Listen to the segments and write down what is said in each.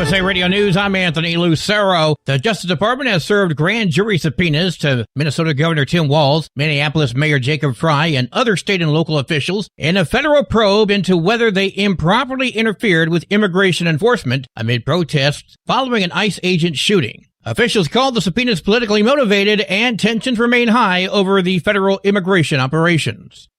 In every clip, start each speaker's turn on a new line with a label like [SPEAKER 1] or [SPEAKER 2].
[SPEAKER 1] USA Radio News, I'm Anthony Lucero. The Justice Department has served grand jury subpoenas to Minnesota Governor Tim Walz, Minneapolis Mayor Jacob Fry, and other state and local officials in a federal probe into whether they improperly interfered with immigration enforcement amid protests following an ICE agent shooting. Officials called the subpoenas politically motivated, and tensions remain high over the federal immigration operations.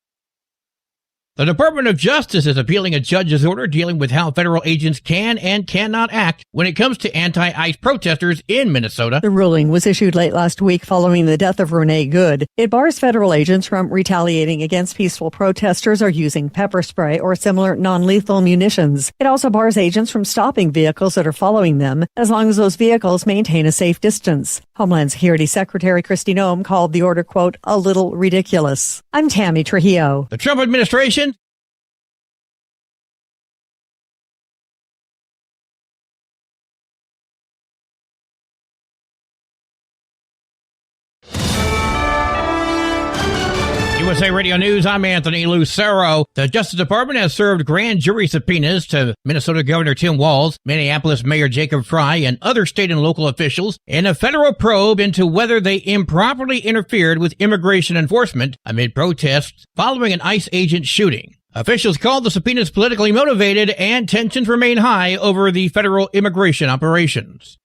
[SPEAKER 1] The Department of Justice is appealing a judge's order dealing with how federal agents can and cannot act when it comes to anti-ICE protesters in Minnesota.
[SPEAKER 2] The ruling was issued late last week following the death of Renee Good. It bars federal agents from retaliating against peaceful protesters or using pepper spray or similar non-lethal munitions. It also bars agents from stopping vehicles that are following them, as long as those vehicles maintain a safe distance. Homeland Security Secretary Kristi Noem called the order, quote, a little ridiculous. I'm Tammy Trujillo.
[SPEAKER 1] The Trump administration USA Radio News, I'm Anthony Lucero. The Justice Department has served grand jury subpoenas to Minnesota Governor Tim Walz, Minneapolis Mayor Jacob Fry, and other state and local officials in a federal probe into whether they improperly interfered with immigration enforcement amid protests following an ICE agent shooting. Officials called the subpoenas politically motivated, and tensions remain high over the federal immigration operations.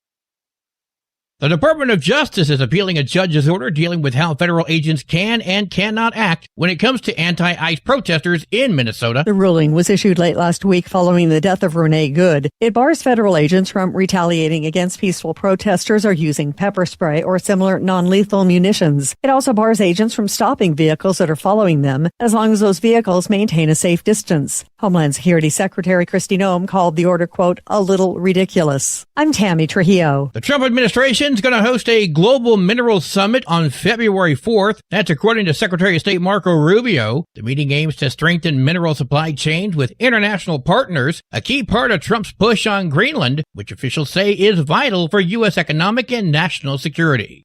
[SPEAKER 1] The Department of Justice is appealing a judge's order dealing with how federal agents can and cannot act when it comes to anti-ICE protesters in Minnesota.
[SPEAKER 2] The ruling was issued late last week following the death of Renee Good. It bars federal agents from retaliating against peaceful protesters or using pepper spray or similar non-lethal munitions. It also bars agents from stopping vehicles that are following them, as long as those vehicles maintain a safe distance. Homeland Security Secretary Kristi Noem called the order, quote, a little ridiculous. I'm Tammy Trujillo.
[SPEAKER 1] The Trump administration is going to host a global minerals summit on February 4th. That's according to Secretary of State Marco Rubio. The meeting aims to strengthen mineral supply chains with international partners, a key part of Trump's push on Greenland, which officials say is vital for U.S. economic and national security.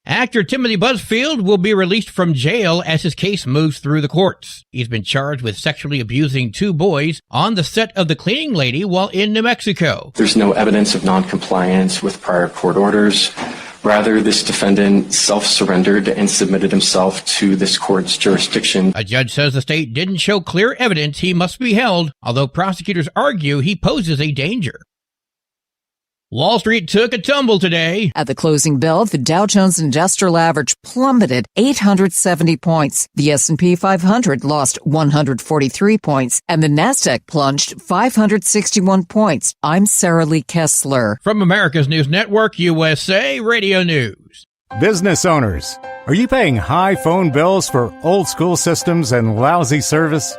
[SPEAKER 1] Actor Timothy Busfield will be released from jail as his case moves through the courts. He's been charged with sexually abusing two boys on the set of The Cleaning Lady while in New Mexico.
[SPEAKER 3] There's no evidence of noncompliance with prior court orders. Rather, this defendant self-surrendered and submitted himself to this court's jurisdiction.
[SPEAKER 1] A judge says the state didn't show clear evidence he must be held, although prosecutors argue he poses a danger. Wall Street took a tumble today.
[SPEAKER 4] At the closing bell, the Dow Jones Industrial Average plummeted 870 points. The S&P 500 lost 143 points, and the Nasdaq plunged 561 points. I'm Sarah Lee Kessler.
[SPEAKER 1] From America's News Network, USA Radio News.
[SPEAKER 5] Business owners, are you paying high phone bills for old school systems and lousy service?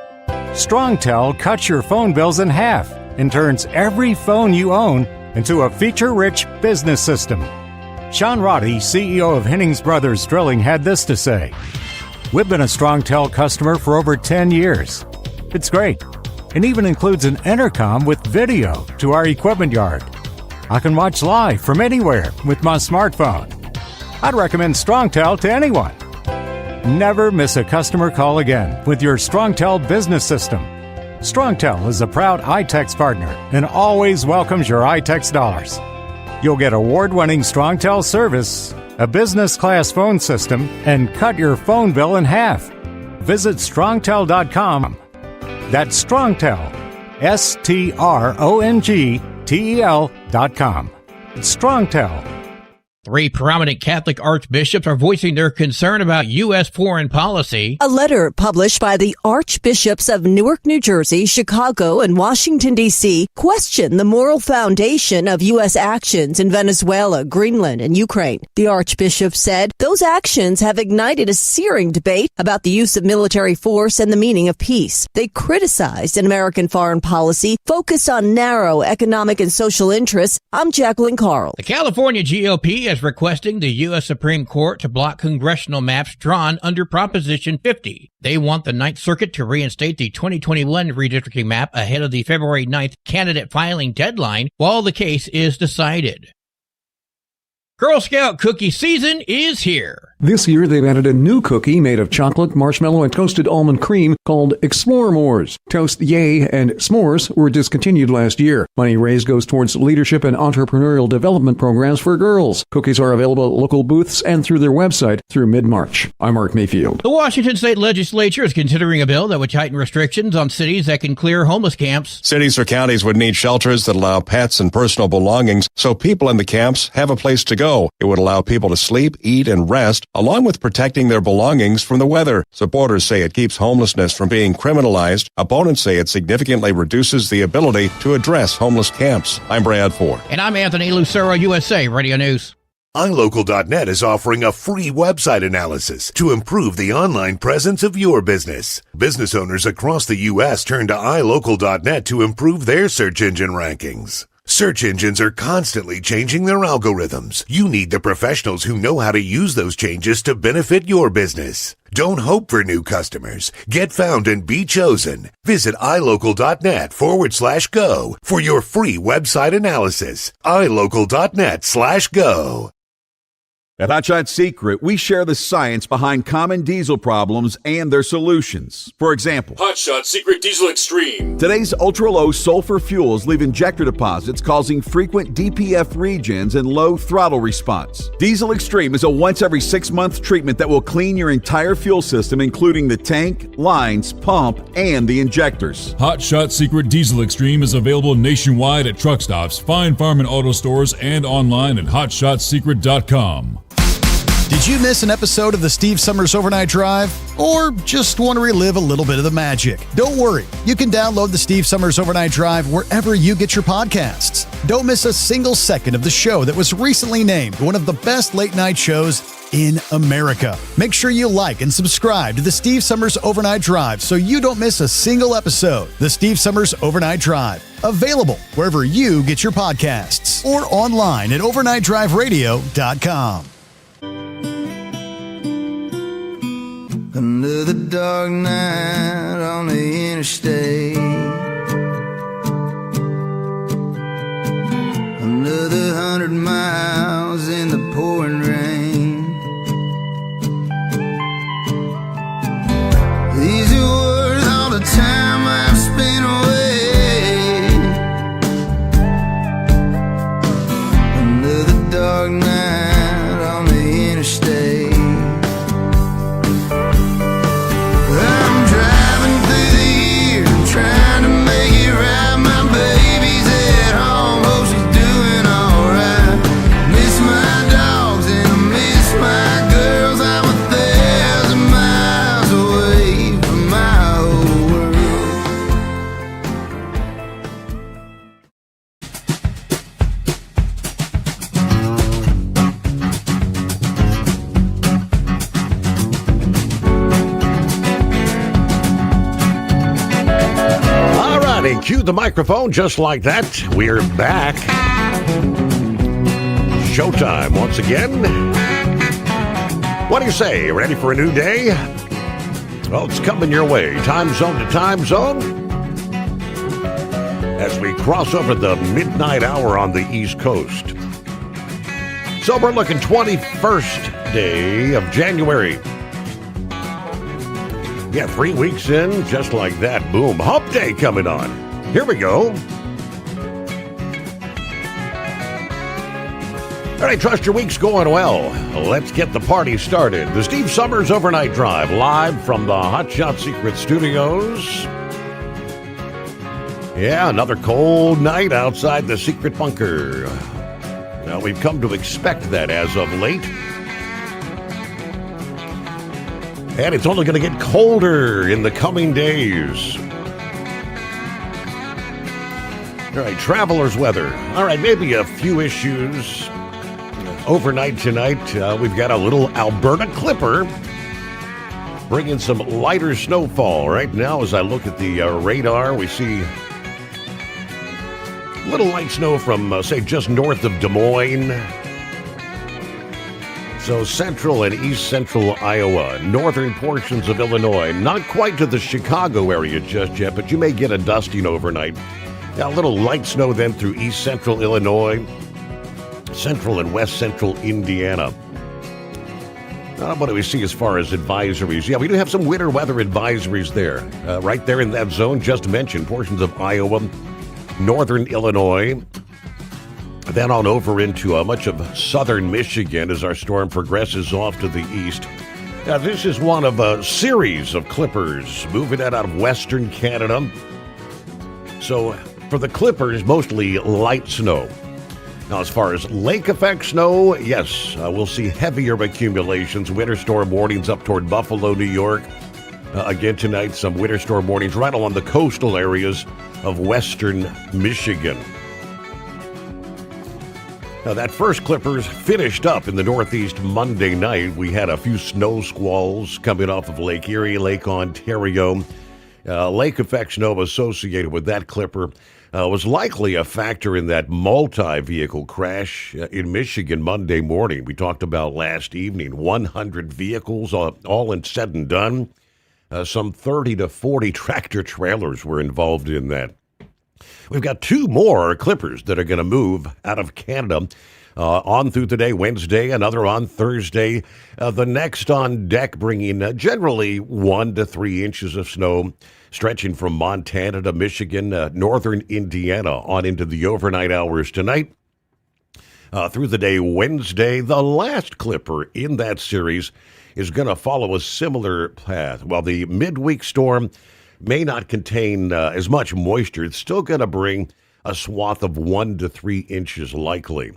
[SPEAKER 5] StrongTel cuts your phone bills in half and turns every phone you own into a feature-rich business system. Sean Roddy, CEO of Hennings Brothers Drilling, had this to say. We've been a StrongTel customer for over 10 years. It's great. It even includes an intercom with video to our equipment yard. I can watch live from anywhere with my smartphone. I'd recommend StrongTel to anyone. Never miss a customer call again with your StrongTel business system. StrongTel is a proud iTex partner and always welcomes your iTex dollars. You'll get award-winning StrongTel service, a business-class phone system, and cut your phone bill in half. Visit strongtel.com. That's StrongTel, StrongTel.com. StrongTel.
[SPEAKER 1] 3 prominent Catholic archbishops are voicing their concern about U.S. foreign policy.
[SPEAKER 6] A letter published by the archbishops of Newark, New Jersey, Chicago, and Washington, D.C. questioned the moral foundation of U.S. actions in Venezuela, Greenland, and Ukraine. The archbishop said those actions have ignited a searing debate about the use of military force and the meaning of peace. They criticized an American foreign policy focused on narrow economic and social interests. I'm Jacqueline Carl.
[SPEAKER 1] The California GOP is requesting the U.S. Supreme Court to block congressional maps drawn under Proposition 50. They want the Ninth Circuit to reinstate the 2021 redistricting map ahead of the February 9th candidate filing deadline while the case is decided. Girl Scout cookie season is here.
[SPEAKER 7] This year, they've added a new cookie made of chocolate, marshmallow, and toasted almond cream called Explore-Mores. Toast Yay and S'mores were discontinued last year. Money raised goes towards leadership and entrepreneurial development programs for girls. Cookies are available at local booths and through their website through mid-March. I'm Mark Mayfield.
[SPEAKER 1] The Washington State Legislature is considering a bill that would tighten restrictions on cities that can clear homeless camps.
[SPEAKER 8] Cities or counties would need shelters that allow pets and personal belongings so people in the camps have a place to go. It would allow people to sleep, eat, and rest, along with protecting their belongings from the weather. Supporters say it keeps homelessness from being criminalized. Opponents say it significantly reduces the ability to address homeless camps. I'm Brad Ford.
[SPEAKER 1] And I'm Anthony Lucero, USA Radio News.
[SPEAKER 9] iLocal.net is offering a free website analysis to improve the online presence of your business. Business owners across the U.S. turn to iLocal.net to improve their search engine rankings. Search engines are constantly changing their algorithms. You need the professionals who know how to use those changes to benefit your business. Don't hope for new customers. Get found and be chosen. Visit iLocal.net/go for your free website analysis. iLocal.net/go.
[SPEAKER 10] At Hotshot Secret, we share the science behind common diesel problems and their solutions. For example,
[SPEAKER 11] Hotshot Secret Diesel Extreme.
[SPEAKER 10] Today's ultra-low sulfur fuels leave injector deposits causing frequent DPF regens and low throttle response. Diesel Extreme is a once every 6-month treatment that will clean your entire fuel system, including the tank, lines, pump, and the injectors.
[SPEAKER 11] Hotshot Secret Diesel Extreme is available nationwide at truck stops, fine farm and auto stores, and online at hotshotsecret.com.
[SPEAKER 12] Did you miss an episode of the Steve Sommers Overnight Drive? Or just want to relive a little bit of the magic? Don't worry. You can download the Steve Sommers Overnight Drive wherever you get your podcasts. Don't miss a single second of the show that was recently named one of the best late night shows in America. Make sure you like and subscribe to the Steve Sommers Overnight Drive so you don't miss a single episode. The Steve Sommers Overnight Drive. Available wherever you get your podcasts or online at overnightdriveradio.com.
[SPEAKER 13] Another dark night on the interstate. Another 100 miles in the pouring rain. These are worth all the time I've spent away. Another dark night on the interstate. Trying to make it right, my baby's at home, hope she's doing alright. Miss my dogs and I miss my girls, I'm 1,000 miles away from my whole
[SPEAKER 14] Cue the microphone just like that. We're back. Showtime once again. What do you say? Ready for a new day? Well, it's coming your way. Time zone to time zone. As we cross over the midnight hour on the East Coast. So we're looking 21st day of January. Yeah, 3 weeks in, just like that. Boom. Hump Day coming on. Here we go. All right, trust your week's going well. Let's get the party started. The Steve Sommers Overnight Drive, live from the Hotshot Secret Studios. Yeah, another cold night outside the secret bunker. Now, we've come to expect that as of late. And it's only going to get colder in the coming days. All right, traveler's weather. All right, maybe a few issues. Overnight tonight, we've got a little Alberta clipper bringing some lighter snowfall. Right now, as I look at the radar, we see a little light snow from, say, just north of Des Moines. So central and east central Iowa, northern portions of Illinois, not quite to the Chicago area just yet, but you may get a dusting overnight. A little light snow then through east central Illinois, central and west central Indiana. What do we see as far as advisories? Yeah, we do have some winter weather advisories there. Right there in that zone just mentioned, portions of Iowa, northern Illinois, then on over into much of southern Michigan as our storm progresses off to the east. Now, this is one of a series of clippers moving out of western Canada. So for the clippers, mostly light snow. Now, as far as lake effect snow, yes, we'll see heavier accumulations. Winter storm warnings up toward Buffalo, New York. Again tonight, some winter storm warnings right along the coastal areas of western Michigan. Now, that first clippers finished up in the Northeast Monday night. We had a few snow squalls coming off of Lake Erie, Lake Ontario. Lake effect snow associated with that clipper was likely a factor in that multi-vehicle crash in Michigan Monday morning. We talked about last evening, 100 vehicles, all said and done. Some 30 to 40 tractor trailers were involved in that. We've got two more clippers that are going to move out of Canada on through today, Wednesday, another on Thursday. The next on deck bringing generally 1 to 3 inches of snow, stretching from Montana to Michigan, northern Indiana, on into the overnight hours tonight. Through the day Wednesday, the last clipper in that series is going to follow a similar path. While the midweek storm may not contain as much moisture, it's still going to bring a swath of 1 to 3 inches likely.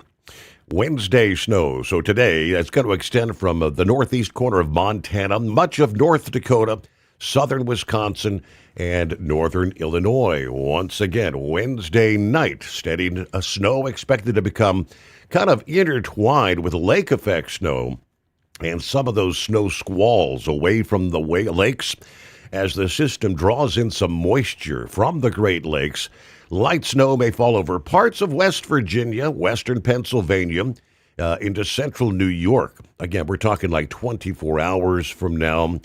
[SPEAKER 14] Wednesday snow. So today, it's going to extend from the northeast corner of Montana, much of North Dakota, southern Wisconsin, and northern Illinois. Once again, Wednesday night, steady snow expected to become kind of intertwined with lake effect snow and some of those snow squalls away from the lakes as the system draws in some moisture from the Great Lakes. Light snow may fall over parts of West Virginia, western Pennsylvania, into central New York. Again, we're talking like 24 hours from now.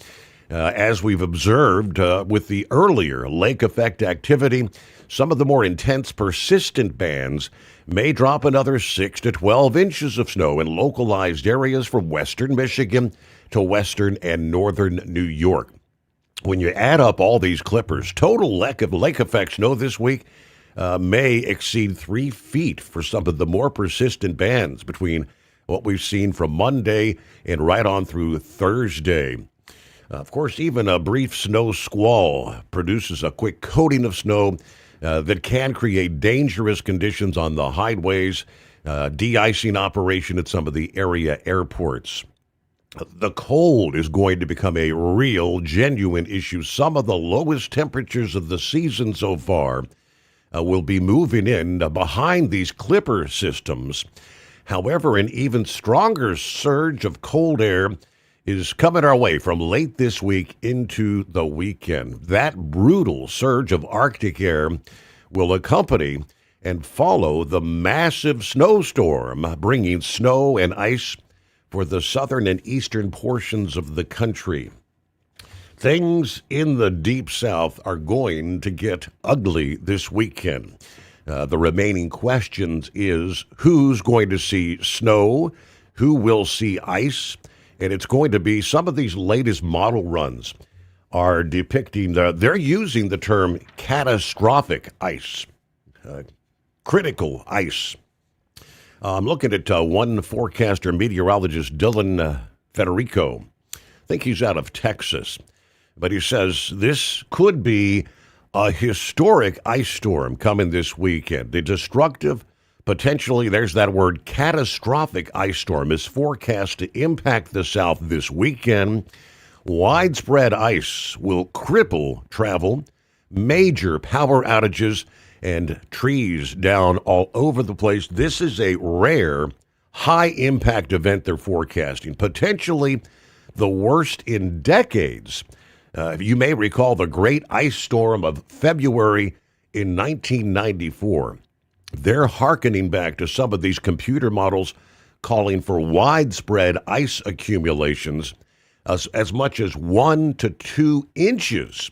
[SPEAKER 14] As we've observed with the earlier lake effect activity, some of the more intense, persistent bands may drop another 6 to 12 inches of snow in localized areas from western Michigan to western and northern New York. When you add up all these clippers, total lake effect snow this week may exceed 3 feet for some of the more persistent bands between what we've seen from Monday and right on through Thursday. Of course, even a brief snow squall produces a quick coating of snow that can create dangerous conditions on the highways, de-icing operation at some of the area airports. The cold is going to become a real, genuine issue. Some of the lowest temperatures of the season so far will be moving in behind these clipper systems. However, an even stronger surge of cold air is coming our way from late this week into the weekend. That brutal surge of Arctic air will accompany and follow the massive snowstorm, bringing snow and ice for the southern and eastern portions of the country. Things in the deep south are going to get ugly this weekend. The remaining questions is who's going to see snow, who will see ice, and it's going to be some of these latest model runs are depicting, they're using the term catastrophic ice, critical ice. I'm looking at one forecaster, meteorologist, Dylan Federico. I think he's out of Texas. But he says this could be a historic ice storm coming this weekend. The destructive, potentially, there's that word, catastrophic ice storm is forecast to impact the South this weekend. Widespread ice will cripple travel, major power outages, and trees down all over the place. This is a rare, high-impact event they're forecasting, potentially the worst in decades. You may recall the great ice storm of February in 1994. They're hearkening back to some of these computer models calling for widespread ice accumulations as much as 1 to 2 inches.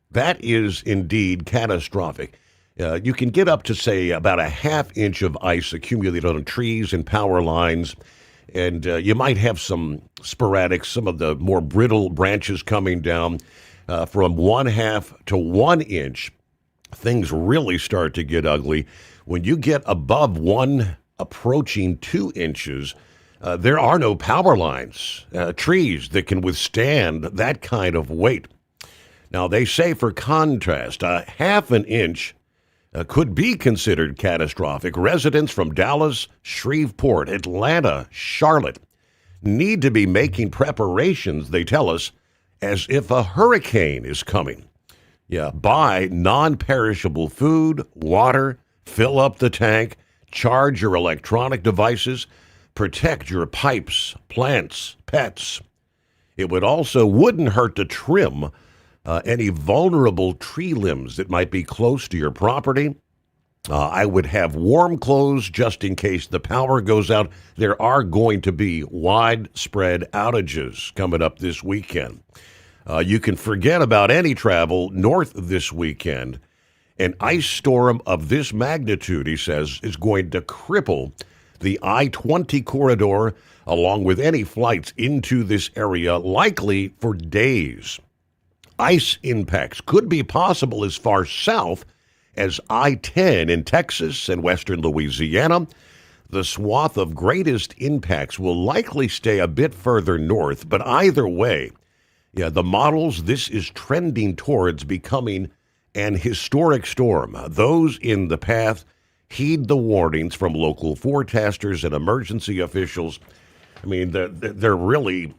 [SPEAKER 14] That is indeed catastrophic. You can get up to, say, about a half inch of ice accumulated on trees and power lines. And you might have some sporadic, some of the more brittle branches coming down from 1/2 to 1 inch. Things really start to get ugly. When you get above 1 approaching 2 inches, there are no power lines, trees that can withstand that kind of weight. Now, they say for contrast, 1/2 inch could be considered catastrophic. Residents from Dallas, Shreveport, Atlanta, Charlotte need to be making preparations, they tell us, as if a hurricane is coming. Yeah, buy non-perishable food, water, fill up the tank, charge your electronic devices, protect your pipes, plants, pets. It wouldn't hurt to trim any vulnerable tree limbs that might be close to your property. I would have warm clothes just in case the power goes out. There are going to be widespread outages coming up this weekend. You can forget about any travel north this weekend. An ice storm of this magnitude, he says, is going to cripple the I-20 corridor along with any flights into this area, likely for days. Ice impacts could be possible as far south as I-10 in Texas and western Louisiana. The swath of greatest impacts will likely stay a bit further north, but either way, the models, this is trending towards becoming an historic storm. Those in the path heed the warnings from local forecasters and emergency officials. I mean, they're really,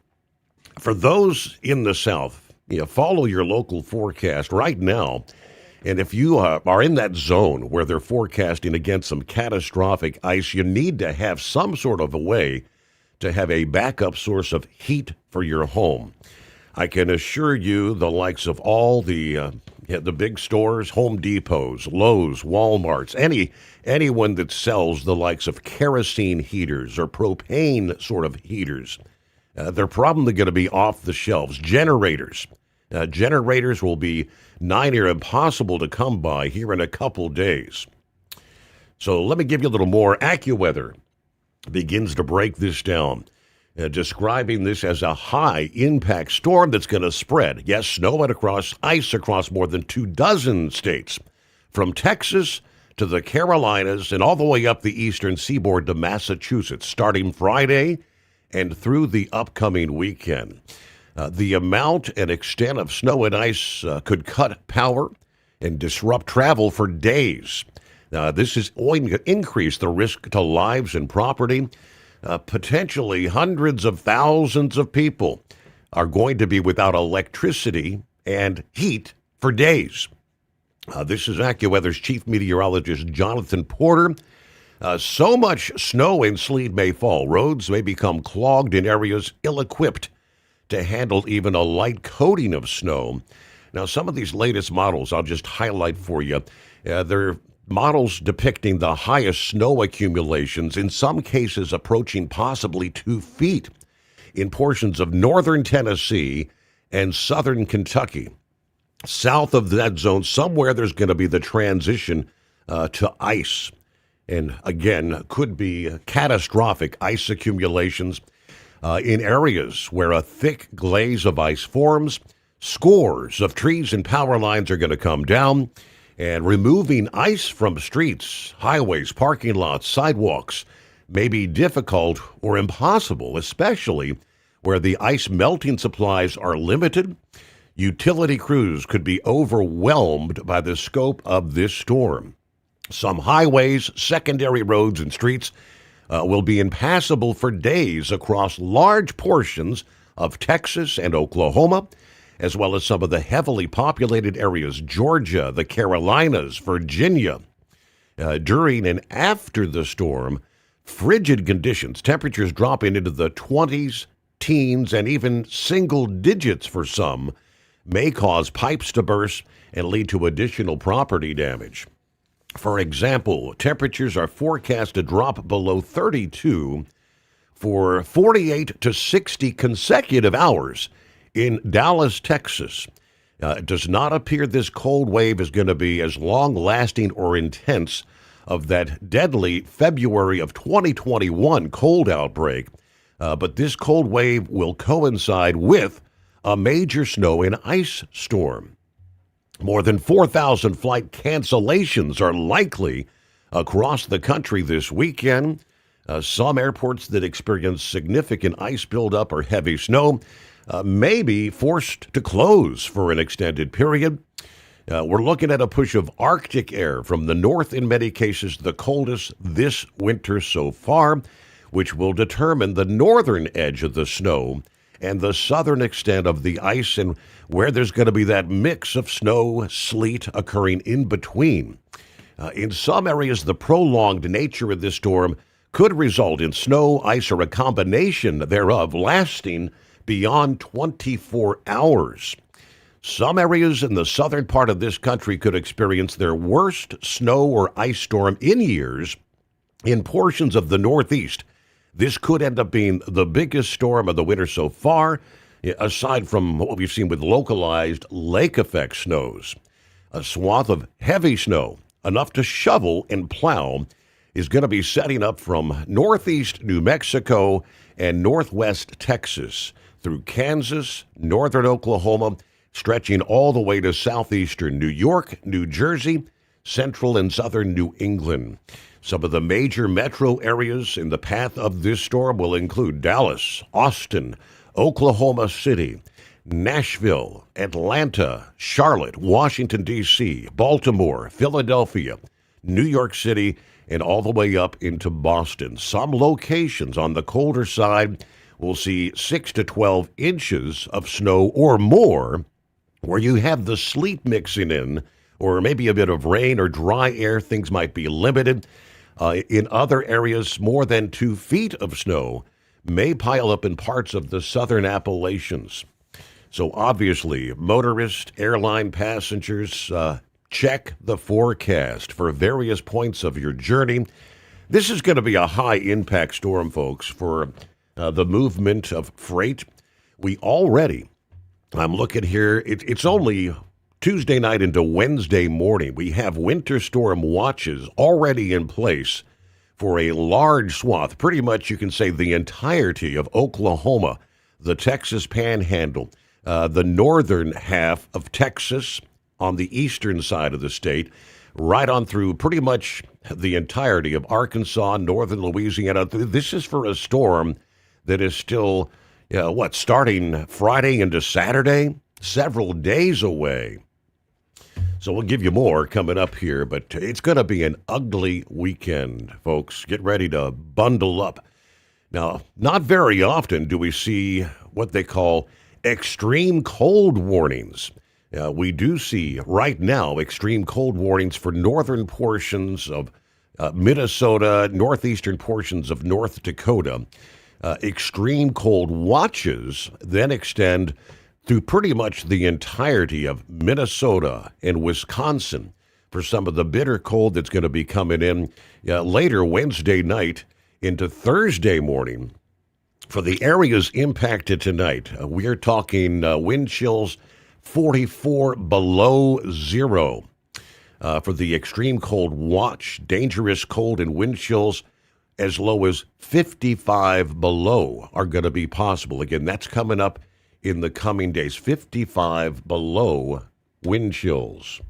[SPEAKER 14] for those in the south, follow your local forecast right now. And if you are in that zone where they're forecasting against some catastrophic ice, you need to have some sort of a way to have a backup source of heat for your home. I can assure you the likes of all the big stores, Home Depots, Lowe's, Walmarts, anyone that sells the likes of kerosene heaters or propane sort of heaters, they're probably going to be off the shelves. Generators will be nigh near impossible to come by here in a couple days. So let me give you a little more. AccuWeather begins to break this down, describing this as a high-impact storm that's going to spread. Yes, snow and ice across more than 24 states, from Texas to the Carolinas and all the way up the eastern seaboard to Massachusetts, starting Friday and through the upcoming weekend. The amount and extent of snow and ice could cut power and disrupt travel for days. This is going to increase the risk to lives and property. Potentially hundreds of thousands of people are going to be without electricity and heat for days. This is AccuWeather's chief meteorologist, Jonathan Porter. So much snow and sleet may fall. Roads may become clogged in areas ill-equipped to handle even a light coating of snow. Now, some of these latest models I'll just highlight for you. They're models depicting the highest snow accumulations, in some cases approaching possibly 2 feet in portions of northern Tennessee and southern Kentucky. South of that zone, somewhere there's going to be the transition to ice. And again, could be catastrophic ice accumulations in areas where a thick glaze of ice forms. Scores of trees and power lines are going to come down, and removing ice from streets, highways, parking lots, sidewalks may be difficult or impossible, especially where the ice melting supplies are limited. Utility crews could be overwhelmed by the scope of this storm. Some highways, secondary roads, and streets will be impassable for days across large portions of Texas and Oklahoma, as well as some of the heavily populated areas, Georgia, the Carolinas, Virginia. During and after the storm, frigid conditions, temperatures dropping into the 20s, teens, and even single digits for some, may cause pipes to burst and lead to additional property damage. For example, temperatures are forecast to drop below 32 for 48 to 60 consecutive hours in Dallas, Texas. It does not appear this cold wave is going to be as long-lasting or intense of that deadly February of 2021 cold outbreak But this cold wave will coincide with a major snow and ice storm. More than 4,000 flight cancellations are likely across the country this weekend. Some airports that experience significant ice buildup or heavy snow may be forced to close for an extended period. We're looking at a push of Arctic air from the north, in many cases the coldest this winter so far, which will determine the northern edge of the snow and the southern extent of the ice, and where there's going to be that mix of snow, sleet occurring in between. In some areas, the prolonged nature of this storm could result in snow, ice, or a combination thereof lasting beyond 24 hours. Some areas in the southern part of this country could experience their worst snow or ice storm in years. In portions of the Northeast, this could end up being the biggest storm of the winter so far, aside from what we've seen with localized lake effect snows. A swath of heavy snow, enough to shovel and plow, is going to be setting up from northeast New Mexico and northwest Texas through Kansas, northern Oklahoma, stretching all the way to southeastern New York, New Jersey, central and southern New England. Some of the major metro areas in the path of this storm will include Dallas, Austin, Oklahoma City, Nashville, Atlanta, Charlotte, Washington, D.C., Baltimore, Philadelphia, New York City, and all the way up into Boston. Some locations on the colder side will see 6 to 12 inches of snow or more, where you have the sleet mixing in, or maybe a bit of rain or dry air. Things might be limited. In other areas, more than 2 feet of snow may pile up in parts of the southern Appalachians. So obviously, motorists, airline passengers, check the forecast for various points of your journey. This is going to be a high-impact storm, folks, for the movement of freight. We already, I'm looking here, it's only Tuesday night into Wednesday morning. We have winter storm watches already in place for a large swath, pretty much you can say the entirety of Oklahoma, the Texas Panhandle, the northern half of Texas on the eastern side of the state, right on through pretty much the entirety of Arkansas, northern Louisiana. This is for a storm that is still, starting Friday into Saturday, several days away. So we'll give you more coming up here, but it's going to be an ugly weekend, folks. Get ready to bundle up. Now, not very often do we see what they call extreme cold warnings. We do see right now extreme cold warnings for northern portions of Minnesota, northeastern portions of North Dakota. Extreme cold watches then extend through pretty much the entirety of Minnesota and Wisconsin for some of the bitter cold that's going to be coming in later Wednesday night into Thursday morning. For the areas impacted tonight, we are talking wind chills 44 below zero. For the extreme cold watch, dangerous cold and wind chills as low as 55 below are going to be possible. Again, that's coming up in the coming days. 55 below wind chills.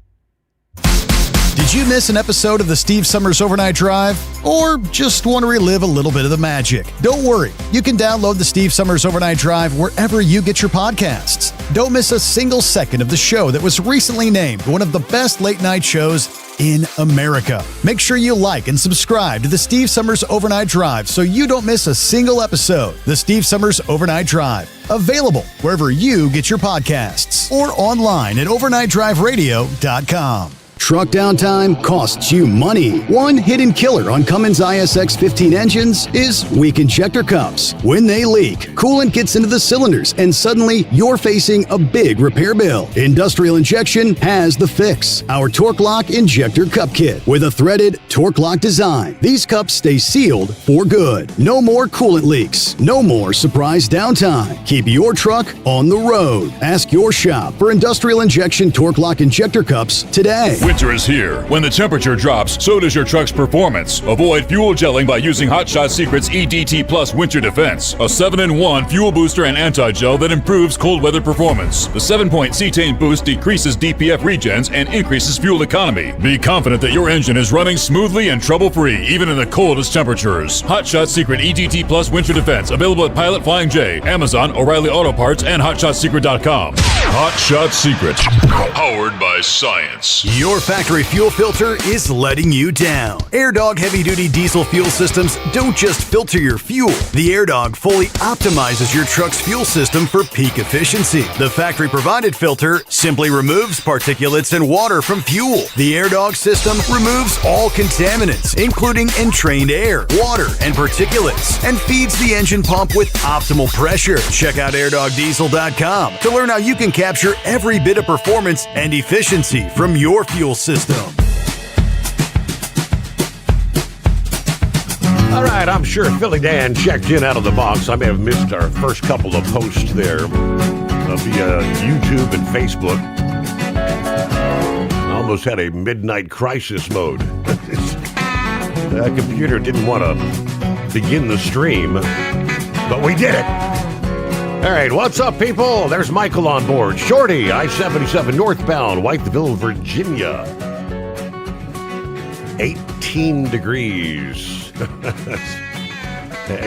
[SPEAKER 12] Did you miss an episode of the Steve Summers Overnight Drive? Or just want to relive a little bit of the magic? Don't worry. You can download the Steve Summers Overnight Drive wherever you get your podcasts. Don't miss a single second of the show that was recently named one of the best late night shows in America. Make sure you like and subscribe to the Steve Summers Overnight Drive so you don't miss a single episode. The Steve Summers Overnight Drive, available wherever you get your podcasts or online at overnightdriveradio.com.
[SPEAKER 15] Truck downtime costs you money. One hidden killer on Cummins ISX 15 engines is weak injector cups. When they leak, coolant gets into the cylinders and suddenly you're facing a big repair bill. Industrial Injection has the fix. Our Torque Lock Injector Cup Kit with a threaded Torque Lock design. These cups stay sealed for good. No more coolant leaks. No more surprise downtime. Keep your truck on the road. Ask your shop for Industrial Injection Torque Lock Injector Cups today.
[SPEAKER 11] Winter is here. When the temperature drops, so does your truck's performance. Avoid fuel gelling by using Hot Shot Secret's EDT Plus Winter Defense, a 7-in-1 fuel booster and anti-gel that improves cold weather performance. The 7-point cetane boost decreases DPF regens and increases fuel economy. Be confident that your engine is running smoothly and trouble-free, even in the coldest temperatures. Hot Shot Secret EDT Plus Winter Defense, available at Pilot Flying J, Amazon, O'Reilly Auto Parts, and HotShotSecret.com. Hot Shot Secret, powered by science.
[SPEAKER 15] Your factory fuel filter is letting you down. AirDog heavy-duty diesel fuel systems don't just filter your fuel. The AirDog fully optimizes your truck's fuel system for peak efficiency. The factory-provided filter simply removes particulates and water from fuel. The AirDog system removes all contaminants, including entrained air, water, and particulates, and feeds the engine pump with optimal pressure. Check out airdogdiesel.com to learn how you can capture every bit of performance and efficiency from your fuel system.
[SPEAKER 14] All right, I'm sure Philly Dan checked in out of the box. I may have missed our first couple of posts there via YouTube and Facebook. I almost had a midnight crisis mode. The computer didn't want to begin the stream, but we did it. All right, what's up, people? There's Michael on board. Shorty, I-77 northbound, Whiteville, Virginia. 18 degrees.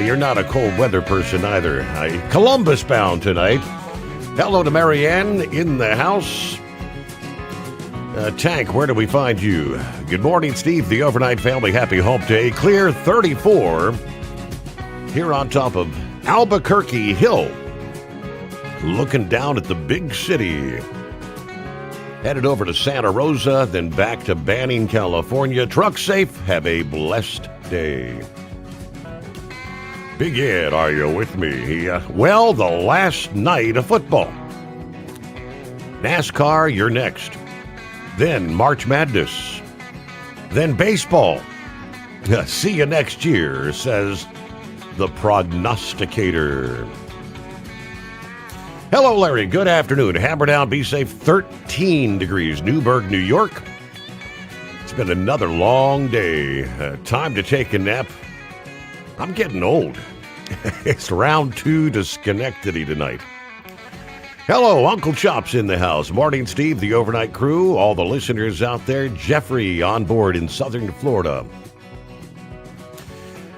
[SPEAKER 14] You're not a cold weather person either. Columbus bound tonight. Hello to Marianne in the house. Tank, where do we find you? Good morning, Steve. The overnight family. Happy Hump Day. Clear 34 here on top of Albuquerque Hill. Looking down at the big city. Headed over to Santa Rosa, then back to Banning, California. Truck safe. Have a blessed day. Big Ed, are you with me? Well, the last night of football. NASCAR, you're next. Then March Madness. Then baseball. See you next year, says the prognosticator. Hello, Larry. Good afternoon. Hammer down, be safe. 13 degrees, Newburgh, New York. It's been another long day. Time to take a nap. I'm getting old. It's round 2 to Schenectady tonight. Hello, Uncle Chop's in the house. Morning, Steve, the overnight crew, all the listeners out there. Jeffrey on board in southern Florida.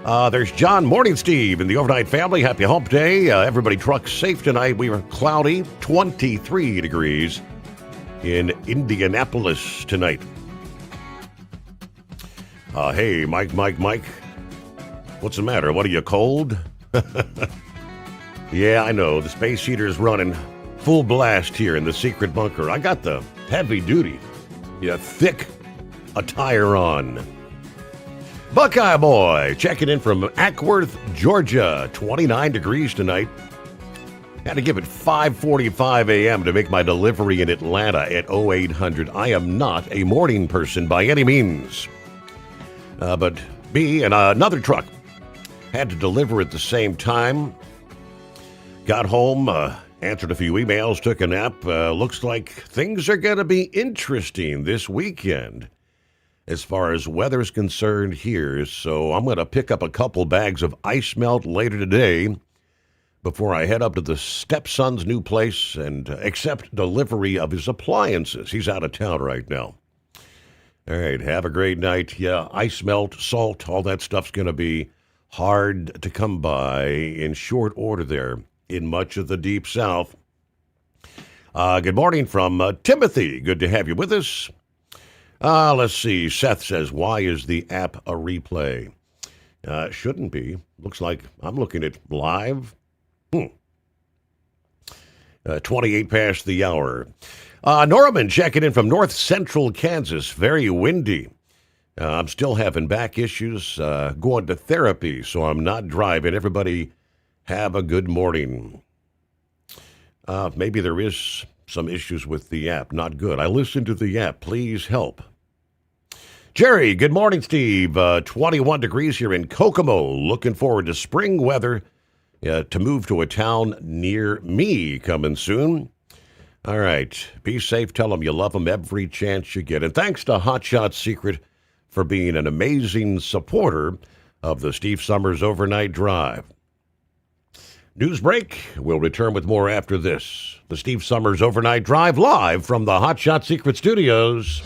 [SPEAKER 14] There's John. Morning, Steve, and the overnight family. Happy Hump Day. Everybody truck safe tonight. We were cloudy, 23 degrees in Indianapolis tonight. Hey, Mike. What's the matter? What, are you cold? Yeah, I know. The space heater is running full blast here in the secret bunker. I got the heavy duty, thick attire on. Buckeye Boy checking in from Ackworth, Georgia. 29 degrees tonight. Had to give it 5:45 a.m. to make my delivery in Atlanta at 0800. I am not a morning person by any means. But me and another truck had to deliver at the same time. Got home, answered a few emails, took a nap. Looks like things are going to be interesting this weekend as far as weather's concerned here. So I'm going to pick up a couple bags of ice melt later today before I head up to the stepson's new place and accept delivery of his appliances. He's out of town right now. All right, have a great night. Yeah, ice melt, salt, all that stuff's going to be hard to come by in short order there in much of the Deep South. Good morning from Timothy. Good to have you with us. Let's see. Seth says, why is the app a replay? Shouldn't be. Looks like I'm looking at live. 28 past the hour. Norman checking in from north central Kansas. Very windy. I'm still having back issues, going to therapy, so I'm not driving. Everybody have a good morning. Maybe there is some issues with the app. Not good. I listened to the app. Please help. Jerry, good morning, Steve. 21 degrees here in Kokomo. Looking forward to spring weather to move to a town near me coming soon. All right. Be safe. Tell them you love them every chance you get. And thanks to Hot Shot Secret for being an amazing supporter of the Steve Sommers Overnight Drive. News break. We'll return with more after this. The Steve Sommers Overnight Drive live from the Hot Shot Secret Studios.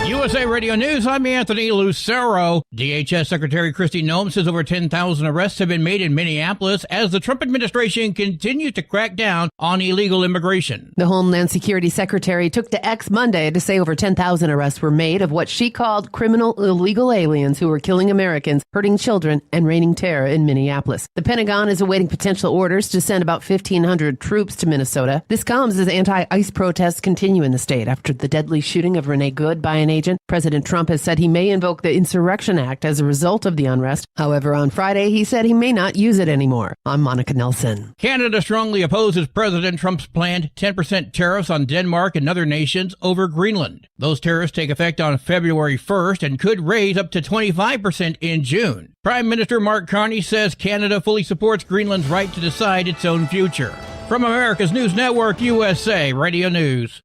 [SPEAKER 1] USA Radio News, I'm Anthony Lucero. DHS Secretary Kristi Noem says over 10,000 arrests have been made in Minneapolis as the Trump administration continues to crack down on illegal immigration.
[SPEAKER 16] The Homeland Security Secretary took to X Monday to say over 10,000 arrests were made of what she called criminal illegal aliens who were killing Americans, hurting children, and raining terror in Minneapolis. The Pentagon is awaiting potential orders to send about 1,500 troops to Minnesota. This comes as anti-ICE protests continue in the state after the deadly shooting of Renee Good by an agent. President Trump has said he may invoke the Insurrection Act as a result of the unrest. However, on Friday, he said he may not use it anymore. I'm Monica Nelson.
[SPEAKER 1] Canada strongly opposes President Trump's planned 10% tariffs on Denmark and other nations over Greenland. Those tariffs take effect on February 1st and could raise up to 25% in June. Prime Minister Mark Carney says Canada fully supports Greenland's right to decide its own future. From America's News Network, USA Radio News.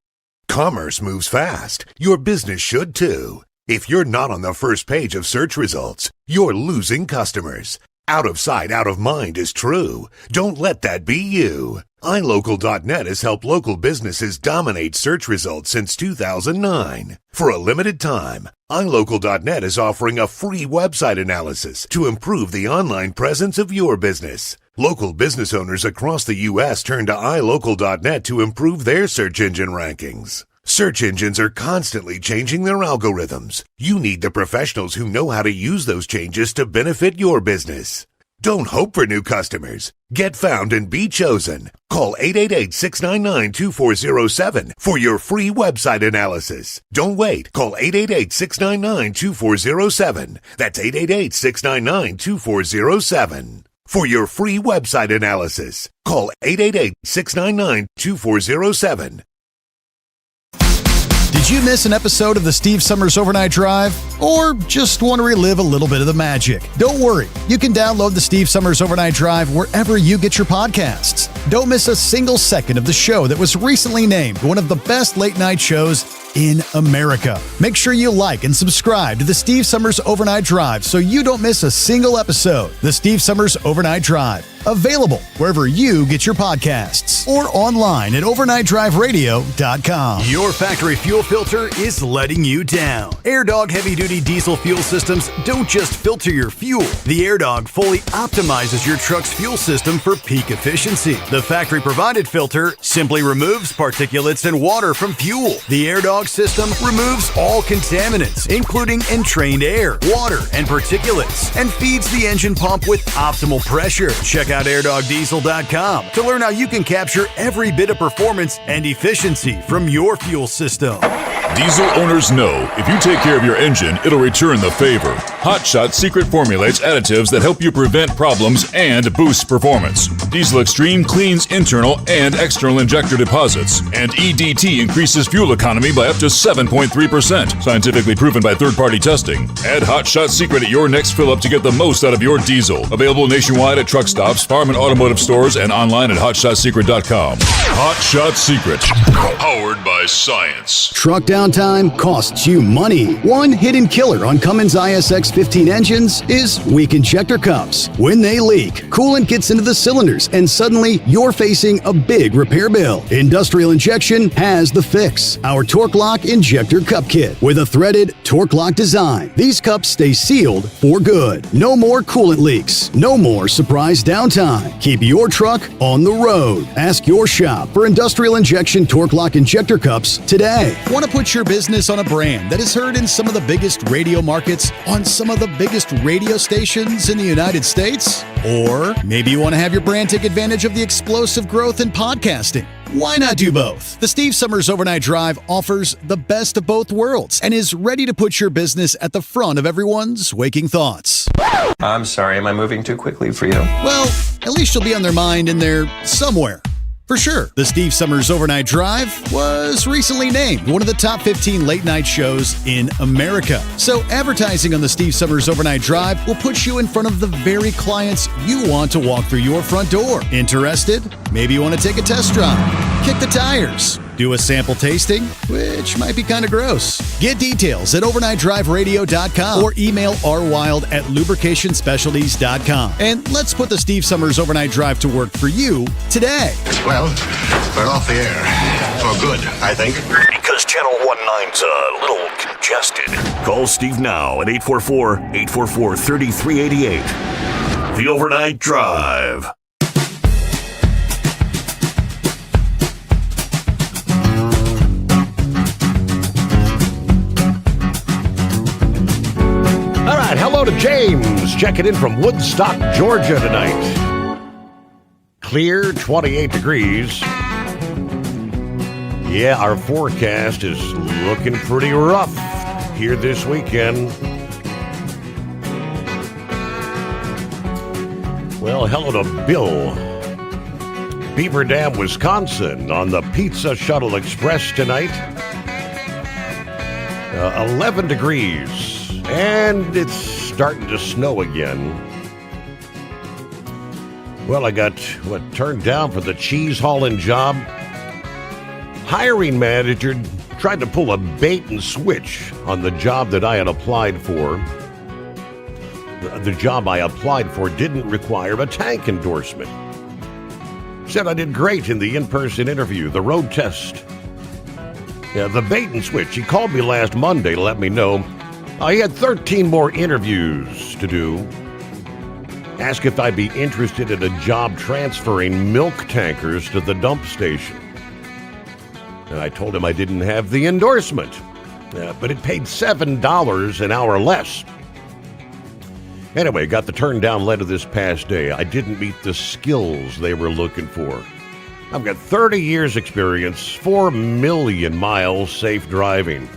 [SPEAKER 9] Commerce moves fast. Your business should too. If you're not on the first page of search results, you're losing customers. Out of sight, out of mind is true. Don't let that be you. iLocal.net has helped local businesses dominate search results since 2009. For a limited time, iLocal.net is offering a free website analysis to improve the online presence of your business. Local business owners across the U.S. turn to iLocal.net to improve their search engine rankings. Search engines are constantly changing their algorithms. You need the professionals who know how to use those changes to benefit your business. Don't hope for new customers. Get found and be chosen. Call 888-699-2407 for your free website analysis. Don't wait. Call 888-699-2407. That's 888-699-2407. For your free website analysis, call 888-699-2407.
[SPEAKER 12] Did you miss an episode of the Steve Sommers Overnight Drive? Or just want to relive a little bit of the magic? Don't worry. You can download the Steve Sommers Overnight Drive wherever you get your podcasts. Don't miss a single second of the show that was recently named one of the best late night shows in America. Make sure you like and subscribe to the Steve Sommers Overnight Drive so you don't miss a single episode. The Steve Sommers Overnight Drive. Available wherever you get your podcasts or online at overnightdriveradio.com.
[SPEAKER 15] Your factory fuel filter is letting you down. AirDog heavy-duty diesel fuel systems don't just filter your fuel. The AirDog fully optimizes your truck's fuel system for peak efficiency. The factory-provided filter simply removes particulates and water from fuel. The AirDog system removes all contaminants, including entrained air, water, and particulates, and feeds the engine pump with optimal pressure. Check out airdogdiesel.com to learn how you can capture every bit of performance and efficiency from your fuel system.
[SPEAKER 11] Diesel owners know if you take care of your engine, it'll return the favor. Hot Shot Secret formulates additives that help you prevent problems and boost performance. Diesel Extreme cleans internal and external injector deposits, and EDT increases fuel economy by up to 7.3%, scientifically proven by third-party testing. Add Hot Shot Secret at your next fill-up to get the most out of your diesel. Available nationwide at truck stops, farm and automotive stores, and online at hotshotsecret.com. Hot Shot Secret, powered by science.
[SPEAKER 15] Truck downtime costs you money. One hidden killer on Cummins ISX-15 engines is weak injector cups. When they leak, coolant gets into the cylinders and suddenly you're facing a big repair bill. Industrial Injection has the fix. Our Torque Lock Injector Cup Kit with a threaded Torque Lock design. These cups stay sealed for good. No more coolant leaks. No more surprise downtime. Keep your truck on the road. Ask your shop for Industrial Injection Torque Lock Injector Cups today.
[SPEAKER 12] Want to put your business on a brand that is heard in some of the biggest radio markets on some of the biggest radio stations in the United States? Or maybe you want to have your brand take advantage of the explosive growth in podcasting. Why not do both? The Steve Sommers Overnight Drive offers the best of both worlds and is ready to put your business at the front of everyone's waking thoughts.
[SPEAKER 3] I'm sorry, am I moving too quickly for you?
[SPEAKER 12] Well, at least you'll be on their mind and they're somewhere. For sure, the Steve Summers Overnight Drive was recently named one of the top 15 late-night shows in America. So advertising on the Steve Summers Overnight Drive will put you in front of the very clients you want to walk through your front door. Interested? Maybe you want to take a test drive, kick the tires, do a sample tasting, which might be kind of gross. Get details at overnightdriveradio.com or email rwild@lubricationspecialties.com. And let's put the Steve Summers Overnight Drive to work for you today.
[SPEAKER 17] Well, we're off the air. For good, I think.
[SPEAKER 18] Because Channel 19's a little congested. Call Steve now at 844-844-3388. The Overnight Drive.
[SPEAKER 14] All right, hello to James, checking in from Woodstock, Georgia tonight. Clear, 28 degrees. Yeah, our forecast is looking pretty rough here this weekend. Well, hello to Bill. Beaver Dam, Wisconsin, on the Pizza Shuttle Express tonight. 11 degrees, and it's starting to snow again. Well, I got turned down for the cheese hauling job. Hiring manager tried to pull a bait and switch on the job that I had applied for. The job I applied for didn't require a tank endorsement. Said I did great in the in-person interview, the road test. Yeah, the bait and switch. He called me last Monday to let me know he had 13 more interviews to do. Asked if I'd be interested in a job transferring milk tankers to the dump station. And I told him I didn't have the endorsement, but it paid $7 an hour less. Anyway, got the turn down letter this past day. I didn't meet the skills they were looking for. I've got 30 years experience, 4 million miles safe driving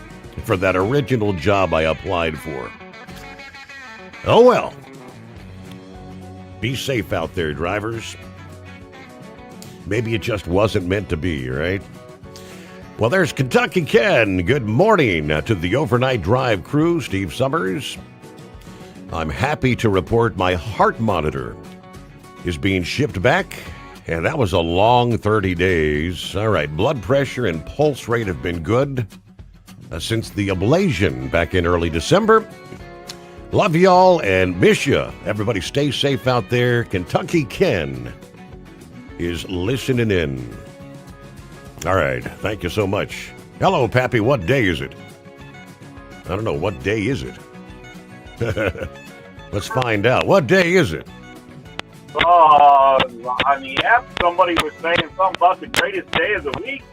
[SPEAKER 14] for that original job I applied for. Oh well. Be safe out there, drivers. Maybe it just wasn't meant to be, right? Well, there's Kentucky Ken. Good morning to the Overnight Drive crew, Steve Summers. I'm happy to report my heart monitor is being shipped back, and that was a long 30 days. All right, blood pressure and pulse rate have been good since the ablation back in early December. Love y'all and miss ya. Everybody stay safe out there. Kentucky Ken is listening in. All right, thank you so much. Hello, Pappy. What day is it? I don't know. What day is it? Let's find out. What day is it?
[SPEAKER 19] On the app, somebody was saying something about the greatest day of the week.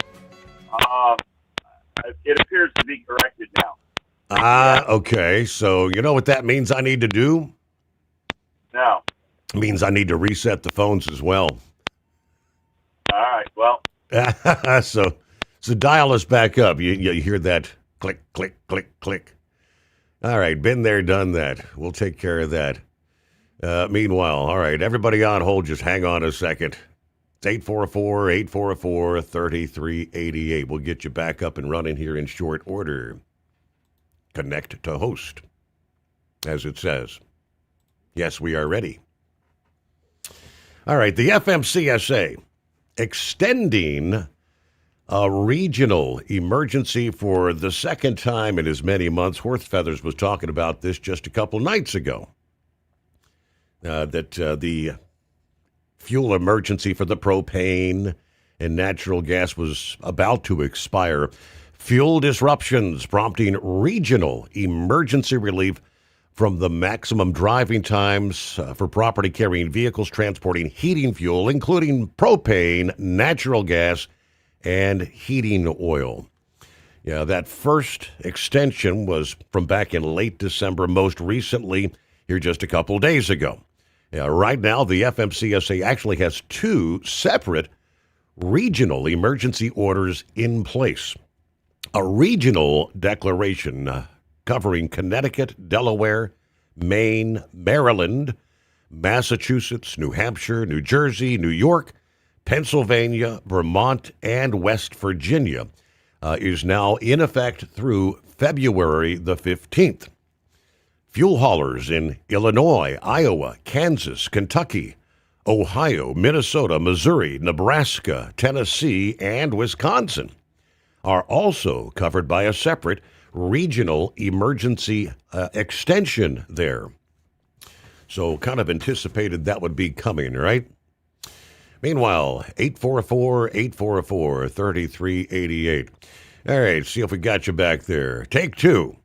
[SPEAKER 19] It appears to be corrected now.
[SPEAKER 14] Okay. So you know what that means I need to do?
[SPEAKER 19] No.
[SPEAKER 14] It means I need to reset the phones as well.
[SPEAKER 19] All right, well.
[SPEAKER 14] So dial us back up. You hear that click, click, click, click. All right, been there, done that. We'll take care of that. Meanwhile, all right, everybody on hold, just hang on a second. It's 844-844-3388. We'll get you back up and running here in short order. Connect to host, as it says. Yes, we are ready. All right, the FMCSA extending a regional emergency for the second time in as many months. Horse Feathers was talking about this just a couple nights ago. That the fuel emergency for the propane and natural gas was about to expire. Fuel disruptions prompting regional emergency relief from the maximum driving times for property carrying vehicles transporting heating fuel, including propane, natural gas, and heating oil. Yeah, that first extension was from back in late December, most recently here just a couple days ago. Yeah, right now, the FMCSA actually has two separate regional emergency orders in place. A regional declaration covering Connecticut, Delaware, Maine, Maryland, Massachusetts, New Hampshire, New Jersey, New York, Pennsylvania, Vermont, and West Virginia is now in effect through February the 15th. Fuel haulers in Illinois, Iowa, Kansas, Kentucky, Ohio, Minnesota, Missouri, Nebraska, Tennessee, and Wisconsin are also covered by a separate regional emergency extension there. So kind of anticipated that would be coming, right? Meanwhile, 844-844-3388. All right, see if we got you back there. Take two.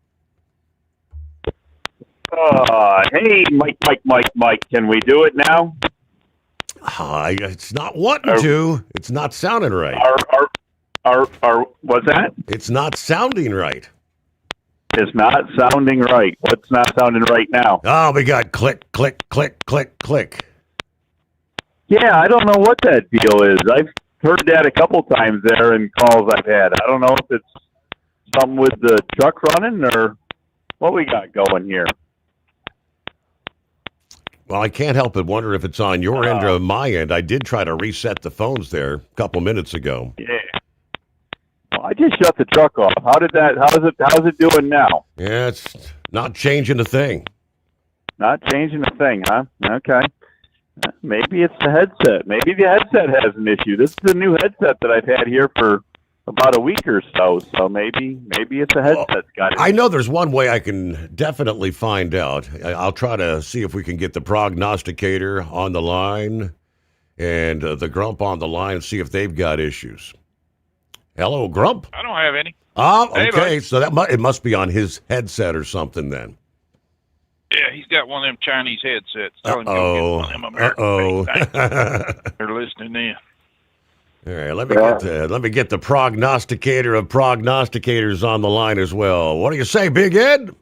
[SPEAKER 19] Hey, Mike, can we do it now?
[SPEAKER 14] It's not wanting to. It's not sounding right.
[SPEAKER 19] What's that?
[SPEAKER 14] It's not sounding right.
[SPEAKER 19] It's not sounding right. What's not sounding right now?
[SPEAKER 14] Oh, we got click, click, click, click, click.
[SPEAKER 19] Yeah, I don't know what that deal is. I've heard that a couple times there in calls I've had. I don't know if it's something with the truck running or what we got going here.
[SPEAKER 14] Well, I can't help but wonder if it's on your end or my end. I did try to reset the phones there a couple minutes ago.
[SPEAKER 19] Yeah. Well, I just shut the truck off. How's it doing now?
[SPEAKER 14] Yeah, it's not changing a thing.
[SPEAKER 19] Not changing a thing, huh? Okay. Maybe it's the headset. Maybe the headset has an issue. This is a new headset that I've had here for about a week or so. So maybe it's a headset's got it.
[SPEAKER 14] I know there's one way I can definitely find out. I'll try to see if we can get the prognosticator on the line and the Grump on the line and see if they've got issues. Hello, Grump?
[SPEAKER 20] I don't have any.
[SPEAKER 14] Oh,
[SPEAKER 20] Hey,
[SPEAKER 14] okay.
[SPEAKER 20] buddy.
[SPEAKER 14] So it must be on his headset or something then.
[SPEAKER 20] Yeah, he's got one of them Chinese headsets. Tell him to go get one of them American things. They're listening in.
[SPEAKER 14] All right, let me get the prognosticator of prognosticators on the line as well. What do you say, Big Ed?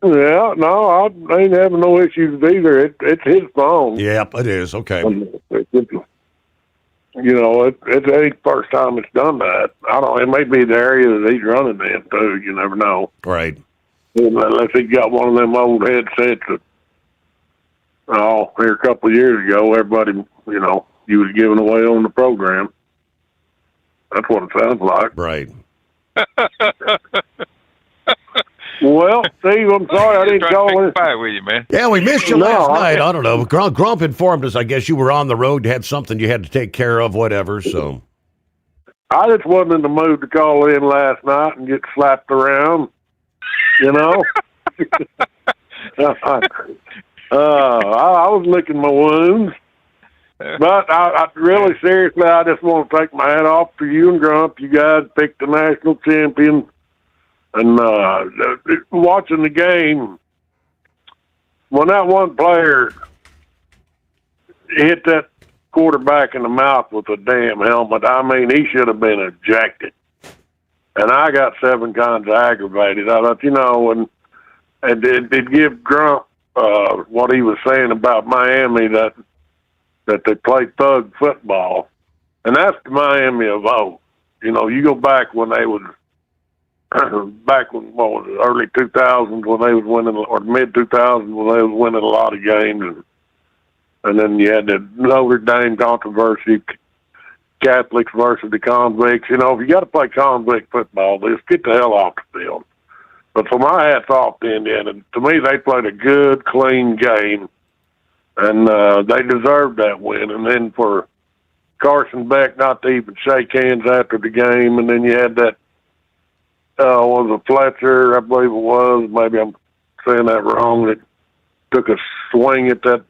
[SPEAKER 21] Yeah, no, I ain't having no issues either. It's his phone.
[SPEAKER 14] Yep, it is. Okay.
[SPEAKER 21] It ain't the first time it's done that. I don't. It may be the area that he's running in too. You never know.
[SPEAKER 14] Right.
[SPEAKER 21] Unless he got one of them old headsets that, here a couple of years ago, everybody, you was giving away on the program. That's what it sounds like.
[SPEAKER 14] Right.
[SPEAKER 21] Well, Steve, I'm sorry I didn't call in.
[SPEAKER 20] With you, man.
[SPEAKER 14] Yeah, we missed you last night. I don't know. Grump informed us. I guess you were on the road, had something you had to take care of, whatever. So
[SPEAKER 21] I just wasn't in the mood to call in last night and get slapped around. I was licking my wounds. But I really, seriously, I just want to take my hat off to you and Grump. You guys picked the national champion. And watching the game, when that one player hit that quarterback in the mouth with a damn helmet, I mean, he should have been ejected. And I got 7 kinds of aggravated. I thought, and it give Grump what he was saying about Miami, that they play thug football. And that's the Miami of old. You go back when they was, back when, early 2000s when they was winning, or mid 2000s when they was winning a lot of games. And then you had the Notre Dame controversy, Catholics versus the convicts. If you got to play convict football, just get the hell off the field. But for my hat's off to Indiana. To me, they played a good, clean game, and they deserved that win. And then for Carson Beck not to even shake hands after the game, and then you had that, was it Fletcher, I believe it was, maybe I'm saying that wrong, that took a swing at that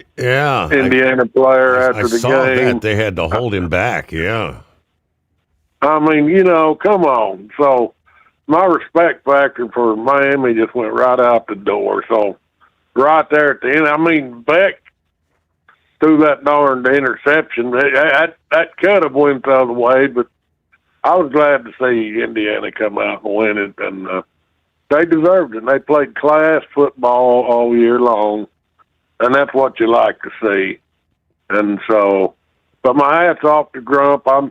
[SPEAKER 21] Indiana player after the
[SPEAKER 14] saw
[SPEAKER 21] game.
[SPEAKER 14] That. They had to hold him back, yeah.
[SPEAKER 21] I mean, come on. So my respect factor for Miami just went right out the door. So right there at the end, I mean, Beck threw that darned interception. That could have went the other way, but I was glad to see Indiana come out and win it, and they deserved it. They played class football all year long, and that's what you like to see. And so, but my hat's off to Grump. I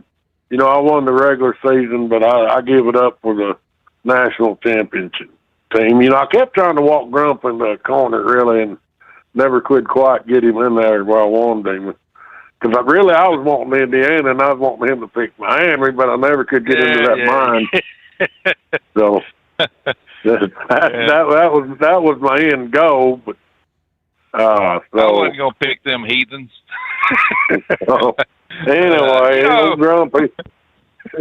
[SPEAKER 21] won the regular season, but I give it up for the national championship team. I kept trying to walk Grump in the corner, really, and never could quite get him in there where I wanted him. Because I was wanting Indiana, and I was wanting him to pick Miami, but I never could get into that mind. So that was my end goal. But
[SPEAKER 20] I wasn't gonna pick them heathens.
[SPEAKER 21] Anyway, Grumpy.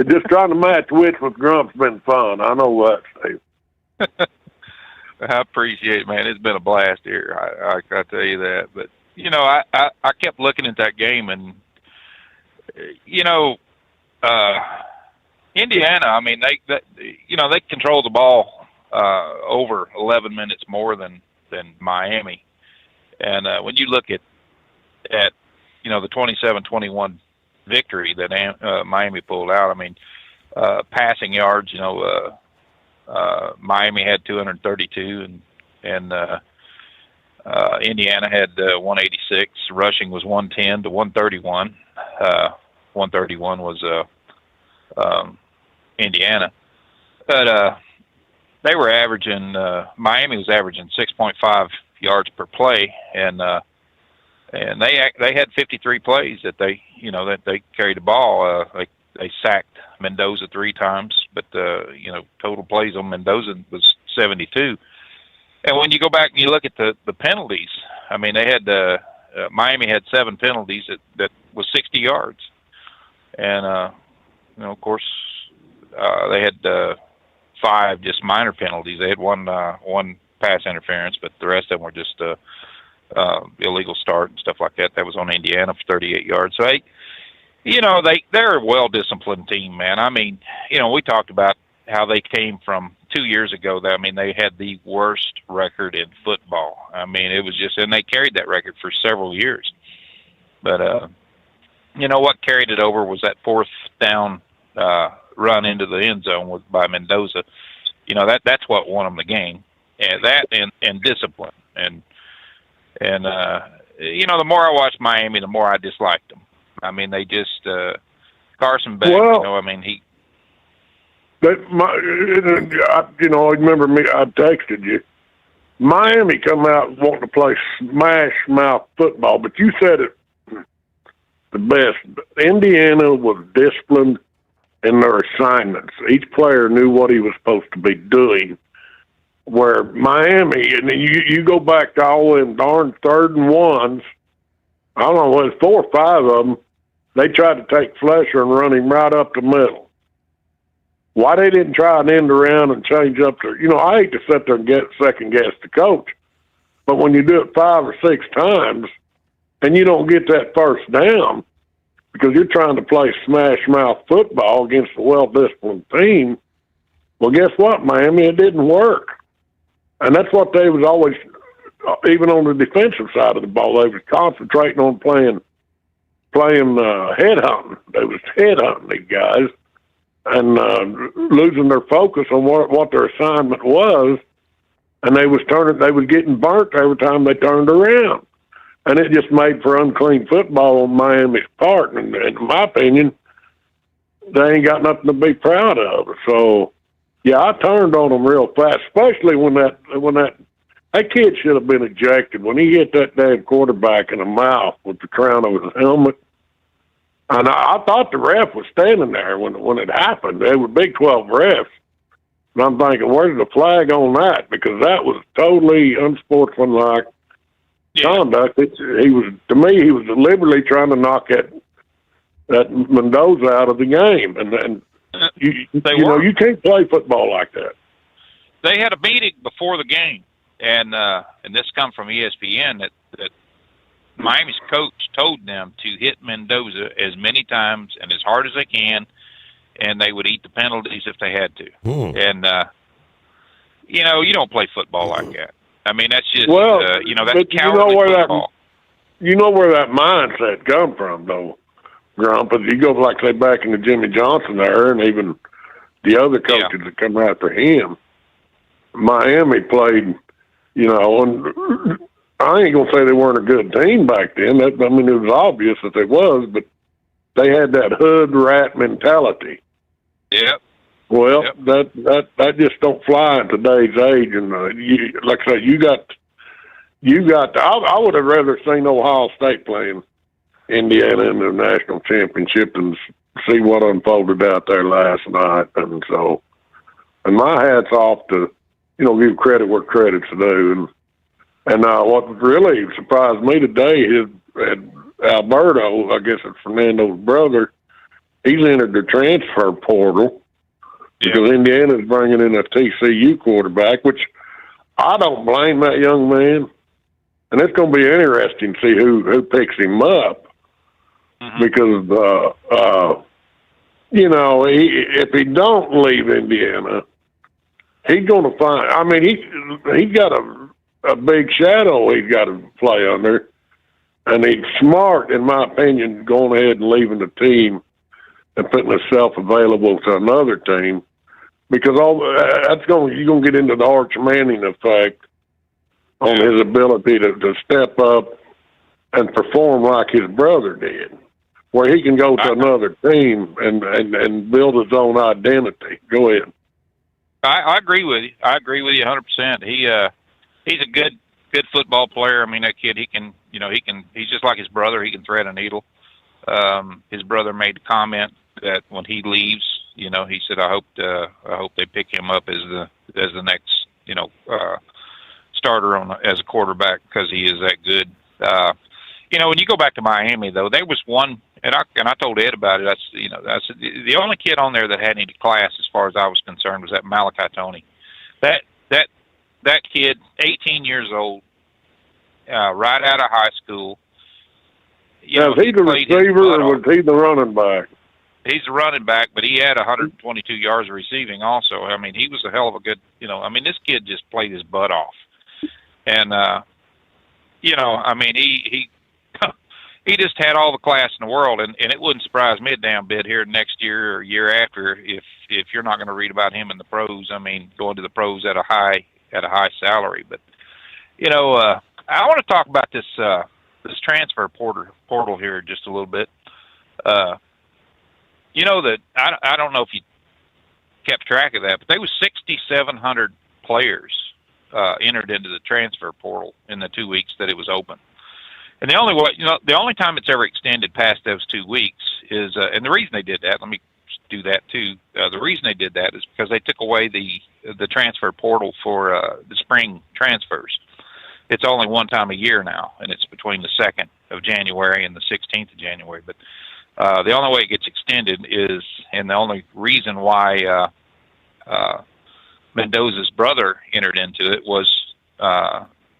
[SPEAKER 21] Just trying to match wits with Grump's been fun. I know that, Steve.
[SPEAKER 20] I appreciate it, man. It's been a blast here. I tell you that. But I kept looking at that game, and Indiana. I mean, they control the ball over 11 minutes more than Miami. And when you look at the 27-21 victory that Miami pulled out, I mean, passing yards, Miami had 232 and Indiana had 186. Rushing was 110 to 131. 131 was Indiana. But they were averaging, Miami was averaging 6.5 yards per play, and they had 53 plays that they carried the ball. They sacked Mendoza 3 times, but total plays on Mendoza was 72. And when you go back and you look at the penalties, I mean, they had Miami had 7 penalties that was 60 yards, and of course they had 5 just minor penalties. They had one pass interference, but the rest of them were just illegal start and stuff like that. That was on Indiana for 38 yards. So they're a well-disciplined team, man. I mean, we talked about how they came from 2 years ago. I mean, they had the worst record in football. I mean, it was just, and they carried that record for several years. But what carried it over was that 4th down run into the end zone by Mendoza. That's what won them the game. And that and discipline. And the more I watched Miami, the more I disliked them. I mean, they just Carson Beck. He. Remember me? I texted you. Miami come out wanting to play smash mouth football, but you said it the best. Indiana was disciplined in their assignments. Each player knew what he was supposed to be doing. Where Miami, and you go back to all them darn 3rd and 1s, I don't know, it was 4 or 5 of them, they tried to take Flesher and run him right up the middle. Why they didn't try and end around and change up I hate to sit there and second guess the coach, but when you do it 5 or 6 times and you don't get that first down because you're trying to play smash mouth football against a well-disciplined team, well, guess what, Miami? It didn't work. And that's what they was always, even on the defensive side of the ball, they was concentrating on playing headhunting. They was headhunting these guys and losing their focus on what their assignment was, and they was getting burnt every time they turned around, and it just made for unclean football on Miami's part. And in my opinion, they ain't got nothing to be proud of. So. Yeah, I turned on him real fast, especially when that kid should have been ejected. When he hit that damn quarterback in the mouth with the crown of his helmet. And I thought the ref was standing there when it happened. They were Big 12 refs. And I'm thinking, where's the flag on that? Because that was totally unsportsmanlike conduct. He was deliberately trying to knock that Mendoza out of the game. And you can't play football like that. They had a meeting before the game, and this comes from ESPN that Miami's coach told them to hit Mendoza as many times and as hard as they can, and they would eat the penalties if they had to. And you don't play football like that. I mean, that's just that's cowardly football.
[SPEAKER 21] You know where that mindset come from, though. Grump, but you go like say back in the Jimmy Johnson era, and even the other coaches that come after him. Miami played, and I ain't gonna say they weren't a good team back then. It was obvious that they was, but they had that hood rat mentality.
[SPEAKER 20] Yep.
[SPEAKER 21] Well, that just don't fly in today's age, and like I said, you got. I would have rather seen Ohio State playing
[SPEAKER 20] Indiana in the national championship and see what unfolded out there last night. And so, and my hat's off to, give credit where credit's due. And what really surprised me today is that Alberto, I guess it's Fernando's brother, he's entered the transfer portal because Indiana's bringing in a TCU quarterback, which I don't blame that young man. And it's going to be interesting to see who picks him up because, if he don't leave Indiana, he's going to find. I mean, he's got a big shadow he's got to play under, and he's smart, in my opinion, going ahead and leaving the team and putting himself available to another team, because you're going to get into the Arch Manning effect on his ability to step up and perform like his brother did, where he can go to another team and build his own identity. Go ahead.
[SPEAKER 2] I agree with you. I agree with you 100%. He's a good football player. I mean, that kid, he's just like his brother. He can thread a needle. His brother made the comment that when he leaves, he said, I hope they pick him up as the next, starter as a quarterback, because he is that good. When you go back to Miami, though, there was one, and I told Ed about it. That's the only kid on there that had any class, as far as I was concerned, was that Malachi Tony. That kid, 18 years old, right out of high school.
[SPEAKER 20] Was he the receiver or was he the running back?
[SPEAKER 2] He's the running back, but he had 122 yards receiving also. I mean, he was a hell of a good, this kid just played his butt off. And, he just had all the class in the world, and it wouldn't surprise me a damn bit here next year or year after if you're not going to read about him in the pros. I mean, going to the pros at a high salary. But I want to talk about this transfer portal here just a little bit. That I don't know if you kept track of that, but there was 6,700 players entered into the transfer portal in the 2 weeks that it was open. And the only time it's ever extended past those 2 weeks is, and the reason they did that, let me do that too. The reason they did that is because they took away the transfer portal for the spring transfers. It's only one time a year now, and it's between the 2nd of January and the 16th of January. But the only way it gets extended is, and the only reason why Mendoza's brother entered into it was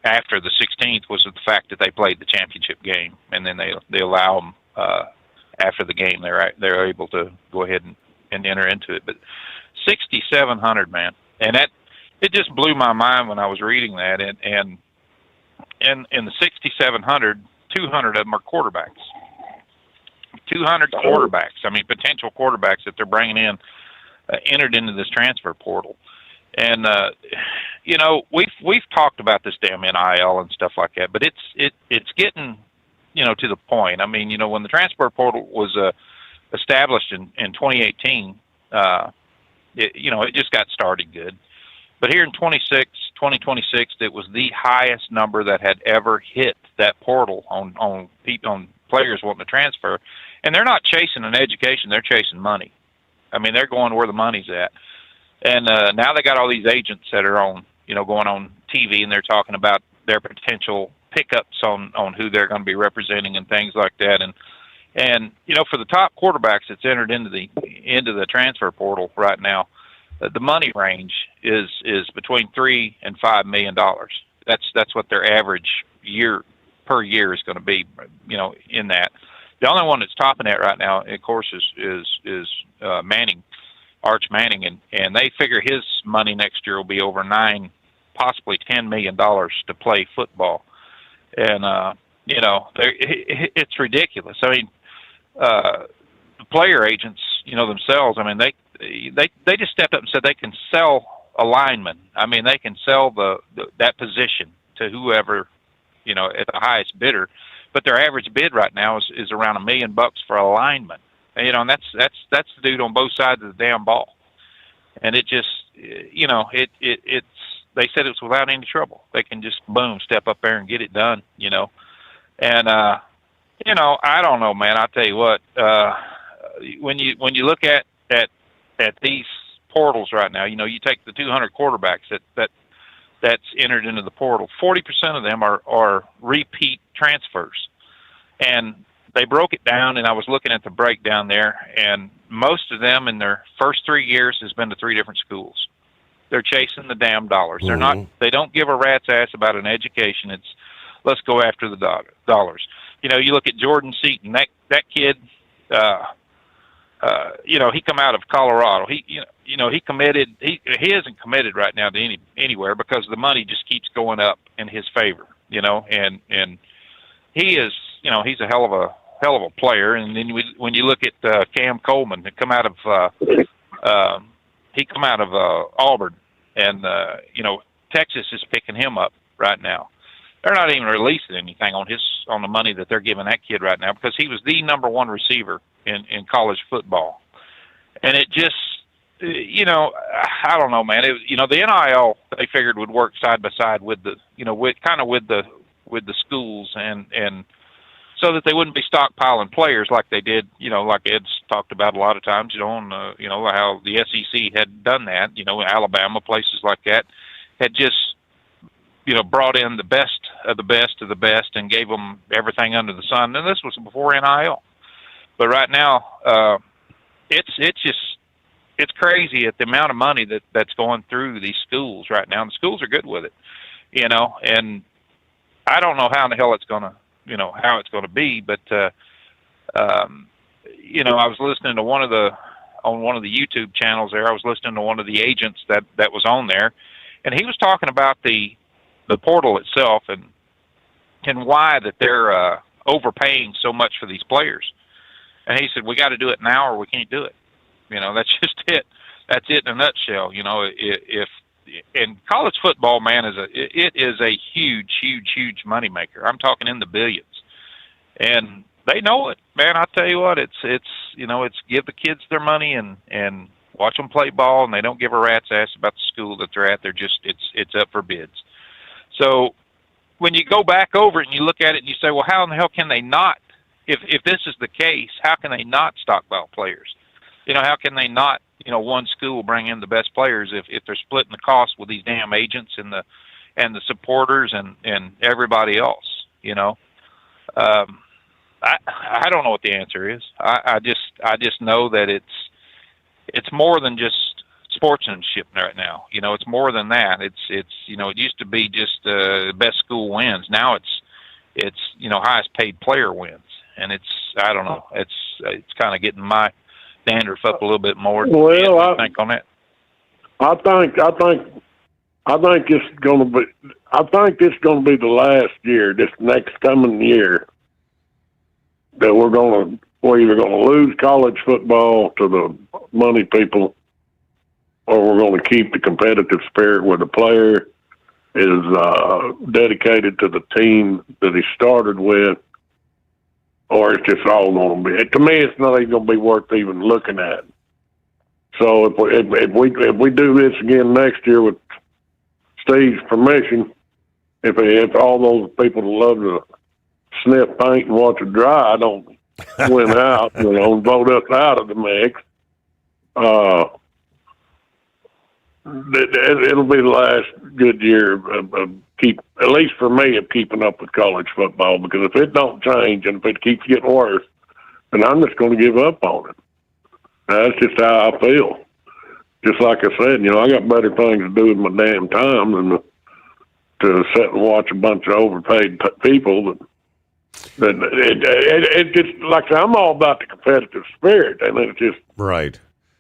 [SPEAKER 2] after the 16th, was the fact that they played the championship game, and then they allow them after the game they're able to go ahead and enter into it. But 6,700, man, and it just blew my mind when I was reading that. And in the 6,700, 200 of them are quarterbacks. 200 quarterbacks. I mean, potential quarterbacks that they're bringing in entered into this transfer portal. And we've talked about this damn NIL and stuff like that, but it's getting to the point. I mean, when the transfer portal was established in 2018, it just got started good. But here in 2026, it was the highest number that had ever hit that portal on players wanting to transfer. And they're not chasing an education, they're chasing money. I mean, they're going where the money's at. And now they got all these agents that are on, going on TV, and they're talking about their potential pickups on who they're going to be representing and things like that. And for the top quarterbacks that's entered into the transfer portal right now, the money range is between $3 and $5 million. That's what their average per year is going to be, in that. The only one that's topping that right now, of course, is Manning. Arch Manning, and they figure his money next year will be over $9, possibly $10 million to play football. And it's ridiculous. I mean, the player agents, themselves. I mean, they just stepped up and said they can sell a lineman. I mean, they can sell that position to whoever, at the highest bidder. But their average bid right now is around $1 million for a lineman. And that's the dude on both sides of the damn ball. And it just, it's they said it's without any trouble. They can just boom, step up there and get it done, And I don't know, man. I tell you what, when you look at these portals right now, you take the 200 quarterbacks that's entered into the portal. 40% of them are repeat transfers, and they broke it down. And I was looking at the breakdown there, and most of them in their first 3 years has been to 3 different schools. They're chasing the damn dollars. They're not. They don't give a rat's ass about an education. It's let's go after the dollars. You look at Jordan Seaton. That kid. He come out of Colorado. He committed. He isn't committed right now to anywhere because the money just keeps going up in his favor. And he is. He's a hell of a player. And then when you look at Cam Coleman, that come out of. He come out of Auburn, and Texas is picking him up right now. They're not even releasing anything on the money that they're giving that kid right now because he was the number 1 receiver in college football, and it just I don't know, man. The NIL they figured would work side by side with the with the schools and. So that they wouldn't be stockpiling players like they did, like Ed's talked about a lot of times, on, how the SEC had done that, Alabama, places like that, had just, brought in the best of the best of the best and gave them everything under the sun. And this was before NIL. But right now, it's crazy at the amount of money that's going through these schools right now. And the schools are good with it, and I don't know how in the hell it's going to, how it's going to be, but I was listening to one of the YouTube channels there. I was listening to one of the agents that was on there, and he was talking about the portal itself and why that they're overpaying so much for these players. And he said, we got to do it now or we can't do it. That's just it. That's it in a nutshell. If and college football, man, it is a huge moneymaker. I'm talking in the billions, and they know it, man. I tell you what, it's give the kids their money and watch them play ball, and they don't give a rat's ass about the school that they're at. They're just it's up for bids. So when you go back over it and you look at it and you say, well, how in the hell can they not? If this is the case, how can they not stockpile players? How can they not? One school bring in the best players if they're splitting the cost with these damn agents and the supporters and everybody else. I don't know what the answer is. I just know that it's more than just sportsmanship right now. It's more than that. It used to be just the best school wins. Now it's highest paid player wins, and I don't know. It's kind of getting my dandruff up a little bit more.
[SPEAKER 20] Well,
[SPEAKER 2] I think on that.
[SPEAKER 20] I think it's going to be. I think it's going to be the last year, this next coming year, that we're either going to lose college football to the money people, or we're going to keep the competitive spirit where the player is dedicated to the team that he started with. Or it's just all going to be. To me, it's not even going to be worth even looking at. So if we do this again next year with Steve's permission, if all those people that love to sniff paint and watch it dry don't win out, and vote us out of the mix, it'll be the last good year of at least for me, of keeping up with college football, because if it don't change and if it keeps getting worse, then I'm just going to give up on it. That's just how I feel. Just like I said, I got better things to do with my damn time than to sit and watch a bunch of overpaid people. It just, like I said, I'm all about the competitive spirit, and it's just
[SPEAKER 14] right.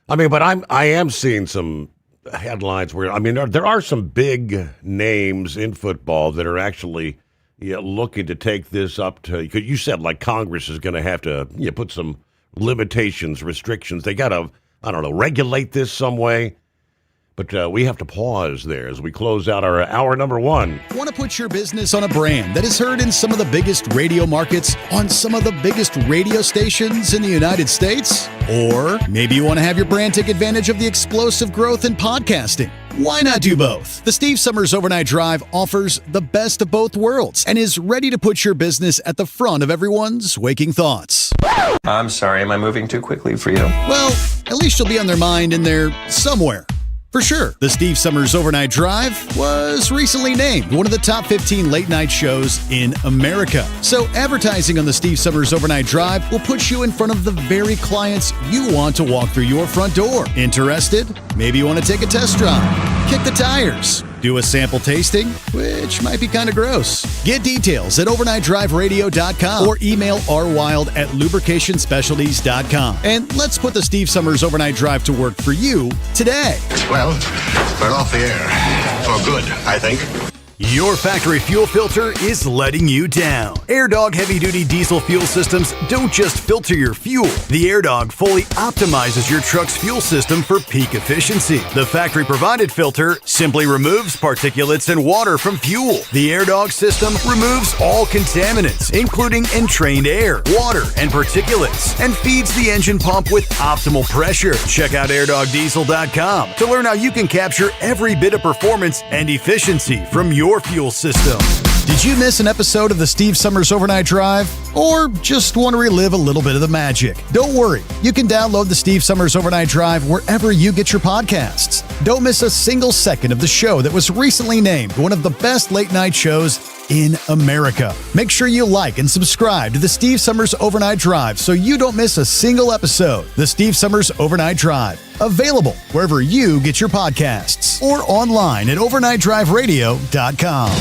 [SPEAKER 14] I mean, but I am seeing some headlines where, there are some big names in football that are actually looking to take this up to, you said like Congress is going to have to put some limitations, restrictions. They got to, regulate this some way. But we have to pause there as we close out our hour number one.
[SPEAKER 12] Want to put your business on a brand that is heard in some of the biggest radio markets on some of the biggest radio stations in the United States? Or maybe you want to have your brand take advantage of the explosive growth in podcasting. Why not do both? The Steve Summers Overnight Drive offers the best of both worlds and is ready to put your business at the front of everyone's waking thoughts.
[SPEAKER 4] I'm sorry, am I moving too quickly for you?
[SPEAKER 12] Well, at least you'll be on their mind in there somewhere. For sure, the Steve Summers Overnight Drive was recently named one of the top 15 late-night shows in America. So advertising on the Steve Summers Overnight Drive will put you in front of the very clients you want to walk through your front door. Interested? Maybe you want to take a test drive, kick the tires, do a sample tasting, which might be kind of gross. Get details at overnightdriveradio.com or email rwild@lubricationspecialties.com. And let's put the Steve Summers Overnight Drive to work for you today.
[SPEAKER 17] Well, we're off the air. For good, I think.
[SPEAKER 15] Your factory fuel filter is letting you down. AirDog heavy-duty diesel fuel systems don't just filter your fuel. The AirDog fully optimizes your truck's fuel system for peak efficiency. The factory-provided filter simply removes particulates and water from fuel. The AirDog system removes all contaminants, including entrained air, water, and particulates, and feeds the engine pump with optimal pressure. Check out airdogdiesel.com to learn how you can capture every bit of performance and efficiency from your fuel system.
[SPEAKER 12] Did you miss an episode of the Steve Summers Overnight Drive? Or just want to relive a little bit of the magic? Don't worry, you can download the Steve Summers Overnight Drive wherever you get your podcasts. Don't miss a single second of the show that was recently named one of the best late-night shows in America. Make sure you like and subscribe to the Steve Summers Overnight Drive so you don't miss a single episode. The Steve Summers Overnight Drive, available wherever you get your podcasts or online at overnightdriveradio.com.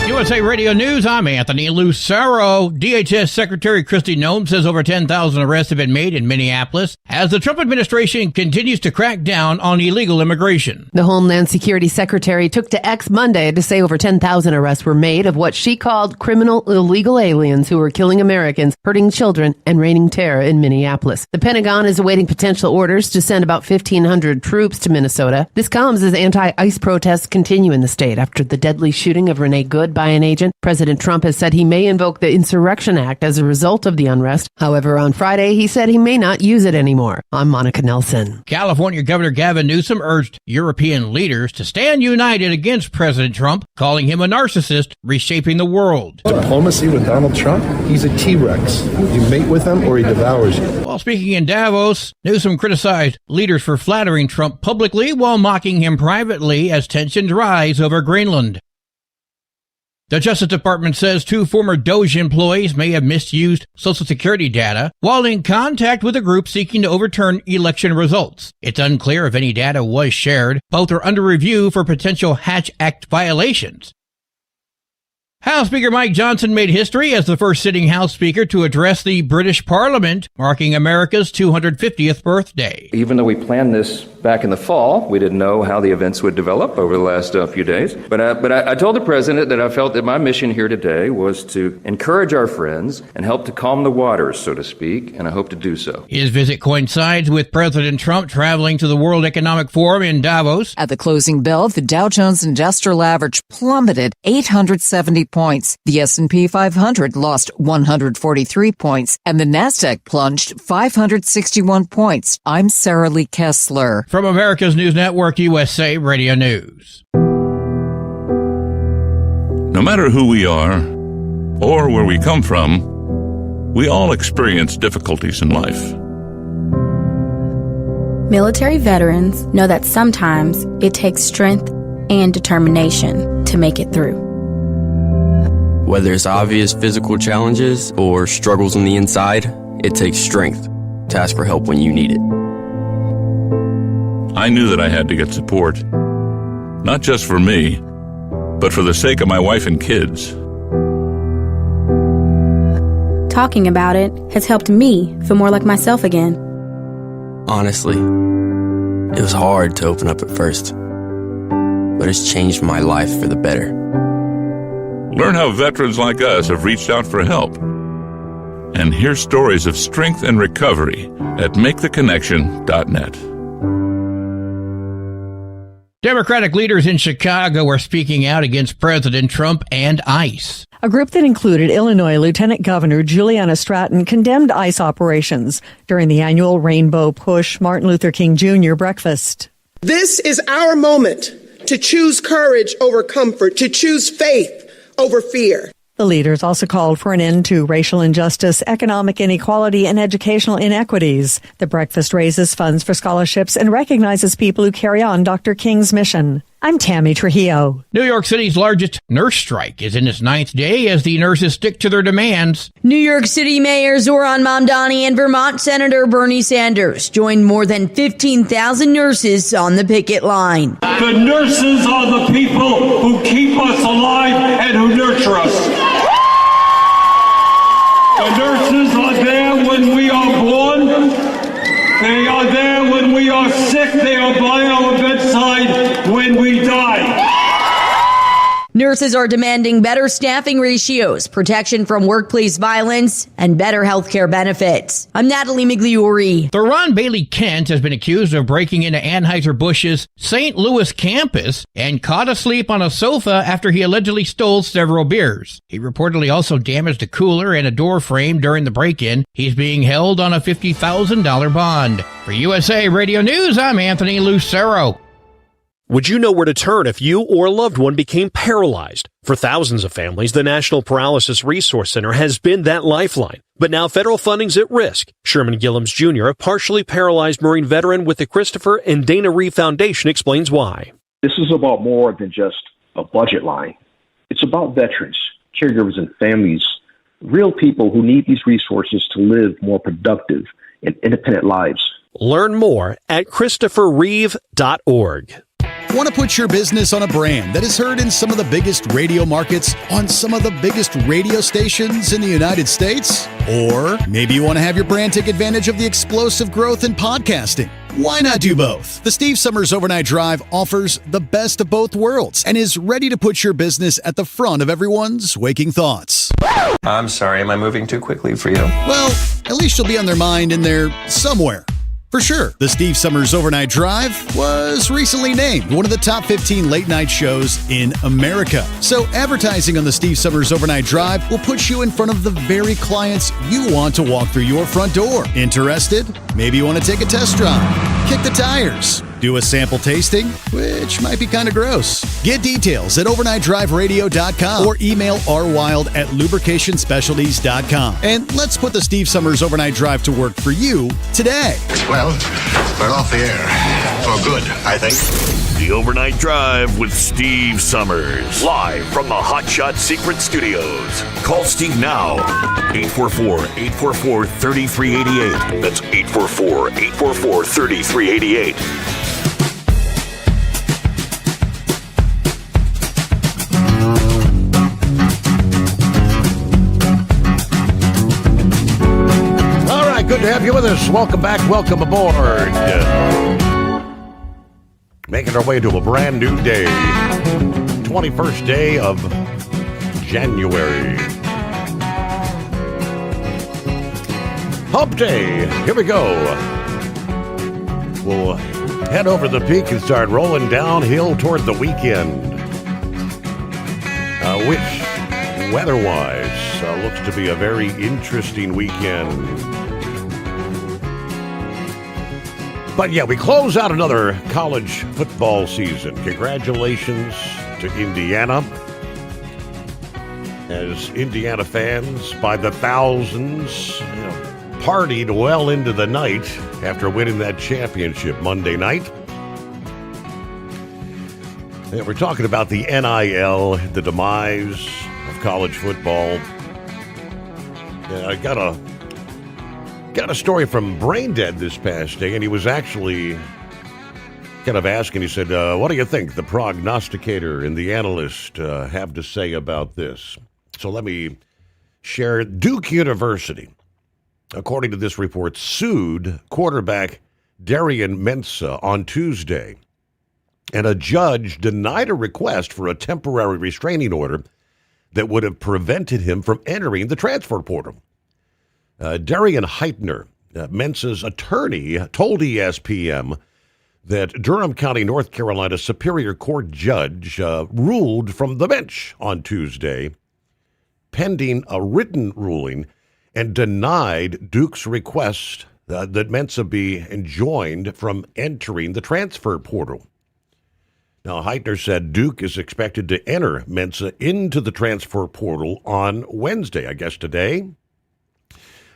[SPEAKER 1] USA Radio News, I'm Anthony Lucero. DHS Secretary Kristi Noem says over 10,000 arrests have been made in Minneapolis as the Trump administration continues to crack down on illegal immigration.
[SPEAKER 16] The Homeland Security Secretary took to X Monday to say over 10,000 arrests were made of what she called criminal illegal aliens who were killing Americans, hurting children, and raining terror in Minneapolis. The Pentagon is awaiting potential orders to send about 1,500 troops to Minnesota. This comes as anti-ICE protests continue in the state after the deadly shooting of Renee Good by an agent. President Trump has said he may invoke the Insurrection Act as a result of the unrest. However, on Friday, he said he may not use it anymore. I'm Monica Nelson.
[SPEAKER 1] California Governor Gavin Newsom urged European leaders to stand united against President Trump, calling him a narcissist reshaping the world.
[SPEAKER 22] Diplomacy with Donald Trump? He's a T-Rex. You mate with him or he devours you.
[SPEAKER 1] While speaking in Davos, Newsom criticized leaders for flattering Trump publicly while mocking him privately as tensions rise over Greenland. The Justice Department says 2 former DOJ employees may have misused Social Security data while in contact with a group seeking to overturn election results. It's unclear if any data was shared. Both are under review for potential Hatch Act violations. House Speaker Mike Johnson made history as the first sitting House Speaker to address the British Parliament, marking America's 250th birthday.
[SPEAKER 23] Even though we planned this back in the fall, we didn't know how the events would develop over the last few days. But I told the President that I felt that my mission here today was to encourage our friends and help to calm the waters, so to speak, and I hope to do so.
[SPEAKER 1] His visit coincides with President Trump traveling to the World Economic Forum in Davos.
[SPEAKER 24] At the closing bell, the Dow Jones Industrial Average plummeted 870 points. The S&P 500 lost 143 points, and the Nasdaq plunged 561 points. I'm Sarah Lee Kessler.
[SPEAKER 1] From America's News Network, USA Radio News.
[SPEAKER 11] No matter who we are or where we come from, we all experience difficulties in life.
[SPEAKER 25] Military veterans know that sometimes it takes strength and determination to make it through.
[SPEAKER 26] Whether it's obvious physical challenges or struggles on the inside, it takes strength to ask for help when you need it.
[SPEAKER 11] I knew that I had to get support, not just for me, but for the sake of my wife and kids.
[SPEAKER 25] Talking about it has helped me feel more like myself again.
[SPEAKER 26] Honestly, it was hard to open up at first, but it's changed my life for the better.
[SPEAKER 11] Learn how veterans like us have reached out for help. And hear stories of strength and recovery at MakeTheConnection.net.
[SPEAKER 1] Democratic leaders in Chicago are speaking out against President Trump and ICE.
[SPEAKER 5] A group that included Illinois Lieutenant Governor Juliana Stratton condemned ICE operations during the annual Rainbow Push Martin Luther King Jr. breakfast.
[SPEAKER 6] This is our moment to choose courage over comfort, to choose faith over fear.
[SPEAKER 5] The leaders also called for an end to racial injustice, economic inequality, and educational inequities. The breakfast raises funds for scholarships and recognizes people who carry on Dr. King's mission. I'm Tammy Trujillo.
[SPEAKER 1] New York City's largest nurse strike is in its 9th day as the nurses stick to their demands.
[SPEAKER 7] New York City Mayor Zohran Mamdani and Vermont Senator Bernie Sanders joined more than 15,000 nurses on the picket line.
[SPEAKER 8] The nurses are the people who keep us alive and who nurture us. The nurses are there when we are born. They are there when we are sick. They are by our bedside when we die.
[SPEAKER 7] Nurses are demanding better staffing ratios, protection from workplace violence, and better health care benefits. I'm Natalie Migliori.
[SPEAKER 1] The Ron Bailey Kent has been accused of breaking into Anheuser-Busch's St. Louis campus and caught asleep on a sofa after he allegedly stole several beers. He reportedly also damaged a cooler and a door frame during the break-in. He's being held on a $50,000 bond. For USA Radio News, I'm Anthony Lucero.
[SPEAKER 10] Would you know where to turn if you or a loved one became paralyzed? For thousands of families, the National Paralysis Resource Center has been that lifeline. But now federal funding's at risk. Sherman Gillums Jr., a partially paralyzed Marine veteran with the Christopher and Dana Reeve Foundation, explains why.
[SPEAKER 13] This is about more than just a budget line. It's about veterans, caregivers, and families, real people who need these resources to live more productive and independent lives.
[SPEAKER 10] Learn more at ChristopherReeve.org.
[SPEAKER 12] Want to put your business on a brand that is heard in some of the biggest radio markets on some of the biggest radio stations in the United States? Or maybe you want to have your brand take advantage of the explosive growth in podcasting. Why not do both? The Steve Summers Overnight Drive offers the best of both worlds and is ready to put your business at the front of everyone's waking thoughts.
[SPEAKER 4] I'm sorry, am I moving too quickly for you?
[SPEAKER 12] Well, at least you'll be on their mind in there somewhere. For sure, the Steve Summers Overnight Drive was recently named one of the top 15 late-night shows in America. So advertising on the Steve Summers Overnight Drive will put you in front of the very clients you want to walk through your front door. Interested? Maybe you want to take a test drive, kick the tires, do a sample tasting, which might be kind of gross. Get details at overnightdriveradio.com or email rwild@lubricationspecialties.com. And let's put the Steve Summers Overnight Drive to work for you today.
[SPEAKER 17] Well, we're off the air. For good, I think.
[SPEAKER 18] The Overnight Drive with Steve Summers. Live from the Hot Shot Secret Studios. Call Steve now. 844-844-3388. That's 844-844-3388.
[SPEAKER 14] Good to have you with us. Welcome back. Welcome aboard. Making our way to a brand new day. 21st day of January. Hump Day. Here we go. We'll head over the peak and start rolling downhill toward the weekend. Which, weather-wise, looks to be a very interesting weekend. But yeah, we close out another college football season. Congratulations to Indiana. As Indiana fans, by the thousands, partied well into the night after winning that championship Monday night. Yeah, we're talking about the NIL, the demise of college football. Yeah, I got a story from Braindead this past day, and he was actually kind of asking, he said, what do you think the prognosticator and the analyst have to say about this? So let me share. Duke University, according to this report, sued quarterback Darian Mensah on Tuesday, and a judge denied a request for a temporary restraining order that would have prevented him from entering the transfer portal. Darian Heitner, Mensah's attorney, told ESPN that Durham County, North Carolina Superior Court judge ruled from the bench on Tuesday, pending a written ruling, and denied Duke's request that Mensa be enjoined from entering the transfer portal. Now, Heitner said Duke is expected to enter Mensa into the transfer portal on Wednesday, I guess today.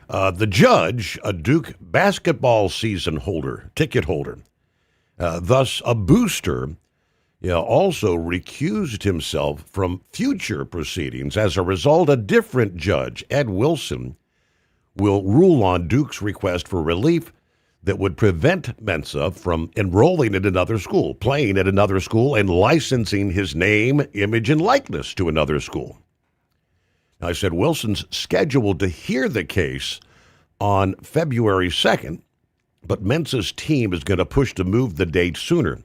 [SPEAKER 14] The judge, a Duke basketball season ticket holder, thus a booster, also recused himself from future proceedings. As a result, a different judge, Ed Wilson, will rule on Duke's request for relief that would prevent Mensa from enrolling at another school, playing at another school, and licensing his name, image, and likeness to another school. I said Wilson's scheduled to hear the case on February 2nd, but Mensa's team is going to push to move the date sooner.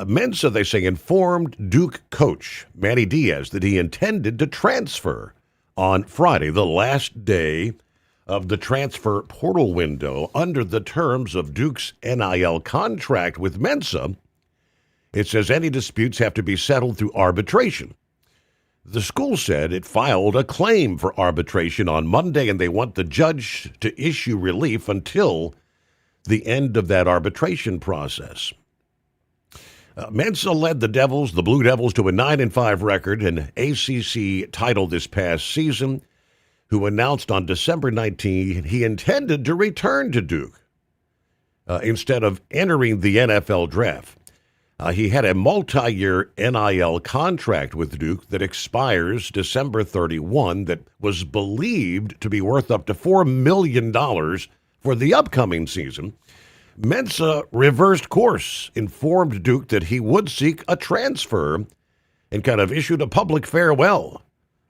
[SPEAKER 14] Mensa, they say, informed Duke coach Manny Diaz that he intended to transfer on Friday, the last day of the transfer portal window, under the terms of Duke's NIL contract with Mensa. It says any disputes have to be settled through arbitration. The school said it filed a claim for arbitration on Monday, and they want the judge to issue relief until the end of that arbitration process. Mensa led the Blue Devils, to a 9-5 record, an ACC title this past season, who announced on December 19 he intended to return to Duke instead of entering the NFL draft. He had a multi-year NIL contract with Duke that expires December 31 that was believed to be worth up to $4 million for the upcoming season. Mensa reversed course, informed Duke that he would seek a transfer, and kind of issued a public farewell.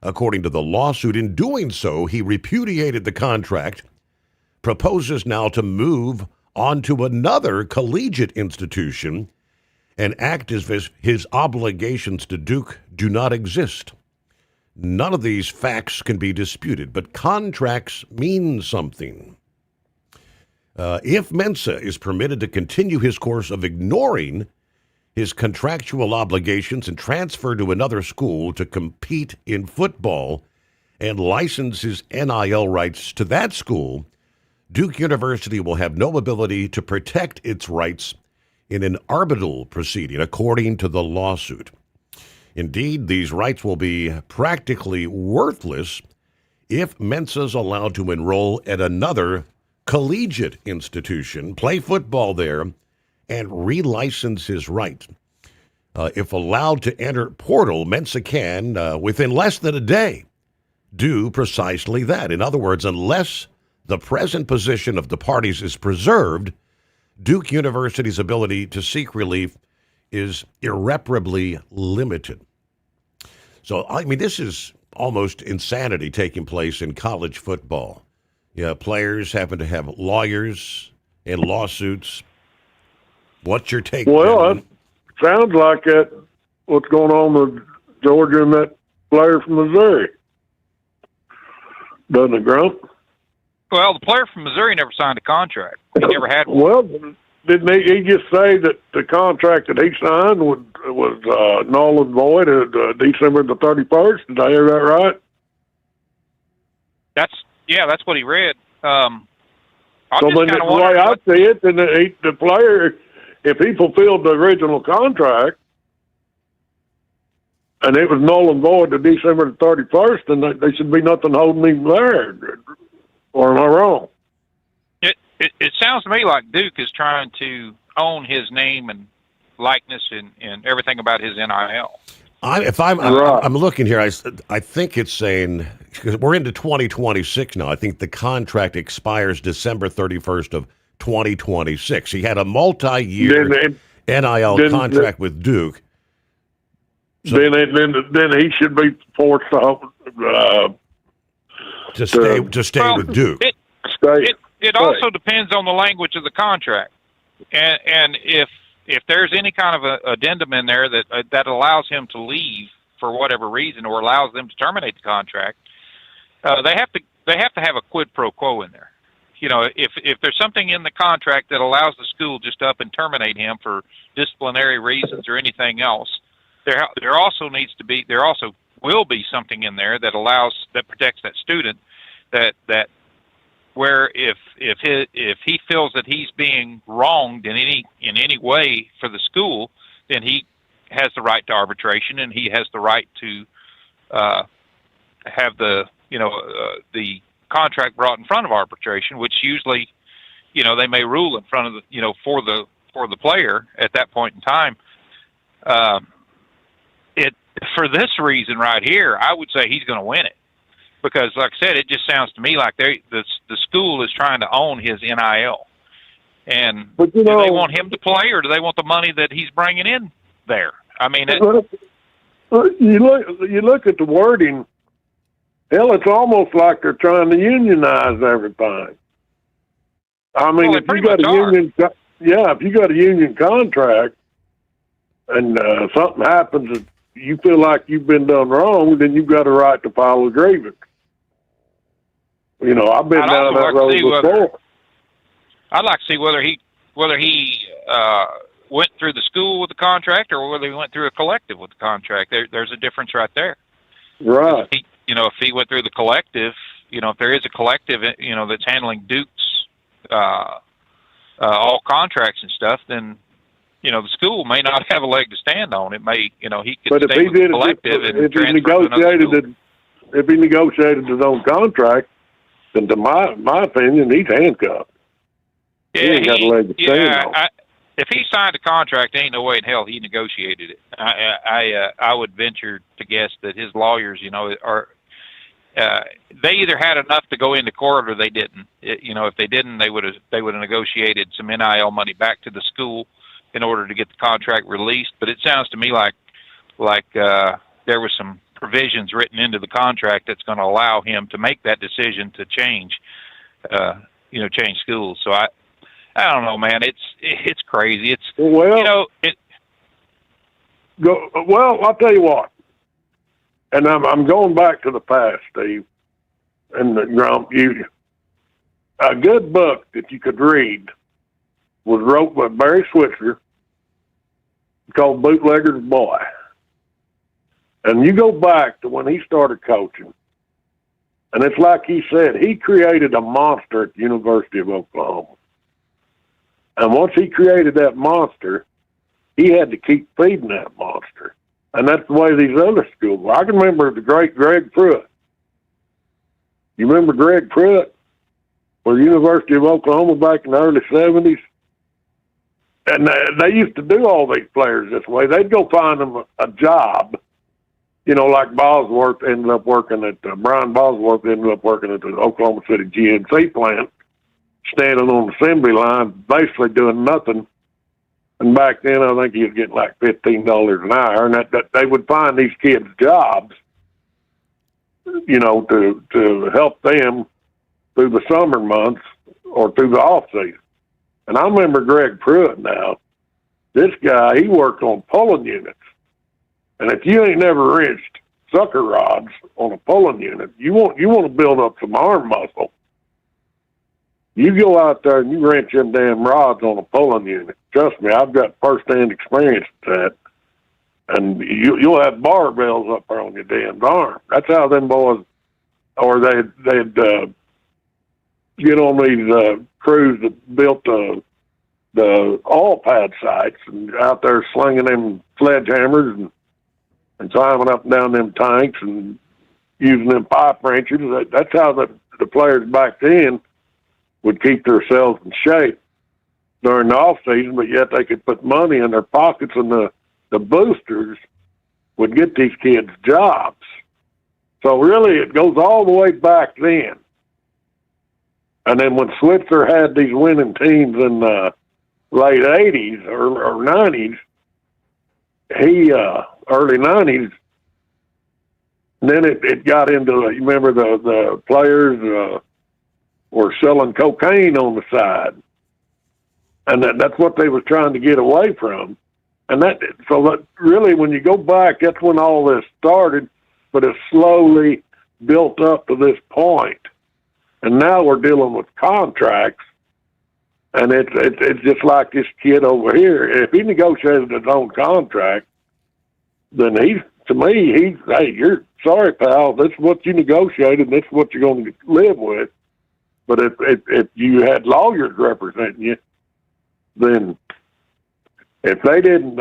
[SPEAKER 14] According to the lawsuit, in doing so, he repudiated the contract, proposes now to move on to another collegiate institution, and act as if his obligations to Duke do not exist. None of these facts can be disputed, but contracts mean something. If Mensa is permitted to continue his course of ignoring his contractual obligations and transfer to another school to compete in football and license his NIL rights to that school, Duke University will have no ability to protect its rights in an arbitral proceeding, according to the lawsuit. Indeed, these rights will be practically worthless if Mensa is allowed to enroll at another collegiate institution, play football there, and relicense his right. If allowed to enter portal, Mensa can, within less than a day, do precisely that. In other words, unless the present position of the parties is preserved, Duke University's ability to seek relief is irreparably limited. So, I mean, this is almost insanity taking place in college football. Yeah, players happen to have lawyers and lawsuits. What's your take?
[SPEAKER 2] Well, it sounds like that what's going on with Georgia and that player from Missouri. Doesn't it, Grump?
[SPEAKER 3] Well, the player from Missouri never signed a contract. He never had one.
[SPEAKER 2] Well, didn't he just say that the contract that he signed was null and void at December the 31st? Did I hear that right?
[SPEAKER 3] That's what he read.
[SPEAKER 2] So then the way I see it, then the player, if he fulfilled the original contract and it was null and void to December the 31st, then there should be nothing holding him there. Or am I wrong?
[SPEAKER 3] It sounds to me like Duke is trying to own his name and likeness and everything about his NIL.
[SPEAKER 14] I'm looking here, I think it's saying, because we're into 2026 now, I think the contract expires December 31st of 2026. He had a multi-year NIL contract with Duke. So
[SPEAKER 2] Then he should be forced
[SPEAKER 14] to stay with Duke.
[SPEAKER 3] It also depends on the language of the contract, and if there's any kind of a addendum in there that allows him to leave for whatever reason, or allows them to terminate the contract, they have to have a quid pro quo in there. if there's something in the contract that allows the school just up and terminate him for disciplinary reasons or anything else, there also will be something in there that protects that student, that where if he feels that he's being wronged in any way for the school, then he has the right to arbitration, and he has the right to have the contract brought in front of arbitration, which usually, they may rule in front of the, for the player at that point in time. For this reason right here, I would say he's going to win it, because, like I said, it just sounds to me like the school is trying to own his NIL, and do they want him to play, or do they want the money that he's bringing in there? I mean,
[SPEAKER 2] you look at the wording. Hell, it's almost like they're trying to unionize everything. I mean, if you got a union contract, and something happens that you feel like you've been done wrong, then you've got a right to file a grievance. I've been down that road before.
[SPEAKER 3] I'd like to see whether he went through the school with the contract, or whether he went through a collective with the contract. There's a difference right there.
[SPEAKER 2] Right.
[SPEAKER 3] If he went through the collective, if there is a collective, that's handling Duke's all contracts and stuff, then, the school may not have a leg to stand on. It may, he could stay with the collective and transfer to another school.
[SPEAKER 2] If he negotiated his own contract, then to my opinion, he's handcuffed.
[SPEAKER 3] Yeah,
[SPEAKER 2] he ain't got a leg to stand on.
[SPEAKER 3] If he signed a contract, there ain't no way in hell he negotiated it. I would venture to guess that his lawyers, they either had enough to go into court or they didn't. If they didn't, they would have negotiated some NIL money back to the school in order to get the contract released. But it sounds to me like there was some provisions written into the contract that's going to allow him to make that decision to change schools. So I don't know, man. It's crazy.
[SPEAKER 2] Well, I'll tell you what. And I'm going back to the past, Steve, and the Grump. A good book that you could read was wrote by Barry Switzer, called Bootlegger's Boy. And you go back to when he started coaching, and it's like he said, he created a monster at the University of Oklahoma. And once he created that monster, he had to keep feeding that monster. And that's the way these other schools were. I can remember the great Greg Pruitt. You remember Greg Pruitt? For the University of Oklahoma back in the early 70s? And they used to do all these players this way. They'd go find them a job. Like Bosworth ended up working at, Brian Bosworth ended up working at the Oklahoma City GNC plant, standing on the assembly line, basically doing nothing. And back then, I think he was getting like $15 an hour, and that they would find these kids jobs, to help them through the summer months or through the off season. And I remember Greg Pruitt now. This guy, he worked on pulling units. And if you ain't never wrenched sucker rods on a pulling unit, you want to build up some arm muscle. You go out there and you wrench them damn rods on a pulling unit. Trust me, I've got first-hand experience with that. And you'll have barbells up there on your damn arm. That's how them boys, or they'd get on these crews that built the oil pad sites and out there slinging them sledgehammers and climbing up and down them tanks and using them pipe wrenches. That's how the players back then would keep themselves in shape during the off season, but yet they could put money in their pockets, and the boosters would get these kids jobs. So really it goes all the way back then. And then when Switzer had these winning teams in the late 80s or 90s, early 90s, and then it got into, you remember the players were selling cocaine on the side. And that's what they was trying to get away from. And that really, when you go back, that's when all this started, but it slowly built up to this point And now we're dealing with contracts, and it's just like this kid over here. If he negotiated his own contract, then hey, you're sorry, pal. This is what you negotiated, and this is what you're going to live with. But if you had lawyers representing you, then if they didn't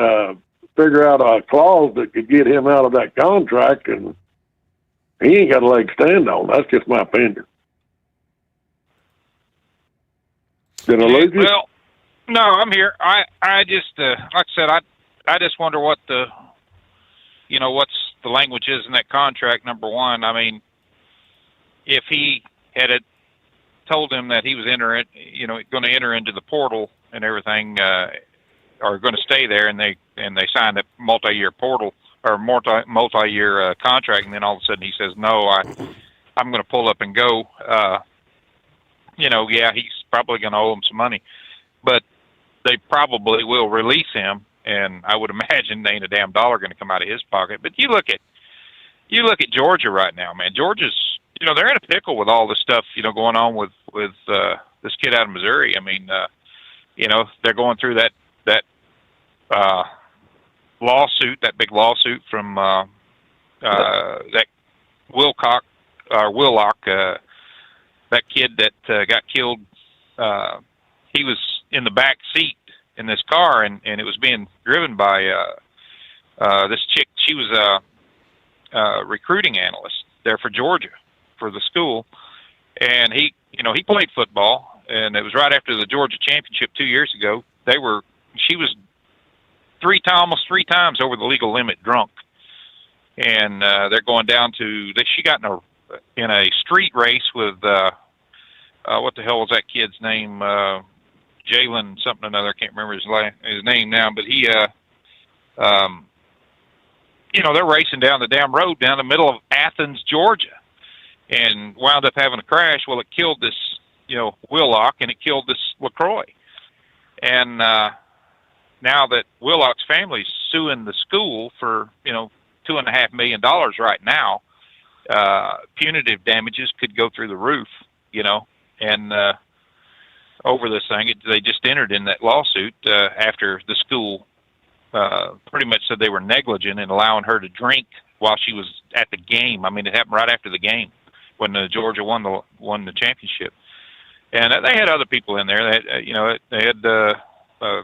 [SPEAKER 2] figure out a clause that could get him out of that contract, and he ain't got a leg to stand on. That's just my opinion. Did I lose you?
[SPEAKER 3] Well, no, I'm here. I just, like I said, I just wonder what what's the language is in that contract, number one. I mean, if he had told him that he was going to enter into the portal and everything, or going to stay there, and they signed that multi-year portal or multi-year contract, and then all of a sudden he says, no, I'm going to pull up and go. Yeah, he's probably going to owe him some money, but they probably will release him. And I would imagine there ain't a damn dollar going to come out of his pocket. But you look at Georgia right now, man. Georgia's, they're in a pickle with all this stuff, going on with this kid out of Missouri. I mean, they're going through that lawsuit, that big lawsuit from that Willock, that kid that got killed. He was in the back seat in this car, and it was being driven by this chick. She was a recruiting analyst there for Georgia, for the school, and he played football, and it was right after the Georgia championship 2 years ago. She was almost three times over the legal limit drunk, and they're going down to. She got in a street race with what the hell was that kid's name? Jalen something or another. I can't remember his name now, but he, they're racing down the damn road down the middle of Athens, Georgia, and wound up having a crash. Well, it killed this, Willock, and it killed this LaCroix. And now that Willock's family's suing the school for, $2.5 million right now, punitive damages could go through the roof, and over this thing. They just entered in that lawsuit after the school pretty much said they were negligent in allowing her to drink while she was at the game. I mean, it happened right after the game when Georgia won the championship. And they had other people in there. They had a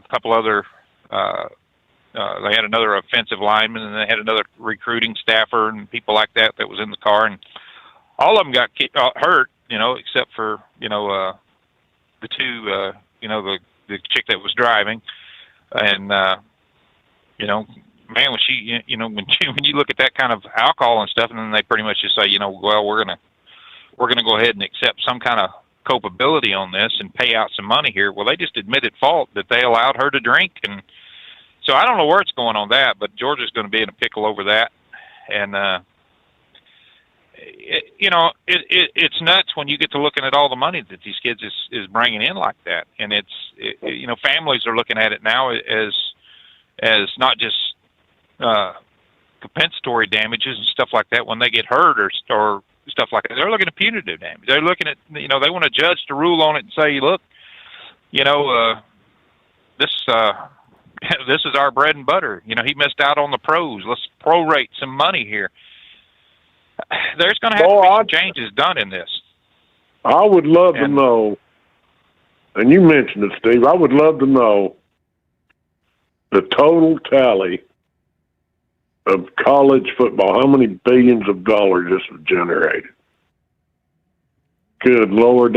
[SPEAKER 3] couple other. They had another offensive lineman, and they had another recruiting staffer and people like that was in the car, and all of them got hurt. Except for the two, the chick that was driving, and man, when she, when you look at that kind of alcohol and stuff, and then they pretty much just say, well, we're gonna go ahead and accept some kind of culpability on this and pay out some money here. Well, they just admitted fault that they allowed her to drink, and so I don't know where it's going on that, but Georgia's going to be in a pickle over that, and it's nuts when you get to looking at all the money that these kids is bringing in like that, and families are looking at it now as not just compensatory damages and stuff like that when they get hurt or stuff like that. They're looking at punitive damage. They're looking at they want a judge to rule on it and say, look, this is our bread and butter. He missed out on the pros. Let's prorate some money here. There's going to have to be some changes done in this.
[SPEAKER 2] I would love to know, and you mentioned it, Steve, I would love to know the total tally of college football, how many billions of dollars this has generated. Good Lord,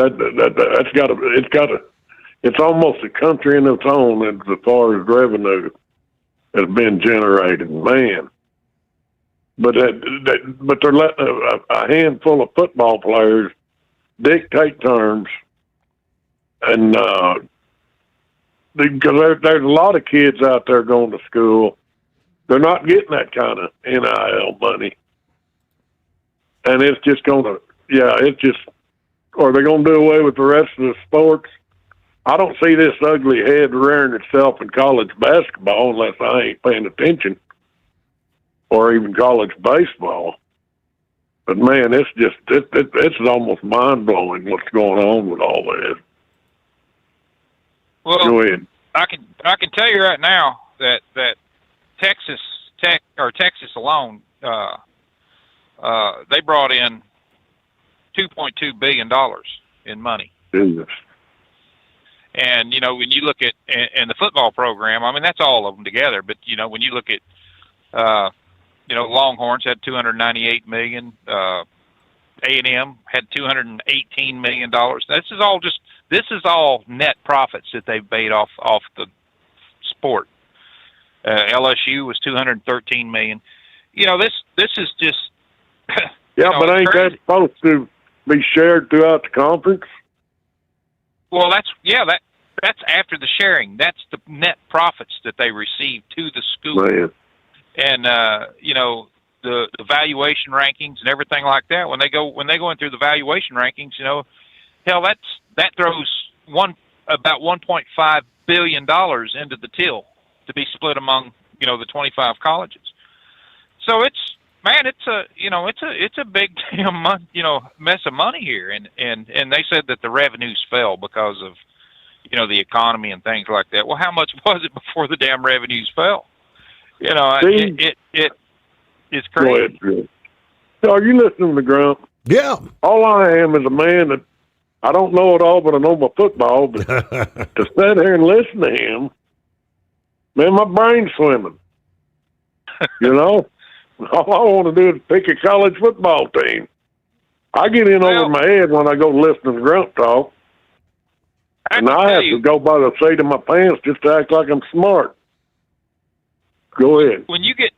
[SPEAKER 2] it's almost a country in its own as far as revenue has been generated, man. But they're letting a handful of football players dictate terms, and because there's a lot of kids out there going to school, they're not getting that kind of NIL money, and it's just are they going to do away with the rest of the sports? I don't see this ugly head rearing itself in college basketball unless I ain't paying attention. Or even college baseball. But man, it's almost mind blowing what's going on with all this.
[SPEAKER 3] Well,
[SPEAKER 2] go ahead.
[SPEAKER 3] I can tell you right now that Texas alone, they brought in $2.2 billion in money.
[SPEAKER 2] Jesus.
[SPEAKER 3] And when you look at and the football program, I mean that's all of them together. But when you look at Longhorns had $298 million. A&M had $218 million. This is all net profits that they've made off the sport. LSU was $213 million. This is just
[SPEAKER 2] yeah, but ain't that supposed to be shared throughout the conference?
[SPEAKER 3] Well, that's after the sharing. That's the net profits that they receive to the school.
[SPEAKER 2] Man.
[SPEAKER 3] And the valuation rankings and everything like that. When they go in through the valuation rankings, hell, that throws about $1.5 billion into the till to be split among the 25 colleges. So it's a big damn mess of money here, and they said that the revenues fell because of the economy and things like that. Well, how much was it before the damn revenues fell? It's crazy.
[SPEAKER 2] Go ahead. So are you listening to Grump?
[SPEAKER 14] Yeah.
[SPEAKER 2] All I am is a man that I don't know it all, but I know my football. But to sit there and listen to him, man, my brain's swimming. All I want to do is pick a college football team. I get in over my head when I go listen to Grump talk. And I have to go by the seat of my pants just to act like I'm smart. Go ahead.
[SPEAKER 3] When you get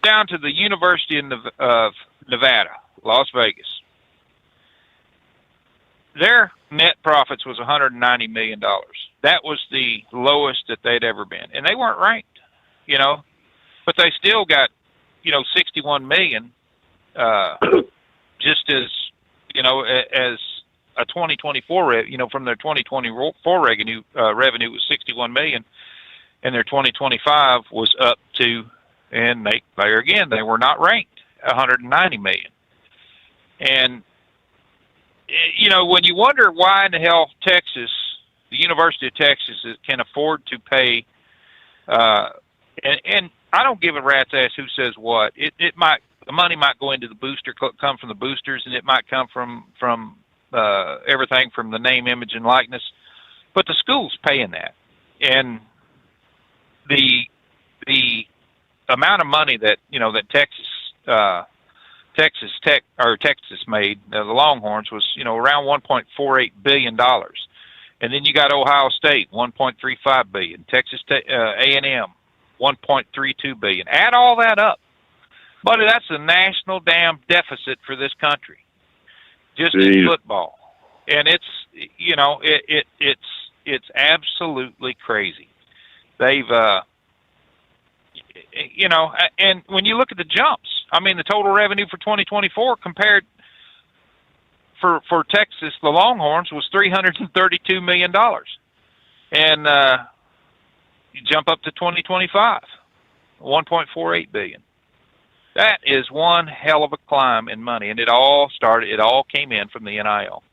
[SPEAKER 3] down to the University of Nevada, Las Vegas, their net profits was $190 million. That was the lowest that they'd ever been, and they weren't ranked, but they still got, $61 million, just as, as a 2024, from their 2024 revenue was $61 million, and their 2025 was up to, and they were not ranked, $190 million. And, when you wonder why in the hell Texas, the University of Texas can afford to pay, and I don't give a rat's ass who says what. The money might go into the booster, come from the boosters, and it might come from everything from the name, image, and likeness. But the school's paying that, and the amount of money that that Texas made, the Longhorns, was around $1.48 billion, and then you got Ohio State, $1.35 billion, Texas A&M, $1.32 billion. Add all that up, buddy, that's a national damn deficit for this country, just in football, and it's it's absolutely crazy. They've and when you look at the jumps, I mean, the total revenue for 2024 compared for Texas, the Longhorns, was $332 million. And you jump up to 2025, $1.48 billion. That is one hell of a climb in money, and it all came in from the NIL.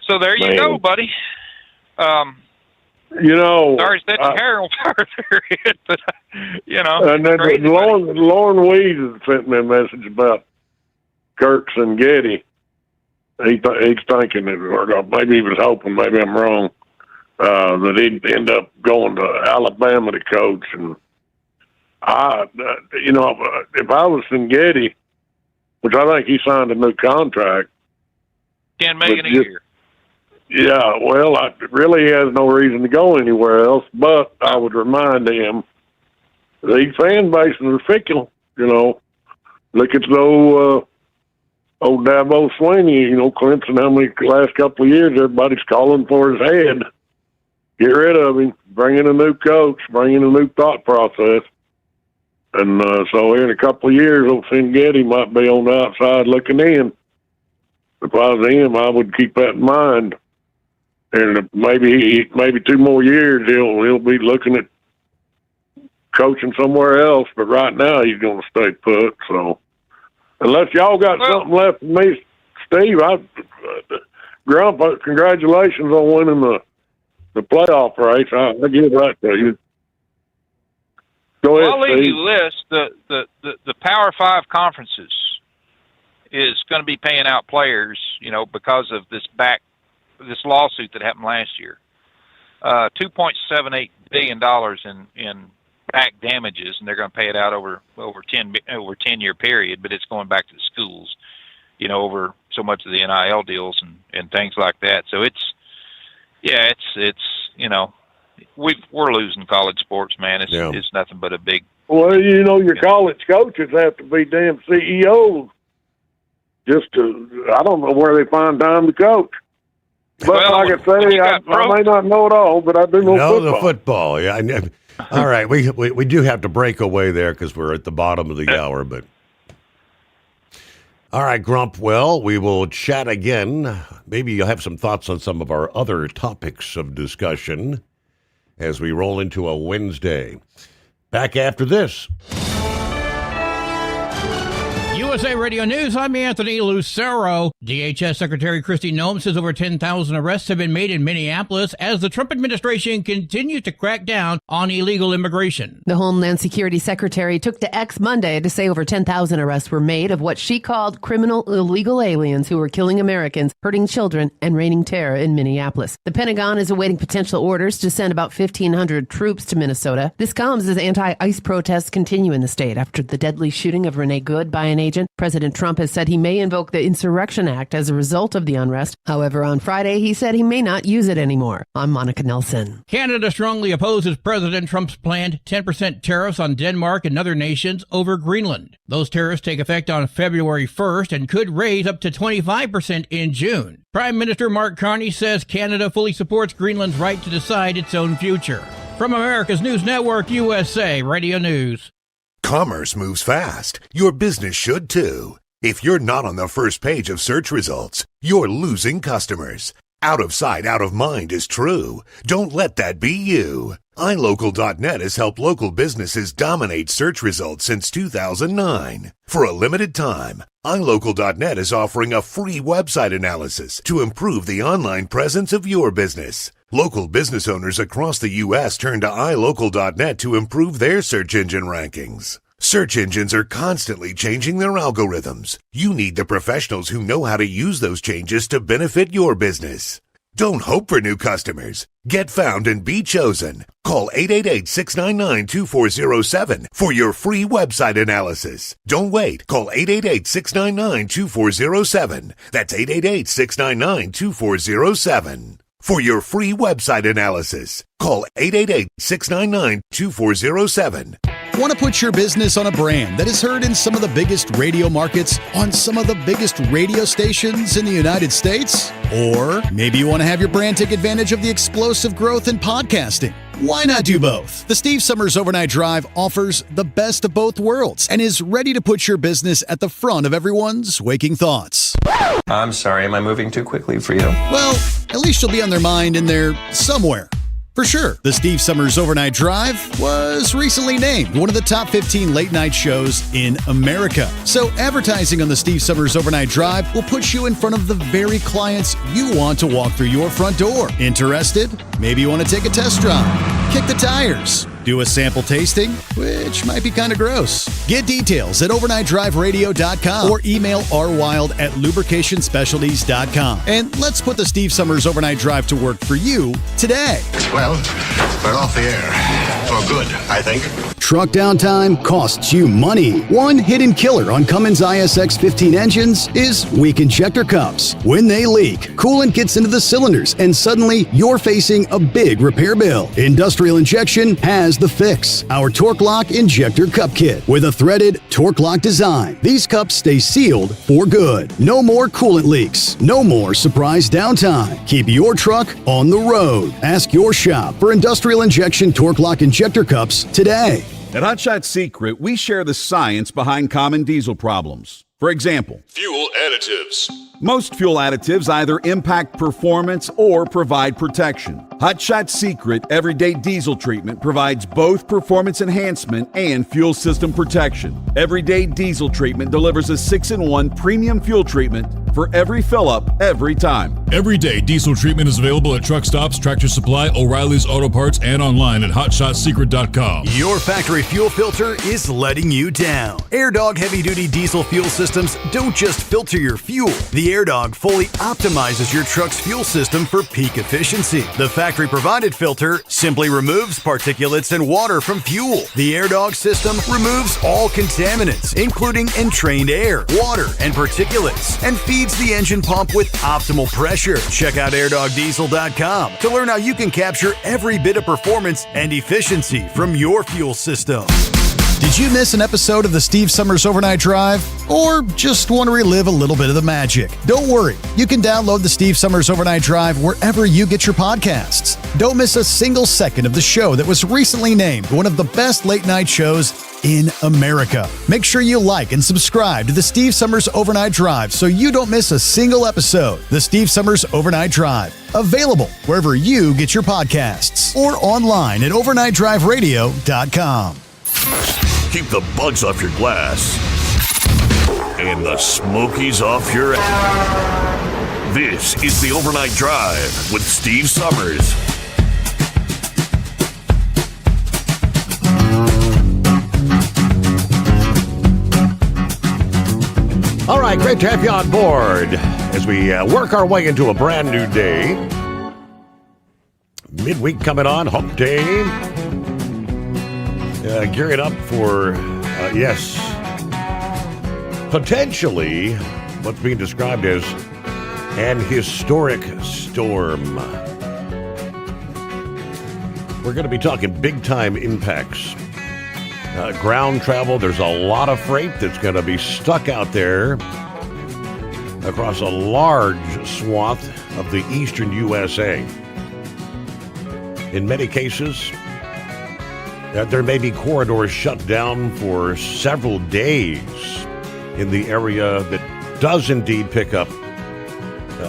[SPEAKER 3] So there you go, buddy. Sorry, that's Harold but
[SPEAKER 2] And then Lauren Weed has sent me a message about Kirk Getty. He's thinking that, or maybe he was hoping, maybe I'm wrong, that he'd end up going to Alabama to coach. And if I was Getty, which I think he signed a new contract,
[SPEAKER 3] $10 million a year.
[SPEAKER 2] Yeah, well, he has no reason to go anywhere else, but I would remind him these fan bases are fickle, Look at old Dabo Swinney, Clemson, how many last couple of years everybody's calling for his head. Get rid of him, bring in a new coach, bring in a new thought process. And so here in a couple of years, old Getty might be on the outside looking in. If I was him, I would keep that in mind. And maybe 2 more years he'll be looking at coaching somewhere else. But right now he's going to stay put. So Unless y'all got something left for me, Steve, Grump, congratulations on winning the playoff race. I give that to you. Go ahead,
[SPEAKER 3] I'll leave
[SPEAKER 2] Steve.
[SPEAKER 3] you a list. The Power 5 conferences is going to be paying out players, because of this lawsuit that happened last year. $2.78 billion in back damages, and they're going to pay it out over 10-year period, but it's going back to the schools, over so much of the NIL deals and things like that. So it's we're losing college sports, man. It's nothing but a big.
[SPEAKER 2] Well, your college coaches have to be damn CEOs. I don't know where they find time to coach. But like I say, I may not know it all, but I do know football.
[SPEAKER 14] the football. Yeah. All right, we do have to break away there because we're at the bottom of the hour. But all right, Grump. Well, we will chat again. Maybe you'll have some thoughts on some of our other topics of discussion as we roll into a Wednesday. Back after this.
[SPEAKER 1] USA Radio News, I'm Anthony Lucero. DHS Secretary Kristi Noem says over 10,000 arrests have been made in Minneapolis as the Trump administration continues to crack down on illegal immigration.
[SPEAKER 9] The Homeland Security Secretary took to X Monday to say over 10,000 arrests were made of what she called criminal illegal aliens who were killing Americans, hurting children, and raining terror in Minneapolis. The Pentagon is awaiting potential orders to send about 1,500 troops to Minnesota. This comes as anti-ICE protests continue in the state after the deadly shooting of Renee Good by an agent. President Trump has said he may invoke the Insurrection Act as a result of the unrest. However, on Friday, he said he may not use it anymore. I'm Monica Nelson.
[SPEAKER 1] Canada strongly opposes President Trump's planned 10% tariffs on Denmark and other nations over Greenland. Those tariffs take effect on February 1st and could raise up to 25% in June. Prime Minister Mark Carney says Canada fully supports Greenland's right to decide its own future. From America's News Network, USA Radio News.
[SPEAKER 15] Commerce moves fast. Your business should too. If you're not on the first page of search results, you're losing customers. Out of sight, out of mind is true. Don't let that be you. iLocal.net has helped local businesses dominate search results since 2009. For a limited time, iLocal.net is offering a free website analysis to improve the online presence of your business. Local business owners across the U.S. turn to iLocal.net to improve their search engine rankings. Search engines are constantly changing their algorithms. You need the professionals who know how to use those changes to benefit your business. Don't hope for new customers. Get found and be chosen. Call 888-699-2407 for your free website analysis. Don't wait. Call 888-699-2407. That's 888-699-2407. For your free website analysis, call 888-699-2407.
[SPEAKER 12] Want to put your business on a brand that is heard in some of the biggest radio markets on some of the biggest radio stations in the United States? Or maybe you want to have your brand take advantage of the explosive growth in podcasting. Why not do both? The Steve Summers Overnight Drive offers the best of both worlds and is ready to put your business at the front of everyone's waking thoughts.
[SPEAKER 4] I'm sorry, am I moving too quickly for you?
[SPEAKER 12] Well, at least you'll be on their mind in there somewhere. For sure, the Steve Summers Overnight Drive was recently named one of the top 15 late-night shows in America. So advertising on the Steve Summers Overnight Drive will put you in front of the very clients you want to walk through your front door. Interested? Maybe you want to take a test drive, kick the tires, do a sample tasting, which might be kind of gross. Get details at overnightdriveradio.com or email rwild@lubricationspecialties.com. And let's put the Steve Summers Overnight Drive to work for you today.
[SPEAKER 17] Well, we're off the air. For good, I think.
[SPEAKER 16] Truck downtime costs you money. One hidden killer on Cummins ISX 15 engines is weak injector cups. When they leak, coolant gets into the cylinders and suddenly you're facing a big repair bill. Industrial Injection has the fix. Our Torque Lock Injector Cup Kit with a threaded Torque Lock design. These cups stay sealed for good. No more coolant leaks. No more surprise downtime. Keep your truck on the road. Ask your shop for Industrial Injection Torque Lock Injector Cups today.
[SPEAKER 19] At Hot Shot Secret, we share the science behind common diesel problems. For example,
[SPEAKER 11] Fuel additives.
[SPEAKER 19] most fuel additives either impact performance or provide protection. Hot Shot Secret Everyday Diesel Treatment provides both performance enhancement and fuel system protection. Everyday Diesel Treatment delivers a 6-in-1 premium fuel treatment for every fill-up, every time.
[SPEAKER 11] Everyday diesel treatment is available at truck stops, Tractor Supply, O'Reilly's Auto Parts, and online at hotshotsecret.com.
[SPEAKER 20] Your factory fuel filter is letting you down. AirDog heavy-duty diesel fuel systems don't just filter your fuel. The AirDog fully optimizes your truck's fuel system for peak efficiency. The factory-provided filter simply removes particulates and water from fuel. The AirDog system removes all contaminants, including entrained air, water, and particulates, and feeds the engine pump with optimal pressure. Check out airdogdiesel.com to learn how you can capture every bit of performance and efficiency from your fuel system.
[SPEAKER 12] Did you miss an episode of the Steve Summers Overnight Drive? Or just want to relive a little bit of the magic? Don't worry, you can download the Steve Summers Overnight Drive wherever you get your podcasts. Don't miss a single second of the show that was recently named one of the best late night shows in America. Make sure you like and subscribe to the Steve Summers Overnight Drive so you don't miss a single episode. The Steve Summers Overnight Drive, available wherever you get your podcasts or online at overnightdriveradio.com.
[SPEAKER 18] Keep the bugs off your glass and the smokies off your ass. This is the Overnight Drive with Steve Summers.
[SPEAKER 14] All right, great to have you on board as we work our way into a brand new day. Midweek coming on, hump day. Gearing up for, yes, potentially what's being described as an historic storm. We're going to be talking big-time impacts. Ground travel, there's a lot of freight that's going to be stuck out there across a large swath of the eastern USA. In many cases, there may be corridors shut down for several days in the area that does indeed pick up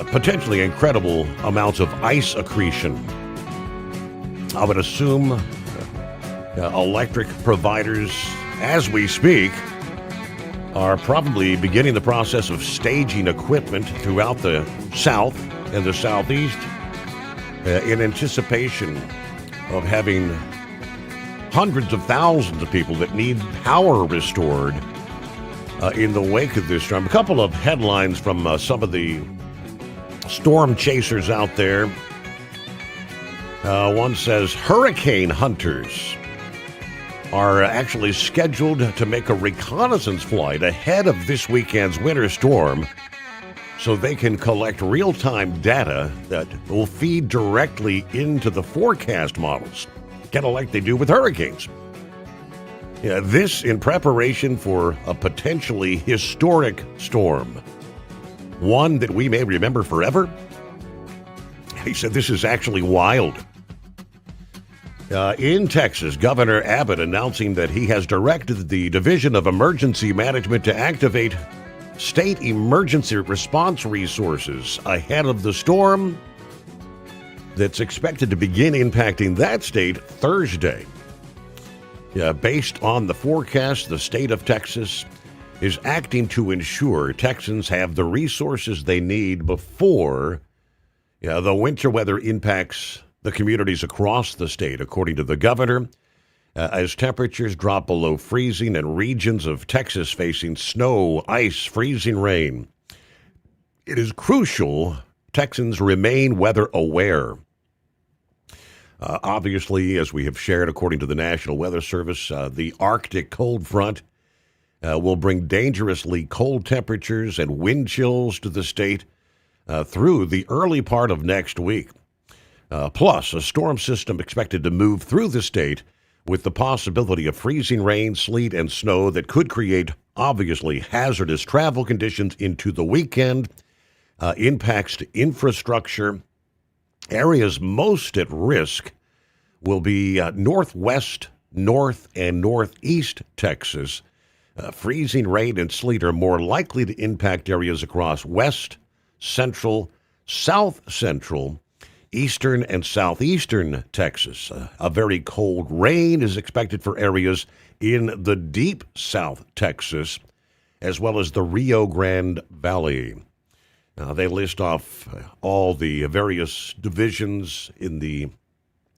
[SPEAKER 14] potentially incredible amounts of ice accretion. I would assume electric providers, as we speak, are probably beginning the process of staging equipment throughout the South and the Southeast in anticipation of having hundreds of thousands of people that need power restored in the wake of this storm. A couple of headlines from some of the storm chasers out there. One says, hurricane hunters are actually scheduled to make a reconnaissance flight ahead of this weekend's winter storm so they can collect real-time data that will feed directly into the forecast models, kind of like they do with hurricanes. This in preparation for a potentially historic storm, one that we may remember forever. He said this is actually wild. In Texas, Governor Abbott announcing that he has directed the Division of Emergency Management to activate state emergency response resources ahead of the storm that's expected to begin impacting that state Thursday. Based on the forecast, the state of Texas is acting to ensure Texans have the resources they need before the winter weather impacts the communities across the state, according to the governor, as temperatures drop below freezing and regions of Texas facing snow, ice, freezing rain. It is crucial Texans remain weather aware. Obviously, as we have shared, according to the National Weather Service, the Arctic cold front will bring dangerously cold temperatures and wind chills to the state through the early part of next week. Plus, a storm system expected to move through the state with the possibility of freezing rain, sleet, and snow that could create, obviously, hazardous travel conditions into the weekend, impacts to infrastructure. Areas most at risk will be northwest, north, and northeast Texas, Freezing rain and sleet are more likely to impact areas across west, central, south central, eastern, and southeastern Texas. A very cold rain is expected for areas in the deep South Texas, as well as the Rio Grande Valley. They list off all the various divisions in the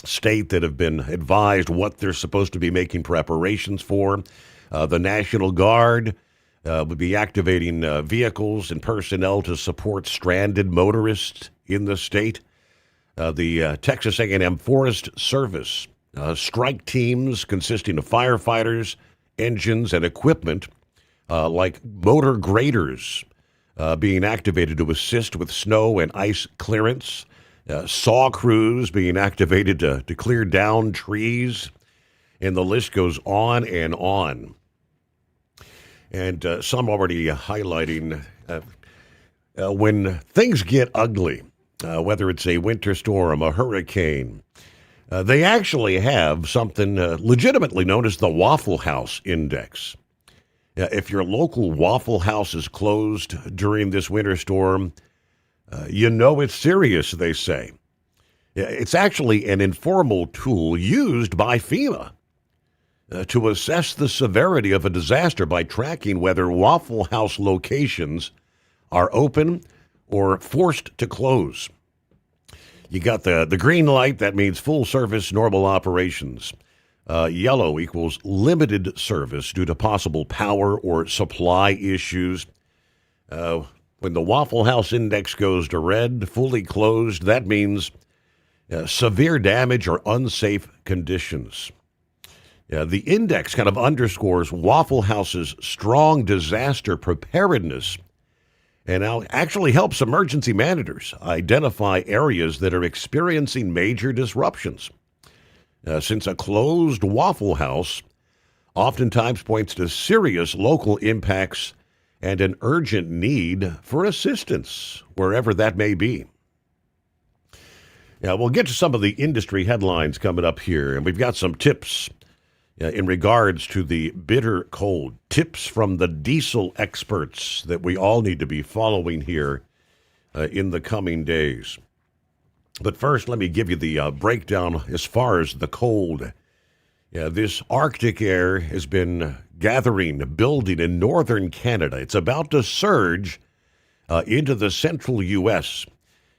[SPEAKER 14] state that have been advised what they're supposed to be making preparations for. The National Guard would be activating vehicles and personnel to support stranded motorists in the state. The Texas A&M Forest Service strike teams consisting of firefighters, engines, and equipment like motor graders being activated to assist with snow and ice clearance, saw crews being activated to clear down trees, and the list goes on and on. And some already highlighting when things get ugly, whether it's a winter storm, a hurricane, they actually have something legitimately known as the Waffle House Index. If your local Waffle House is closed during this winter storm, you know it's serious, they say. It's actually an informal tool used by FEMA to assess the severity of a disaster by tracking whether Waffle House locations are open or forced to close. You got the green light, that means full service, normal operations. Yellow equals limited service due to possible power or supply issues. When the Waffle House Index goes to red, fully closed, that means severe damage or unsafe conditions. The index kind of underscores Waffle House's strong disaster preparedness and now actually helps emergency managers identify areas that are experiencing major disruptions. Since a closed Waffle House oftentimes points to serious local impacts and an urgent need for assistance, wherever that may be. Now, we'll get to some of the industry headlines coming up here, and we've got some tips in regards to the bitter cold. Tips from the diesel experts that we all need to be following here in the coming days. But first, let me give you the breakdown as far as the cold. This Arctic air has been gathering, building in northern Canada. It's about to surge into the central U.S.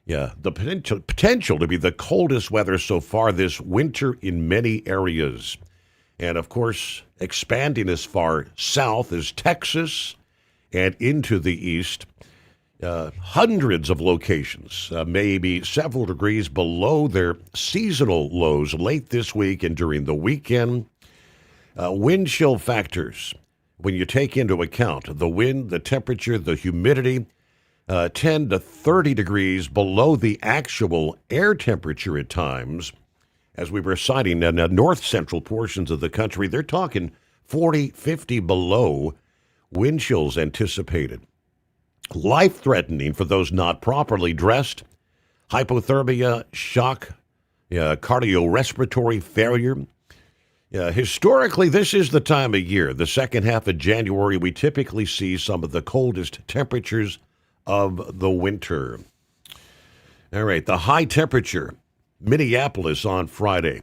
[SPEAKER 14] The potential to be the coldest weather so far this winter in many areas. And, of course, expanding as far south as Texas and into the east. Hundreds of locations, maybe several degrees below their seasonal lows late this week and during the weekend. Wind chill factors, when you take into account the wind, the temperature, the humidity, 10 to 30 degrees below the actual air temperature at times. As we were citing in the north central portions of the country, they're talking 40, 50 below wind chills anticipated. Life-threatening for those not properly dressed. Hypothermia, shock, cardiorespiratory failure. Historically, this is the time of year, the second half of January, we typically see some of the coldest temperatures of the winter. All right, the high temperature, Minneapolis on Friday.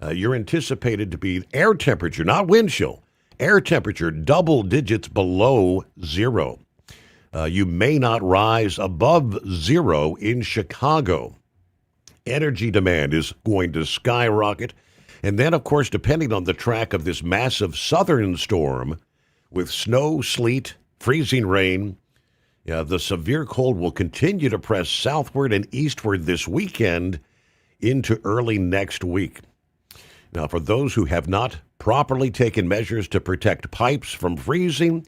[SPEAKER 14] You're anticipated to be air temperature, not wind chill, air temperature double digits below zero. You may not rise above zero in Chicago. Energy demand is going to skyrocket. And then, of course, depending on the track of this massive southern storm with snow, sleet, freezing rain, the severe cold will continue to press southward and eastward this weekend into early next week. Now, for those who have not properly taken measures to protect pipes from freezing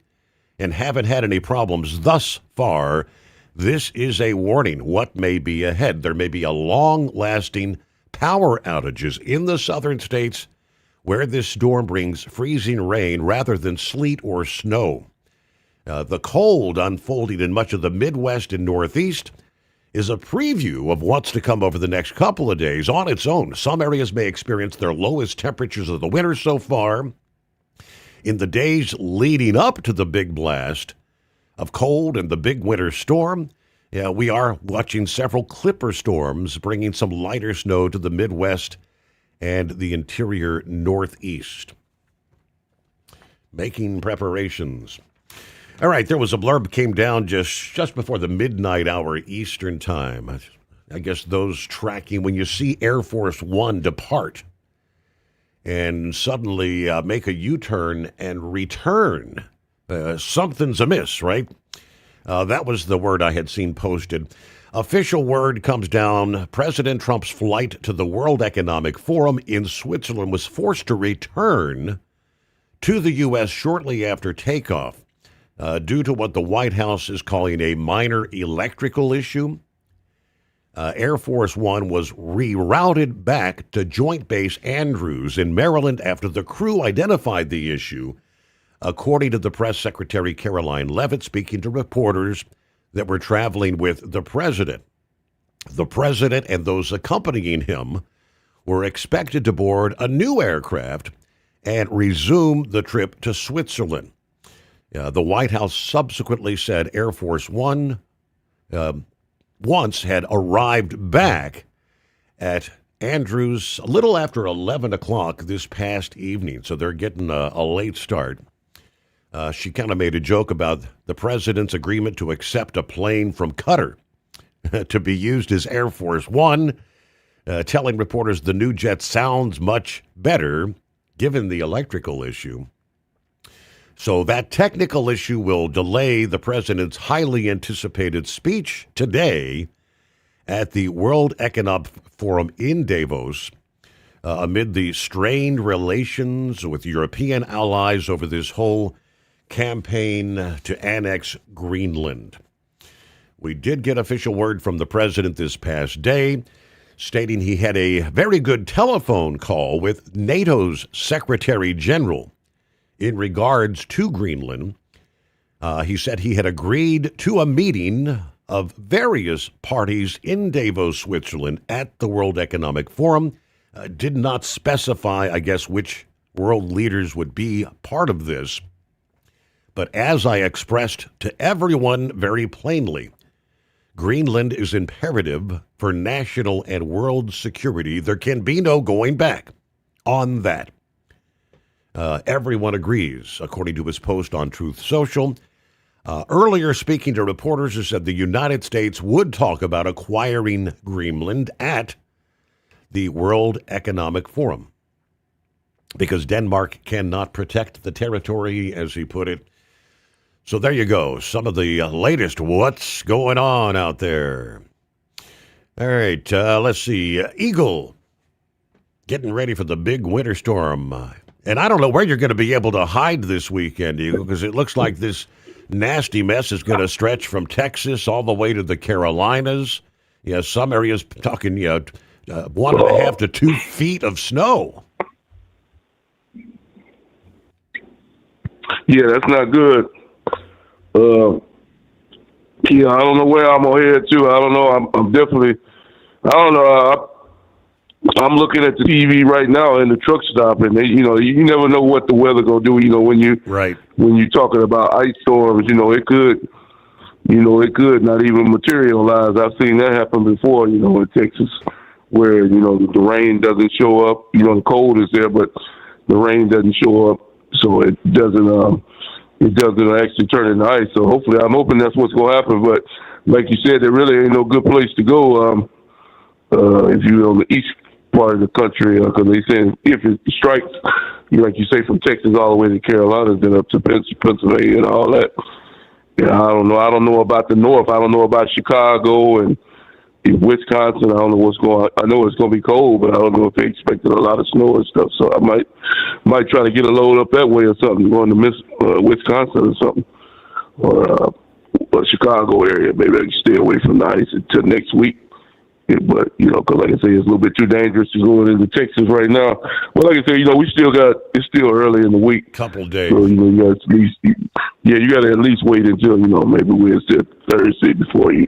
[SPEAKER 14] and haven't had any problems thus far, this is a warning what may be ahead. There may be a long-lasting power outages in the southern states where this storm brings freezing rain rather than sleet or snow. The cold unfolding in much of the Midwest and Northeast is a preview of what's to come over the next couple of days on its own. Some areas may experience their lowest temperatures of the winter so far. In the days leading up to the big blast of cold and the big winter storm, we are watching several clipper storms bringing some lighter snow to the Midwest and the interior Northeast. Making preparations. All right, there was a blurb came down just before the midnight hour Eastern time. I guess those tracking, when you see Air Force One depart and suddenly make a U-turn and return, something's amiss, right? That was the word I had seen posted. Official word comes down. President Trump's flight to the World Economic Forum in Switzerland was forced to return to the U.S. shortly after takeoff due to what the White House is calling a minor electrical issue. Air Force One was rerouted back to Joint Base Andrews in Maryland after the crew identified the issue, according to the press secretary Caroline Leavitt, speaking to reporters that were traveling with the president. The president and those accompanying him were expected to board a new aircraft and resume the trip to Switzerland. The White House subsequently said Air Force One once had arrived back at Andrews a little after 11 o'clock this past evening, so they're getting a late start. She kind of made a joke about the president's agreement to accept a plane from Qatar to be used as Air Force One, telling reporters the new jet sounds much better given the electrical issue. So that technical issue will delay the president's highly anticipated speech today at the World Economic Forum in Davos amid the strained relations with European allies over this whole campaign to annex Greenland. We did get official word from the president this past day stating he had a very good telephone call with NATO's Secretary General in regards to Greenland. He said he had agreed to a meeting of various parties in Davos, Switzerland at the World Economic Forum. Did not specify, I guess, which world leaders would be part of this. But as I expressed to everyone very plainly, Greenland is imperative for national and world security. There can be no going back on that. Everyone agrees, according to his post on Truth Social. Earlier, speaking to reporters, he said the United States would talk about acquiring Greenland at the World Economic Forum because Denmark cannot protect the territory, as he put it. So there you go. Some of the latest what's going on out there. All right, let's see. Eagle getting ready for the big winter storm. And I don't know where you're going to be able to hide this weekend, Eagle, because it looks like this nasty mess is going to stretch from Texas all the way to the Carolinas. Yeah, some areas talking, 1.5 to 2 feet of snow.
[SPEAKER 2] Yeah, that's not good. Yeah, I don't know where I'm gonna head to. I don't know. I'm definitely. I don't know. I'm looking at the TV right now in the truck stop, and they, you never know what the weather gonna do. When you're talking about ice storms, it could not even materialize. I've seen that happen before, in Texas, where the rain doesn't show up. The cold is there, but the rain doesn't show up, so it doesn't actually turn into ice. So hopefully, I'm hoping that's what's gonna happen. But like you said, there really ain't no good place to go if you're on the east part of the country, because they say if it strikes, like you say, from Texas all the way to Carolina, then up to Pennsylvania and all that. Yeah, I don't know. I don't know about the north. I don't know about Chicago and Wisconsin. I don't know what's going on. I know it's going to be cold, but I don't know if they expected a lot of snow and stuff. So I might try to get a load up that way or something, going to Wisconsin or something, or Chicago area. Maybe I can stay away from the ice until next week. Yeah, but, because like I say, it's a little bit too dangerous to go into Texas right now. But like I say, it's still early in the week.
[SPEAKER 14] Couple days.
[SPEAKER 2] So, you got at least, you got to at least wait until, maybe Wednesday, Thursday before you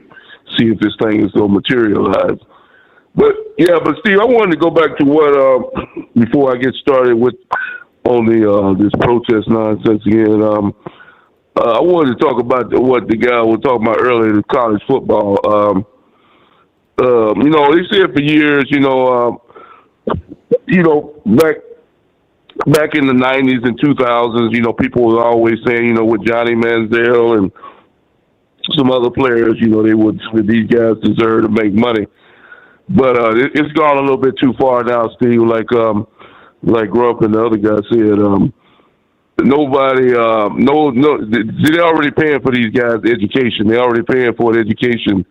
[SPEAKER 2] see if this thing is going to materialize. But Steve, I wanted to go back to what, before I get started with
[SPEAKER 21] this protest nonsense again. I wanted to talk about what the guy was talking about earlier, the college football. They said for years, back in the 90s and 2000s, people were always saying, with Johnny Manziel and some other players, these guys deserve to make money. But it's gone a little bit too far now, Steve. Like Grupp and the other guy said, they're already paying for these guys' education. They're already paying for the education.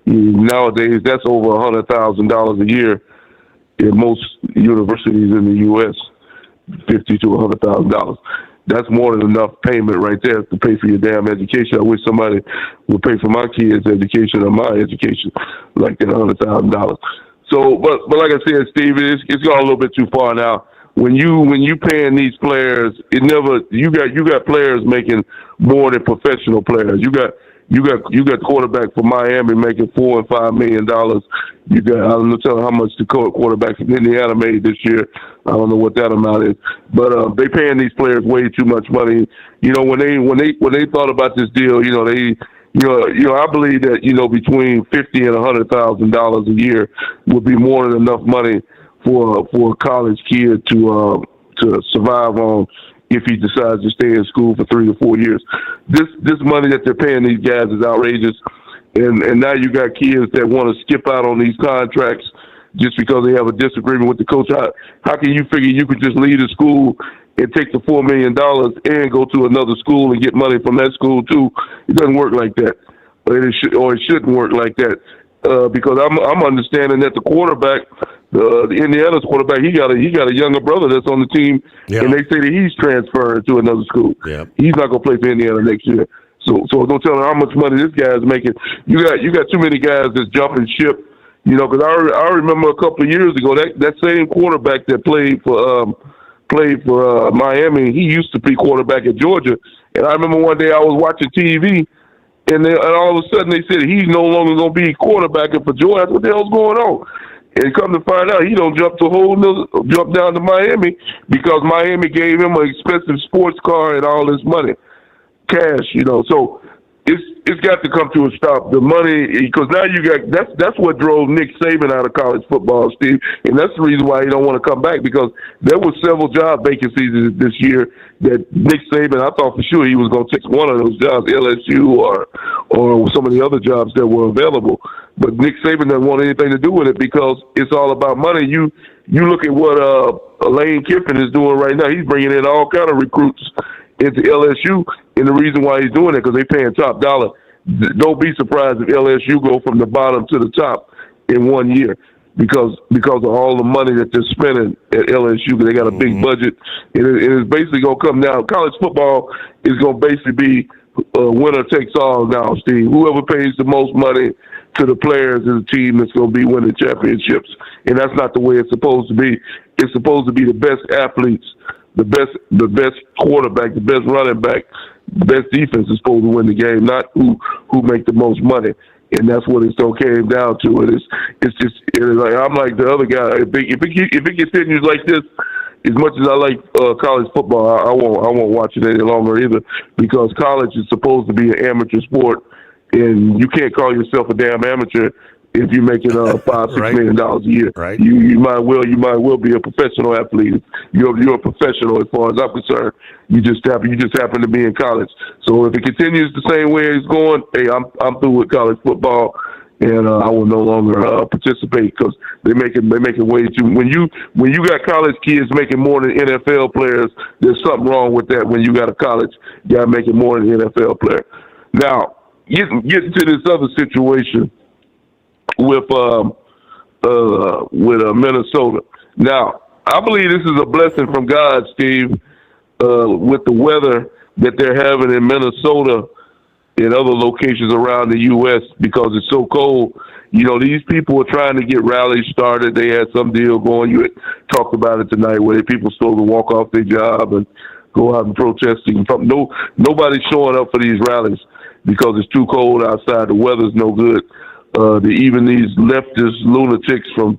[SPEAKER 21] Nowadays, that's over $100,000 a year in most universities in the U.S. $50,000 to $100,000. That's more than enough payment right there to pay for your damn education. I wish somebody would pay for my kids' education or my education like that $100,000. So, but like I said, Steve, it's gone a little bit too far now. When you paying these players, you got players making more than professional players. You got quarterback for Miami making $4 and $5 million. You got, I don't know how much the quarterback from Indiana made this year. I don't know what that amount is, but they paying these players way too much money. When they thought about this deal, I believe that between $50,000 and $100,000 a year would be more than enough money for a college kid to survive on if he decides to stay in school for 3 to 4 years. This money that they're paying these guys is outrageous, and now you got kids that want to skip out on these contracts just because they have a disagreement with the coach. How can you figure you could just leave the school and take the $4 million and go to another school and get money from that school too? It doesn't work like that, or it shouldn't work like that, because I'm understanding that the quarterback, the Indiana's quarterback, he got a younger brother that's on the team, and they say that he's transferring to another school. Yeah. He's not going to play for Indiana next year. So don't tell them how much money this guy's making. You got too many guys that's jumping ship. Because I remember a couple of years ago that same quarterback that played for Miami, he used to be quarterback at Georgia, and I remember one day I was watching TV. And all of a sudden they said he's no longer going to be quarterbacking for Georgia. What the hell's going on? And come to find out, he don't jump down to Miami because Miami gave him an expensive sports car and all this money, cash. So it's got to come to a stop. The money, because now you got that's what drove Nick Saban out of college football, Steve, and that's the reason why he don't want to come back, because there were several job vacancies this year that Nick Saban, I thought for sure he was going to take one of those jobs, LSU or some of the other jobs that were available. But Nick Saban doesn't want anything to do with it because it's all about money. You look at what Lane Kiffin is doing right now. He's bringing in all kind of recruits into LSU, and the reason why he's doing it because they're paying top dollar. Don't be surprised if LSU go from the bottom to the top in 1 year because of all the money that they're spending at LSU, because they got a big budget, and it's basically going to come down. College football is going to basically be winner takes all now, Steve. Whoever pays the most money to the players is the team that's going to be winning championships, and that's not the way it's supposed to be. It's supposed to be the best athletes, the best quarterback, the best running back, the best defense is supposed to win the game, not who make the most money. And that's what it still came down to. And it's like I'm like the other guy. If it continues like this, as much as I like college football, I won't watch it any longer either, because college is supposed to be an amateur sport, and you can't call yourself a damn amateur if you're making $5-6 million a year. Right. You might well be a professional athlete. You're a professional as far as I'm concerned. You just happen to be in college. So if it continues the same way it's going, hey, I'm through with college football, and I will no longer participate because they make it way too. When you got college kids making more than NFL players, there's something wrong with that. When you got a college guy making more than an NFL player. Now getting to this other situation with Minnesota. Now, I believe this is a blessing from God, Steve, with the weather that they're having in Minnesota and other locations around the U.S. because it's so cold. These people are trying to get rallies started. They had some deal going. You had talked about it tonight where people supposed to walk off their job and go out and protest. Nobody's showing up for these rallies because it's too cold outside. The weather's no good. Even these leftist lunatics from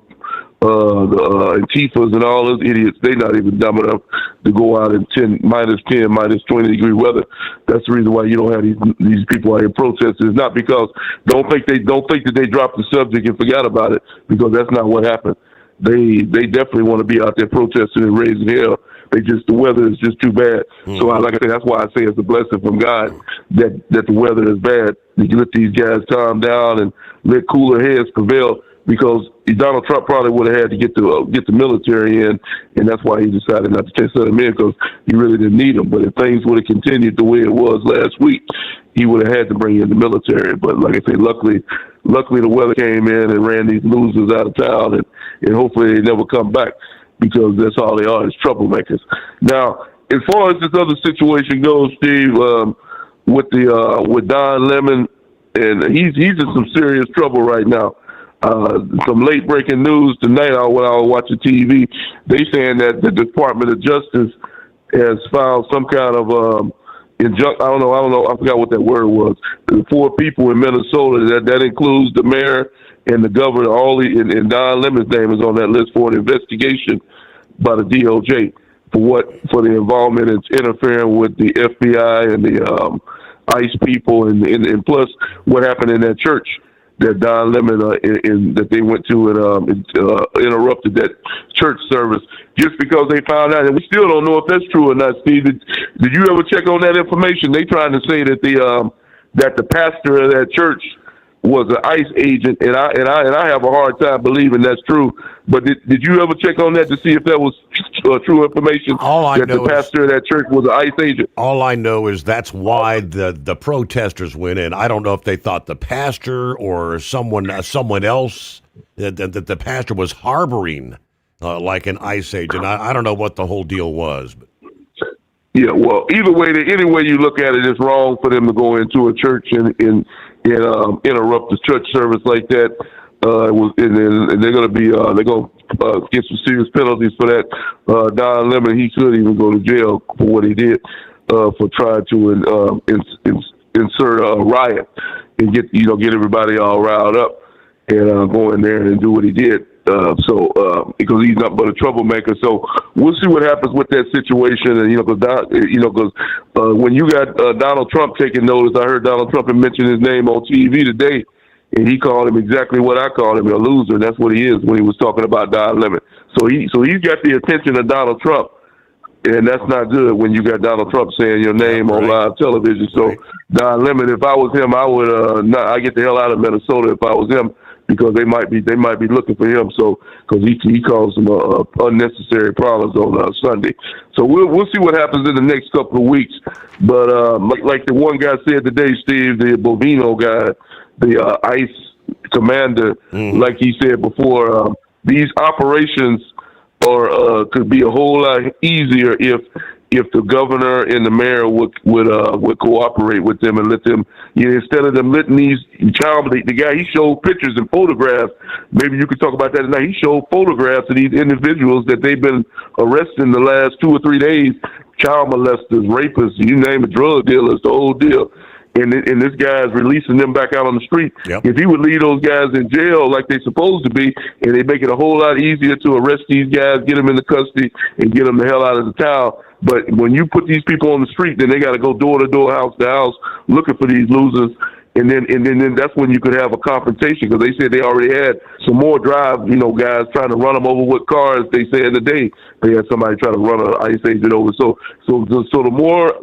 [SPEAKER 21] the Antifas and all those idiots, they not even dumb enough to go out in minus 20-degree weather. That's the reason why you don't have these people out here protesting. It's not because don't think that they dropped the subject and forgot about it, because that's not what happened. They definitely want to be out there protesting and raising hell. The weather is just too bad. So like I said, that's why I say it's a blessing from God that the weather is bad. You let these guys calm down and let cooler heads prevail, because Donald Trump probably would have had to get the military in, and that's why he decided not to send them in, because he really didn't need them. But if things would have continued the way it was last week, he would have had to bring in the military. But like I say, luckily the weather came in and ran these losers out of town, and hopefully they never come back, because that's all they are, is troublemakers. Now, as far as this other situation goes, Steve, with Don Lemon, and he's in some serious trouble right now. Some late breaking news tonight when I was watching TV. They saying that the Department of Justice has filed some kind of I don't know. I forgot what that word was. The 4 people in Minnesota, that includes the mayor and the governor. And Don Lemon's name is on that list for an investigation by the DOJ for the involvement in interfering with the FBI and the ICE people, and plus what happened in that church that Don Lemon that they went to and interrupted that church service just because they found out, and we still don't know if that's true or not. Steve, did you ever check on that information? They trying to say that the pastor of that church was an ICE agent, and I have a hard time believing that's true. But did you ever check on that to see if that was true information? The pastor of that church was an ICE agent.
[SPEAKER 14] All I know is that's why the protesters went in. I don't know if they thought the pastor or someone else that the pastor was harboring like an ICE agent. I don't know what the whole deal was. But.
[SPEAKER 21] Yeah, well, either way, any way you look at it, it's wrong for them to go into a church and interrupt the church service like that. And they're going to get some serious penalties for that. Don Lemon, he could even go to jail for what he did for trying to insert a riot and get everybody all riled up and go in there and do what he did. Because he's not but a troublemaker. So we'll see what happens with that situation. And because when you got Donald Trump taking notice, I heard Donald Trump mention his name on TV today, and he called him exactly what I call him, a loser. That's what he is when he was talking about Don Lemon. So he's got the attention of Donald Trump, and that's not good when you got Donald Trump saying your name on live television. So Don Lemon, if I was him, I would I get the hell out of Minnesota if I was him, because they might be looking for him. So because he caused some unnecessary problems on Sunday. So we'll see what happens in the next couple of weeks. But like the one guy said today, Steve, the Bovino guy, the ICE commander, like he said before, these operations could be a whole lot easier if the governor and the mayor would cooperate with them and let them, instead of them letting these the guy, he showed pictures and photographs. Maybe you could talk about that tonight. He showed photographs of these individuals that they've been arrested in the last 2 or 3 days, child molesters, rapists, you name it, drug dealers, the whole deal. And this guy is releasing them back out on the street. Yep. If he would leave those guys in jail like they're supposed to be, and they make it a whole lot easier to arrest these guys, get them into custody, and get them the hell out of the town. But when you put these people on the street, then they got to go door to door, house to house, looking for these losers. And then that's when you could have a confrontation, because they said they already had some more guys trying to run them over with cars. They said today they had somebody trying to run an ICE agent over. So the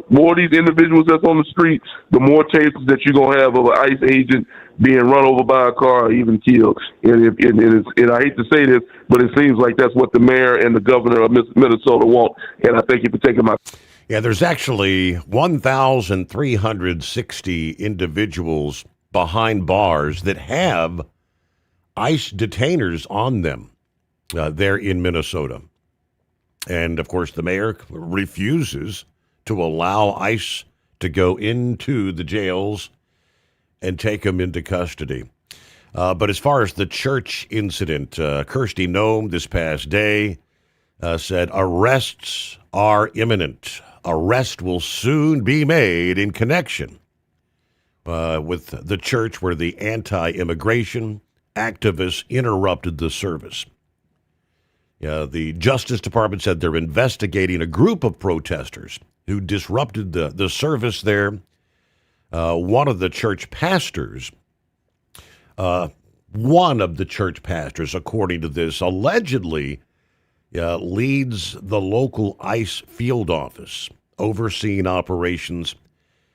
[SPEAKER 21] more these individuals that's on the street, the more chances that you're gonna have of an ICE agent being run over by a car or even killed. And I hate to say this, but it seems like that's what the mayor and the governor of Minnesota want. And I thank you for taking my.
[SPEAKER 14] Yeah, there's actually 1,360 individuals behind bars that have ICE detainers on them there in Minnesota. And, of course, the mayor refuses to allow ICE to go into the jails and take them into custody. But as far as the church incident, Kirsty Noem this past day said arrests are imminent. Arrest will soon be made in connection with the church where the anti-immigration activists interrupted the service. The Justice Department said they're investigating a group of protesters who disrupted the service there. One of the church pastors, according to this, allegedly leads the local ICE field office overseeing operations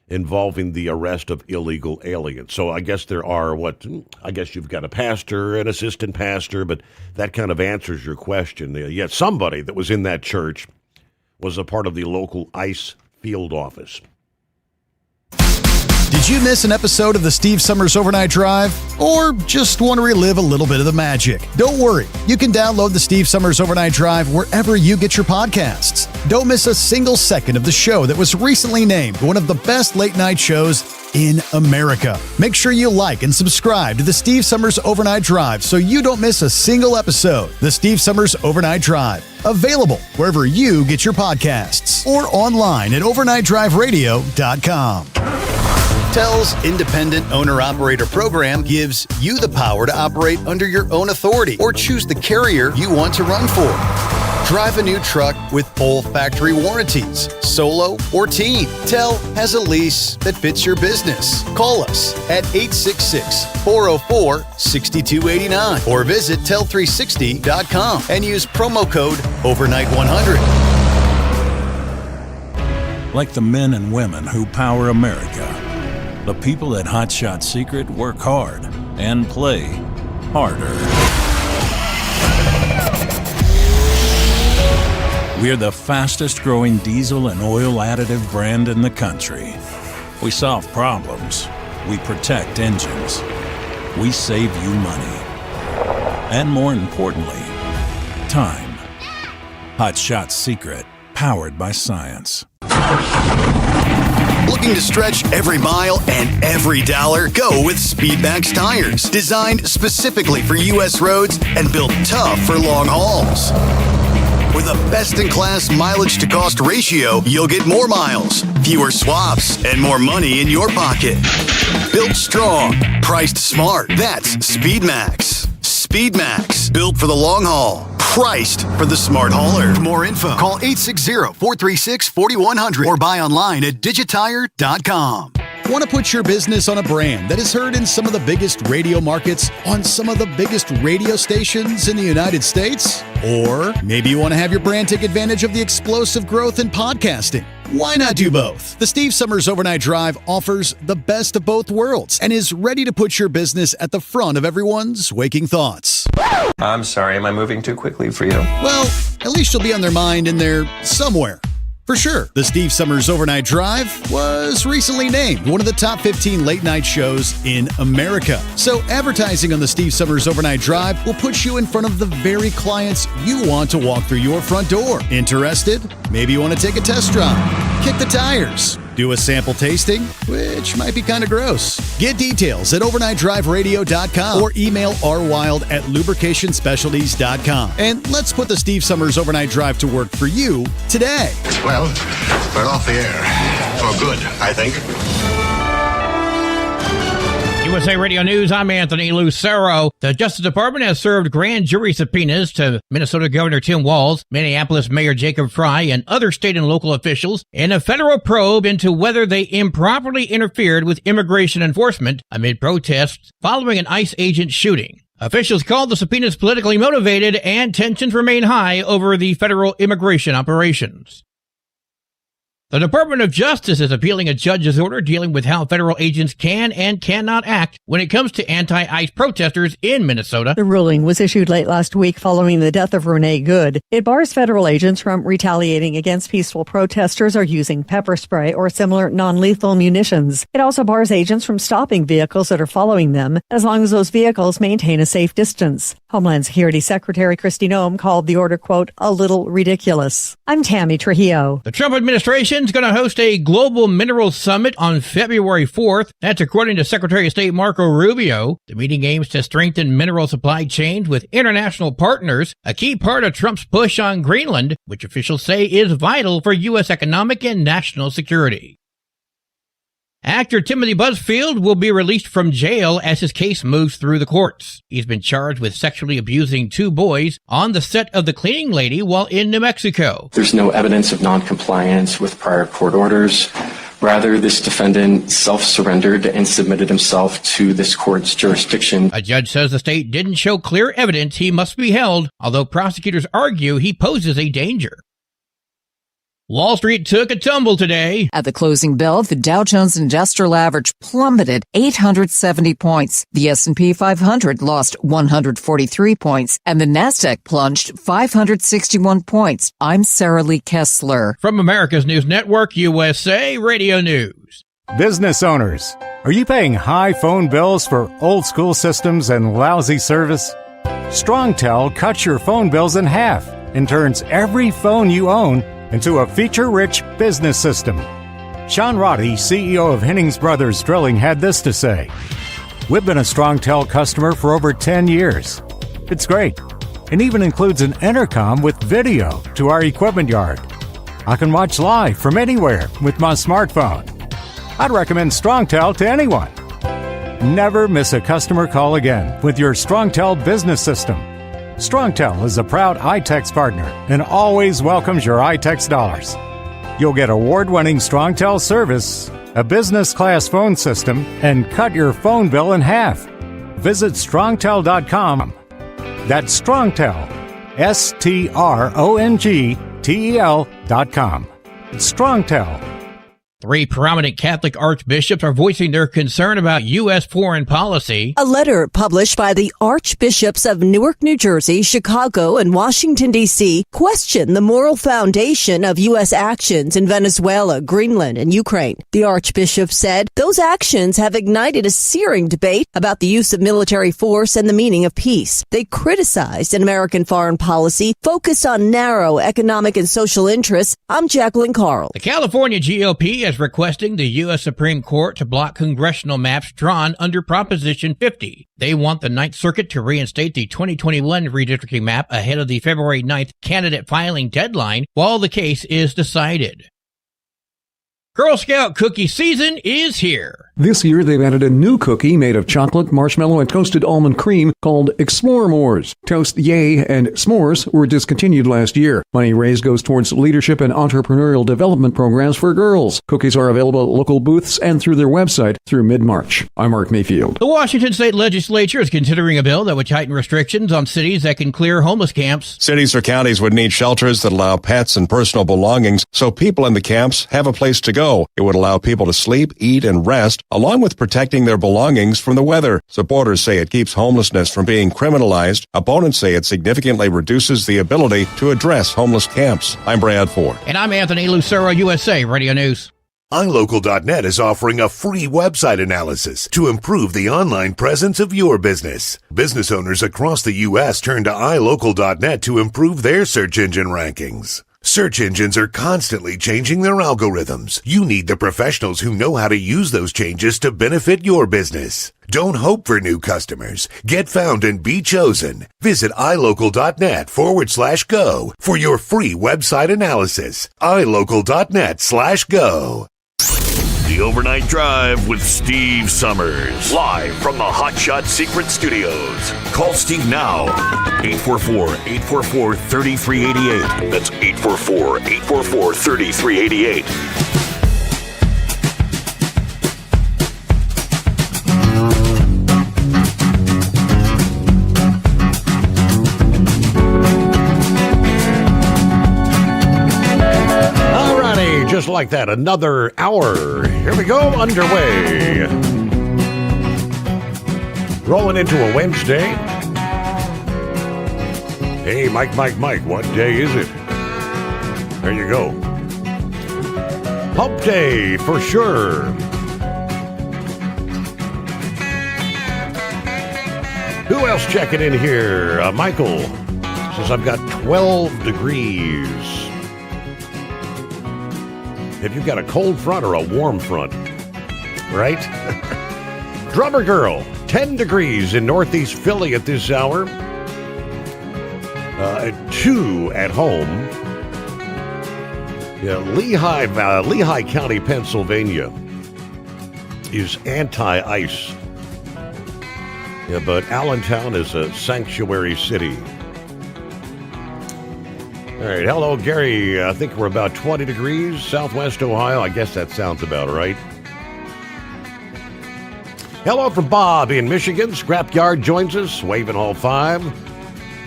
[SPEAKER 14] involving the arrest of illegal aliens. So I guess there are you've got a pastor, an assistant pastor, but that kind of answers your question. Yet somebody that was in that church was a part of the local ICE field office.
[SPEAKER 12] Did you miss an episode of the Steve Summers Overnight Drive? Or just want to relive a little bit of the magic? Don't worry. You can download the Steve Summers Overnight Drive wherever you get your podcasts. Don't miss a single second of the show that was recently named one of the best late night shows in America. Make sure you like and subscribe to the Steve Summers Overnight Drive so you don't miss a single episode. The Steve Summers Overnight Drive. Available wherever you get your podcasts or online at overnightdriveradio.com. TEL's Independent Owner-Operator Program gives you the power to operate under your own authority or choose the carrier you want to run for. Drive a new truck with full factory warranties, solo or team. TEL has a lease that fits your business. Call us at 866-404-6289 or visit tel360.com and use promo code OVERNIGHT100.
[SPEAKER 6] Like the men and women who power America, the people at Hot Shot Secret work hard and play harder. We're the fastest growing diesel and oil additive brand in the country. We solve problems. We protect engines. We save you money. And more importantly, time. Hot Shot Secret, powered by science.
[SPEAKER 20] Looking to stretch every mile and every dollar? Go with Speedmax tires. Designed specifically for U.S. roads and built tough for long hauls. With a best-in-class mileage-to-cost ratio, you'll get more miles, fewer swaps, and more money in your pocket. Built strong, priced smart. That's Speedmax. Speedmax, built for the long haul. Priced for the smart hauler. For more info, call 860-436-4100 or buy online at digitire.com.
[SPEAKER 12] Want to put your business on a brand that is heard in some of the biggest radio markets on some of the biggest radio stations in the United States? Or maybe you want to have your brand take advantage of the explosive growth in podcasting. Why not do both? The Steve Summers Overnight Drive offers the best of both worlds and is ready to put your business at the front of everyone's waking thoughts.
[SPEAKER 4] I'm sorry, am I moving too quickly for you?
[SPEAKER 12] Well, at least you'll be on their mind in there somewhere. For sure, the Steve Summers Overnight Drive was recently named one of the top 15 late-night shows in America. So advertising on the Steve Summers Overnight Drive will put you in front of the very clients you want to walk through your front door. Interested? Maybe you want to take a test drive, kick the tires, do a sample tasting, which might be kind of gross. Get details at overnightdriveradio.com or email rwild@lubricationspecialties.com. And let's put the Steve Summers Overnight Drive to work for you today.
[SPEAKER 17] Well, we're off the air. For good, I think.
[SPEAKER 1] USA Radio News, I'm Anthony Lucero. The Justice Department has served grand jury subpoenas to Minnesota Governor Tim Walz, Minneapolis Mayor Jacob Fry, and other state and local officials in a federal probe into whether they improperly interfered with immigration enforcement amid protests following an ICE agent shooting. Officials called the subpoenas politically motivated, and tensions remain high over the federal immigration operations. The Department of Justice is appealing a judge's order dealing with how federal agents can and cannot act when it comes to anti-ICE protesters in Minnesota.
[SPEAKER 5] The ruling was issued late last week following the death of Renee Good. It bars federal agents from retaliating against peaceful protesters or using pepper spray or similar non-lethal munitions. It also bars agents from stopping vehicles that are following them, as long as those vehicles maintain a safe distance. Homeland Security Secretary Kristi Noem called the order, quote, a little ridiculous. I'm Tammy Trujillo.
[SPEAKER 1] The Trump administration is going to host a global minerals summit on February 4th. That's according to Secretary of State Marco Rubio. The meeting aims to strengthen mineral supply chains with international partners, a key part of Trump's push on Greenland, which officials say is vital for U.S. economic and national security. Actor Timothy Busfield will be released from jail as his case moves through the courts. He's been charged with sexually abusing 2 boys on the set of The Cleaning Lady while in New Mexico.
[SPEAKER 8] There's no evidence of noncompliance with prior court orders. Rather, this defendant self-surrendered and submitted himself to this court's jurisdiction.
[SPEAKER 1] A judge says the state didn't show clear evidence he must be held, although prosecutors argue he poses a danger. Wall Street took a tumble today.
[SPEAKER 22] At the closing bell, the Dow Jones Industrial Average plummeted 870 points. The S&P 500 lost 143 points, and the Nasdaq plunged 561 points. I'm Sarah Lee Kessler.
[SPEAKER 1] From America's News Network, USA Radio News.
[SPEAKER 23] Business owners, are you paying high phone bills for old school systems and lousy service? StrongTel cuts your phone bills in half and turns every phone you own into a feature-rich business system. Sean Roddy, CEO of Hennings Brothers Drilling, had this to say. We've been a StrongTel customer for over 10 years. It's great, and even includes an intercom with video to our equipment yard. I can watch live from anywhere with my smartphone. I'd recommend StrongTel to anyone. Never miss a customer call again with your StrongTel business system. StrongTel is a proud iTex partner and always welcomes your iTex dollars. You'll get award-winning StrongTel service, a business-class phone system, and cut your phone bill in half. Visit strongtel.com. That's StrongTel, StrongTel.com. It's StrongTel.
[SPEAKER 1] 3 prominent Catholic archbishops are voicing their concern about U.S. foreign policy.
[SPEAKER 24] A letter published by the archbishops of Newark, New Jersey, Chicago, and Washington, D.C. questioned the moral foundation of U.S. actions in Venezuela, Greenland, and Ukraine. The archbishop said those actions have ignited a searing debate about the use of military force and the meaning of peace. They criticized an American foreign policy focused on narrow economic and social interests. I'm Jacqueline Carl.
[SPEAKER 1] The California GOP is requesting the U.S. Supreme Court to block congressional maps drawn under Proposition 50. They want the Ninth Circuit to reinstate the 2021 redistricting map ahead of the February 9th candidate filing deadline while the case is decided. Girl Scout cookie season is here.
[SPEAKER 25] This year, they've added a new cookie made of chocolate, marshmallow, and toasted almond cream called Explore-Mores. Toast Yay and S'mores were discontinued last year. Money raised goes towards leadership and entrepreneurial development programs for girls. Cookies are available at local booths and through their website through mid-March. I'm Mark Mayfield.
[SPEAKER 1] The Washington State Legislature is considering a bill that would tighten restrictions on cities that can clear homeless camps.
[SPEAKER 26] Cities or counties would need shelters that allow pets and personal belongings so people in the camps have a place to go. It would allow people to sleep, eat, and rest, along with protecting their belongings from the weather. Supporters say it keeps homelessness from being criminalized. Opponents say it significantly reduces the ability to address homeless camps. I'm Brad Ford.
[SPEAKER 1] And I'm Anthony Lucero, USA Radio News.
[SPEAKER 15] iLocal.net is offering a free website analysis to improve the online presence of your business. Business owners across the U.S. turn to iLocal.net to improve their search engine rankings. Search engines are constantly changing their algorithms. You need the professionals who know how to use those changes to benefit your business. Don't hope for new customers. Get found and be chosen. Visit iLocal.net/go for your free website analysis. iLocal.net/go.
[SPEAKER 18] The Overnight Drive with Steve Sommers. Live from the Hot Shot Secret Studios. Call Steve now. 844-844-3388. That's 844-844-3388.
[SPEAKER 14] Just like that, another hour. Here we go, underway. Rolling into a Wednesday. Hey, Mike, what day is it? There you go. Hump Day, for sure. Who else checking in here? Michael says, I've got 12 degrees. Have you got a cold front or a warm front? Right? Drummer Girl, 10 degrees in northeast Philly at this hour. 2 at home. Yeah, Lehigh County, Pennsylvania. is anti-ice. Yeah, but Allentown is a sanctuary city. All right, hello, Gary. I think we're about 20 degrees, Southwest Ohio. I guess that sounds about right. Hello from Bob in Michigan. Scrapyard joins us, waving all 5.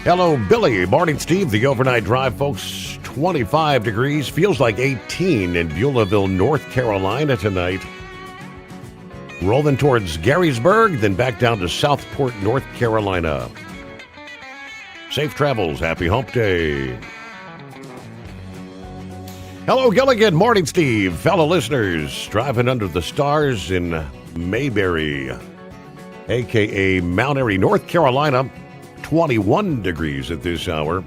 [SPEAKER 14] Hello, Billy. Morning, Steve. The overnight drive, folks. 25 degrees. Feels like 18 in Beulahville, North Carolina tonight. Rolling towards Garysburg, then back down to Southport, North Carolina. Safe travels. Happy hump day. Hello, Gilligan. Morning, Steve. Fellow listeners, driving under the stars in Mayberry, a.k.a. Mount Airy, North Carolina. 21 degrees at this hour.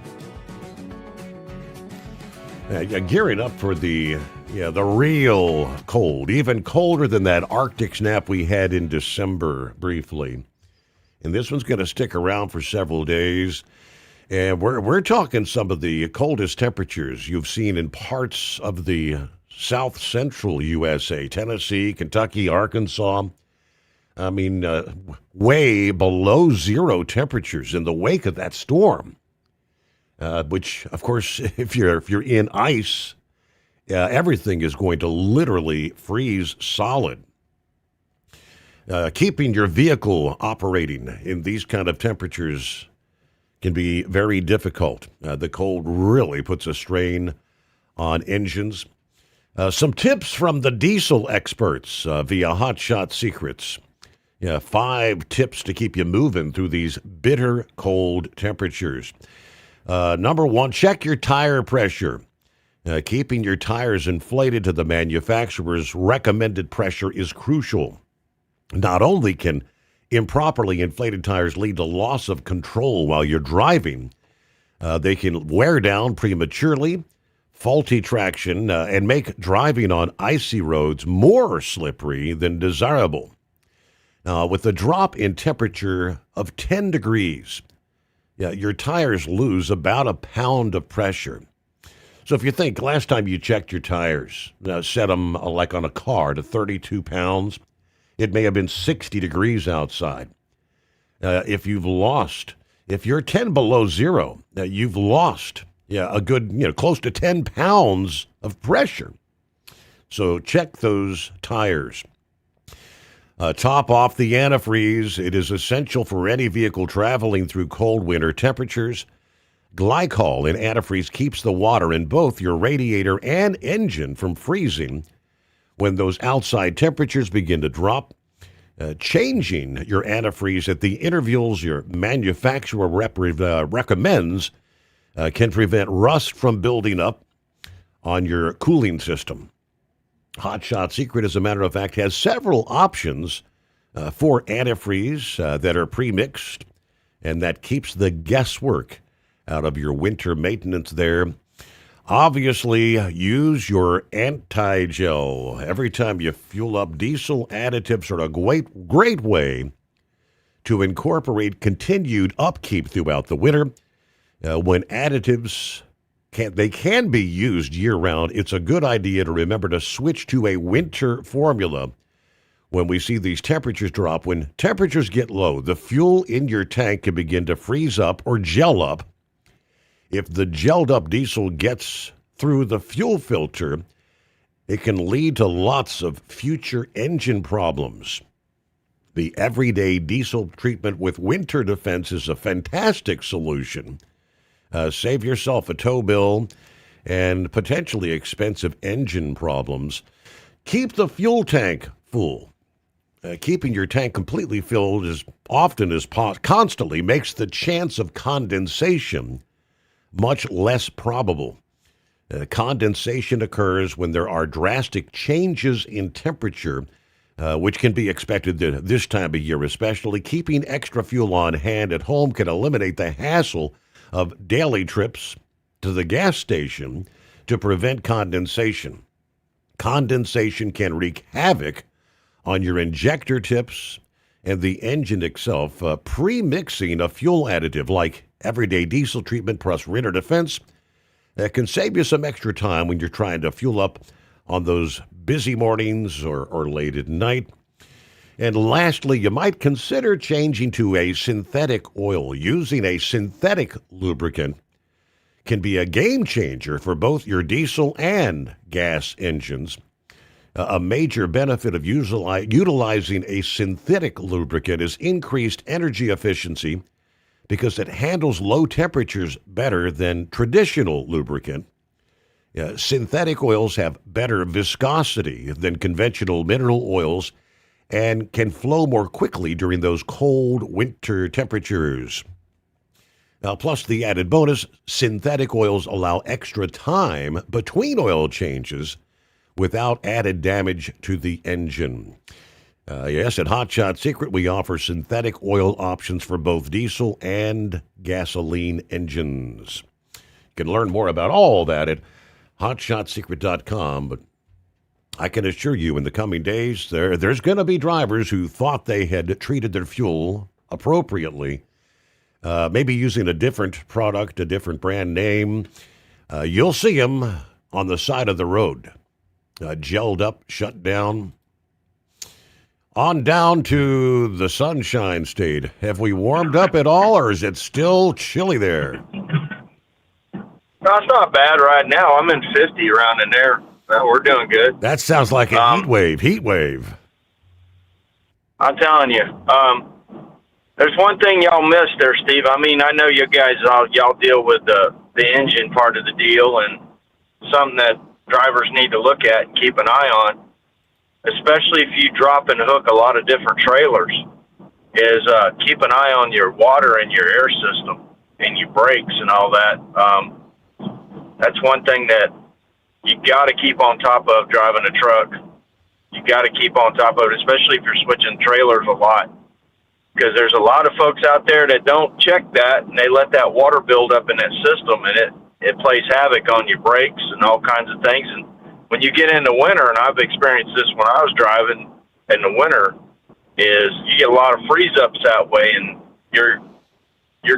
[SPEAKER 14] Gearing up for the real cold, even colder than that Arctic snap we had in December briefly. And this one's going to stick around for several days. And we're talking some of the coldest temperatures you've seen in parts of the south central USA, Tennessee, Kentucky, Arkansas. I mean, way below zero temperatures in the wake of that storm. Which, of course, if you're in ice, everything is going to literally freeze solid. Keeping your vehicle operating in these kind of temperatures can be very difficult. The cold really puts a strain on engines. Some tips from the diesel experts via Hot Shot Secrets. 5 tips to keep you moving through these bitter cold temperatures. Number 1, check your tire pressure. Keeping your tires inflated to the manufacturer's recommended pressure is crucial. Not only can improperly inflated tires lead to loss of control while you're driving, they can wear down prematurely, faulty traction, and make driving on icy roads more slippery than desirable. With a drop in temperature of 10 degrees, your tires lose about a pound of pressure. So if you think last time you checked your tires, set them like on a car to 32 pounds, it may have been 60 degrees outside. If you're 10 below zero, you've lost a good, close to 10 pounds of pressure. So check those tires. Top off the antifreeze. It is essential for any vehicle traveling through cold winter temperatures. Glycol in antifreeze keeps the water in both your radiator and engine from freezing when those outside temperatures begin to drop. Changing your antifreeze at the intervals your manufacturer recommends can prevent rust from building up on your cooling system. Hot Shot Secret, as a matter of fact, has several options for antifreeze that are pre-mixed, and that keeps the guesswork out of your winter maintenance there. Obviously, use your anti-gel. Every time you fuel up, diesel additives are a great way to incorporate continued upkeep throughout the winter. When additives can be used year-round, it's a good idea to remember to switch to a winter formula when we see these temperatures drop. When temperatures get low, the fuel in your tank can begin to freeze up or gel up. If the gelled up diesel gets through the fuel filter, it can lead to lots of future engine problems. The everyday diesel treatment with winter defense is a fantastic solution. Save yourself a tow bill and potentially expensive engine problems. Keep the fuel tank full. Keeping your tank completely filled as often as constantly makes the chance of condensation much less probable. Condensation occurs when there are drastic changes in temperature, which can be expected this time of year especially. Keeping extra fuel on hand at home can eliminate the hassle of daily trips to the gas station to prevent condensation. Condensation can wreak havoc on your injector tips and the engine itself. Pre-mixing a fuel additive like everyday diesel treatment plus winter defense can save you some extra time when you're trying to fuel up on those busy mornings or late at night. And lastly, you might consider changing to a synthetic oil. Using a synthetic lubricant can be a game changer for both your diesel and gas engines. A major benefit of utilizing a synthetic lubricant is increased energy efficiency because it handles low temperatures better than traditional lubricant. Synthetic oils have better viscosity than conventional mineral oils and can flow more quickly during those cold winter temperatures. Now, plus the added bonus, synthetic oils allow extra time between oil changes without added damage to the engine. Yes, at Hot Shot Secret, we offer synthetic oil options for both diesel and gasoline engines. You can learn more about all that at hotshotsecret.com, but I can assure you in the coming days, there's going to be drivers who thought they had treated their fuel appropriately, maybe using a different product, a different brand name. You'll see them on the side of the road, gelled up, shut down. On down to the Sunshine State. Have we warmed up at all, or is it still chilly there?
[SPEAKER 3] No, it's not bad right now. I'm in 50 around in there. We're doing good.
[SPEAKER 14] That sounds like a heat wave.
[SPEAKER 3] I'm telling you. There's one thing y'all missed there, Steve. I mean, I know you guys, y'all deal with the engine part of the deal, and something that drivers need to look at and keep an eye on, especially if you drop and hook a lot of different trailers, is keep an eye on your water and your air system and your brakes and all that. That's one thing that you got to keep on top of driving a truck. You got to keep on top of it, especially if you're switching trailers a lot. Because there's a lot of folks out there that don't check that, and they let that water build up in that system, and it plays havoc on your brakes and all kinds of things. And when you get into winter, and I've experienced this when I was driving in the winter, is you get a lot of freeze-ups that way, and you're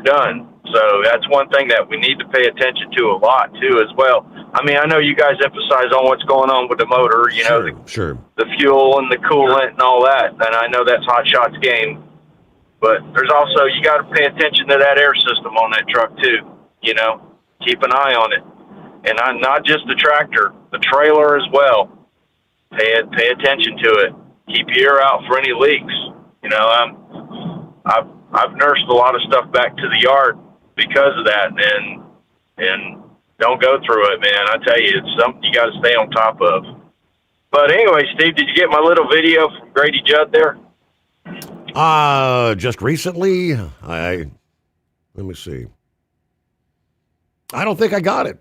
[SPEAKER 3] done. So that's one thing that we need to pay attention to a lot, too, as well. I mean, I know you guys emphasize on what's going on with the motor, the fuel and the coolant and all that, and I know that's Hot Shot's game. But there's also, you got to pay attention to that air system on that truck, too. Keep an eye on it. And not just the tractor, the trailer as well. Pay attention to it. Keep your ear out for any leaks. I've nursed a lot of stuff back to the yard because of that, and don't go through it, man. I tell you, it's something you got to stay on top of. But anyway, Steve, did you get my little video from Grady Judd there?
[SPEAKER 14] Just recently, let me see. I don't think I got it.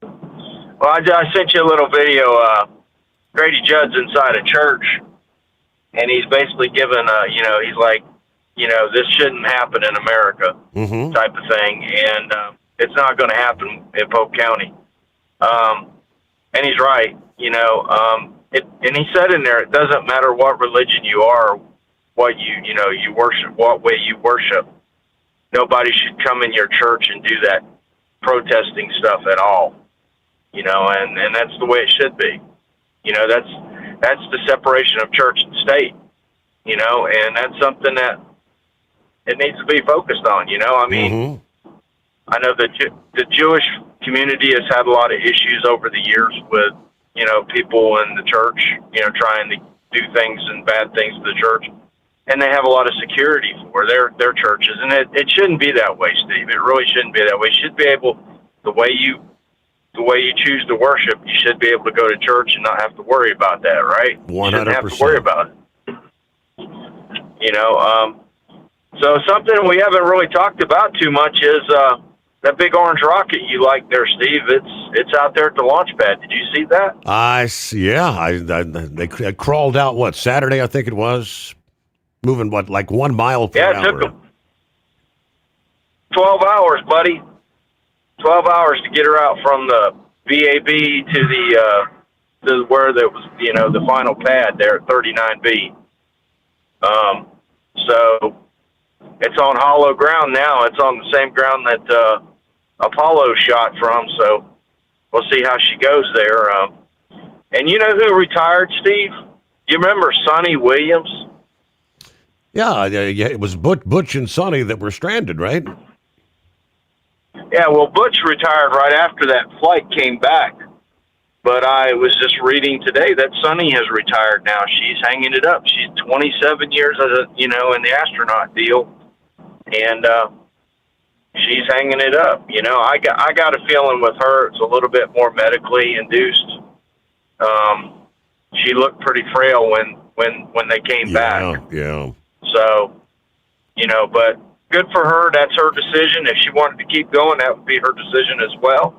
[SPEAKER 3] Well, I sent you a little video. Grady Judd's inside a church, and he's basically given he's like, this shouldn't happen in America, type of thing, and it's not going to happen in Polk County. And he's right, and he said in there, it doesn't matter what religion you are, what you worship, what way you worship. Nobody should come in your church and do that protesting stuff at all. And that's the way it should be. That's the separation of church and state. And that's something that it needs to be focused on. I mean, I know that the Jewish community has had a lot of issues over the years with people in the church, trying to do things and bad things to the church, and they have a lot of security for their churches, and it shouldn't be that way, Steve. It really shouldn't be that way. You should be able, the way you choose to worship, you should be able to go to church and not have to worry about that, right?
[SPEAKER 14] 100%.
[SPEAKER 3] You shouldn't have to worry about it. So something we haven't really talked about too much is that big orange rocket you like there, Steve. It's out there at the launch pad. Did you see that?
[SPEAKER 14] They crawled out, Saturday, I think it was, moving, 1 mile per hour?
[SPEAKER 3] Yeah, it took them 12 hours, buddy. 12 hours to get her out from the VAB to where there was, the final pad there at 39B. So it's on hollow ground now. It's on the same ground that Apollo shot from, so we'll see how she goes there. And you know who retired, Steve? You remember Sonny Williams?
[SPEAKER 14] Yeah, it was Butch and Sonny that were stranded, right?
[SPEAKER 3] Yeah, well, Butch retired right after that flight came back. But I was just reading today that Sonny has retired now. She's hanging it up. She's 27 years as in the astronaut deal, and she's hanging it up. I got a feeling with her it's a little bit more medically induced. She looked pretty frail when they came back.
[SPEAKER 14] Yeah.
[SPEAKER 3] So, but good for her. That's her decision. If she wanted to keep going, that would be her decision as well.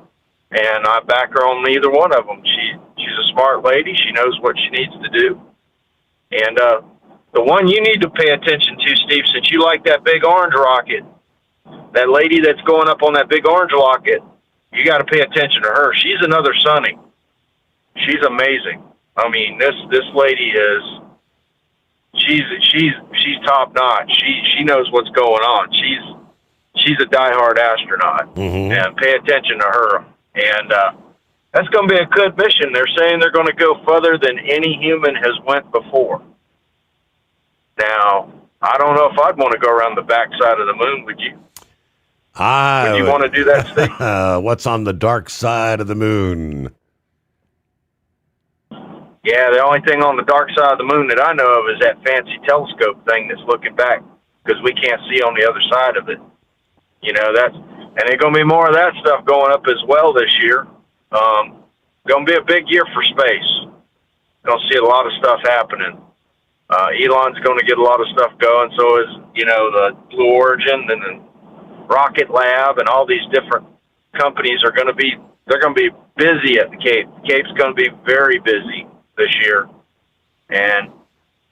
[SPEAKER 3] And I back her on either one of them. She's a smart lady. She knows what she needs to do. And the one you need to pay attention to, Steve, since you like that big orange rocket, that lady that's going up on that big orange rocket, you got to pay attention to her. She's another Sonny. She's amazing. I mean, this lady is. She's top notch. She knows what's going on. She's a diehard astronaut, and pay attention to her. And that's going to be a good mission. They're saying they're going to go further than any human has went before. Now, I don't know if I'd want to go around the backside of the moon. Would you? Would you want to do that, Steve?
[SPEAKER 14] What's on the dark side of the moon?
[SPEAKER 3] Yeah, the only thing on the dark side of the moon that I know of is that fancy telescope thing that's looking back because we can't see on the other side of it. And there's going to be more of that stuff going up as well this year. Going to be a big year for space. Going to see a lot of stuff happening. Elon's going to get a lot of stuff going. So is, the Blue Origin and the Rocket Lab and all these different companies they're going to be busy at the Cape. The Cape's going to be very busy this year. And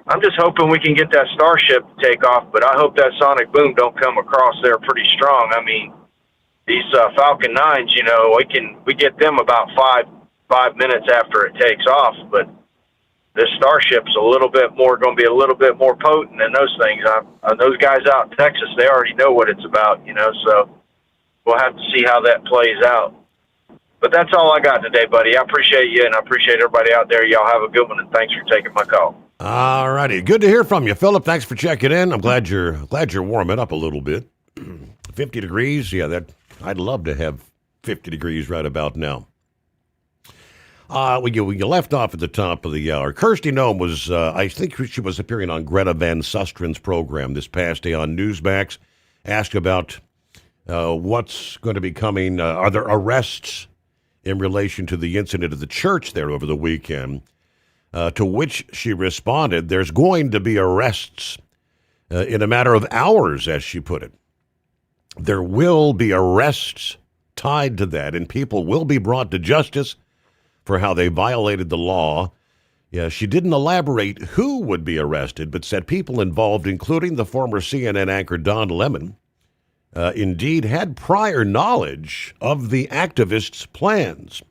[SPEAKER 3] I'm just hoping we can get that Starship to take off, but I hope that sonic boom don't come across there pretty strong. I mean, these Falcon 9s, we get them about five minutes after it takes off, but this Starship's going to be a little bit more potent than those things. Those guys out in Texas, they already know what it's about, so we'll have to see how that plays out. But that's all I got today, buddy. I appreciate you, and I appreciate everybody out there. Y'all have a good one, and thanks for taking my call.
[SPEAKER 14] All righty. Good to hear from you, Philip. Thanks for checking in. I'm glad you're warming up a little bit. 50 degrees. Yeah, I'd love to have 50 degrees right about now. We left off at the top of the hour. Kirsty Noem was, I think she was appearing on Greta Van Sustren's program this past day on Newsmax, asked about what's going to be coming. Are there arrests in relation to the incident at the church there over the weekend? To which she responded, there's going to be arrests in a matter of hours, as she put it. There will be arrests tied to that, and people will be brought to justice for how they violated the law. Yeah, she didn't elaborate who would be arrested, but said people involved, including the former CNN anchor Don Lemon, indeed had prior knowledge of the activists' plans.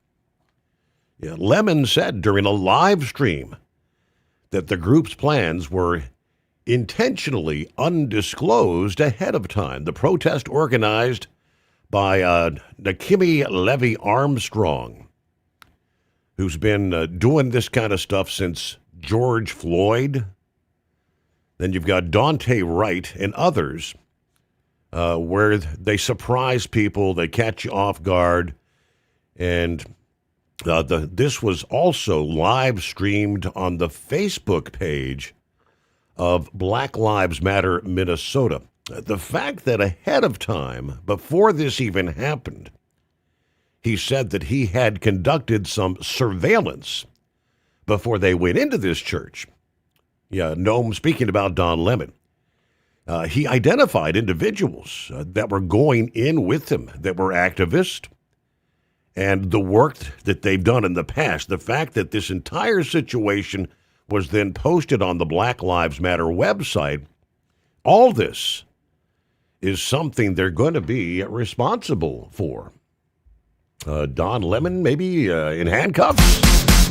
[SPEAKER 14] Yeah, Lemon said during a live stream that the group's plans were intentionally undisclosed ahead of time. The protest organized by Nakimi Levy Armstrong, who's been doing this kind of stuff since George Floyd. Then you've got Dante Wright and others, where they surprise people, they catch you off guard, and this was also live streamed on the Facebook page of Black Lives Matter Minnesota. The fact that ahead of time, before this even happened, he said that he had conducted some surveillance before they went into this church. Yeah, Noem speaking about Don Lemon. He identified individuals that were going in with him, that were activists, and the work that they've done in the past. The fact that this entire situation was then posted on the Black Lives Matter website, all this is something they're going to be responsible for. Don Lemon maybe in handcuffs?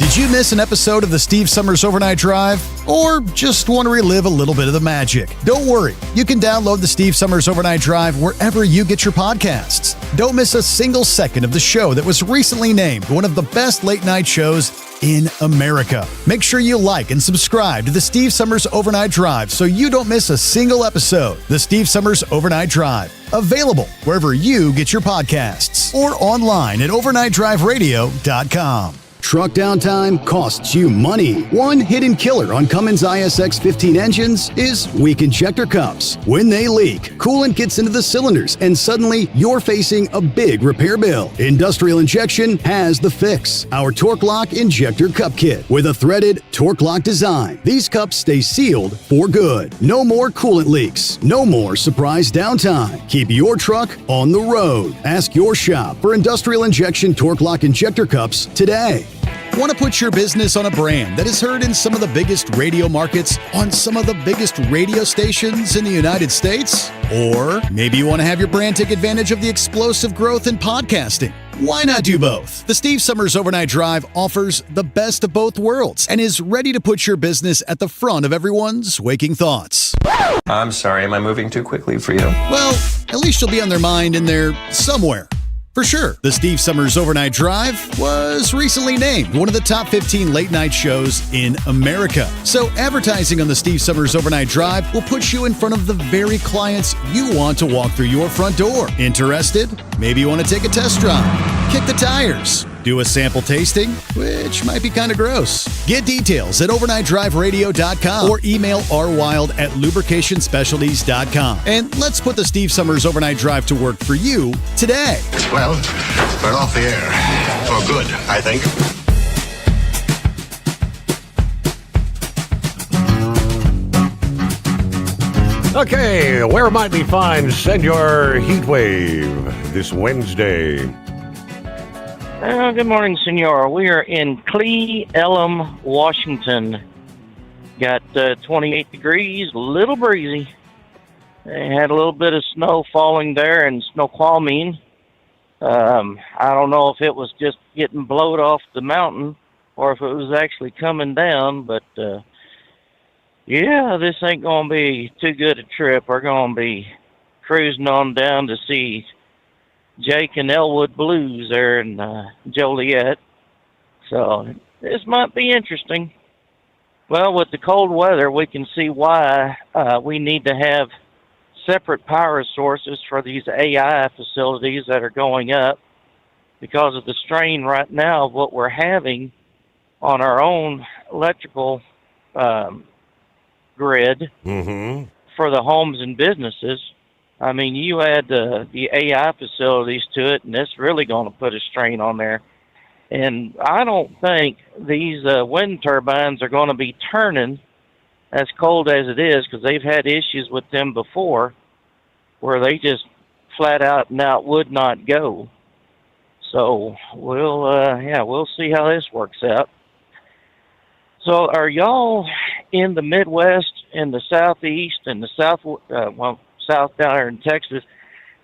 [SPEAKER 12] Did you miss an episode of the Steve Summers Overnight Drive? Or just want to relive a little bit of the magic? Don't worry. You can download the Steve Summers Overnight Drive wherever you get your podcasts. Don't miss a single second of the show that was recently named one of the best late night shows in America. Make sure you like and subscribe to the Steve Summers Overnight Drive so you don't miss a single episode. The Steve Summers Overnight Drive. Available wherever you get your podcasts or online at overnightdriveradio.com.
[SPEAKER 20] Truck downtime costs you money. One hidden killer on Cummins ISX 15 engines is weak injector cups. When they leak, coolant gets into the cylinders and suddenly you're facing a big repair bill. Industrial Injection has the fix. Our Torque Lock Injector Cup Kit with a threaded Torque Lock design. These cups stay sealed for good. No more coolant leaks. No more surprise downtime. Keep your truck on the road. Ask your shop for Industrial Injection Torque Lock Injector Cups today.
[SPEAKER 12] Want to put your business on a brand that is heard in some of the biggest radio markets on some of the biggest radio stations in the United States? Or maybe you want to have your brand take advantage of the explosive growth in podcasting. Why not do both? The Steve Summers Overnight Drive offers the best of both worlds and is ready to put your business at the front of everyone's waking thoughts.
[SPEAKER 4] I'm sorry, am I moving too quickly for you?
[SPEAKER 12] Well, at least you'll be on their mind in there somewhere. For sure, the Steve Summers Overnight Drive was recently named one of the top 15 late night shows in America. So advertising on the Steve Summers Overnight Drive will put you in front of the very clients you want to walk through your front door. Interested? Maybe you want to take a test drive, kick the tires, do a sample tasting, which might be kind of gross. Get details at overnightdriveradio.com or email rwild@lubricationspecialties.com. And let's put the Steve Summers Overnight Drive to work for you today.
[SPEAKER 17] Well, we're off the air. For good, I think.
[SPEAKER 14] Okay, where might we find Send Your Heat Wave this Wednesday?
[SPEAKER 7] Good morning, Senor. We are in Cle Elum, Washington. Got 28 degrees, a little breezy. They had a little bit of snow falling there and Snoqualmie. I don't know if it was just getting blowed off the mountain or if it was actually coming down, but yeah, this ain't going to be too good a trip. We're going to be cruising on down to see Jake and Elwood Blues there in Joliet. So this might be interesting. Well, with the cold weather, we can see why we need to have separate power sources for these AI facilities that are going up because of the strain right now of what we're having on our own electrical grid for the homes and businesses. I mean, you add the AI facilities to it, and it's really going to put a strain on there. And I don't think these wind turbines are going to be turning as cold as it is, because they've had issues with them before where they just flat out and out would not go. So we'll see how this works out. So are y'all in the Midwest and the Southeast and the South down there in Texas?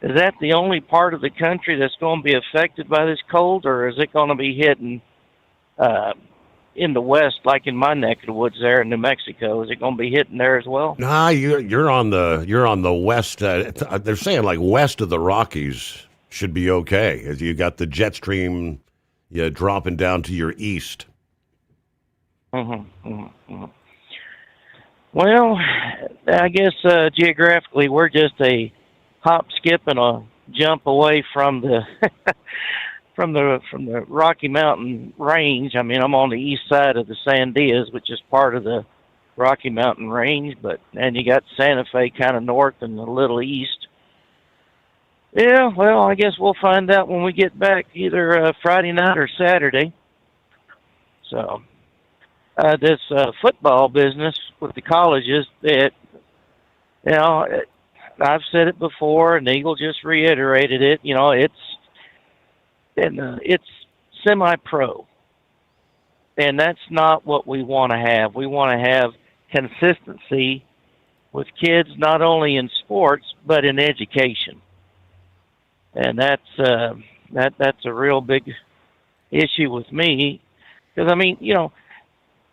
[SPEAKER 7] Is that the only part of the country that's going to be affected by this cold, or is it going to be hitting in the West, like in my neck of the woods there in New Mexico? Is it going to be hitting there as well?
[SPEAKER 14] Nah, you're on the west. They're saying like west of the Rockies should be okay, as you got the jet stream dropping down to your east.
[SPEAKER 7] Well, I guess geographically we're just a hop, skip, and a jump away from the from the Rocky Mountain range. I mean, I'm on the east side of the Sandias, which is part of the Rocky Mountain range, and you got Santa Fe kind of north and a little east. Yeah, well, I guess we'll find out when we get back, either Friday night or Saturday. So this football business with the colleges, I've said it before, and Eagle just reiterated it. It's semi-pro, and that's not what we want to have. We want to have consistency with kids, not only in sports but in education, and that's a real big issue with me. Because, I mean, you know,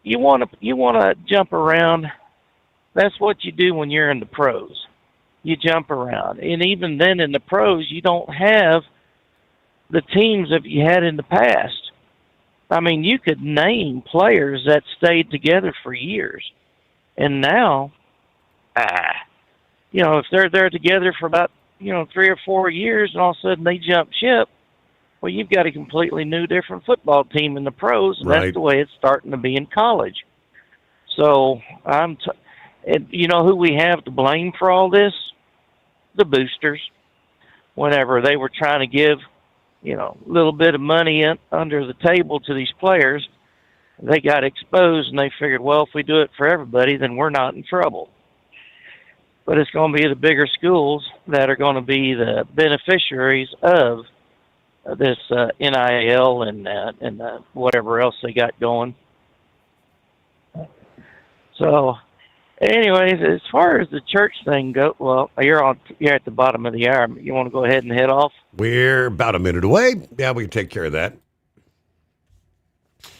[SPEAKER 7] you want to jump around. That's what you do when you're in the pros. You jump around. And even then in the pros, you don't have the teams that you had in the past. I mean, you could name players that stayed together for years. And now, you know, if they're together for about, 3 or 4 years and all of a sudden they jump ship, well, you've got a completely new, different football team in the pros, and that's the way it's starting to be in college. So, and you know who we have to blame for all this? The boosters. Whenever they were trying to give, a little bit of money under the table to these players, they got exposed, and they figured, well, if we do it for everybody, then we're not in trouble. But it's going to be the bigger schools that are going to be the beneficiaries of this NIL and whatever else they got going. So, anyways, as far as the church thing goes, well, you're at the bottom of the hour. You want to go ahead and head off?
[SPEAKER 14] We're about a minute away. Yeah, we can take care of that.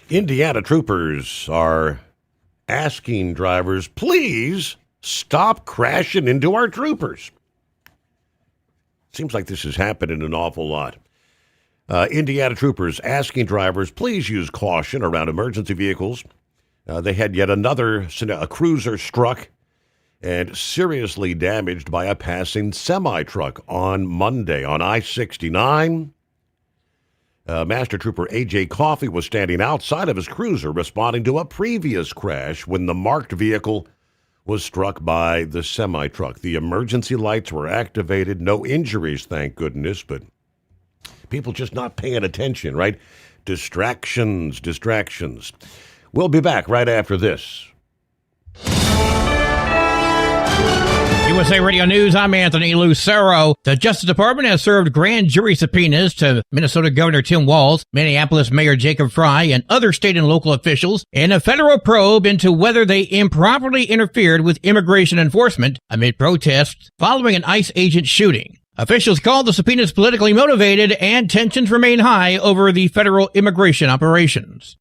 [SPEAKER 14] Indiana troopers are asking drivers, please stop crashing into our troopers. Seems like this is happening an awful lot. Indiana troopers asking drivers, please use caution around emergency vehicles. They had yet another, a cruiser struck and seriously damaged by a passing semi-truck on Monday on I-69. Master Trooper A.J. Coffey was standing outside of his cruiser responding to a previous crash when the marked vehicle was struck by the semi-truck. The emergency lights were activated. No injuries, thank goodness, but people just not paying attention, right? Distractions. We'll be back right after this.
[SPEAKER 1] USA Radio News, I'm Anthony Lucero. The Justice Department has served grand jury subpoenas to Minnesota Governor Tim Walz, Minneapolis Mayor Jacob Fry, and other state and local officials in a federal probe into whether they improperly interfered with immigration enforcement amid protests following an ICE agent shooting. Officials called the subpoenas politically motivated, and tensions remain high over the federal immigration operations.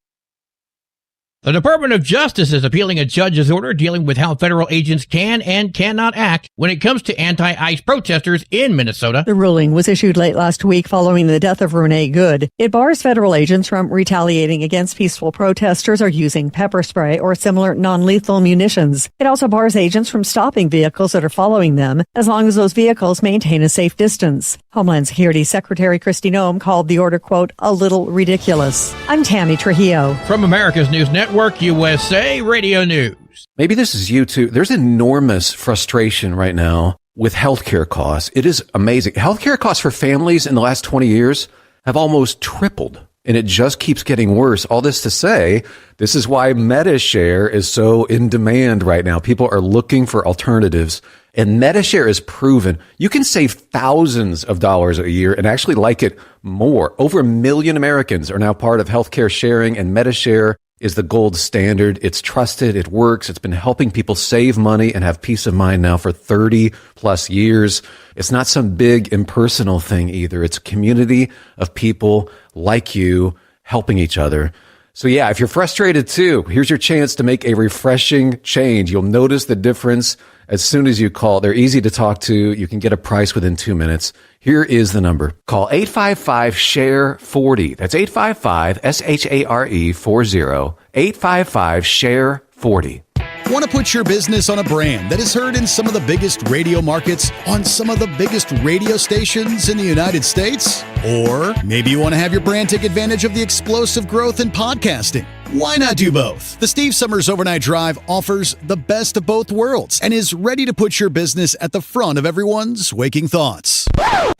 [SPEAKER 1] The Department of Justice is appealing a judge's order dealing with how federal agents can and cannot act when it comes to anti-ICE protesters in Minnesota.
[SPEAKER 5] The ruling was issued late last week following the death of Renee Good. It bars federal agents from retaliating against peaceful protesters or using pepper spray or similar non-lethal munitions. It also bars agents from stopping vehicles that are following them as long as those vehicles maintain a safe distance. Homeland Security Secretary Kristi Noem called the order, quote, a little ridiculous. I'm Tammy Trujillo.
[SPEAKER 1] From America's News Network, USA Radio News.
[SPEAKER 9] Maybe this is you too. There's enormous frustration right now with healthcare costs. It is amazing. Healthcare costs for families in the last 20 years have almost tripled, and it just keeps getting worse. All this to say, this is why MediShare is so in demand right now. People are looking for alternatives, and MediShare is proven you can save thousands of dollars a year and actually like it more. Over 1 million Americans are now part of healthcare sharing, and MediShare is the gold standard. It's trusted. It works. It's been helping people save money and have peace of mind now for 30 plus years. It's not some big impersonal thing either. It's a community of people like you helping each other. So yeah, if you're frustrated too, here's your chance to make a refreshing change. You'll notice the difference as soon as you call. They're easy to talk to. You can get a price within 2 minutes. Here is the number. Call 855-SHARE-40. That's 855-SHARE-40. 855-SHARE-40.
[SPEAKER 12] Want to put your business on a brand that is heard in some of the biggest radio markets on some of the biggest radio stations in the United States? Or maybe you want to have your brand take advantage of the explosive growth in podcasting. Why not do both? The Steve Summers Overnight Drive offers the best of both worlds and is ready to put your business at the front of everyone's waking thoughts.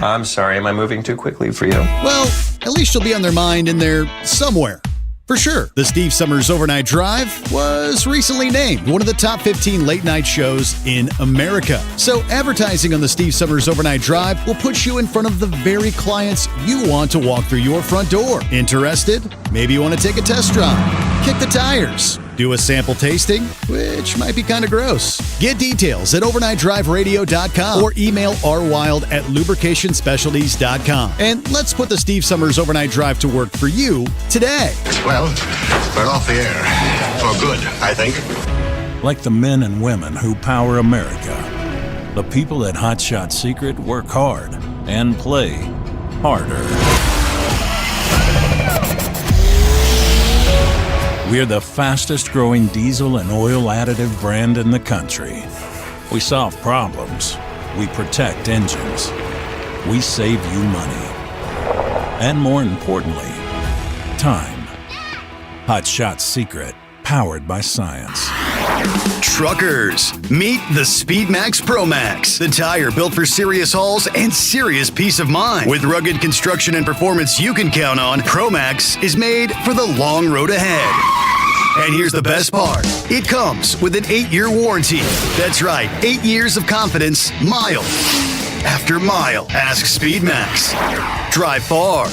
[SPEAKER 4] I'm sorry, am I moving too quickly for you?
[SPEAKER 12] Well, at least you'll be on their mind in there somewhere. For sure, the Steve Summers Overnight Drive was recently named one of the top 15 late-night shows in America. So advertising on the Steve Summers Overnight Drive will put you in front of the very clients you want to walk through your front door. Interested? Maybe you want to take a test drive, kick the tires, Do a sample tasting, which might be kind of gross. Get details at overnightdriveradio.com or email rwild@lubricationspecialties.com. And let's put the Steve Summers Overnight Drive to work for you today.
[SPEAKER 17] Well, we're off the air. For good, I think.
[SPEAKER 6] Like the men and women who power America, the people at Hot Shot Secret work hard and play harder. We're the fastest growing diesel and oil additive brand in the country. We solve problems. We protect engines. We save you money. And more importantly, time. Hot Shot Secret, powered by science.
[SPEAKER 20] Truckers, meet the SpeedMax Pro Max, the tire built for serious hauls and serious peace of mind. With rugged construction and performance you can count on, Pro Max is made for the long road ahead. And here's the best part. It comes with an 8-year warranty. That's right, 8 years of confidence, mile after mile. Ask SpeedMax. Drive far.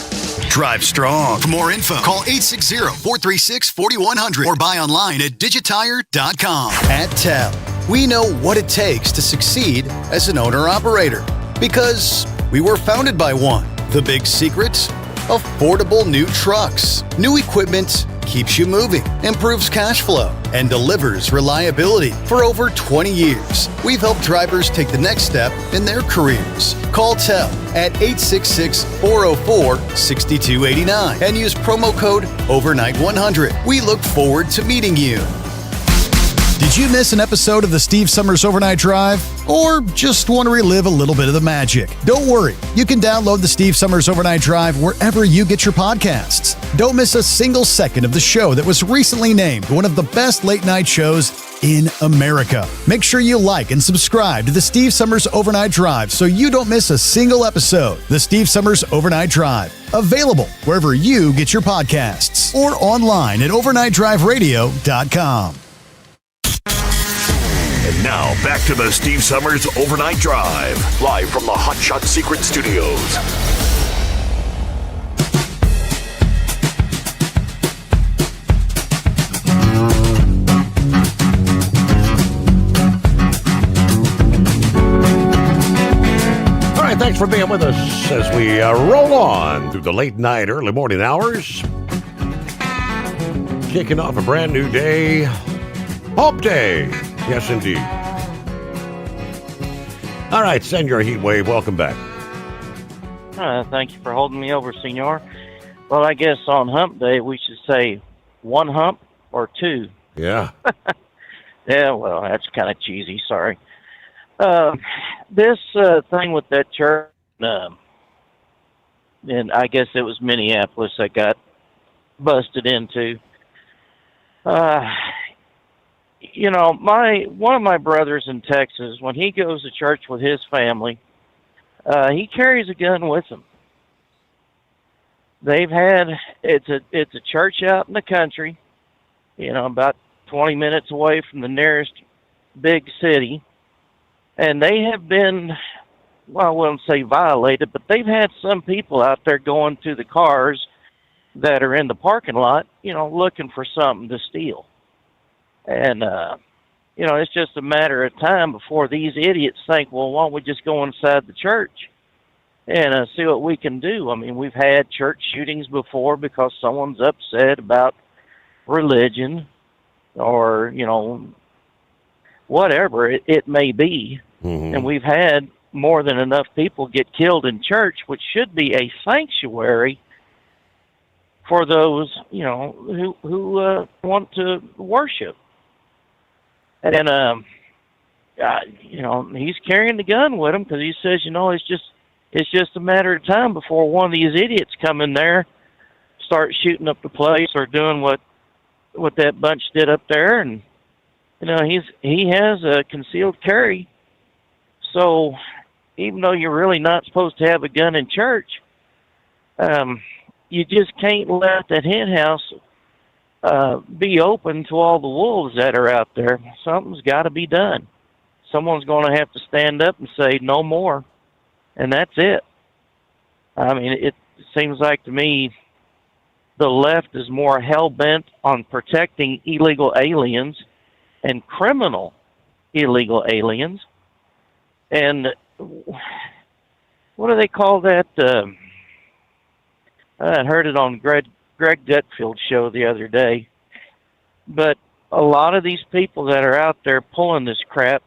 [SPEAKER 20] Drive strong. For more info, call 860-436-4100 or buy online at digitire.com. At TEL, we know what it takes to succeed as an owner-operator because we were founded by one. The big secret? Affordable new trucks. New equipment keeps you moving, improves cash flow, and delivers reliability. For over 20 years, we've helped drivers take the next step in their careers. Call TEL at 866-404-6289 and use promo code OVERNIGHT100. We look forward to meeting you.
[SPEAKER 12] Did you miss an episode of the Steve Summers Overnight Drive? Or just want to relive a little bit of the magic? Don't worry. You can download the Steve Summers Overnight Drive wherever you get your podcasts. Don't miss a single second of the show that was recently named one of the best late night shows in America. Make sure you like and subscribe to the Steve Summers Overnight Drive so you don't miss a single episode. The Steve Summers Overnight Drive. Available wherever you get your podcasts or online at overnightdriveradio.com.
[SPEAKER 18] And now, back to the Steve Summers Overnight Drive, live from the Hot Shot Secret Studios.
[SPEAKER 14] All right, thanks for being with us as we roll on through the late night, early morning hours. Kicking off a brand new day, Hump Day. Yes, indeed. All right, Senor Heatwave, welcome back.
[SPEAKER 7] Thank you for holding me over, Senor. Well, I guess on Hump Day, we should say one hump or two.
[SPEAKER 14] Yeah.
[SPEAKER 7] Yeah, well, that's kind of cheesy. Sorry. This thing with that church, and I guess it was Minneapolis that got busted into. You know, one of my brothers in Texas, when he goes to church with his family, he carries a gun with him. It's a church out in the country, you know, about 20 minutes away from the nearest big city, and they have been, well, I wouldn't say violated, but they've had some people out there going to the cars that are in the parking lot, you know, looking for something to steal. And, you know, it's just a matter of time before these idiots think, well, why don't we just go inside the church and see what we can do? I mean, we've had church shootings before because someone's upset about religion or, you know, whatever it may be. Mm-hmm. And we've had more than enough people get killed in church, which should be a sanctuary for those, you know, who want to worship. And, you know, he's carrying the gun with him because he says, you know, it's just a matter of time before one of these idiots come in there, start shooting up the place or doing what that bunch did up there. And, you know, he has a concealed carry. So even though you're really not supposed to have a gun in church, you just can't let that hen house be open to all the wolves that are out there. Something's got to be done. Someone's going to have to stand up and say no more, and that's it. I mean, it seems like to me the left is more hell-bent on protecting illegal aliens and criminal illegal aliens. And what do they call that? I heard it on Greg Gutfield's show the other day. But a lot of these people that are out there pulling this crap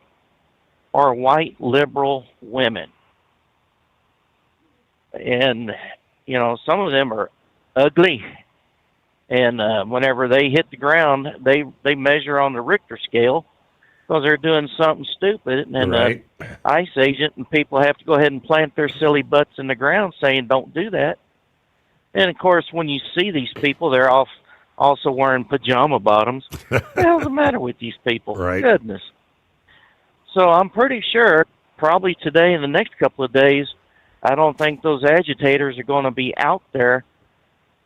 [SPEAKER 7] are white liberal women. And, you know, some of them are ugly. And whenever they hit the ground, they measure on the Richter scale because they're doing something stupid. And
[SPEAKER 14] Right.
[SPEAKER 7] ICE agent and people have to go ahead and plant their silly butts in the ground saying, don't do that. And, of course, when you see these people, they're also wearing pajama bottoms. What the hell's the matter with these people?
[SPEAKER 14] Right.
[SPEAKER 7] Goodness. So I'm pretty sure probably today and the next couple of days, I don't think those agitators are going to be out there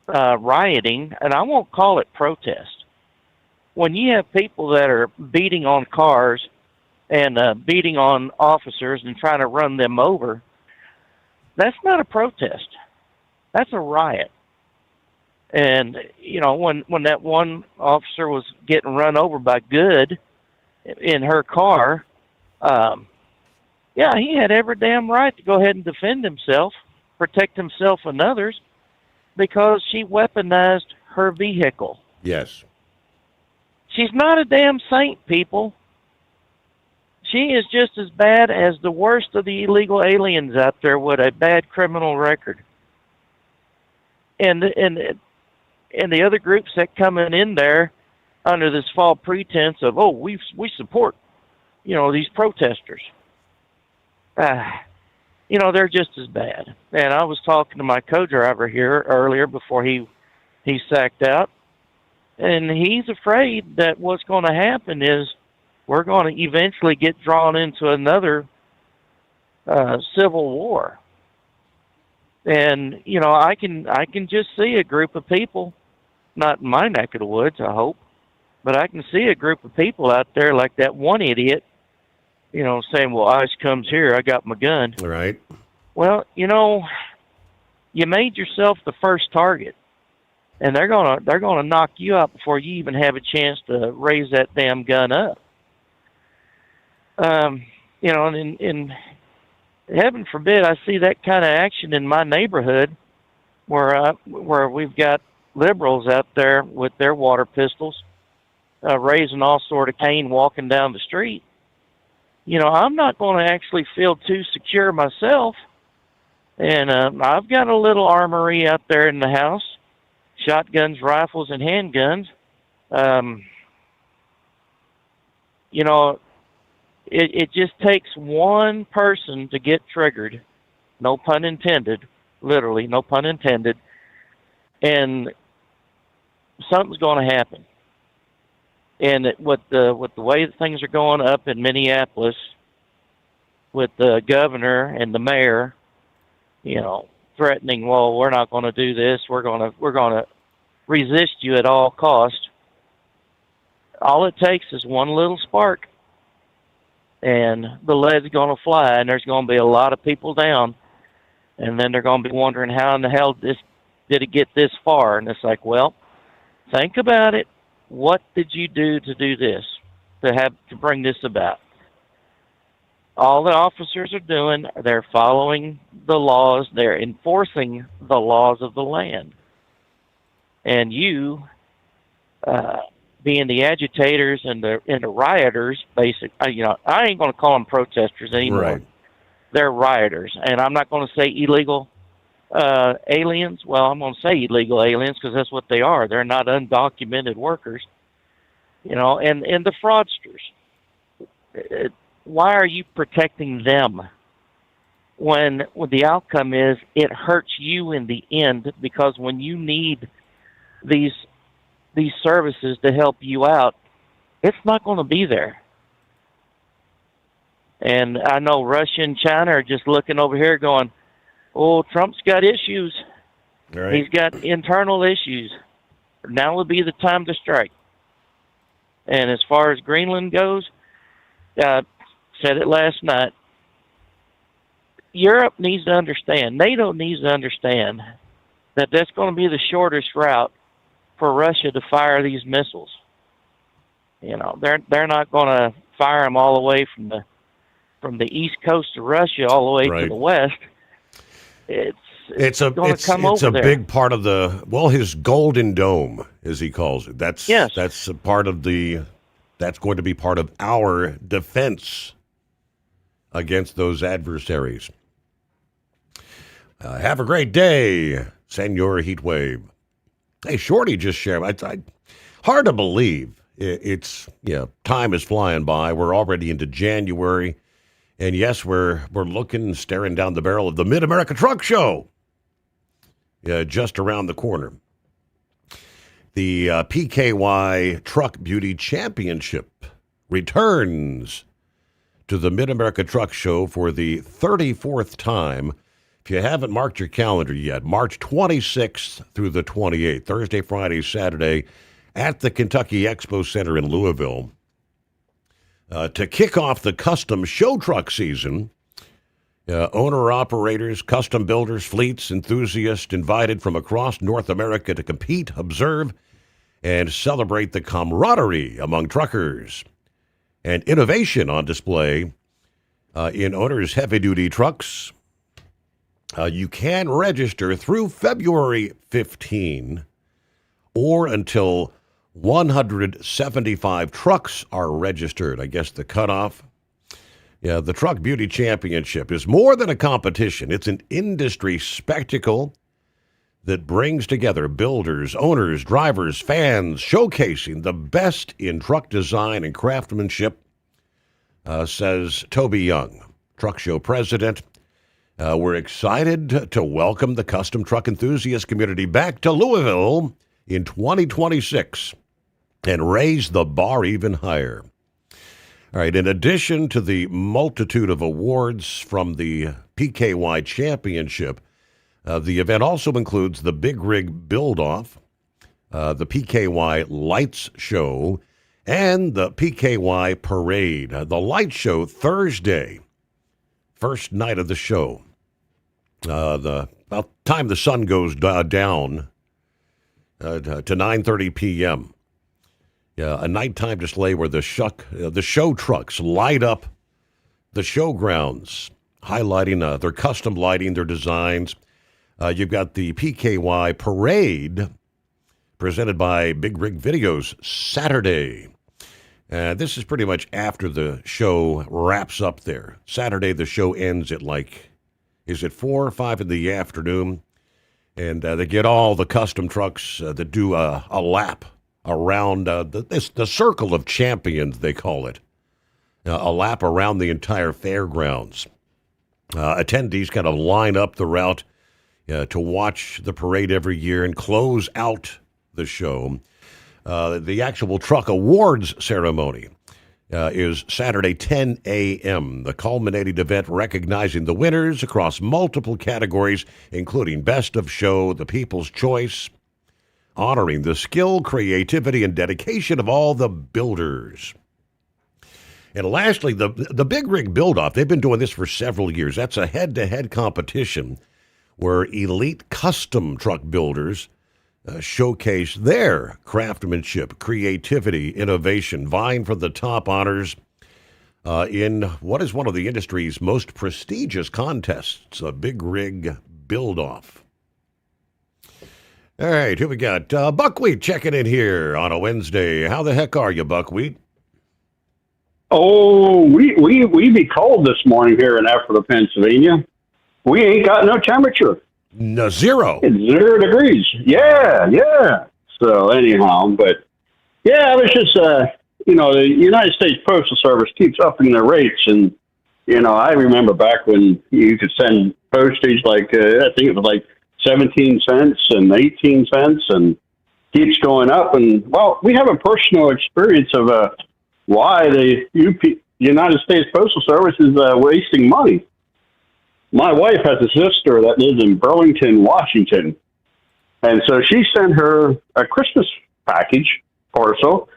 [SPEAKER 7] rioting, and I won't call it protest. When you have people that are beating on cars and beating on officers and trying to run them over, that's not a protest. That's a riot. And, you know, when that one officer was getting run over by Good in her car, yeah, he had every damn right to go ahead and defend himself, protect himself and others, because she weaponized her vehicle.
[SPEAKER 14] Yes.
[SPEAKER 7] She's not a damn saint, people. She is just as bad as the worst of the illegal aliens out there with a bad criminal record. And the other groups that coming in there under this false pretense of, oh, we support, you know, these protesters. You know, they're just as bad. And I was talking to my co-driver here earlier before he sacked out, and he's afraid that what's going to happen is we're going to eventually get drawn into another civil war. And, you know, I can just see a group of people, not in my neck of the woods, I hope, but I can see a group of people out there like that one idiot, you know, saying, well, ICE comes here, I got my gun.
[SPEAKER 14] Right.
[SPEAKER 7] Well, you know, you made yourself the first target, and they're gonna knock you out before you even have a chance to raise that damn gun up. You know, and in heaven forbid I see that kind of action in my neighborhood, where we've got liberals out there with their water pistols, raising all sort of cane, walking down the street. You know, I'm not going to actually feel too secure myself. And I've got a little armory out there in the house, shotguns, rifles, and handguns. You know, it just takes one person to get triggered, no pun intended, literally, no pun intended, and something's going to happen. And with the way that things are going up in Minneapolis, with the governor and the mayor, you know, threatening, well, we're not going to do this. We're going to resist you at all cost. All it takes is one little spark, and the lead's going to fly, and there's going to be a lot of people down, and then they're going to be wondering how in the hell did it get this far? And it's like, well, think about it. What did you do to do this, to bring this about? All the officers are doing, they're following the laws, they're enforcing the laws of the land. And you, being the agitators and the rioters, basically, you know, I ain't going to call them protesters anymore.
[SPEAKER 14] Right.
[SPEAKER 7] They're rioters, and I'm not going to say illegal aliens. Well, I'm going to say illegal aliens because that's what they are. They're not undocumented workers, you know, and the fraudsters. Why are you protecting them when the outcome is it hurts you in the end? Because when you need these services to help you out, it's not going to be there. And I know Russia and China are just looking over here going, oh, Trump's got issues.
[SPEAKER 14] Right.
[SPEAKER 7] He's got internal issues. Now would be the time to strike. And as far as Greenland goes, said it last night, Europe needs to understand, NATO needs to understand that that's going to be the shortest route for Russia to fire these missiles. You know, they're not going to fire them all the way from the east coast of Russia all the way to the west. It's
[SPEAKER 14] a big part of his Golden Dome, as he calls it. That's a part of that's going to be part of our defense against those adversaries. Have a great day, Senor Heatwave. Hey, Shorty just shared. Hard to believe. Time is flying by. We're already into January. And yes, we're staring down the barrel of the Mid-America Truck Show. Just around the corner. The PKY Truck Beauty Championship returns to the Mid-America Truck Show for the 34th time. If you haven't marked your calendar yet, March 26th through the 28th, Thursday, Friday, Saturday, at the Kentucky Expo Center in Louisville. To kick off the custom show truck season, owner-operators, custom builders, fleets, enthusiasts invited from across North America to compete, observe, and celebrate the camaraderie among truckers. And innovation on display in owners' heavy-duty trucks. You can register through February 15 or until 175 trucks are registered. I guess the cutoff. Yeah, the Truck Beauty Championship is more than a competition. It's an industry spectacle that brings together builders, owners, drivers, fans, showcasing the best in truck design and craftsmanship, says Toby Young, Truck Show president. We're excited to welcome the custom truck enthusiast community back to Louisville in 2026 and raise the bar even higher. All right, in addition to the multitude of awards from the PKY Championship, the event also includes the Big Rig Build-Off, the PKY Lights Show, and the PKY Parade. The Light Show Thursday, first night of the show. About time the sun goes down to 9:30 p.m. A nighttime display where the show trucks light up the showgrounds, highlighting their custom lighting, their designs. You've got the PKY Parade presented by Big Rig Videos Saturday. This is pretty much after the show wraps up there. Saturday, the show ends at is it 4 or 5 in the afternoon? And they get all the custom trucks that do a lap around the Circle of Champions, they call it. A lap around the entire fairgrounds. Attendees kind of line up the route to watch the parade every year and close out the show. The actual truck awards ceremony is Saturday, 10 a.m., the culminating event recognizing the winners across multiple categories, including Best of Show, the People's Choice, honoring the skill, creativity, and dedication of all the builders. And lastly, the Big Rig Build-Off, they've been doing this for several years. That's a head-to-head competition where elite custom truck builders showcase their craftsmanship, creativity, innovation, vying for the top honors in what is one of the industry's most prestigious contests, a Big Rig Build-Off. All right, who we got? Buckwheat checking in here on a Wednesday. How the heck are you, Buckwheat?
[SPEAKER 2] Oh, we be cold this morning here in Ephrata, Pennsylvania. We ain't got no temperature.
[SPEAKER 14] No, zero.
[SPEAKER 2] It's 0 degrees. Yeah. So anyhow, but yeah, it was just, the United States Postal Service keeps upping their rates. And, I remember back when you could send postage I think it was 17 cents and 18 cents and keeps going up. And, well, we have a personal experience of why the United States Postal Service is wasting money. My wife has a sister that lives in Burlington, Washington. And so she sent her a Christmas package parcel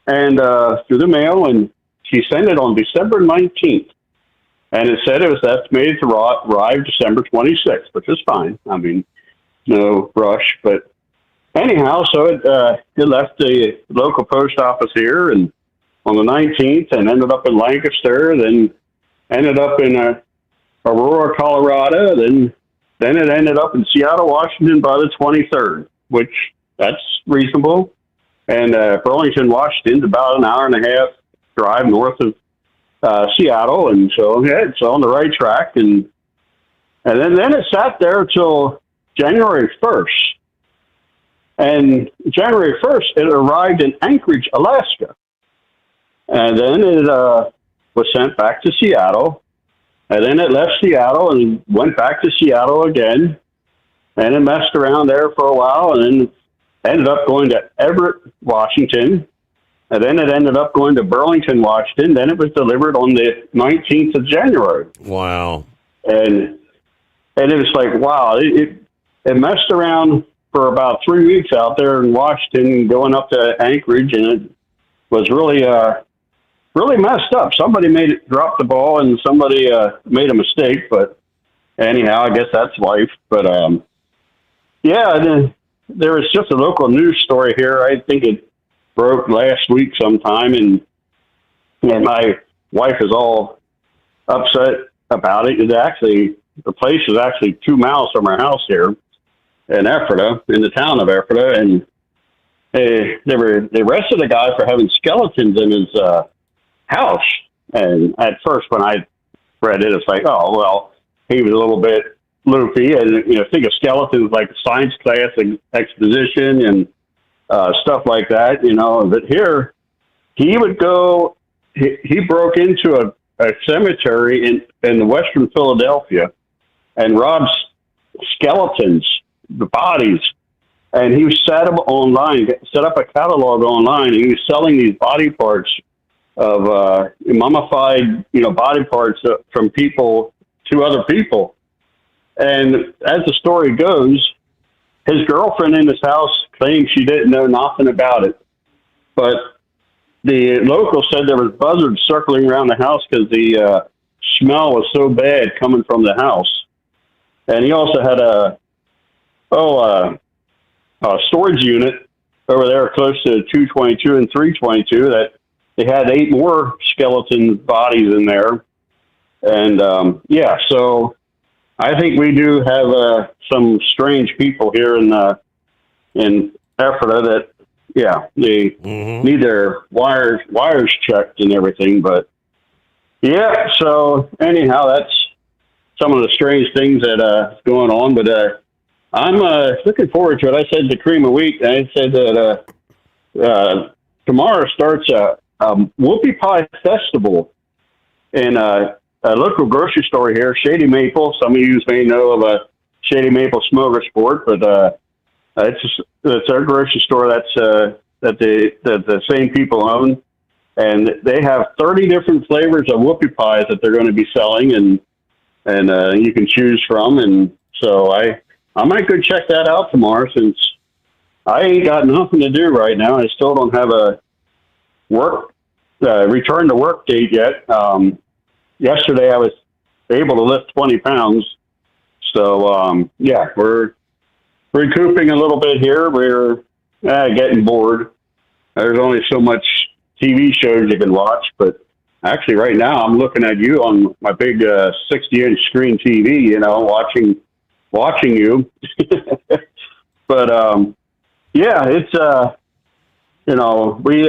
[SPEAKER 2] and through the mail, and she sent it on December 19th. And it said it was estimated to arrive December 26th, which is fine. I mean, no rush. But anyhow, so it left the local post office here and on the 19th and ended up in Lancaster, then ended up in Aurora, Colorado, then it ended up in Seattle, Washington by the 23rd, which that's reasonable. And Burlington, Washington's about an hour and a half drive north of Seattle, and so yeah, it's on the right track. And then it sat there till January 1st. And January 1st, it arrived in Anchorage, Alaska. And then it was sent back to Seattle. And then it left Seattle and went back to Seattle again. And it messed around there for a while and then ended up going to Everett, Washington. And then it ended up going to Burlington, Washington. Then it was delivered on the 19th of January.
[SPEAKER 14] Wow.
[SPEAKER 2] And it was like, wow, it messed around for about 3 weeks out there in Washington, going up to Anchorage, and it was really messed up. Somebody drop the ball, and somebody made a mistake. But anyhow, I guess that's life. But yeah, there was just a local news story here. I think it broke last week sometime, and my wife is all upset about it. The place is actually 2 miles from our house here in Ephrata, in the town of Ephrata, and they arrested a guy for having skeletons in his house. And at first, when I read it, it's like, oh well, he was a little bit loopy, and think of skeletons like science class and exposition and stuff like that, But here, he would go. He broke into a cemetery in western Philadelphia and robbed skeletons, the bodies, and he set them online, set up a catalog online, and he was selling these body parts of mummified, body parts from people to other people. And as the story goes, his girlfriend in his house claimed she didn't know nothing about it, but the locals said there was buzzards circling around the house because the smell was so bad coming from the house. And he also had a storage unit over there close to 222 and 322 that they had 8 more skeleton bodies in there. And so I think we do have some strange people here in Ephrata that, they need their wires checked and everything. But yeah, so anyhow, that's some of the strange things that going on. But I'm looking forward to it. I said the cream of wheat. I said that tomorrow starts a whoopie pie festival in a local grocery store here, Shady Maple. Some of you may know of a Shady Maple Smorgasbord, but it's our grocery store that the same people own, and they have 30 different flavors of whoopie pies that they're going to be selling, and you can choose from. And so I might go check that out tomorrow, since I ain't got nothing to do right now. I still don't have a return to work date yet. Yesterday I was able to lift 20 pounds. So, we're recouping a little bit here. We're getting bored. There's only so much TV shows you can watch, but actually right now I'm looking at you on my big 60-inch screen TV, watching you. But, it's, we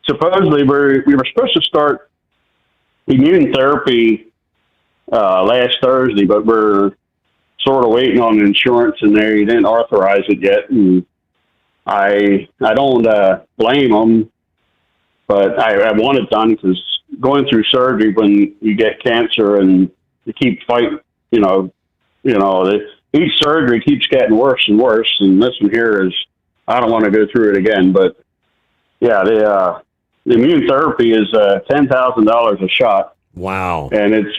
[SPEAKER 2] supposedly we were supposed to start immune therapy last Thursday, but we're sort of waiting on insurance, and they didn't authorize it yet. And I don't blame them, but I want it done, because going through surgery when you get cancer and you keep fighting, each surgery keeps getting worse and worse. And this one here is, I don't want to go through it again, but yeah, the immune therapy is $10,000 a shot.
[SPEAKER 14] Wow.
[SPEAKER 2] And it's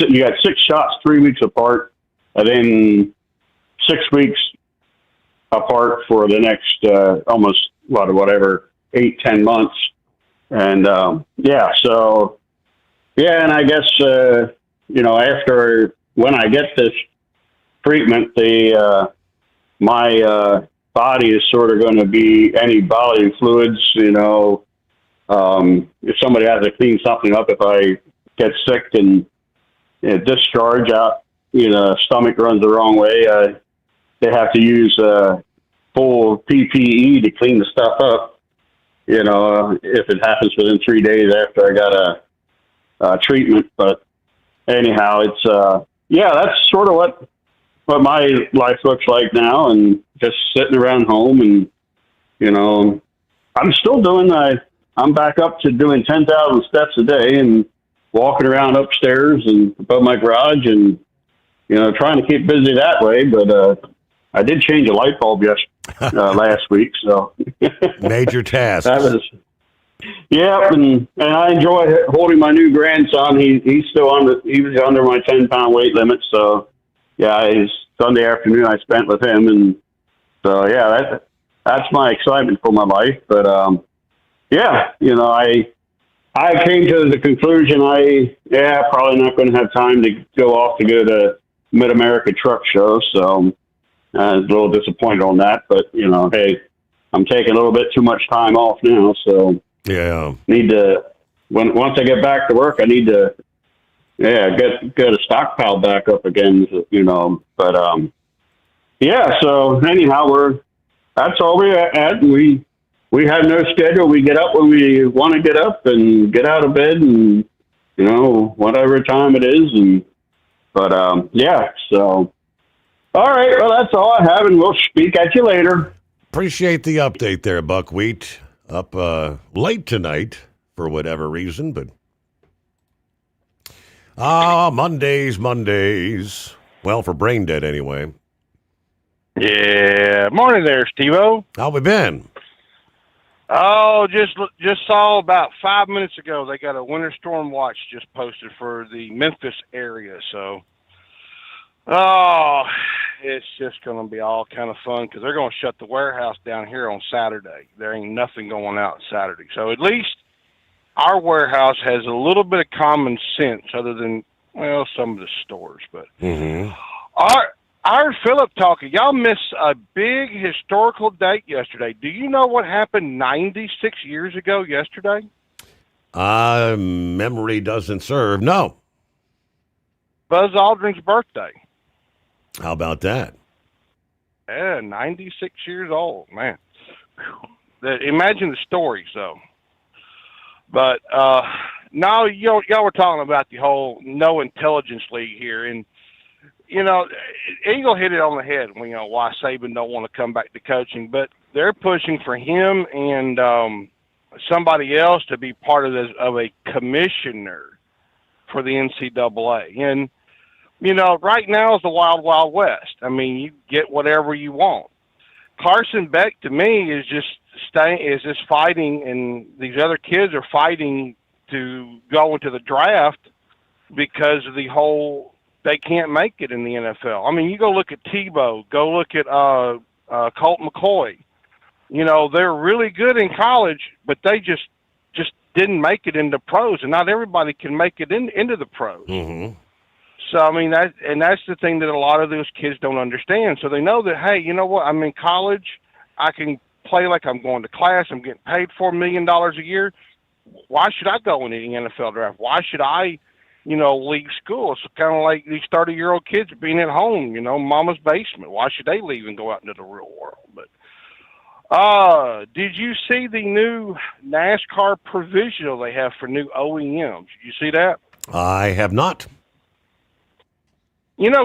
[SPEAKER 2] you got 6 shots 3 weeks apart, and then 6 weeks apart for the next almost 8-10 months. And and I guess after when I get this treatment, my body is sort of going to be any bodily fluids. If somebody has to clean something up, if I get sick and discharge out, stomach runs the wrong way, they have to use full PPE to clean the stuff up. If it happens within 3 days after I got a treatment. But anyhow, it's that's sort of what my life looks like now, and just sitting around home, and I'm still I'm back up to doing 10,000 steps a day and walking around upstairs and above my garage, and trying to keep busy that way. But I did change a light bulb last week, so
[SPEAKER 14] major task.
[SPEAKER 2] That was, and I enjoy holding my new grandson. He's still he was under my 10-pound weight limit, so his Sunday afternoon I spent with him, and so that's my excitement for my life. But I came to the conclusion probably not going to have time to go off to go to Mid-America Truck Show, so I was a little disappointed on that. But hey, I'm taking a little bit too much time off now, so need to once I get back to work, I need to get a stockpile back up again, But so anyhow, that's all we had. We have no schedule. We get up when we want to get up and get out of bed, and whatever time it is. So all right. Well, that's all I have, and we'll speak at you later.
[SPEAKER 14] Appreciate the update there, Buckwheat. Up late tonight for whatever reason, but Mondays. Well, for Brain Dead anyway.
[SPEAKER 10] Yeah. Morning there, Steve-O.
[SPEAKER 14] How we been?
[SPEAKER 10] Oh, just saw about 5 minutes ago they got a winter storm watch just posted for the Memphis area. So, it's just going to be all kind of fun because they're going to shut the warehouse down here on Saturday. There ain't nothing going out Saturday. So at least our warehouse has a little bit of common sense other than, some of the stores. But our Philip talking, y'all missed a big historical date yesterday. Do you know what happened 96 years ago yesterday?
[SPEAKER 14] Memory doesn't serve. No.
[SPEAKER 10] Buzz Aldrin's birthday.
[SPEAKER 14] How about that?
[SPEAKER 10] Yeah, 96 years old, man. Imagine the stories, though. But, now, y'all were talking about the whole no intelligence league here, and, Eagle hit it on the head, why Saban don't want to come back to coaching, but they're pushing for him and somebody else to be part of a commissioner for the NCAA. And, right now is the wild, wild west. I mean, you get whatever you want. Carson Beck, to me, is just fighting, and these other kids are fighting to go into the draft because of the whole they can't make it in the NFL. I mean, you go look at Tebow, go look at Colt McCoy. They're really good in college, but they just didn't make it into pros, and not everybody can make it into the pros.
[SPEAKER 14] Mm-hmm.
[SPEAKER 10] So, I mean, that's the thing that a lot of those kids don't understand. So they know that, hey, you know what? I'm in college. I can play like I'm going to class. I'm getting paid $4 million a year. Why should I go into the NFL draft? Why should I, leave school? It's kind of like these 30-year-old kids being at home, mama's basement. Why should they leave and go out into the real world? But did you see the new NASCAR provisional they have for new OEMs? Did you see that?
[SPEAKER 14] I have not.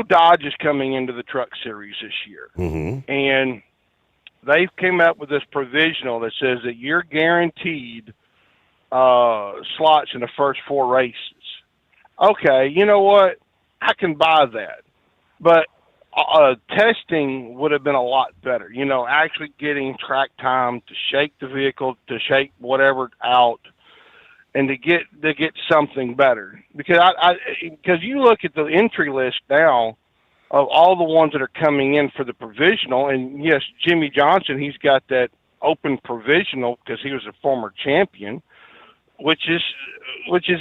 [SPEAKER 10] Dodge is coming into the truck series this year.
[SPEAKER 14] Mm-hmm.
[SPEAKER 10] And they've came up with this provisional that says that you're guaranteed slots in the first 4 races. Okay, you know what? I can buy that. But testing would have been a lot better. Actually getting track time to shake the vehicle, to shake whatever out, and to get something better. Because because you look at the entry list now of all the ones that are coming in for the provisional, and yes, Jimmy Johnson, he's got that open provisional because he was a former champion. which is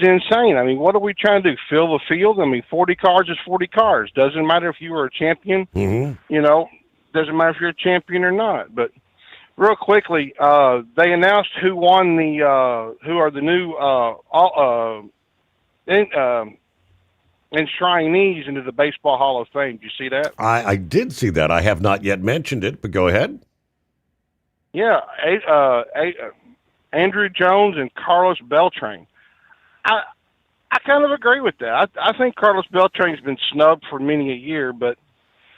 [SPEAKER 10] insane. I mean, what are we trying to do? Fill the field? I mean, 40 cars is 40 cars. Doesn't matter if you were a champion.
[SPEAKER 14] Mm-hmm.
[SPEAKER 10] You know, doesn't matter if you're a champion or not. But real quickly, they announced who won who are the new enshrinees into the Baseball Hall of Fame. Did you see that?
[SPEAKER 14] I did see that. I have not yet mentioned it, but go ahead.
[SPEAKER 10] Yeah, Andrew Jones and Carlos Beltran. I kind of agree with that. I think Carlos Beltran's been snubbed for many a year, but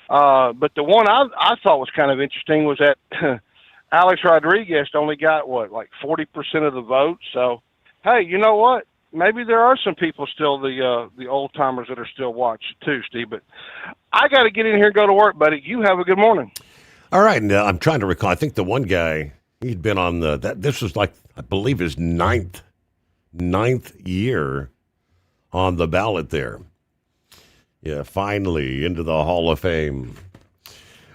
[SPEAKER 10] the one I thought was kind of interesting was that Alex Rodriguez only got like 40% of the vote. So, hey, you know what? Maybe there are some people still, the old timers that are still watching too, Steve. But I got to get in here and go to work, buddy. You have a good morning.
[SPEAKER 14] All right, and I'm trying to recall. I think the one guy, he'd been on this was like, I believe, his ninth year on the ballot there. Yeah, finally into the Hall of Fame.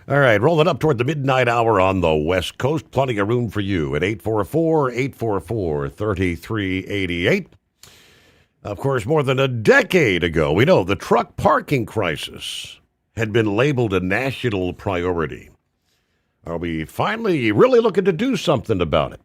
[SPEAKER 14] All right, rolling up toward the midnight hour on the West Coast. Plenty of room for you at 844-844-3388. Of course, more than a decade ago, we know the truck parking crisis had been labeled a national priority. Are we finally really looking to do something about it?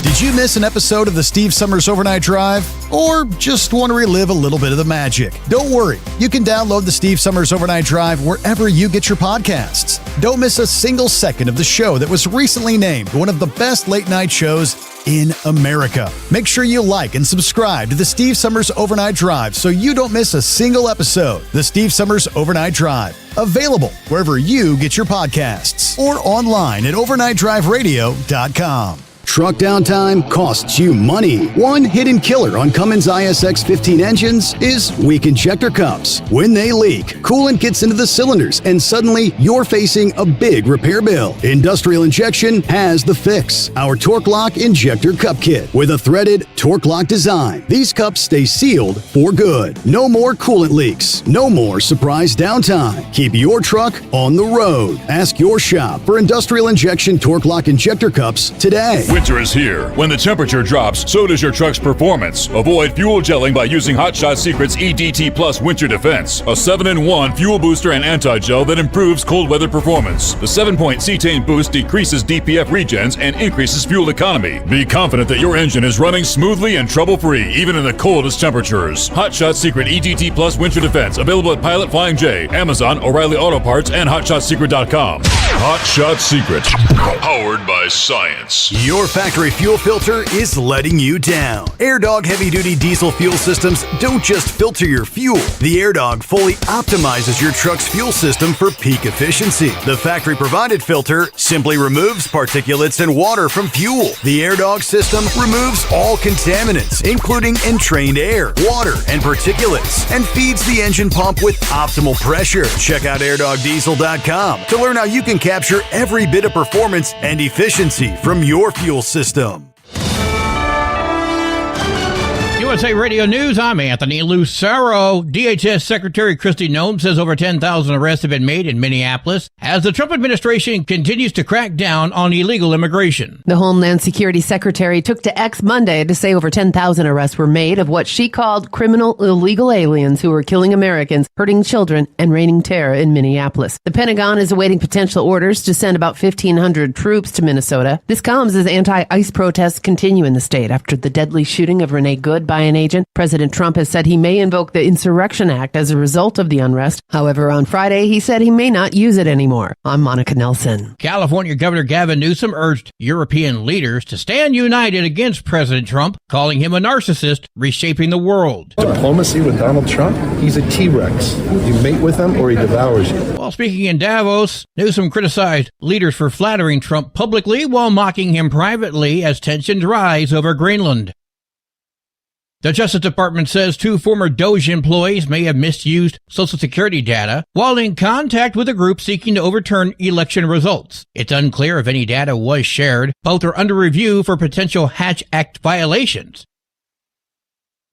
[SPEAKER 12] Did you miss an episode of the Steve Summers Overnight Drive? Or just want to relive a little bit of the magic? Don't worry. You can download the Steve Summers Overnight Drive wherever you get your podcasts. Don't miss a single second of the show that was recently named one of the best late-night shows in America. Make sure you like and subscribe to the Steve Summers Overnight Drive so you don't miss a single episode. The Steve Summers Overnight Drive. Available wherever you get your podcasts or online at overnightdriveradio.com.
[SPEAKER 20] Truck downtime costs you money. One hidden killer on Cummins ISX 15 engines is weak injector cups. When they leak, coolant gets into the cylinders and suddenly you're facing a big repair bill. Industrial Injection has the fix. Our Torque Lock Injector Cup Kit with a threaded Torque Lock design. These cups stay sealed for good. No more coolant leaks. No more surprise downtime. Keep your truck on the road. Ask your shop for Industrial Injection Torque Lock Injector Cups today.
[SPEAKER 8] Winter is here. When the temperature drops, so does your truck's performance. Avoid fuel gelling by using Hot Shot Secret's EDT Plus Winter Defense, a 7-in-1 fuel booster and anti-gel that improves cold weather performance. The 7-point cetane boost decreases DPF regens and increases fuel economy. Be confident that your engine is running smoothly and trouble-free, even in the coldest temperatures. Hot Shot Secret EDT Plus Winter Defense, available at Pilot Flying J, Amazon, O'Reilly Auto Parts, and HotShotSecret.com. Hot Shot Secret, powered by science.
[SPEAKER 20] Your factory fuel filter is letting you down. AirDog heavy-duty diesel fuel systems don't just filter your fuel. The AirDog fully optimizes your truck's fuel system for peak efficiency. The factory-provided filter simply removes particulates and water from fuel. The AirDog system removes all contaminants, including entrained air, water, and particulates, and feeds the engine pump with optimal pressure. Check out airdogdiesel.com to learn how you can capture every bit of performance and efficiency from your fuel system.
[SPEAKER 1] USA Radio News, I'm Anthony Lucero. DHS Secretary Kristi Noem says over 10,000 arrests have been made in Minneapolis as the Trump administration continues to crack down on illegal immigration.
[SPEAKER 11] The Homeland Security Secretary took to X Monday to say over 10,000 arrests were made of what she called criminal illegal aliens who were killing Americans, hurting children, and raining terror in Minneapolis. The Pentagon is awaiting potential orders to send about 1,500 troops to Minnesota. This comes as anti-ICE protests continue in the state after the deadly shooting of Renee Good by an agent. President Trump has said he may invoke the Insurrection Act as a result of the unrest. However, on Friday, he said he may not use it anymore. I'm Monica Nelson.
[SPEAKER 1] California Governor Gavin Newsom urged European leaders to stand united against President Trump, calling him a narcissist reshaping the world.
[SPEAKER 13] Diplomacy with Donald Trump? He's a T-Rex. You mate with him or he devours you.
[SPEAKER 1] While speaking in Davos, Newsom criticized leaders for flattering Trump publicly while mocking him privately as tensions rise over Greenland. The Justice Department says 2 former DOJ employees may have misused Social Security data while in contact with a group seeking to overturn election results. It's unclear if any data was shared. Both are under review for potential Hatch Act violations.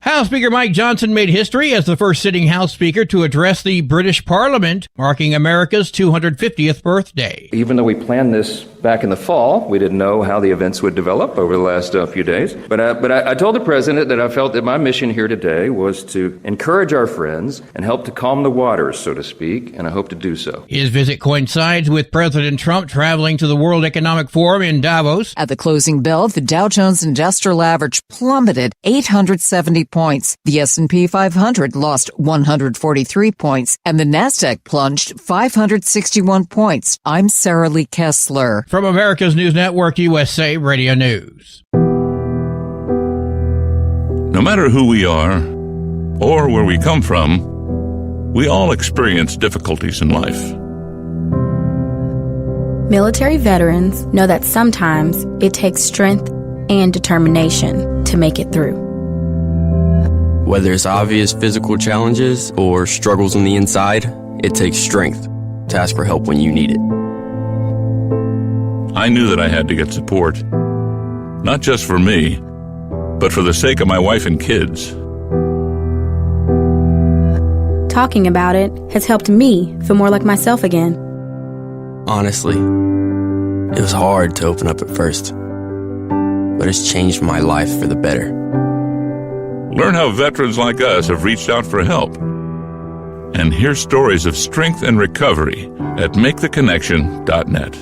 [SPEAKER 1] House Speaker Mike Johnson made history as the first sitting House Speaker to address the British Parliament, marking America's 250th birthday.
[SPEAKER 16] Even though we planned this back in the fall. We didn't know how the events would develop over the last few days. But I told the president that I felt that my mission here today was to encourage our friends and help to calm the waters, so to speak, and I hope to do so.
[SPEAKER 1] His visit coincides with President Trump traveling to the World Economic Forum in Davos.
[SPEAKER 19] At the closing bell, the Dow Jones Industrial Average plummeted 870 points. The S&P 500 lost 143 points, and the Nasdaq plunged 561 points. I'm Sarah Lee Kessler.
[SPEAKER 1] From America's News Network, USA Radio News.
[SPEAKER 8] No matter who we are or where we come from, we all experience difficulties in life.
[SPEAKER 21] Military veterans know that sometimes it takes strength and determination to make it through.
[SPEAKER 22] Whether it's obvious physical challenges or struggles on the inside, it takes strength to ask for help when you need it.
[SPEAKER 8] I knew that I had to get support, not just for me, but for the sake of my wife and kids.
[SPEAKER 21] Talking about it has helped me feel more like myself again.
[SPEAKER 22] Honestly, it was hard to open up at first, but it's changed my life for the better.
[SPEAKER 8] Learn how veterans like us have reached out for help. And hear stories of strength and recovery at MakeTheConnection.net.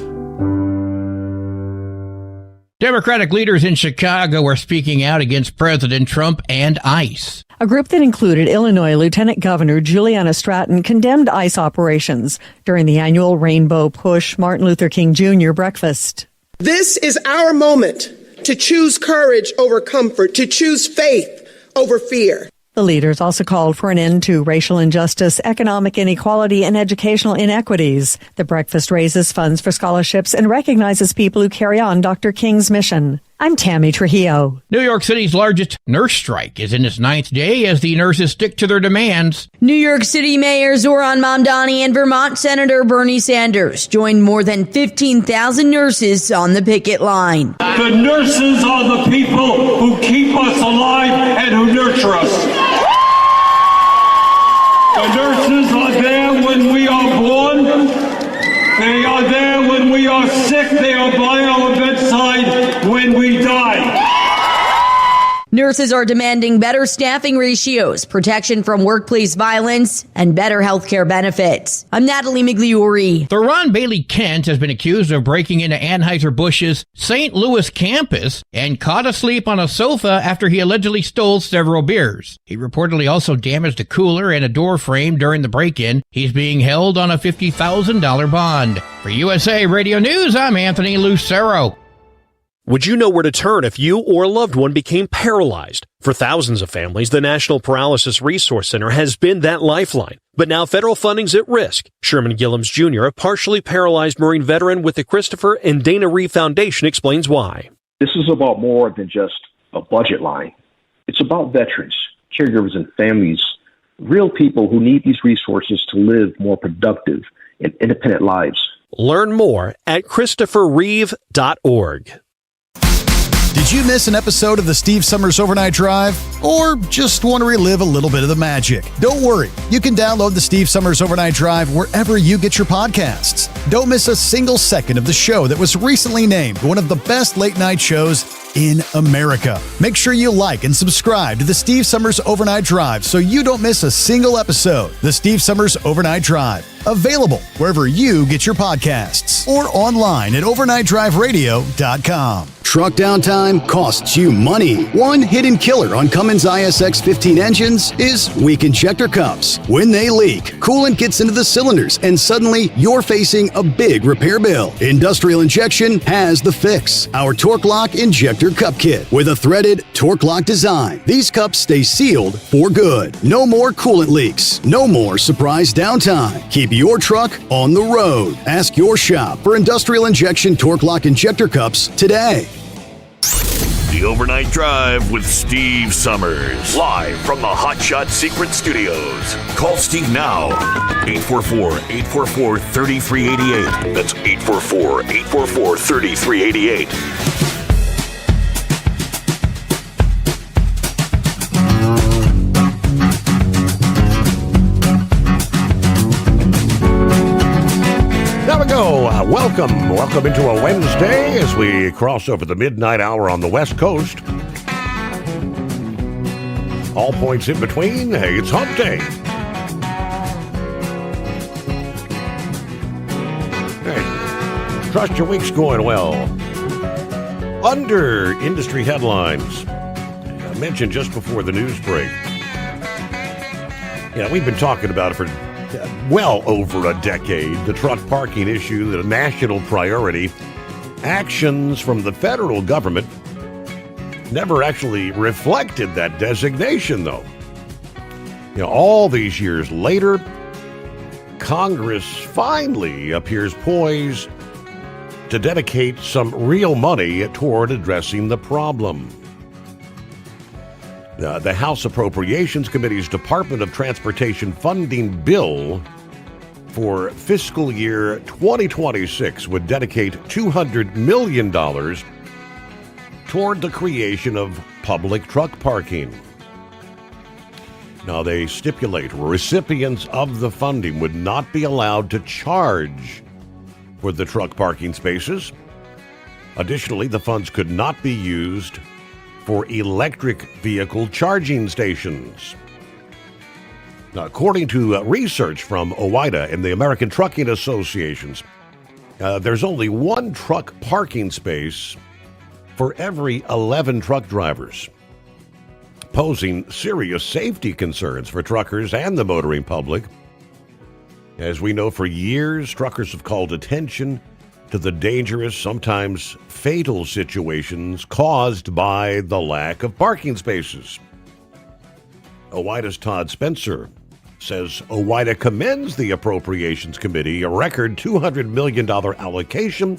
[SPEAKER 1] Democratic leaders in Chicago are speaking out against President Trump and ICE.
[SPEAKER 5] A group that included Illinois Lieutenant Governor Juliana Stratton condemned ICE operations during the annual Rainbow Push Martin Luther King Jr. breakfast.
[SPEAKER 23] This is our moment to choose courage over comfort, to choose faith over fear.
[SPEAKER 5] The leaders also called for an end to racial injustice, economic inequality, and educational inequities. The breakfast raises funds for scholarships and recognizes people who carry on Dr. King's mission. I'm Tammy Trujillo.
[SPEAKER 1] New York City's largest nurse strike is in its 9th day as the nurses stick to their demands.
[SPEAKER 24] New York City Mayor Zohran Mamdani and Vermont Senator Bernie Sanders joined more than 15,000 nurses on the picket line.
[SPEAKER 27] The nurses are the people who keep us alive and who nurture us. The nurses are there when we are born. They are there when we are sick. They are by our bedside when we die.
[SPEAKER 24] Nurses are demanding better staffing ratios, protection from workplace violence, and better health care benefits. I'm Natalie Migliori.
[SPEAKER 1] The Ron Bailey Kent has been accused of breaking into Anheuser-Busch's St. Louis campus and caught asleep on a sofa after he allegedly stole several beers. He reportedly also damaged a cooler and a door frame during the break-in. He's being held on a $50,000 bond. For USA Radio News, I'm Anthony Lucero.
[SPEAKER 28] Would you know where to turn if you or a loved one became paralyzed? For thousands of families, the National Paralysis Resource Center has been that lifeline. But now federal funding's at risk. Sherman Gillums Jr., a partially paralyzed Marine veteran with the Christopher and Dana Reeve Foundation, explains why.
[SPEAKER 29] This is about more than just a budget line. It's about veterans, caregivers, and families, real people who need these resources to live more productive and independent lives.
[SPEAKER 28] Learn more at ChristopherReeve.org.
[SPEAKER 12] Did you miss an episode of the Steve Summers Overnight Drive? Or just want to relive a little bit of the magic? Don't worry. You can download the Steve Summers Overnight Drive wherever you get your podcasts. Don't miss a single second of the show that was recently named one of the best late-night shows in America. Make sure you like and subscribe to the Steve Summers Overnight Drive so you don't miss a single episode. The Steve Summers Overnight Drive. Available wherever you get your podcasts or online at overnightdriveradio.com.
[SPEAKER 20] Truck downtime costs you money. One hidden killer on Cummins ISX 15 engines is weak injector cups. When they leak, coolant gets into the cylinders and suddenly you're facing a big repair bill. Industrial Injection has the fix. Our Torque Lock Injector Cup Kit with a threaded Torque Lock design. These cups stay sealed for good. No more coolant leaks. No more surprise downtime. Keep your truck on the road. Ask your shop for Industrial Injection Torque Lock Injector Cups today.
[SPEAKER 18] The Overnight Drive with Steve Summers. Live from the Hot Shot Secret Studios. Call Steve now. 844-844-3388. That's 844-844-3388.
[SPEAKER 14] Welcome into a Wednesday as we cross over the midnight hour on the West Coast. All points in between, hey, it's hump day. Hey, trust your week's going well. Under industry headlines, I mentioned just before the news break. Yeah, we've been talking about it for well over a decade. The truck parking issue, the national priority. Actions from the federal government never actually reflected that designation, though. All these years later, Congress finally appears poised to dedicate some real money toward addressing the problem. The House Appropriations Committee's Department of Transportation funding bill for fiscal year 2026 would dedicate $200 million toward the creation of public truck parking. Now, they stipulate recipients of the funding would not be allowed to charge for the truck parking spaces. Additionally, the funds could not be used for electric vehicle charging stations. Now, according to research from OOIDA and the American Trucking Associations, there's only one truck parking space for every 11 truck drivers, posing serious safety concerns for truckers and the motoring public. As we know, for years, truckers have called attention to the dangerous, sometimes fatal situations caused by the lack of parking spaces. OOIDA's Todd Spencer says OOIDA commends the Appropriations Committee a record $200 million allocation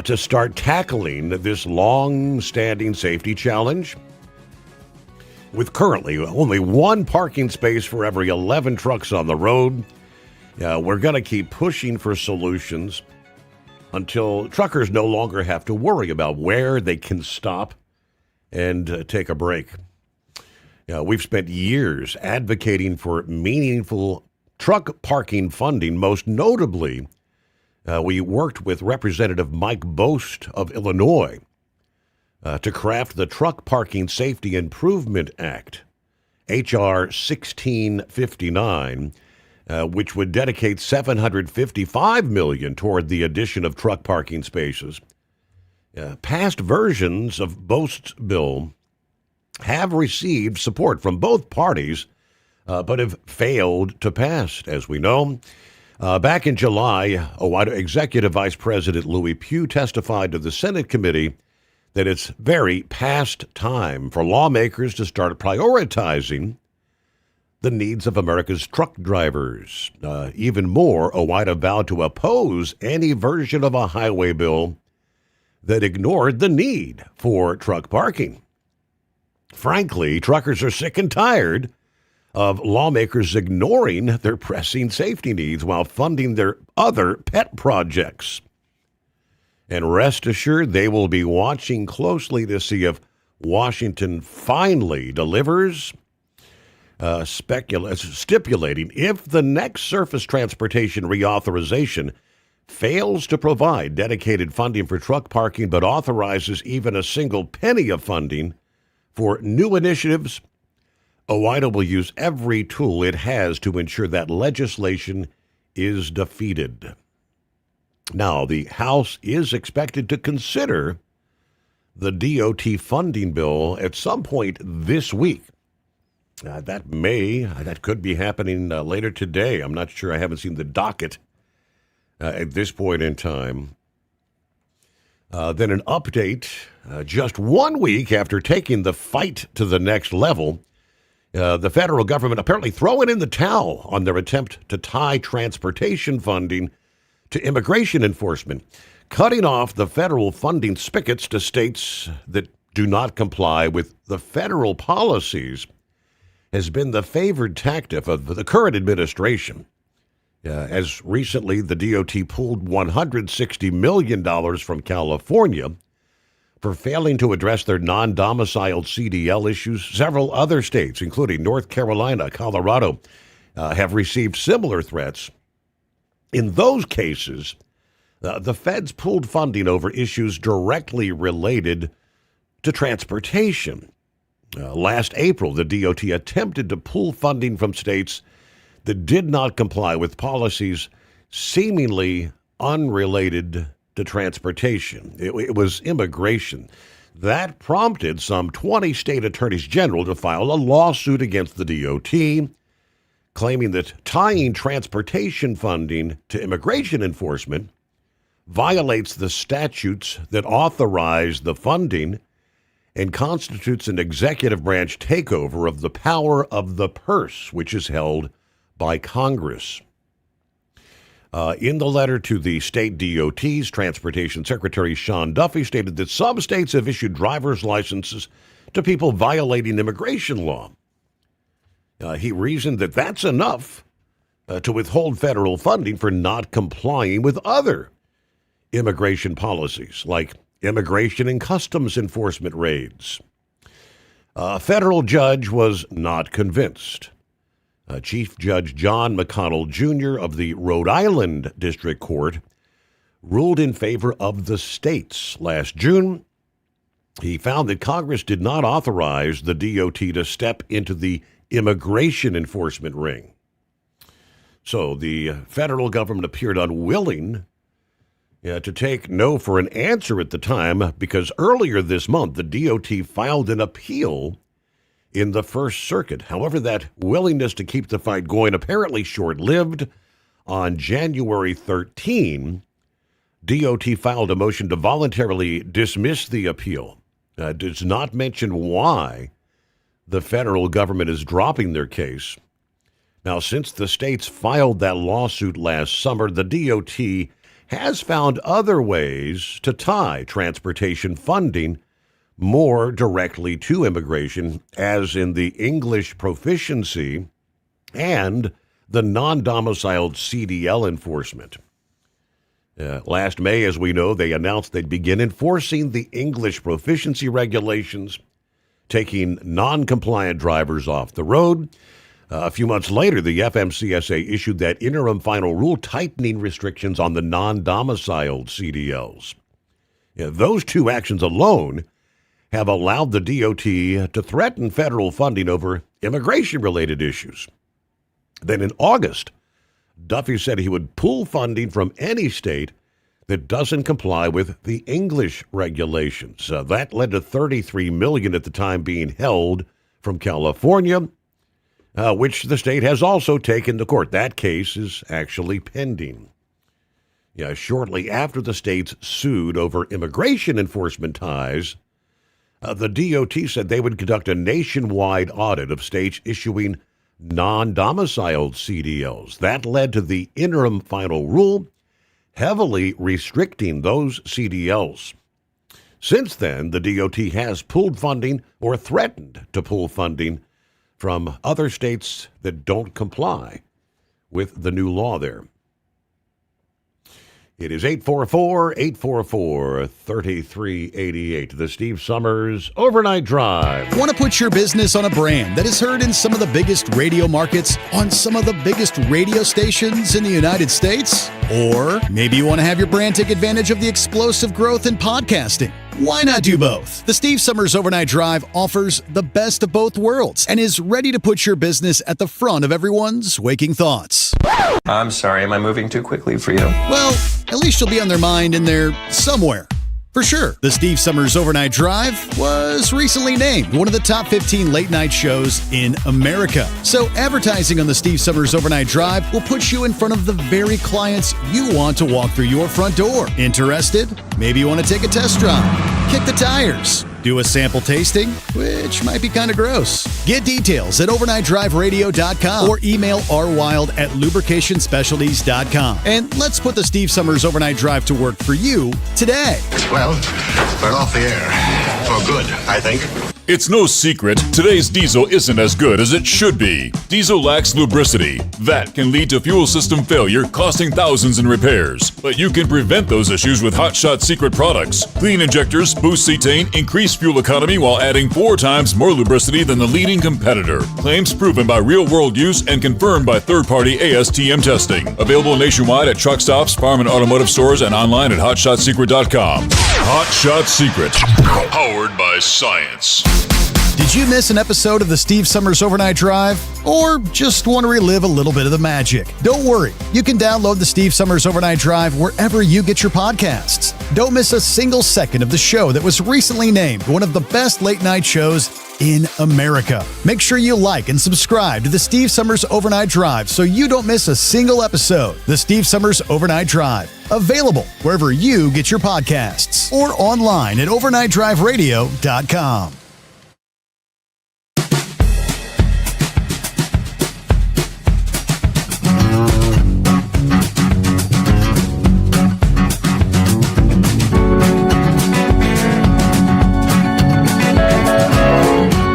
[SPEAKER 14] to start tackling this long-standing safety challenge. With currently only one parking space for every 11 trucks on the road, we're going to keep pushing for solutions until truckers no longer have to worry about where they can stop and take a break. We've spent years advocating for meaningful truck parking funding. Most notably, we worked with Representative Mike Bost of Illinois to craft the Truck Parking Safety Improvement Act, H.R. 1659, which would dedicate $755 million toward the addition of truck parking spaces. Past versions of Bost's bill have received support from both parties, but have failed to pass, as we know. Back in July, OOIDA Executive Vice President Louis Pugh testified to the Senate committee that it's very past time for lawmakers to start prioritizing the needs of America's truck drivers. Even more, OOIDA vowed to oppose any version of a highway bill that ignored the need for truck parking. Frankly, truckers are sick and tired of lawmakers ignoring their pressing safety needs while funding their other pet projects. And rest assured, they will be watching closely to see if Washington finally delivers, stipulating if the next surface transportation reauthorization fails to provide dedicated funding for truck parking but authorizes even a single penny of funding for new initiatives, OOIDA will use every tool it has to ensure that legislation is defeated. Now, the House is expected to consider the DOT funding bill at some point this week. That could be happening later today. I'm not sure. I haven't seen the docket at this point in time. Then an update, just 1 week after taking the fight to the next level, the federal government apparently throwing in the towel on their attempt to tie transportation funding to immigration enforcement, cutting off the federal funding spigots to states that do not comply with the federal policies has been the favored tactic of the current administration. As recently, the DOT pulled $160 million from California for failing to address their non-domiciled CDL issues. Several other states, including North Carolina, Colorado, have received similar threats. In those cases, The feds pulled funding over issues directly related to transportation. Last April, the DOT attempted to pull funding from states that did not comply with policies seemingly unrelated to transportation. It was immigration. That prompted some 20 state attorneys general to file a lawsuit against the DOT, claiming that tying transportation funding to immigration enforcement violates the statutes that authorize the funding and constitutes an executive branch takeover of the power of the purse, which is held by Congress. In the letter to the state DOTs, Transportation Secretary Sean Duffy stated that some states have issued driver's licenses to people violating immigration law. He reasoned that that's enough to withhold federal funding for not complying with other immigration policies, like immigration and customs enforcement raids. A federal judge was not convinced. Chief Judge John McConnell Jr. of the Rhode Island District Court ruled in favor of the states last June. He found that Congress did not authorize the DOT to step into the immigration enforcement ring. So the federal government appeared unwilling to take no for an answer at the time, because earlier this month, the DOT filed an appeal in the First Circuit. However, that willingness to keep the fight going apparently short-lived. On January 13, DOT filed a motion to voluntarily dismiss the appeal. It does not mention why the federal government is dropping their case. Now, since the states filed that lawsuit last summer, the DOT has found other ways to tie transportation funding more directly to immigration, as in the English proficiency and the non-domiciled CDL enforcement. Last May, as we know, they announced they'd begin enforcing the English proficiency regulations, taking non-compliant drivers off the road. A few months later, the FMCSA issued that interim final rule tightening restrictions on the non-domiciled CDLs. Those two actions alone have allowed the DOT to threaten federal funding over immigration-related issues. Then in August, Duffy said he would pull funding from any state that doesn't comply with the English regulations. That led to $33 million at the time being held from California, which the state has also taken to court. That case is actually pending. Shortly after the states sued over immigration enforcement ties, the DOT said they would conduct a nationwide audit of states issuing non-domiciled CDLs. That led to the interim final rule, heavily restricting those CDLs. Since then, the DOT has pulled funding or threatened to pull funding from other states that don't comply with the new law there. It is 844-844-3388, the Steve Sommers Overnight Drive.
[SPEAKER 12] Want to put your business on a brand that is heard in some of the biggest radio markets on some of the biggest radio stations in the United States? Or maybe you want to have your brand take advantage of the explosive growth in podcasting. Why not do both? The Steve Sommers Overnight Drive offers the best of both worlds and is ready to put your business at the front of everyone's waking thoughts.
[SPEAKER 3] I'm sorry, am I moving too quickly for you?
[SPEAKER 12] Well, at least you'll be on their mind in there somewhere. For sure, the Steve Sommers Overnight Drive was recently named one of the top 15 late-night shows in America. So advertising on the Steve Sommers Overnight Drive will put you in front of the very clients you want to walk through your front door. Interested? Maybe you want to take a test drive, kick the tires, do a sample tasting, which might be kind of gross. Get details at overnightdriveradio.com or email rwild@lubricationspecialties.com. And let's put the Steve Sommers Overnight Drive to work for you today.
[SPEAKER 4] Well, we're off the air. For good, I think.
[SPEAKER 8] It's no secret, today's diesel isn't as good as it should be. Diesel lacks lubricity. That can lead to fuel system failure, costing thousands in repairs. But you can prevent those issues with Hot Shot Secret products. Clean injectors, boost cetane, increase increased fuel economy while adding 4 times more lubricity than the leading competitor. Claims proven by real-world use and confirmed by third-party ASTM testing. Available nationwide at truck stops, farm and automotive stores, and online at HotShotSecret.com. Hot Shot Secret. Powered by science.
[SPEAKER 12] Did you miss an episode of the Steve Summers Overnight Drive? Or just want to relive a little bit of the magic? Don't worry. You can download the Steve Summers Overnight Drive wherever you get your podcasts. Don't miss a single second of the show that was recently named one of the best late-night shows in America. Make sure you like and subscribe to the Steve Summers Overnight Drive so you don't miss a single episode. The Steve Summers Overnight Drive. Available wherever you get your podcasts or online at overnightdriveradio.com.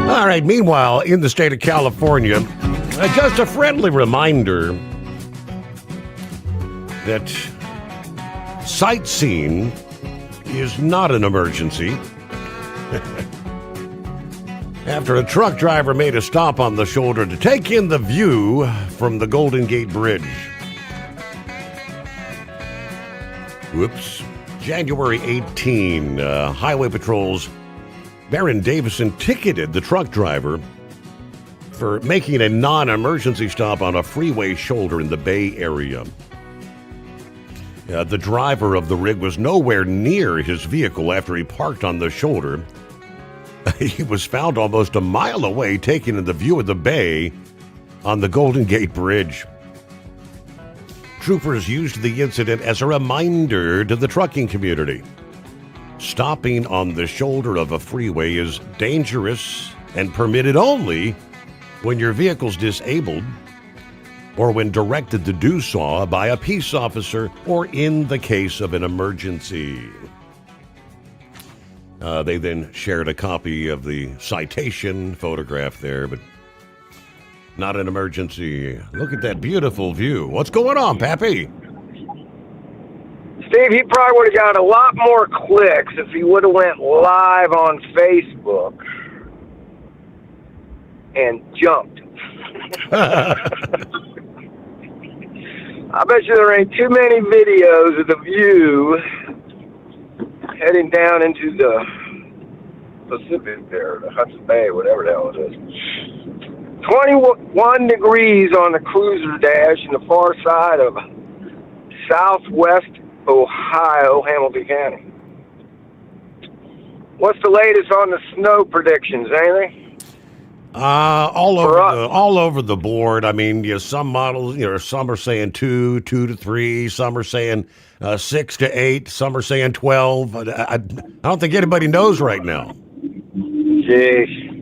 [SPEAKER 14] All right, meanwhile, in the state of California, just a friendly reminder that sightseeing is not an emergency. After a truck driver made a stop on the shoulder to take in the view from the Golden Gate Bridge. Whoops. January 18, Highway Patrol's Baron Davison ticketed the truck driver for making a non-emergency stop on a freeway shoulder in the Bay Area. The driver of the rig was nowhere near his vehicle after he parked on the shoulder. He was found almost a mile away, taking in the view of the bay on the Golden Gate Bridge. Troopers used the incident as a reminder to the trucking community. Stopping on the shoulder of a freeway is dangerous and permitted only when your vehicle's disabled or when directed to do so by a peace officer or in the case of an emergency. They then shared a copy of the citation photograph there, but not an emergency. Look at that beautiful view. What's going on, Pappy?
[SPEAKER 2] Steve, he probably would have got a lot more clicks if he would have went live on Facebook and jumped. I bet you there ain't too many videos of the view heading down into the Pacific there, the Hudson Bay, whatever the hell it is. 21 degrees on the cruiser dash in the far side of southwest Ohio, Hamilton County. What's the latest on the snow predictions? Anything?
[SPEAKER 14] All over the board. I mean, some models, some are saying 2 to 3. Some are saying 6 to 8. Some are saying 12. I don't think anybody knows right now.
[SPEAKER 2] Jeez.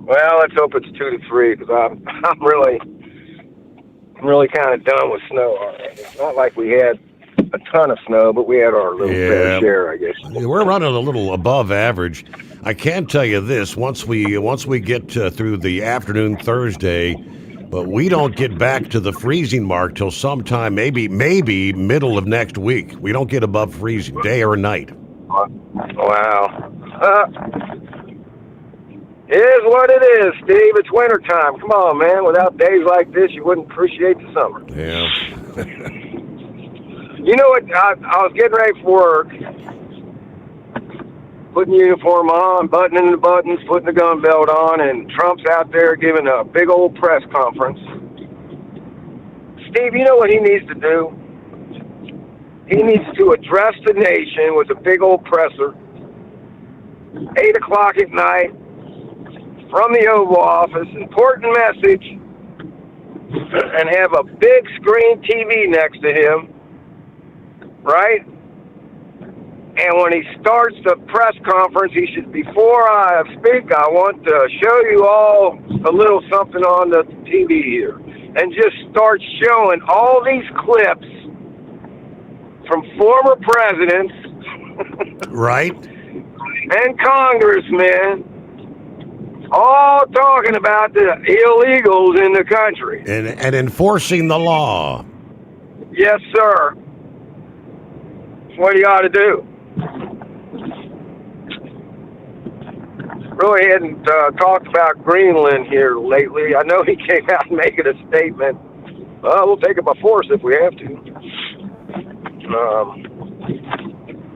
[SPEAKER 2] Well, let's hope it's 2 to 3 because I'm really kind of done with snow already. It's not like we had a ton of snow, but we had our little fair share, I guess.
[SPEAKER 14] We're running a little above average. I can tell you this: once we get through the afternoon Thursday, but we don't get back to the freezing mark till sometime, maybe middle of next week. We don't get above freezing, day or night.
[SPEAKER 2] Wow. It is what it is, Steve. It's wintertime. Come on, man. Without days like this, you wouldn't appreciate the summer.
[SPEAKER 14] Yeah.
[SPEAKER 2] You know what? I was getting ready for work, putting the uniform on, buttoning the buttons, putting the gun belt on, and Trump's out there giving a big old press conference. Steve, you know what he needs to do? He needs to address the nation with a big old presser, 8 o'clock at night, from the Oval Office, important message, and have a big screen TV next to him, right? And when he starts the press conference, he should, before I speak, I want to show you all a little something on the TV here. And just start showing all these clips from former presidents.
[SPEAKER 14] Right.
[SPEAKER 2] And congressmen, all talking about the illegals in the country.
[SPEAKER 14] And enforcing the law.
[SPEAKER 2] Yes, sir. That's what you ought to do. really hadn't talked about Greenland here lately. I know he came out making a statement. We'll take it by force if we have to.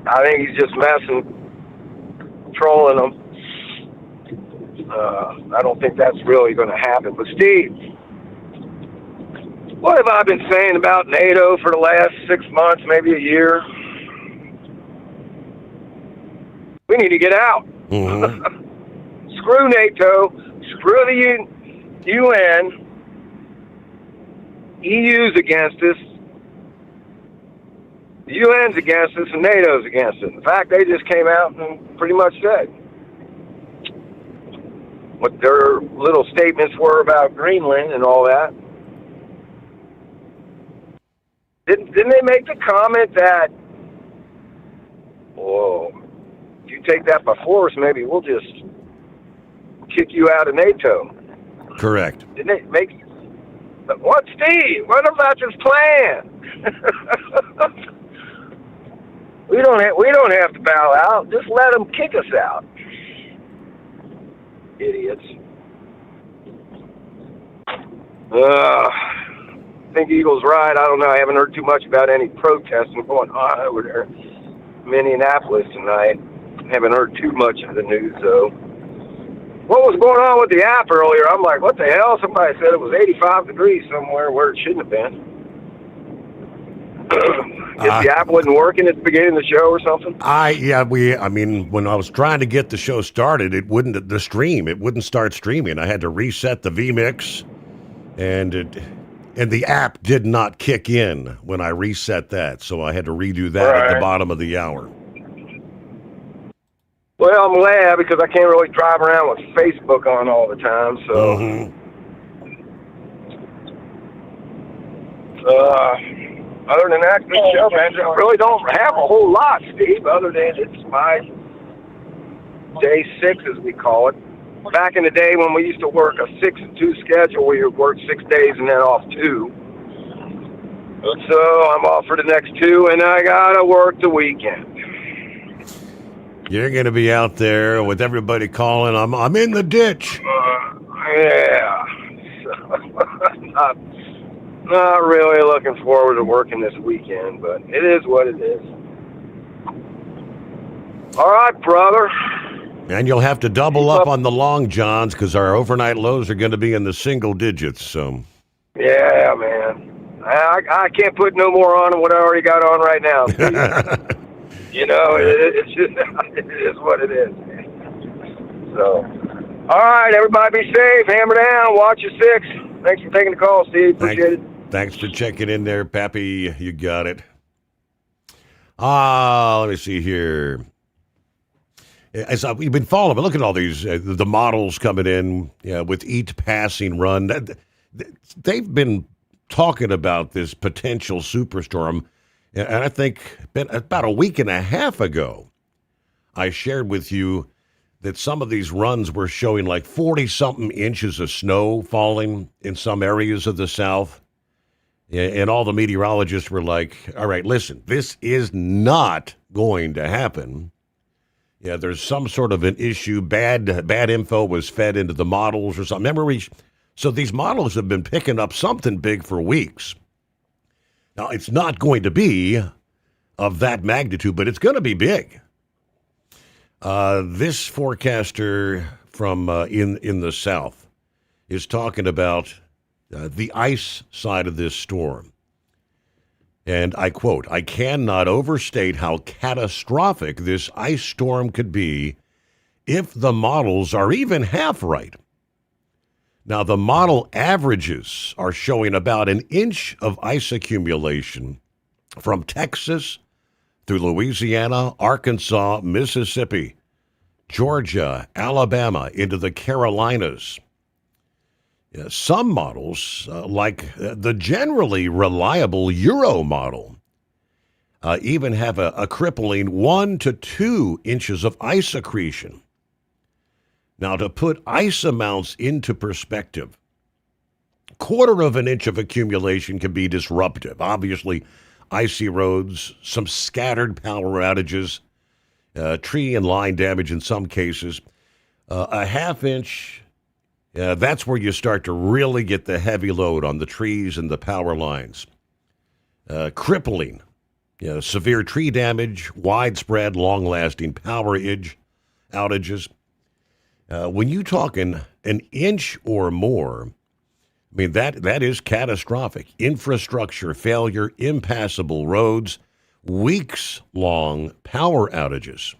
[SPEAKER 2] I think he's just messing, trolling them. I don't think that's really going to happen. But Steve, what have I been saying about NATO for the last 6 months, maybe a year? We need to get out.
[SPEAKER 14] Mm-hmm.
[SPEAKER 2] Screw NATO. Screw the UN. EU's against us. The UN's against us and NATO's against us. In fact, they just came out and pretty much said what their little statements were about Greenland and all that. Didn't they make the comment that, if you take that by force, maybe we'll just kick you out of NATO?
[SPEAKER 14] Correct.
[SPEAKER 2] Didn't they make... What, Steve? What about this plan? We don't have to bow out. Just let them kick us out. Idiots. I think Eagle's right. I don't know. I haven't heard too much about any protesting going on over there in Minneapolis tonight. Haven't heard too much of the news, though. What was going on with the app earlier? I'm like, what the hell? Somebody said it was 85 degrees somewhere where it shouldn't have been. If the app wasn't working at the beginning of the show or something?
[SPEAKER 14] When I was trying to get the show started, it wouldn't start streaming. I had to reset the vMix, and the app did not kick in when I reset that, so I had to redo that at the bottom of the hour.
[SPEAKER 2] Well, I'm glad because I can't really drive around with Facebook on all the time, so. Other than that, good show, man. I really don't have a whole lot, Steve, other than it's my day 6, as we call it. Back in the day when we used to work a 6-2 schedule, where you work 6 days and then off 2. So I'm off for the next 2, and I gotta work the weekend.
[SPEAKER 14] You're going to be out there with everybody calling, I'm in the ditch.
[SPEAKER 2] Yeah. Not really looking forward to working this weekend, but it is what it is. All right, brother.
[SPEAKER 14] And you'll have to double up on the long johns because our overnight lows are going to be in the single digits. So.
[SPEAKER 2] Yeah, man. I can't put no more on than what I already got on right now. You know, it's just, it is what it is. So, all right, everybody be safe. Hammer down. Watch your 6. Thanks for taking the call, Steve. Appreciate it.
[SPEAKER 14] Thanks for checking in there, Pappy. You got it. Let me see here. As we've been following, look at all these, the models coming in with each passing run. They've been talking about this potential superstorm. And I think about a week and a half ago, I shared with you that some of these runs were showing like 40-something inches of snow falling in some areas of the South. And all the meteorologists were like, all right, listen, this is not going to happen. Yeah, there's some sort of an issue. Bad info was fed into the models or something. Remember, so these models have been picking up something big for weeks. Now, it's not going to be of that magnitude, but it's going to be big. This forecaster from in the South is talking about the ice side of this storm. And I quote, "I cannot overstate how catastrophic this ice storm could be if the models are even half right." Now, the model averages are showing about an inch of ice accumulation from Texas through Louisiana, Arkansas, Mississippi, Georgia, Alabama, into the Carolinas. Some models, like the generally reliable Euro model, even have a crippling 1 to 2 inches of ice accretion. Now, to put ice amounts into perspective, 1/4 of an inch of accumulation can be disruptive. Obviously, icy roads, some scattered power outages, tree and line damage in some cases. A half inch, that's where you start to really get the heavy load on the trees and the power lines. Crippling, severe tree damage, widespread, long-lasting power outages. When you talking an inch or more, I mean, that is catastrophic. Infrastructure failure, impassable roads, weeks-long power outages.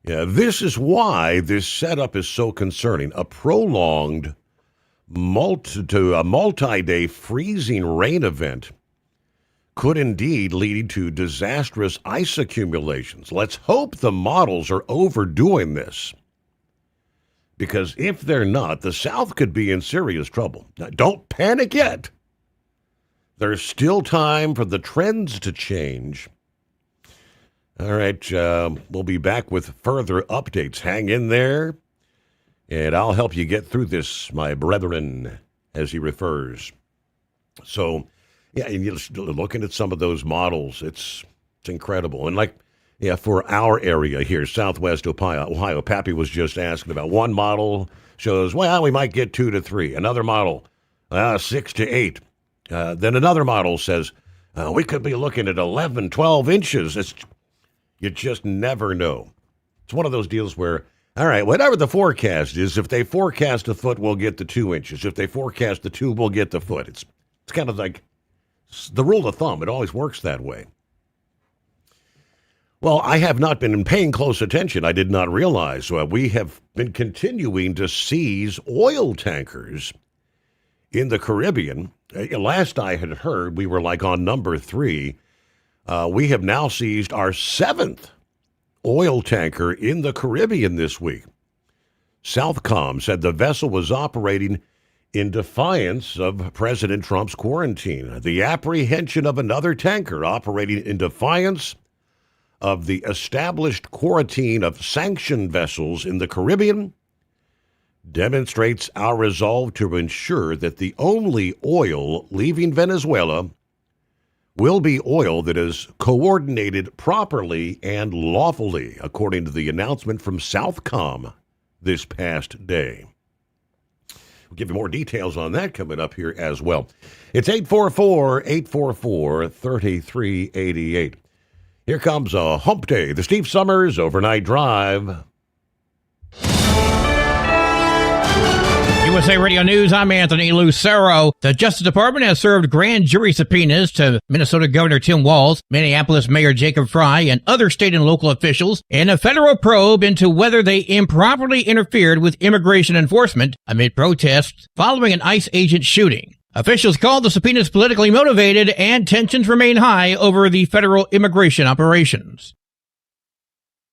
[SPEAKER 14] Yeah, this is why this setup is so concerning. A prolonged multi-day freezing rain event could indeed lead to disastrous ice accumulations. Let's hope the models are overdoing this, because if they're not, the South could be in serious trouble. Now, don't panic yet. There's still time for the trends to change. All right, we'll be back with further updates. Hang in there, and I'll help you get through this, my brethren, as he refers. So, yeah, and you're looking at some of those models. It's incredible. And for our area here, Southwest Ohio, Pappy was just asking about one model shows, well, we might get 2 to 3. Another model, 6 to 8. Then another model says, we could be looking at 11, 12 inches. You just never know. It's one of those deals where, all right, whatever the forecast is, if they forecast a foot, we'll get the 2 inches. If they forecast the 2, we'll get the foot. It's kind of like the rule of thumb. It always works that way. Well, I have not been paying close attention. I did not realize we have been continuing to seize oil tankers in the Caribbean. Last I had heard, we were on number 3. We have now seized our 7th oil tanker in the Caribbean this week. Southcom said the vessel was operating in defiance of President Trump's quarantine. The apprehension of another tanker operating in defiance of the established quarantine of sanctioned vessels in the Caribbean demonstrates our resolve to ensure that the only oil leaving Venezuela will be oil that is coordinated properly and lawfully, according to the announcement from Southcom this past day. We'll give you more details on that coming up here as well. It's 844-844-3388. Here comes a hump day, the Steve Sommers Overnight Drive.
[SPEAKER 1] USA Radio News, I'm Anthony Lucero. The Justice Department has served grand jury subpoenas to Minnesota Governor Tim Walz, Minneapolis Mayor Jacob Fry, and other state and local officials in a federal probe into whether they improperly interfered with immigration enforcement amid protests following an ICE agent shooting. Officials called the subpoenas politically motivated, and tensions remain high over the federal immigration operations.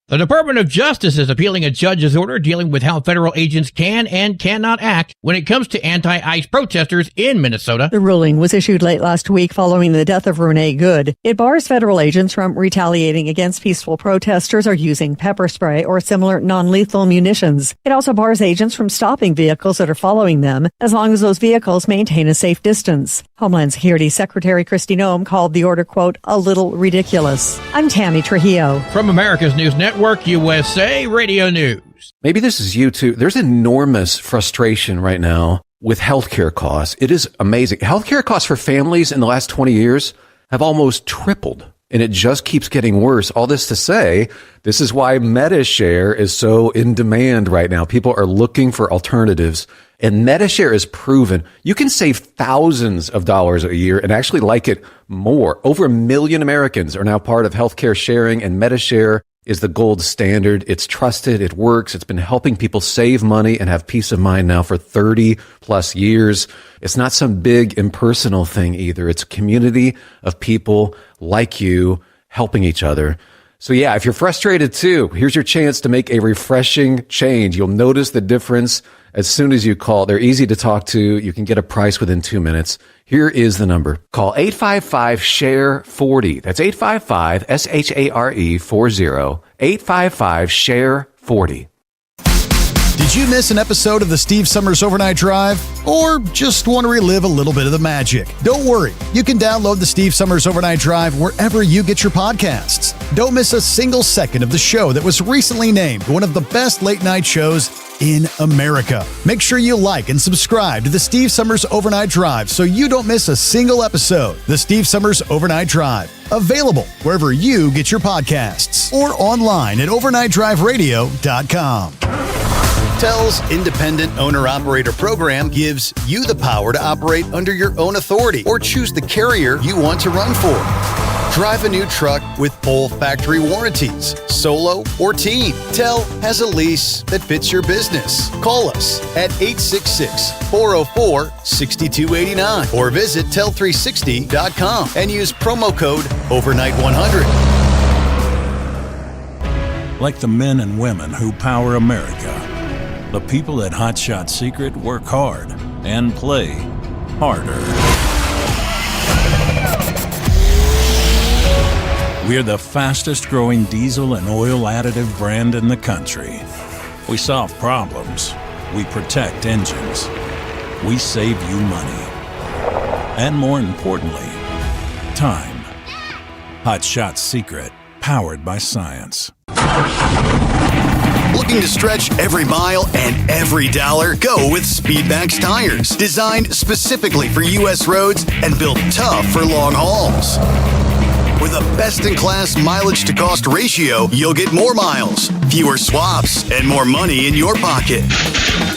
[SPEAKER 1] The Department of Justice is appealing a judge's order dealing with how federal agents can and cannot act when it comes to anti-ICE protesters in Minnesota.
[SPEAKER 5] The ruling was issued late last week following the death of Renee Good. It bars federal agents from retaliating against peaceful protesters or using pepper spray or similar non-lethal munitions. It also bars agents from stopping vehicles that are following them, as long as those vehicles maintain a safe distance. Homeland Security Secretary Kristi Noem called the order, quote, a little ridiculous. I'm Tammy Trujillo.
[SPEAKER 1] From America's News Network, USA Radio News.
[SPEAKER 6] Maybe this is you too. There's enormous frustration right now with healthcare costs. It is amazing. Healthcare costs for families in the last 20 years have almost tripled, and it just keeps getting worse. All this to say, this is why MediShare is so in demand right now. People are looking for alternatives, and MediShare is proven you can save thousands of dollars a year and actually like it more. Over 1 million Americans are now part of healthcare sharing, and MediShare is the gold standard. It's trusted. It works. It's been helping people save money and have peace of mind now for 30 plus years. It's not some big impersonal thing either. It's a community of people like you helping each other. So yeah, if you're frustrated too, here's your chance to make a refreshing change. You'll notice the difference as soon as you call. They're easy to talk to. You can get a price within 2 minutes. Here is the number. Call 855-SHARE-40. That's 855-SHARE-40. 855-SHARE-40.
[SPEAKER 12] Did you miss an episode of the Steve Summers Overnight Drive? Or just want to relive a little bit of the magic? Don't worry. You can download the Steve Summers Overnight Drive wherever you get your podcasts. Don't miss a single second of the show that was recently named one of the best late night shows in America. Make sure you like and subscribe to the Steve Summers Overnight Drive so you don't miss a single episode. The Steve Summers Overnight Drive. Available wherever you get your podcasts or online at overnightdriveradio.com. TEL's Independent Owner-Operator Program gives you the power to operate under your own authority or choose the carrier you want to run for. Drive a new truck with full factory warranties, solo or team. TEL has a lease that fits your business. Call us at 866-404-6289 or visit tel360.com and use promo code OVERNIGHT100.
[SPEAKER 7] Like the men and women who power America, the people at Hot Shot Secret work hard and play harder. We're the fastest growing diesel and oil additive brand in the country. We solve problems. We protect engines. We save you money. And more importantly, time. Hot Shot Secret, powered by science.
[SPEAKER 20] Looking to stretch every mile and every dollar? Go with Speedmax tires. Designed specifically for U.S. roads and built tough for long hauls. With a best-in-class mileage-to-cost ratio, you'll get more miles, fewer swaps, and more money in your pocket.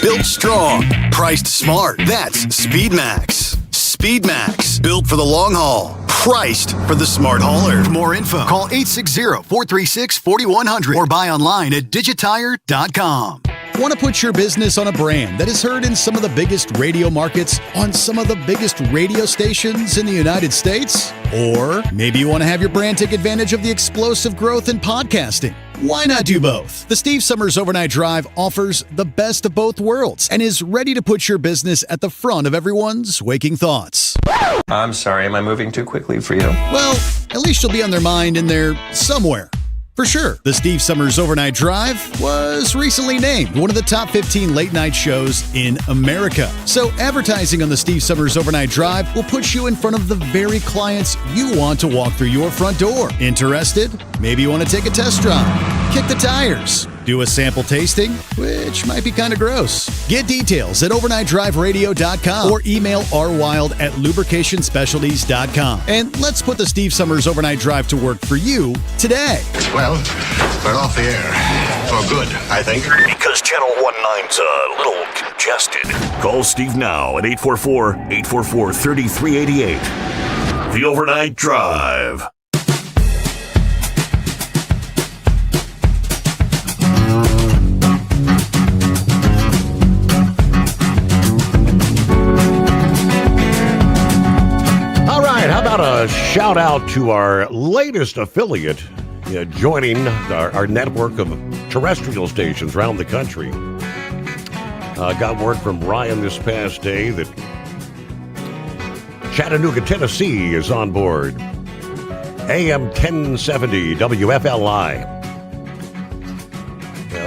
[SPEAKER 20] Built strong, priced smart. That's Speedmax. Speedmax, built for the long haul, priced for the smart hauler. For more info, call 860-436-4100 or buy online at digitire.com.
[SPEAKER 12] Want to put your business on a brand that is heard in some of the biggest radio markets on some of the biggest radio stations in the United States? Or maybe you want to have your brand take advantage of the explosive growth in podcasting. Why not do both? The Steve Summers Overnight Drive offers the best of both worlds and is ready to put your business at the front of everyone's waking thoughts.
[SPEAKER 3] I'm sorry, am I moving too quickly for you?
[SPEAKER 12] Well, at least you'll be on their mind in there somewhere. For sure, the Steve Summers Overnight Drive was recently named one of the top 15 late night shows in America. So advertising on the Steve Summers Overnight Drive will put you in front of the very clients you want to walk through your front door. Interested? Maybe you want to take a test drive, kick the tires, do a sample tasting, which might be kind of gross. Get details at overnightdriveradio.com or email rwild@lubricationspecialties.com. And let's put the Steve Summers Overnight Drive to work for you today.
[SPEAKER 4] Well, we're off the air. For good, I think.
[SPEAKER 18] Because Channel 19's a little congested. Call Steve now at 844-844-3388. The Overnight Drive.
[SPEAKER 14] All right, how about a shout out to our latest affiliate joining our network of terrestrial stations around the country. Got word from Ryan this past day that Chattanooga, Tennessee is on board. AM 1070 WFLI.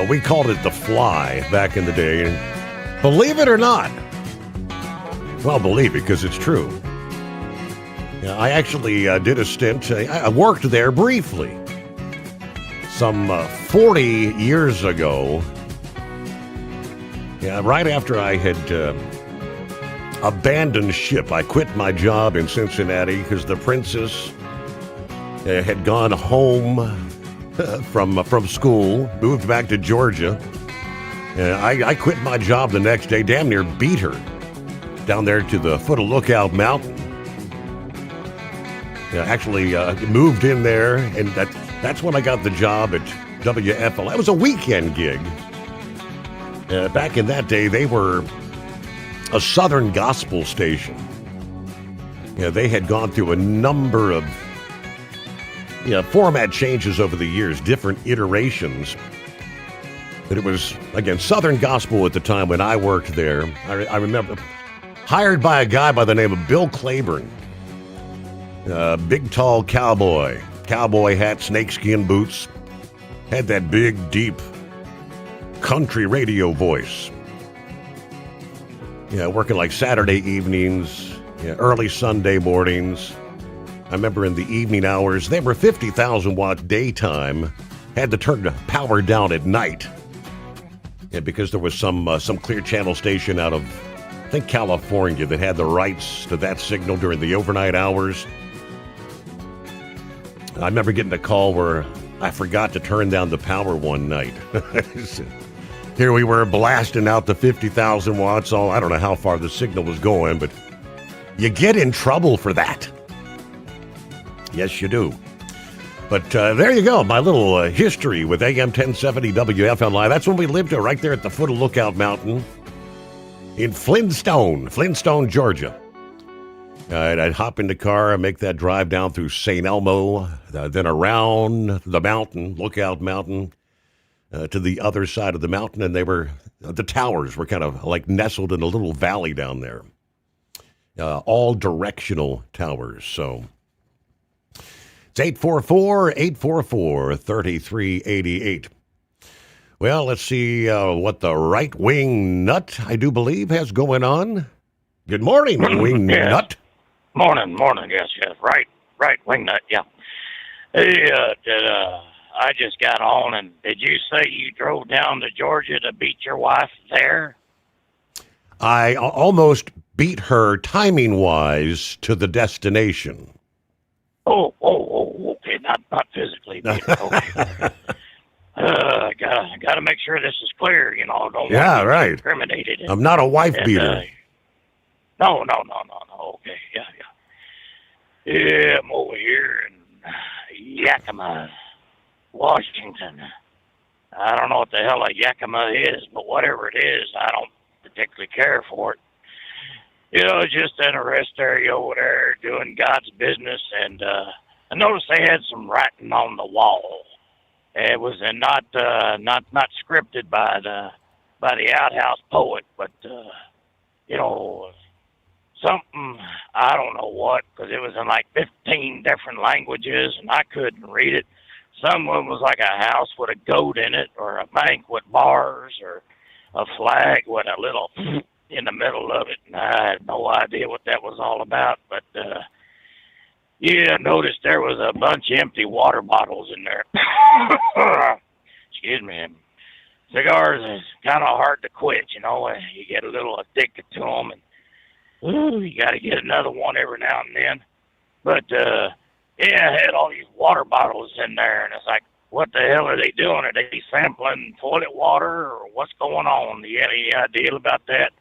[SPEAKER 14] We called it The Fly back in the day. And believe it or not, well, believe it because it's true. I actually did a stint. I worked there briefly. Some 40 years ago, right after I had abandoned ship, I quit my job in Cincinnati because the princess had gone home from school, moved back to Georgia. I quit my job the next day, damn near beat her down there to the foot of Lookout Mountain. Actually moved in there, and that's when I got the job at WFL. It was a weekend gig. Back in that day, they were a Southern gospel station. They had gone through a number of format changes over the years, different iterations. But it was, again, Southern gospel at the time when I worked there. I remember, hired by a guy by the name of Bill Claiborne. Big, tall cowboy hat, snakeskin boots, had that big, deep country radio voice. Yeah, working like Saturday evenings, early Sunday mornings. I remember in the evening hours, they were 50,000 watt daytime. Had to turn the power down at night. Yeah, because there was some Clear Channel station out of, I think, California that had the rights to that signal during the overnight hours. I remember getting a call where I forgot to turn down the power one night. Here we were blasting out the 50,000 watts. I don't know how far the signal was going, but you get in trouble for that. Yes, you do. But there you go, my little history with AM 1070 WFM Live. That's when we lived right there at the foot of Lookout Mountain in Flintstone, Georgia. I'd hop in the car and make that drive down through St. Elmo, then around the mountain, Lookout Mountain, to the other side of the mountain. And the towers were kind of like nestled in a little valley down there. All directional towers, so... It's 844-844-3388. Well, let's see what the right-wing nut, I do believe, has going on. Good morning, wing nut.
[SPEAKER 9] Morning, yes, right wing nut, yeah. Hey, I just got on, and did you say you drove down to Georgia to beat your wife there?
[SPEAKER 14] I almost beat her timing-wise to the destination.
[SPEAKER 9] Oh, okay, not physically. Okay. Gotta make sure this is clear, Don't want to be incriminated.
[SPEAKER 14] I'm not a wife beater.
[SPEAKER 9] No. Okay, yeah. Yeah, I'm over here in Yakima, Washington. I don't know what the hell a Yakima is, but whatever it is, I don't particularly care for it. Just in a rest area over there doing God's business, and I noticed they had some writing on the wall. It was not scripted by the outhouse poet, but something, I don't know what, because it was in like 15 different languages, and I couldn't read it. Some of them was like a house with a goat in it, or a bank with bars, or a flag with a little in the middle of it, and I had no idea what that was all about. But I noticed there was a bunch of empty water bottles in there. Excuse me. Cigars is kind of hard to quit, You get a little addicted to them, and you got to get another one every now and then. But I had all these water bottles in there, and it's like, what the hell are they doing? Are they sampling toilet water, or what's going on? Do you have any idea about that?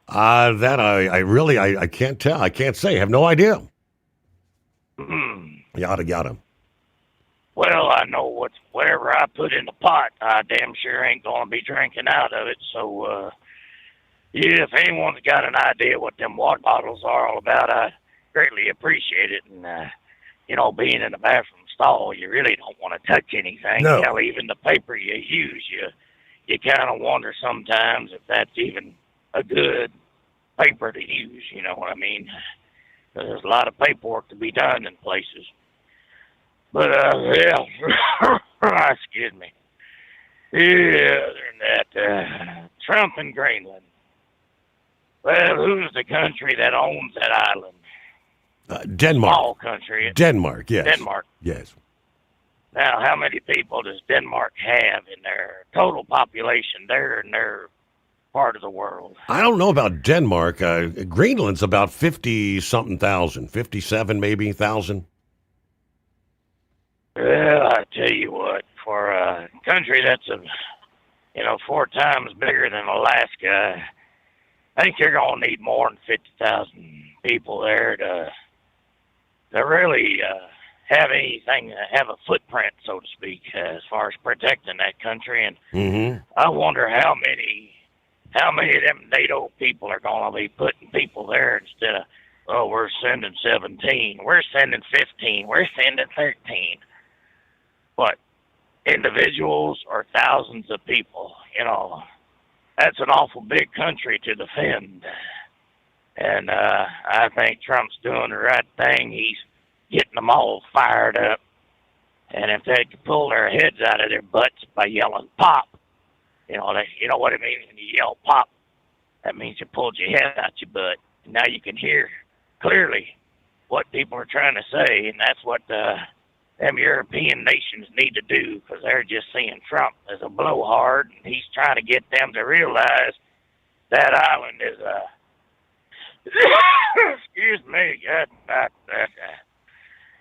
[SPEAKER 14] That I can't tell. I can't say. I have no idea. Yada.
[SPEAKER 9] Well, I know whatever I put in the pot, I damn sure ain't going to be drinking out of it. So, if anyone's got an idea what them water bottles are all about, I greatly appreciate it. And, being in the bathroom stall, you really don't want to touch anything.
[SPEAKER 14] No.
[SPEAKER 9] Even the paper you use, you kind of wonder sometimes if that's even a good paper to use, you know what I mean? There's a lot of paperwork to be done in places. But, excuse me. Yeah, other than that, Trump and Greenland. Well, who's the country that owns that island?
[SPEAKER 14] Denmark.
[SPEAKER 9] Small country.
[SPEAKER 14] Denmark, yes.
[SPEAKER 9] Denmark.
[SPEAKER 14] Yes.
[SPEAKER 9] Now, how many people does Denmark have in their total population there in their part of the world?
[SPEAKER 14] I don't know about Denmark. Greenland's about 50-something thousand, 57 maybe thousand.
[SPEAKER 9] Well, I tell you what, for a country that's 4 times bigger than Alaska, I think you're going to need more than 50,000 people there to really have anything, have a footprint, so to speak, as far as protecting that country. And I wonder how many of them NATO people are going to be putting people there instead of, we're sending 17, we're sending 15, we're sending 13. But individuals or thousands of people, that's an awful big country to defend. And I think Trump's doing the right thing. He's getting them all fired up. And if they could pull their heads out of their butts by yelling pop, you know what it means when you yell pop? That means you pulled your head out your butt. And now you can hear clearly what people are trying to say, and that's what them European nations need to do, because they're just seeing Trump as a blowhard, and he's trying to get them to realize that island is excuse me,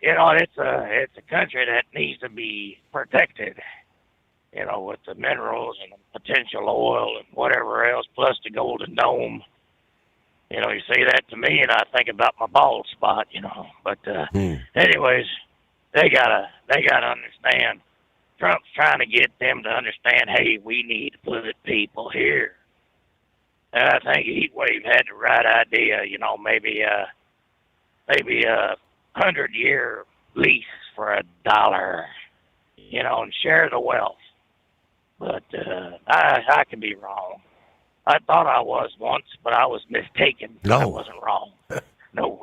[SPEAKER 9] it's a country that needs to be protected, with the minerals and the potential oil and whatever else, plus the Golden Dome. You say that to me, and I think about my bald spot. But anyways, they gotta understand. Trump's trying to get them to understand. Hey, we need to put people here. And I think Heatwave had the right idea. Maybe a 100-year lease for $1. And share the wealth. But I could be wrong. I thought I was once, but I was mistaken.
[SPEAKER 14] No.
[SPEAKER 9] I wasn't wrong. No.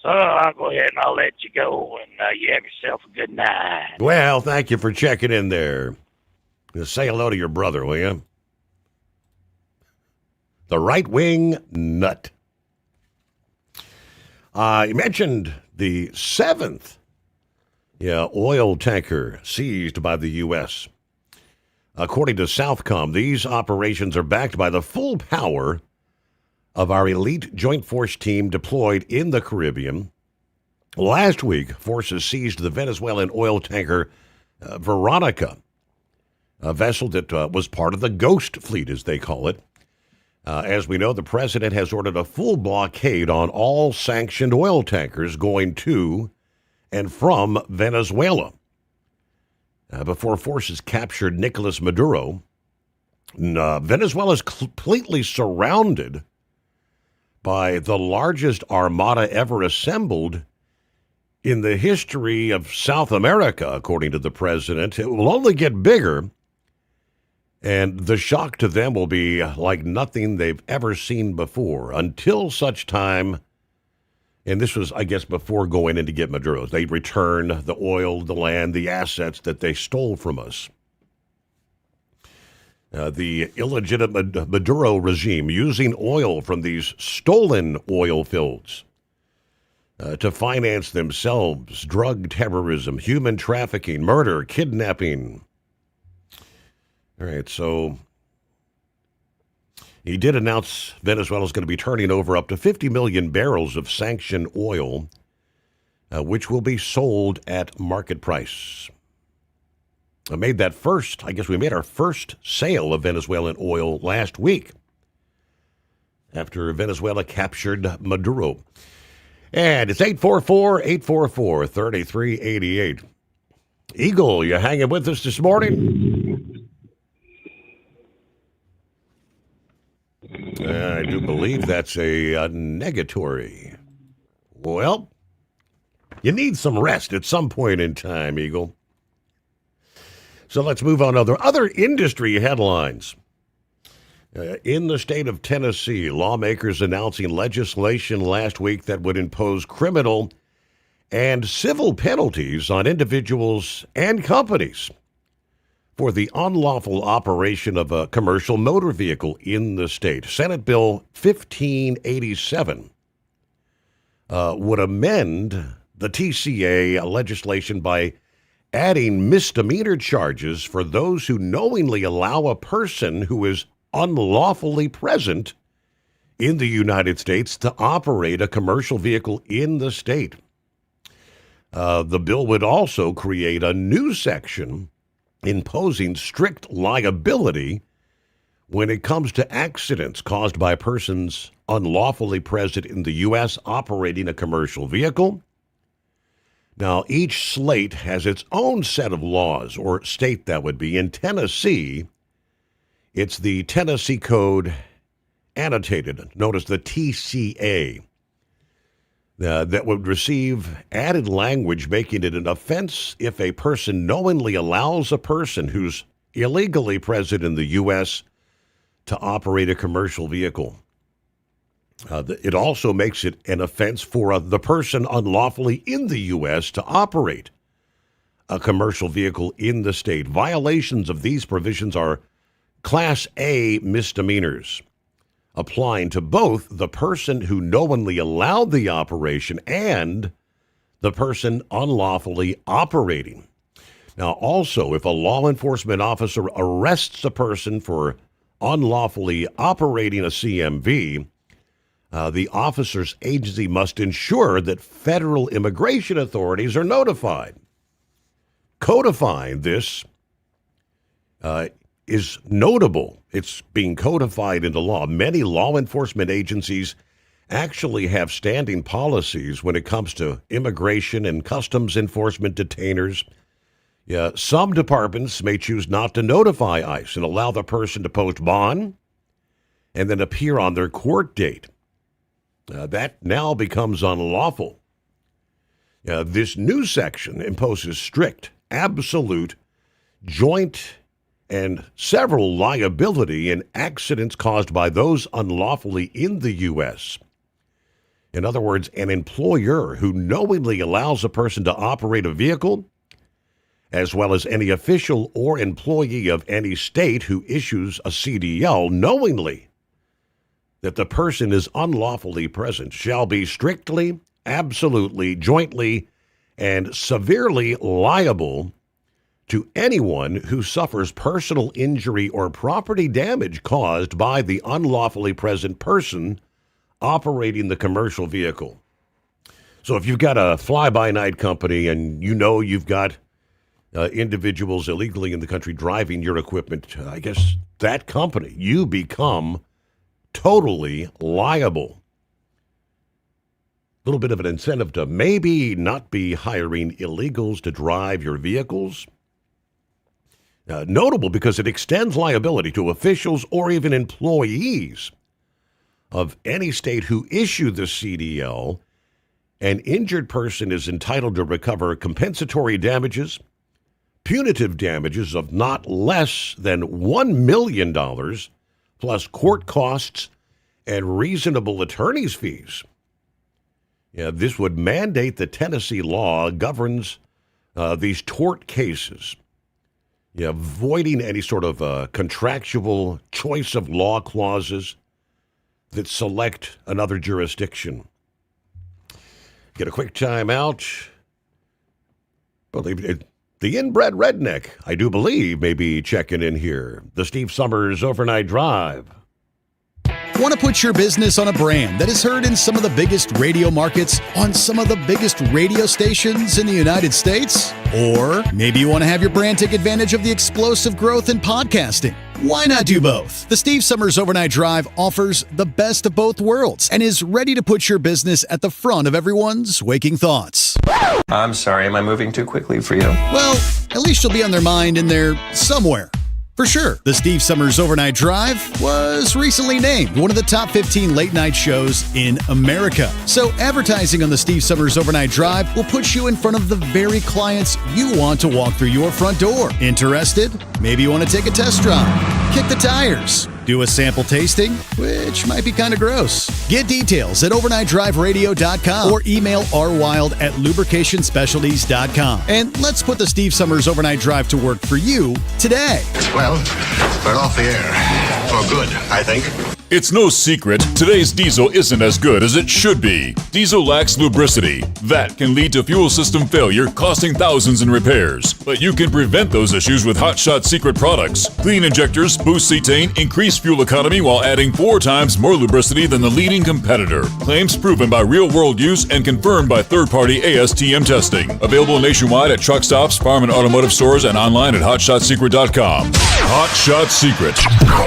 [SPEAKER 9] So I'll go ahead and I'll let you go, and you have yourself a good night.
[SPEAKER 14] Well, thank you for checking in there. Say hello to your brother, will you? The right-wing nut. You mentioned the 7th oil tanker seized by the U.S. According to Southcom, these operations are backed by the full power of our elite Joint Force team deployed in the Caribbean. Last week, forces seized the Venezuelan oil tanker Veronica, a vessel that was part of the Ghost Fleet, as they call it. As we know, the president has ordered a full blockade on all sanctioned oil tankers going to and from Venezuela. Before forces captured Nicolas Maduro, Venezuela is completely surrounded by the largest armada ever assembled in the history of South America, according to the president. It will only get bigger, and the shock to them will be like nothing they've ever seen before until such time. And this was, I guess, before going in to get Maduro. They return the oil, the land, the assets that they stole from us. The illegitimate Maduro regime using oil from these stolen oil fields to finance themselves, drug terrorism, human trafficking, murder, kidnapping. All right, so he did announce Venezuela is going to be turning over up to 50 million barrels of sanctioned oil, which will be sold at market price. We made our first sale of Venezuelan oil last week after Venezuela captured Maduro. And it's 844-844-3388. Eagle, you hanging with us this morning? I do believe that's a negatory. Well, you need some rest at some point in time, Eagle. So let's move on to other industry headlines. In the state of Tennessee, lawmakers announcing legislation last week that would impose criminal and civil penalties on individuals and companies for the unlawful operation of a commercial motor vehicle in the state. Senate Bill 1587 would amend the TCA legislation by adding misdemeanor charges for those who knowingly allow a person who is unlawfully present in the United States to operate a commercial vehicle in the state. The bill would also create a new section imposing strict liability when it comes to accidents caused by persons unlawfully present in the U.S. operating a commercial vehicle. Now, each slate has its own set of laws, or state that would be. In Tennessee, it's the Tennessee Code Annotated, known as the TCA, that would receive added language making it an offense if a person knowingly allows a person who's illegally present in the U.S. to operate a commercial vehicle. It also makes it an offense for the person unlawfully in the U.S. to operate a commercial vehicle in the state. Violations of these provisions are Class A misdemeanors, applying to both the person who knowingly allowed the operation and the person unlawfully operating. Now, also, if a law enforcement officer arrests a person for unlawfully operating a CMV, the officer's agency must ensure that federal immigration authorities are notified. Codifying this is notable. It's being codified into law. Many law enforcement agencies actually have standing policies when it comes to immigration and customs enforcement detainers. Yeah, some departments may choose not to notify ICE and allow the person to post bond and then appear on their court date. That now becomes unlawful. This new section imposes strict, absolute, joint, and several liability in accidents caused by those unlawfully in the U.S. In other words, an employer who knowingly allows a person to operate a vehicle, as well as any official or employee of any state who issues a CDL knowingly that the person is unlawfully present, shall be strictly, absolutely, jointly, and severely liable to anyone who suffers personal injury or property damage caused by the unlawfully present person operating the commercial vehicle. So if you've got a fly-by-night company and you know you've got individuals illegally in the country driving your equipment, I guess that company, you become totally liable. A little bit of an incentive to maybe not be hiring illegals to drive your vehicles. Notable because it extends liability to officials or even employees of any state who issue the CDL. An injured person is entitled to recover compensatory damages, punitive damages of not less than $1 million, plus court costs and reasonable attorney's fees. This would mandate the Tennessee law governs these tort cases, avoiding any sort of contractual choice of law clauses that select another jurisdiction. Get a quick time out. The inbred redneck, I do believe, may be checking in here. The Steve Sommers Overnight Drive.
[SPEAKER 12] Want to put your business on a brand that is heard in some of the biggest radio markets on some of the biggest radio stations in the United States? Or maybe you want to have your brand take advantage of the explosive growth in podcasting. Why not do both? The Steve Sommers Overnight Drive offers the best of both worlds and is ready to put your business at the front of everyone's waking thoughts.
[SPEAKER 3] I'm sorry, am I moving too quickly for you?
[SPEAKER 12] Well, at least you'll be on their mind in there somewhere. For sure, the Steve Sommers Overnight Drive was recently named one of the top 15 late-night shows in America. So advertising on the Steve Sommers Overnight Drive will put you in front of the very clients you want to walk through your front door. Interested? Maybe you want to take a test drive, kick the tires, do a sample tasting, which might be kind of gross. Get details at overnightdriveradio.com or email rwild@lubricationspecialties.com. And let's put the Steve Sommers Overnight Drive to work for you today.
[SPEAKER 4] Well, we're off the air. For good, I think.
[SPEAKER 8] It's no secret, today's diesel isn't as good as it should be. Diesel lacks lubricity. That can lead to fuel system failure, costing thousands in repairs. But you can prevent those issues with Hot Shot Secret products. Clean injectors, boost cetane, increase fuel economy while adding 4 times more lubricity than the leading competitor. Claims proven by real-world use and confirmed by third-party ASTM testing. Available nationwide at truck stops, farm and automotive stores, and online at hotshotsecret.com. Hot Shot Secret.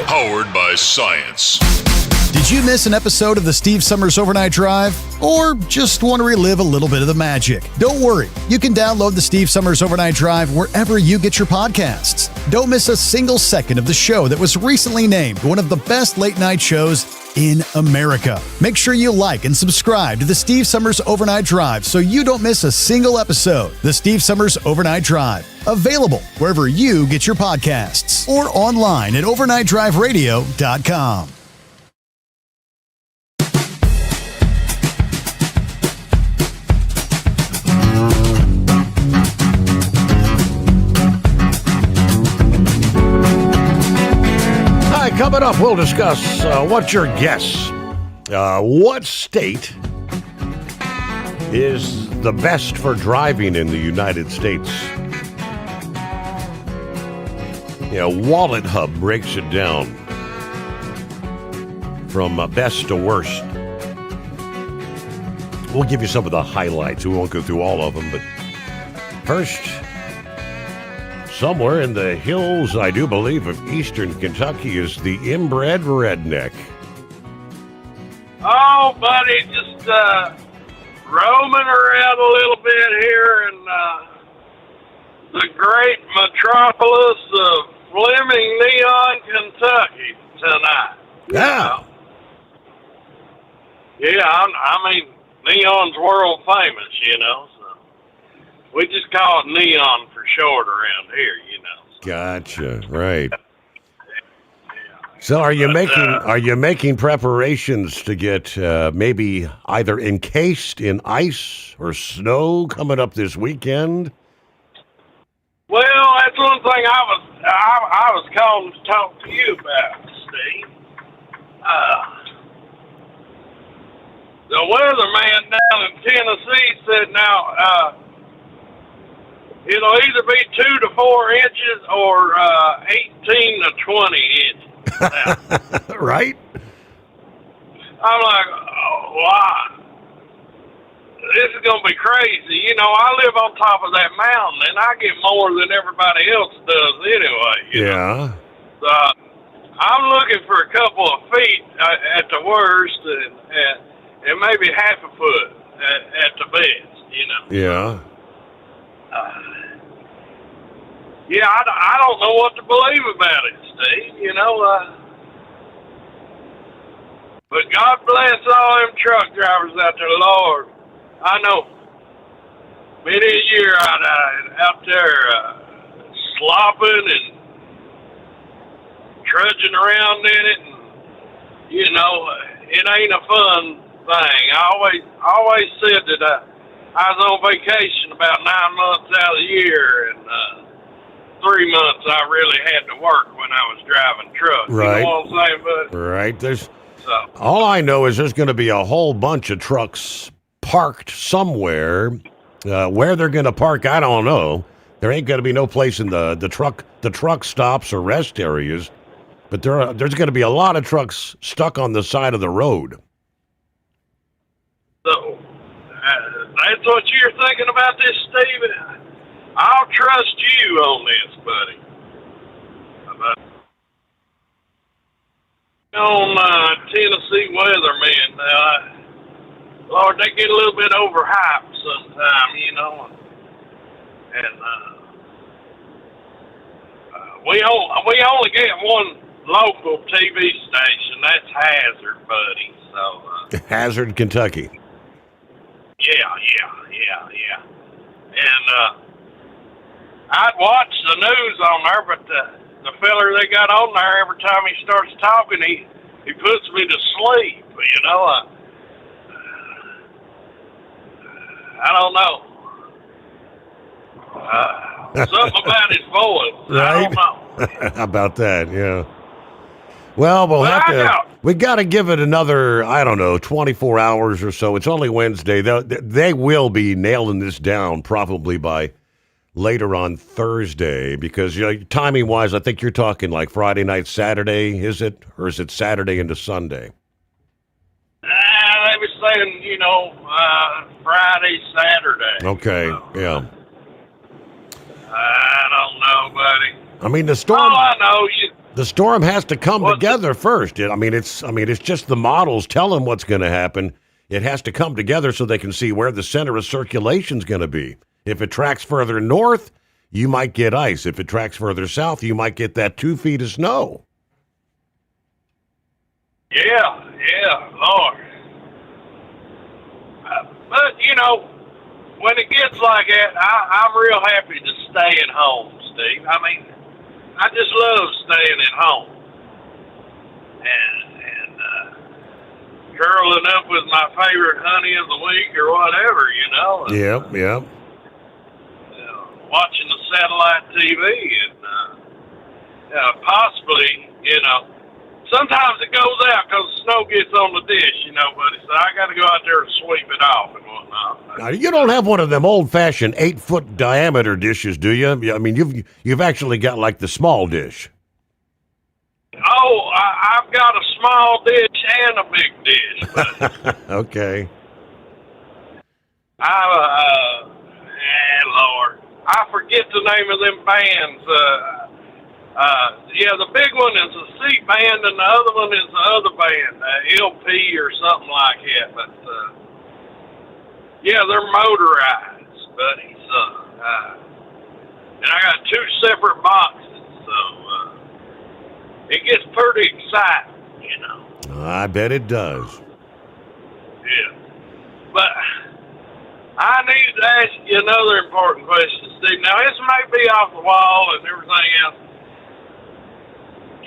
[SPEAKER 8] Powered by science.
[SPEAKER 12] Did you miss an episode of the Steve Sommers Overnight Drive? Or just want to relive a little bit of the magic? Don't worry. You can download the Steve Sommers Overnight Drive wherever you get your podcasts. Don't miss a single second of the show that was recently named one of the best late-night shows in America. Make sure you like and subscribe to the Steve Sommers Overnight Drive so you don't miss a single episode. The Steve Sommers Overnight Drive. Available wherever you get your podcasts or online at overnightdriveradio.com.
[SPEAKER 14] Coming up, we'll discuss what's your guess? What state is the best for driving in the United States? Wallet Hub breaks it down from best to worst. We'll give you some of the highlights. We won't go through all of them, but first, somewhere in the hills, I do believe, of eastern Kentucky is the inbred redneck.
[SPEAKER 10] Oh, buddy, just roaming around a little bit here in the great metropolis of Fleming, Neon, Kentucky tonight.
[SPEAKER 14] Yeah.
[SPEAKER 10] Yeah, I mean, Neon's world famous, so we just call it Neon for short around here,
[SPEAKER 14] Gotcha. Right. So, are you making preparations to get maybe either encased in ice or snow coming up this weekend?
[SPEAKER 10] Well, that's one thing I was calling to talk to you about, Steve. The weatherman down in Tennessee said now it'll either be 2 to 4 inches or 18 to 20 inches.
[SPEAKER 14] Right?
[SPEAKER 10] I'm like, oh, wow. This is going to be crazy. I live on top of that mountain, and I get more than everybody else does anyway.
[SPEAKER 14] Yeah.
[SPEAKER 10] So I'm looking for a couple of feet at the worst, and maybe half a foot at the best,
[SPEAKER 14] Yeah.
[SPEAKER 10] Yeah, I don't know what to believe about it, Steve. But God bless all them truck drivers out there, Lord. I know many a year out there slopping and trudging around in it, and it ain't a fun thing. I always said that I was on vacation about 9 months out of the year, and 3 months I really had to work when I was driving trucks.
[SPEAKER 14] Right.
[SPEAKER 10] You know what I'm saying, bud?
[SPEAKER 14] Right. All I know is there's going to be a whole bunch of trucks parked somewhere. Where they're going to park, I don't know. There ain't going to be no place in the truck stops or rest areas, but there's going to be a lot of trucks stuck on the side of the road.
[SPEAKER 10] So that's what you're thinking about this, Steve? I'll trust you on this, buddy. On Tennessee weathermen, Lord, they get a little bit overhyped sometimes, and we only get one local TV station. That's Hazard, buddy. So
[SPEAKER 14] Hazard, Kentucky.
[SPEAKER 10] Yeah. And I'd watch the news on there, but the feller they got on there, every time he starts talking, he puts me to sleep. I don't know. Something about his voice.
[SPEAKER 14] Right?
[SPEAKER 10] I don't know.
[SPEAKER 14] How about that? Yeah. Well, we got to give it another, 24 hours or so. It's only Wednesday. They will be nailing this down probably by later on Thursday because, timing-wise, I think you're talking like Friday night, Saturday, is it? Or is it Saturday into Sunday?
[SPEAKER 10] They were saying, Friday, Saturday.
[SPEAKER 14] Okay, yeah.
[SPEAKER 10] I don't know, buddy.
[SPEAKER 14] I mean, the storm.
[SPEAKER 10] All I know,
[SPEAKER 14] the storm has to come together first. It's just the models tell them what's going to happen. It has to come together so they can see where the center of circulation is going to be. If it tracks further north, you might get ice. If it tracks further south, you might get that 2 feet of snow.
[SPEAKER 10] Yeah, Lord. But, when it gets like that, I'm real happy to stay at home, Steve. I mean, I just love staying at home. And curling up with my favorite honey of the week or whatever,
[SPEAKER 14] Yeah.
[SPEAKER 10] Watching the satellite TV and possibly, sometimes it goes out because the snow gets on the dish, you know, buddy. So I got to go out there and sweep it off and whatnot.
[SPEAKER 14] Now, you don't have one of them old-fashioned 8-foot diameter dishes, do you? I mean, you've actually got like the small dish.
[SPEAKER 10] Oh, I've got a small dish and a big dish, buddy.
[SPEAKER 14] Okay.
[SPEAKER 10] Lord, I forget the name of them bands. Yeah, the big one is a C band, and the other one is the other band, LP or something like that. But yeah, they're motorized, buddy. So, and I got 2 separate boxes, so it gets pretty exciting, you know.
[SPEAKER 14] I bet it does.
[SPEAKER 10] Yeah, but I need to ask you another important question, Steve. Now, this may be off the wall and everything else.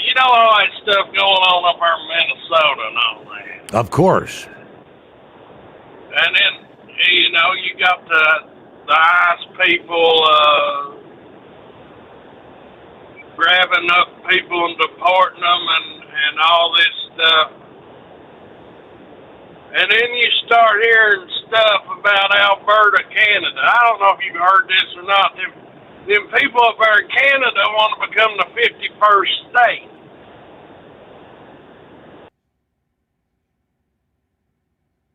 [SPEAKER 10] You know all that stuff going on up there in Minnesota and all that.
[SPEAKER 14] Of course.
[SPEAKER 10] And then, you know, you got the ICE people grabbing up people and deporting them and all this stuff. And then you start hearing stuff about Alberta, Canada. I don't know if you've heard this or not. Them people up there in Canada want to become the 51st state.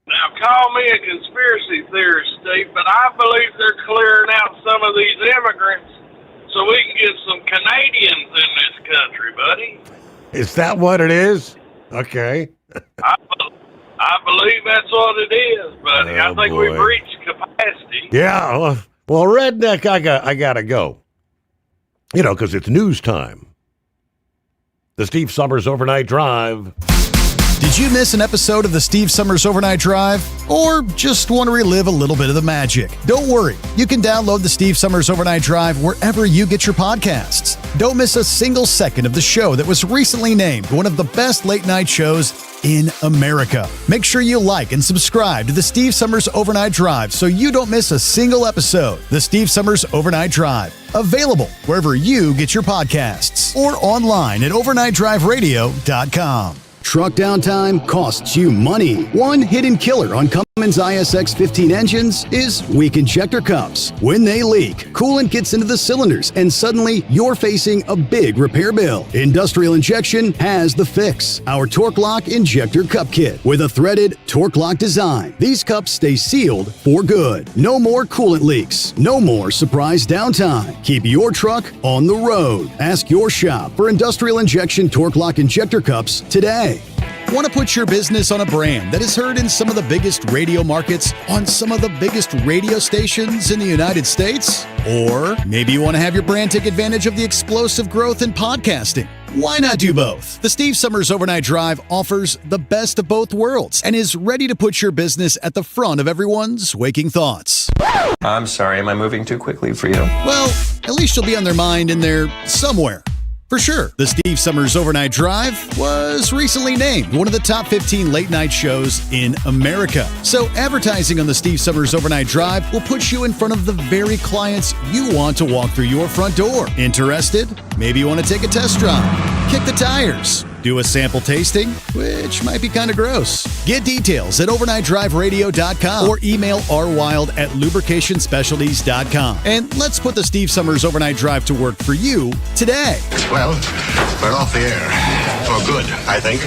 [SPEAKER 10] Now, call me a conspiracy theorist, Steve, but I believe they're clearing out some of these immigrants so we can get some Canadians in this country, buddy.
[SPEAKER 14] Is that what it is? Okay.
[SPEAKER 10] I believe that's what it is, buddy. I think
[SPEAKER 14] boy.
[SPEAKER 10] we've reached capacity.
[SPEAKER 14] Yeah. Well, Redneck, I gotta go. You know, because it's news time. The Steve Sommers Overnight Drive.
[SPEAKER 12] Did you miss an episode of the Steve Sommers Overnight Drive? Or just want to relive a little bit of the magic? Don't worry. You can download the Steve Sommers Overnight Drive wherever you get your podcasts. Don't miss a single second of the show that was recently named one of the best late night shows in America. Make sure you like and subscribe to the Steve Sommers Overnight Drive so you don't miss a single episode. The Steve Sommers Overnight Drive. Available wherever you get your podcasts or online at overnightdriveradio.com.
[SPEAKER 20] Truck downtime costs you money. One hidden killer on Cummins ISX 15 engines is weak injector cups. When they leak, coolant gets into the cylinders and suddenly you're facing a big repair bill. Industrial Injection has the fix. Our Torque Lock Injector Cup Kit with a threaded Torque Lock design. These cups stay sealed for good. No more coolant leaks. No more surprise downtime. Keep your truck on the road. Ask your shop for Industrial Injection Torque Lock Injector Cups today.
[SPEAKER 12] Want to put your business on a brand that is heard in some of the biggest radio markets on some of the biggest radio stations in the United States? Or maybe you want to have your brand take advantage of the explosive growth in podcasting. Why not do both? The Steve Sommers Overnight Drive offers the best of both worlds and is ready to put your business at the front of everyone's waking thoughts.
[SPEAKER 3] I'm sorry, am I moving too quickly for you?
[SPEAKER 12] Well, at least you'll be on their mind in there somewhere. For sure, the Steve Sommers Overnight Drive was recently named one of the top 15 late night shows in America. So advertising on the Steve Sommers Overnight Drive will put you in front of the very clients you want to walk through your front door. Interested? Maybe you want to take a test drive, kick the tires, do a sample tasting, which might be kind of gross. Get details at overnightdriveradio.com or email rwild@lubricationspecialties.com. And let's put the Steve Sommers Overnight Drive to work for you today.
[SPEAKER 4] Well, we're off the air. For good, I think.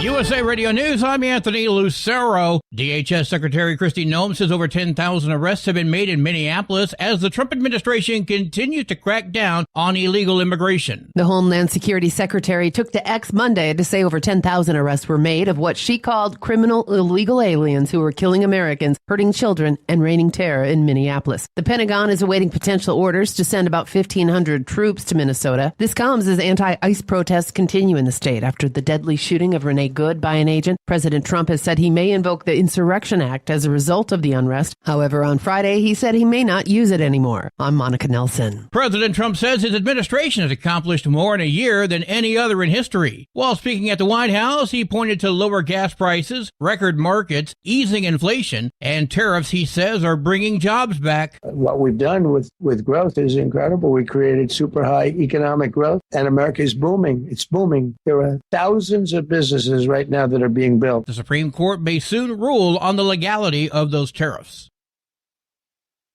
[SPEAKER 1] USA Radio News, I'm Anthony Lucero. DHS Secretary Kristi Noem says over 10,000 arrests have been made in Minneapolis as the Trump administration continues to crack down on illegal immigration.
[SPEAKER 11] The Homeland Security Secretary took to X Monday to say over 10,000 arrests were made of what she called criminal illegal aliens who were killing Americans, hurting children, and raining terror in Minneapolis. The Pentagon is awaiting potential orders to send about 1,500 troops to Minnesota. This comes as anti-ICE protests continue in the state after the deadly shooting of Renee Good put by an agent. President Trump has said he may invoke the Insurrection Act as a result of the unrest. However, on Friday, he said he may not use it anymore. I'm Monica Nelson.
[SPEAKER 1] President Trump says his administration has accomplished more in a year than any other in history. While speaking at the White House, he pointed to lower gas prices, record markets, easing inflation, and tariffs he says are bringing jobs back.
[SPEAKER 13] What we've done with growth is incredible. We created super high economic growth, and America is booming. It's booming. There are thousands of businesses right now that are being built.
[SPEAKER 1] The Supreme Court may soon rule on the legality of those tariffs.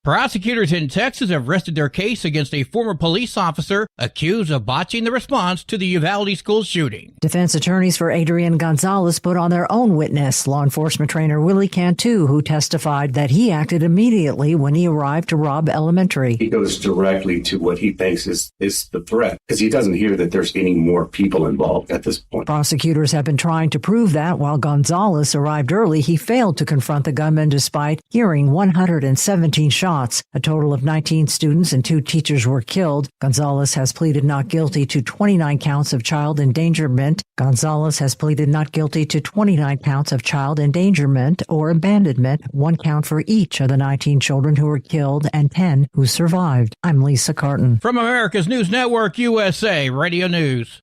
[SPEAKER 1] Prosecutors in Texas have rested their case against a former police officer accused of botching the response to the Uvalde school shooting.
[SPEAKER 5] Defense attorneys for Adrian Gonzalez put on their own witness, law enforcement trainer Willie Cantu, who testified that he acted immediately when he arrived to Robb Elementary.
[SPEAKER 15] He goes directly to what he thinks is the threat, because he doesn't hear that there's any more people involved at this point.
[SPEAKER 5] Prosecutors have been trying to prove that. While Gonzalez arrived early, he failed to confront the gunman despite hearing 117 shots. A total of 19 students and 2 teachers were killed. Gonzalez has pleaded not guilty to 29 counts of child endangerment. Gonzalez has pleaded not guilty to 29 counts of child endangerment or abandonment, 1 count for each of the 19 children who were killed and 10 who survived. I'm Lisa Carton.
[SPEAKER 1] From America's News Network, USA Radio News.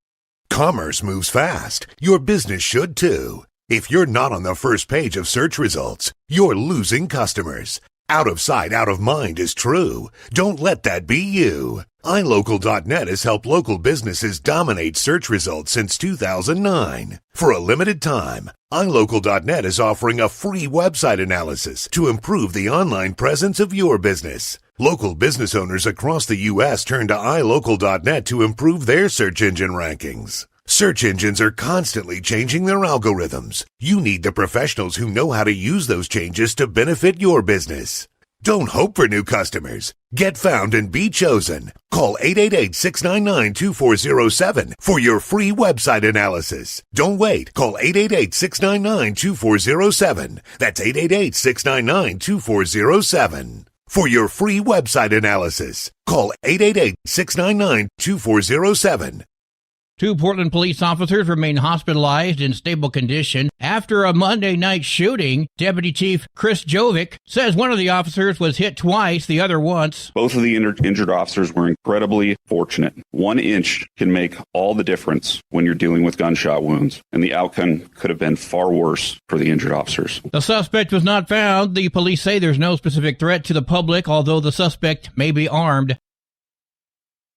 [SPEAKER 16] Commerce moves fast. Your business should too. If you're not on the first page of search results, you're losing customers. Out of sight, out of mind is true. Don't let that be you. iLocal.net has helped local businesses dominate search results since 2009. For a limited time, iLocal.net is offering a free website analysis to improve the online presence of your business. Local business owners across the U.S. turn to iLocal.net to improve their search engine rankings. Search engines are constantly changing their algorithms. You need the professionals who know how to use those changes to benefit your business. Don't hope for new customers. Get found and be chosen. Call 888-699-2407 for your free website analysis. Don't wait. Call 888-699-2407. That's 888-699-2407. For your free website analysis, call 888-699-2407.
[SPEAKER 1] 2 Portland police officers remain hospitalized in stable condition after a Monday night shooting. Deputy Chief Chris Jovic says one of the officers was hit twice, the other once.
[SPEAKER 17] Both of the injured officers were incredibly fortunate. 1 inch can make all the difference when you're dealing with gunshot wounds, and the outcome could have been far worse for the injured officers.
[SPEAKER 1] The suspect was not found. The police say there's no specific threat to the public, although the suspect may be armed.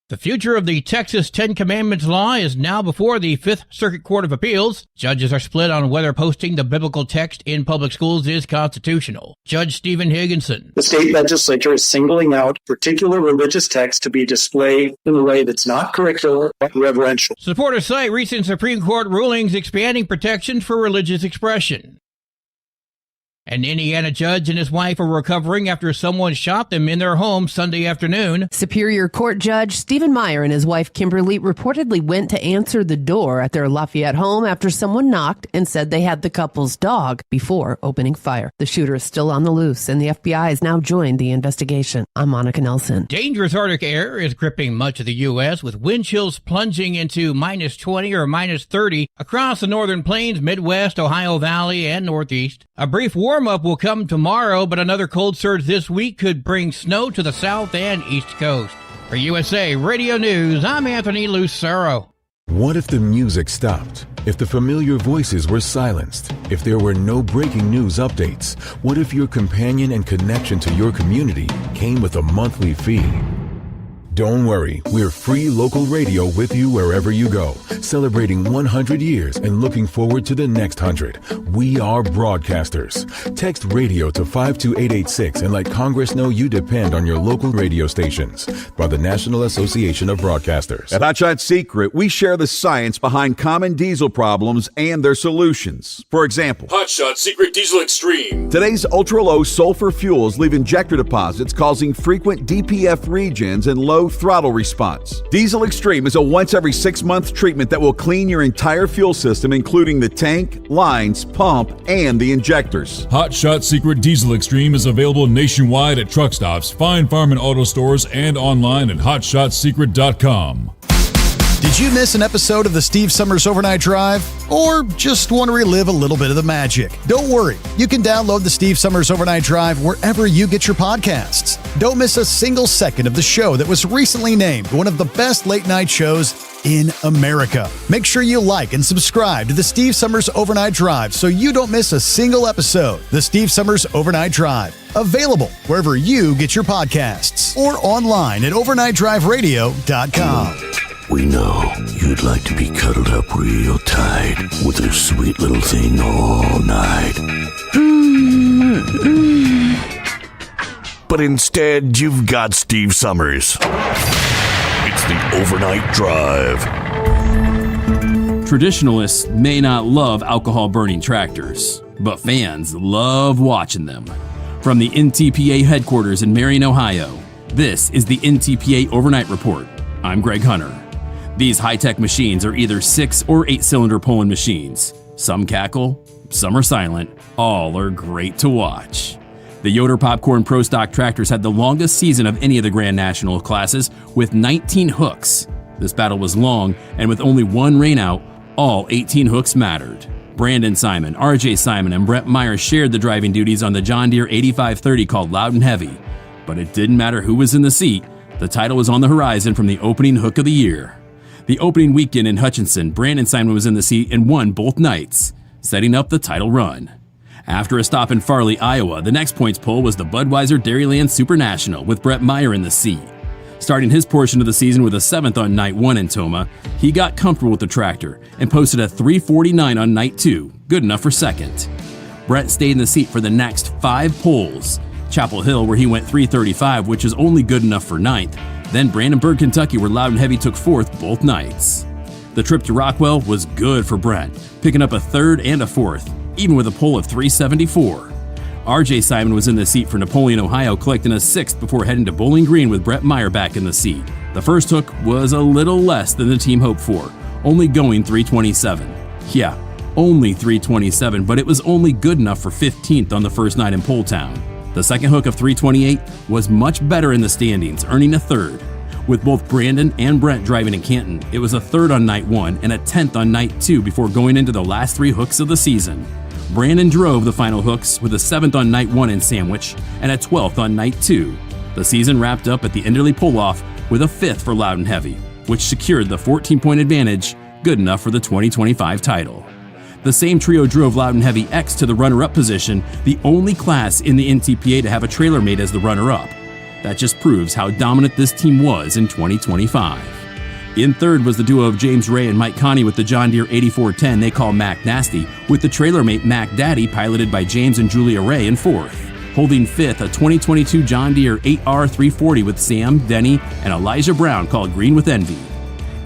[SPEAKER 1] The future of the Texas 10 Commandments law is now before the 5th Circuit Court of Appeals. Judges are split on whether posting the biblical text in public schools is constitutional. Judge Stephen Higginson.
[SPEAKER 19] The state legislature is singling out particular religious texts to be displayed in a way that's not curricular but reverential.
[SPEAKER 1] Supporters cite recent Supreme Court rulings expanding protections for religious expression. An Indiana judge and his wife are recovering after someone shot them in their home Sunday afternoon.
[SPEAKER 11] Superior Court Judge Stephen Meyer and his wife Kimberly reportedly went to answer the door at their Lafayette home after someone knocked and said they had the couple's dog before opening fire. The shooter is still on the loose, and the FBI has now joined the investigation. I'm Monica Nelson.
[SPEAKER 1] Dangerous Arctic air is gripping much of the U.S., with wind chills plunging into minus 20 or minus 30 across the northern plains, Midwest, Ohio Valley, and Northeast. A brief warm-up will come tomorrow, but another cold surge this week could bring snow to the south and east coast. For USA Radio News, I'm Anthony Lucero.
[SPEAKER 21] What if the music stopped? If the familiar voices were silenced? If there were no breaking news updates? What if your companion and connection to your community came with a monthly fee? Don't worry, we're free local radio with you wherever you go, celebrating 100 years and looking forward to the next 100. We are broadcasters. Text radio to 52886 and let Congress know you depend on your local radio stations. By the National Association of Broadcasters.
[SPEAKER 22] At Hotshot Secret, we share the science behind common diesel problems and their solutions. For example,
[SPEAKER 8] Hotshot Secret Diesel Extreme.
[SPEAKER 22] Today's ultra-low sulfur fuels leave injector deposits causing frequent DPF regens and low throttle response. Diesel Extreme is a once every 6-month treatment that will clean your entire fuel system, including the tank, lines, pump, and the injectors.
[SPEAKER 8] Hotshot Secret Diesel Extreme is available nationwide at truck stops, fine farm and auto stores, and online at hotshotsecret.com.
[SPEAKER 12] Did you miss an episode of the Steve Summers Overnight Drive? Or just want to relive a little bit of the magic? Don't worry. You can download the Steve Summers Overnight Drive wherever you get your podcasts. Don't miss a single second of the show that was recently named one of the best late night shows in America. Make sure you like and subscribe to the Steve Summers Overnight Drive so you don't miss a single episode. The Steve Summers Overnight Drive. Available wherever you get your podcasts or online at overnightdriveradio.com.
[SPEAKER 18] We know you'd like to be cuddled up real tight with a sweet little thing all night. But instead, you've got Steve Summers. It's the Overnight Drive.
[SPEAKER 2] Traditionalists may not love alcohol-burning tractors, but fans love watching them. From the NTPA headquarters in Marion, Ohio, this is the NTPA Overnight Report. I'm Greg Hunter. These high-tech machines are either 6 or 8-cylinder pulling machines. Some cackle, some are silent, all are great to watch. The Yoder Popcorn Pro Stock tractors had the longest season of any of the Grand National classes with 19 hooks. This battle was long, and with only one rainout, all 18 hooks mattered. Brandon Simon, RJ Simon, and Brett Meyer shared the driving duties on the John Deere 8530 called Loud and Heavy. But it didn't matter who was in the seat, the title was on the horizon from the opening hook of the year. The opening weekend in Hutchinson, Brandon Simon was in the seat and won both nights, setting up the title run. After a stop in Farley, Iowa, the next points pull was the Budweiser Dairyland Super National with Brett Meyer in the seat. Starting his portion of the season with a 7th on night 1 in Toma, he got comfortable with the tractor and posted a 3:49 on night 2, good enough for second. Brett stayed in the seat for the next 5 pulls. Chapel Hill, where he went 3:35, which is only good enough for ninth. Then Brandenburg, Kentucky, where Loud and Heavy took 4th both nights. The trip to Rockwell was good for Brent, picking up a 3rd and a 4th, even with a pull of 374. RJ Simon was in the seat for Napoleon, Ohio, collecting a 6th before heading to Bowling Green with Brett Meyer back in the seat. The first hook was a little less than the team hoped for, only going 327. Yeah, only 327, but it was only good enough for 15th on the first night in Pole Town. The second hook of 328 was much better in the standings, earning a 3rd. With both Brandon and Brent driving in Canton, it was a 3rd on night 1 and a 10th on night 2 before going into the last 3 hooks of the season. Brandon drove the final hooks with a 7th on night 1 in Sandwich and a 12th on night 2. The season wrapped up at the Enderley pull-off with a 5th for Loud and Heavy, which secured the 14-point advantage, good enough for the 2025 title. The same trio drove Loud and Heavy X to the runner-up position, the only class in the NTPA to have a trailer mate as the runner-up. That just proves how dominant this team was in 2025. In 3rd was the duo of James Ray and Mike Connie with the John Deere 8410 they call Mac Nasty, with the trailer mate Mac Daddy piloted by James and Julia Ray in 4th. Holding 5th, a 2022 John Deere 8R340 with Sam, Denny, and Elijah Brown called Green with Envy.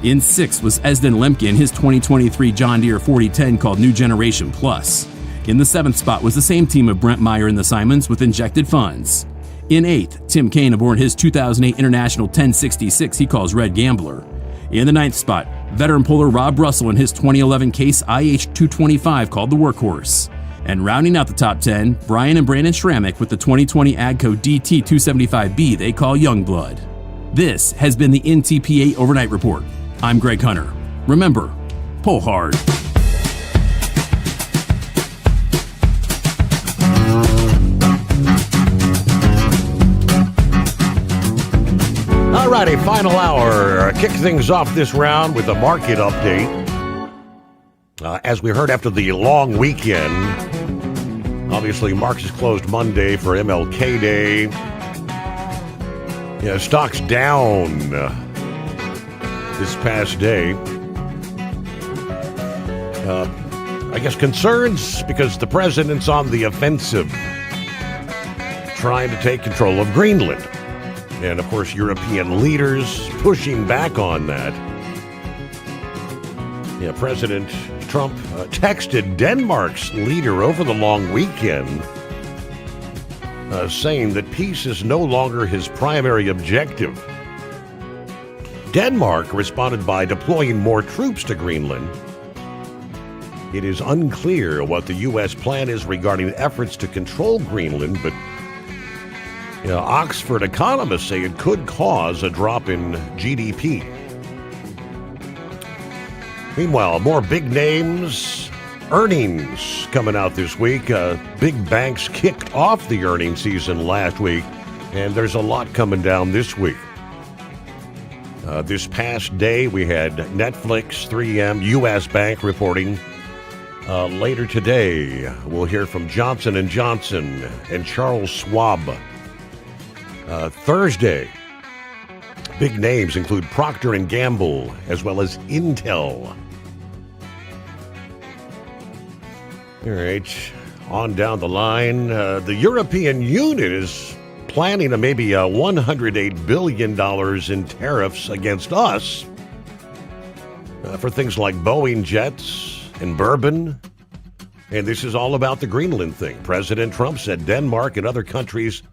[SPEAKER 2] In 6th was Esden Lemke in his 2023 John Deere 4010 called New Generation Plus. In the 7th spot was the same team of Brent Meyer and the Simons with Injected Funds. In 8th, Tim Kane aboard his 2008 International 1066 he calls Red Gambler. In the 9th spot, veteran puller Rob Russell in his 2011 Case IH225 called the Workhorse. And rounding out the top 10, Brian and Brandon Schrammick with the 2020 AGCO DT275B they call Youngblood. This has been the NTPA Overnight Report. I'm Greg Hunter. Remember, pull hard.
[SPEAKER 14] All righty, final hour. Kick things off this round with a market update. As we heard after the long weekend, obviously markets closed Monday for MLK Day. Yeah, stocks down this past day. I guess concerns because the president's on the offensive, trying to take control of Greenland. And, of course, European leaders pushing back on that. Yeah, President Trump texted Denmark's leader over the long weekend saying that peace is no longer his primary objective. Denmark responded by deploying more troops to Greenland. It is unclear what the U.S. plan is regarding efforts to control Greenland, but Oxford economists say it could cause a drop in GDP. Meanwhile, more big names, earnings coming out this week. Big banks kicked off the earnings season last week, and there's a lot coming down this week. This past day, we had Netflix, 3M, U.S. Bank reporting. Later today, we'll hear from Johnson & Johnson and Charles Schwab. Thursday, big names include Procter & Gamble as well as Intel. All right, on down the line, the European Union is planning to maybe $108 billion in tariffs against us for things like Boeing jets and bourbon. And this is all about the Greenland thing. President Trump said Denmark and other countries,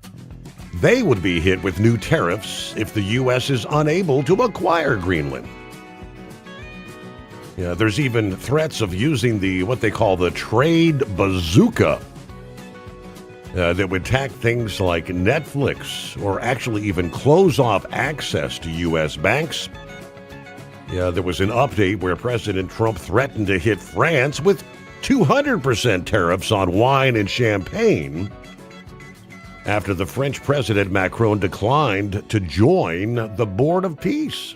[SPEAKER 14] they would be hit with new tariffs if the U.S. is unable to acquire Greenland. Yeah, there's even threats of using what they call the trade bazooka that would attack things like Netflix or actually even close off access to U.S. banks. Yeah, there was an update where President Trump threatened to hit France with 200% tariffs on wine and champagne after the French President Macron declined to join the Board of Peace.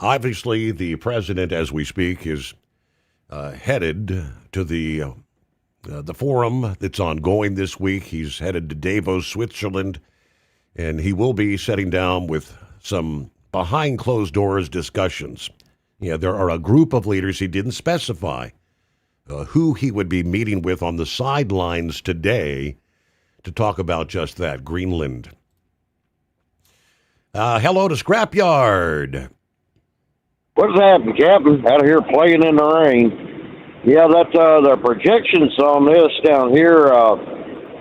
[SPEAKER 14] Obviously, the president, as we speak, is headed to the forum that's ongoing this week. He's headed to Davos, Switzerland, and he will be sitting down with some behind closed doors discussions. Yeah, there are a group of leaders. He didn't specify who he would be meeting with on the sidelines today to talk about just that, Greenland. Hello to Scrapyard.
[SPEAKER 6] What's happening, Captain? Out here playing in the rain. Yeah, the projections on this down here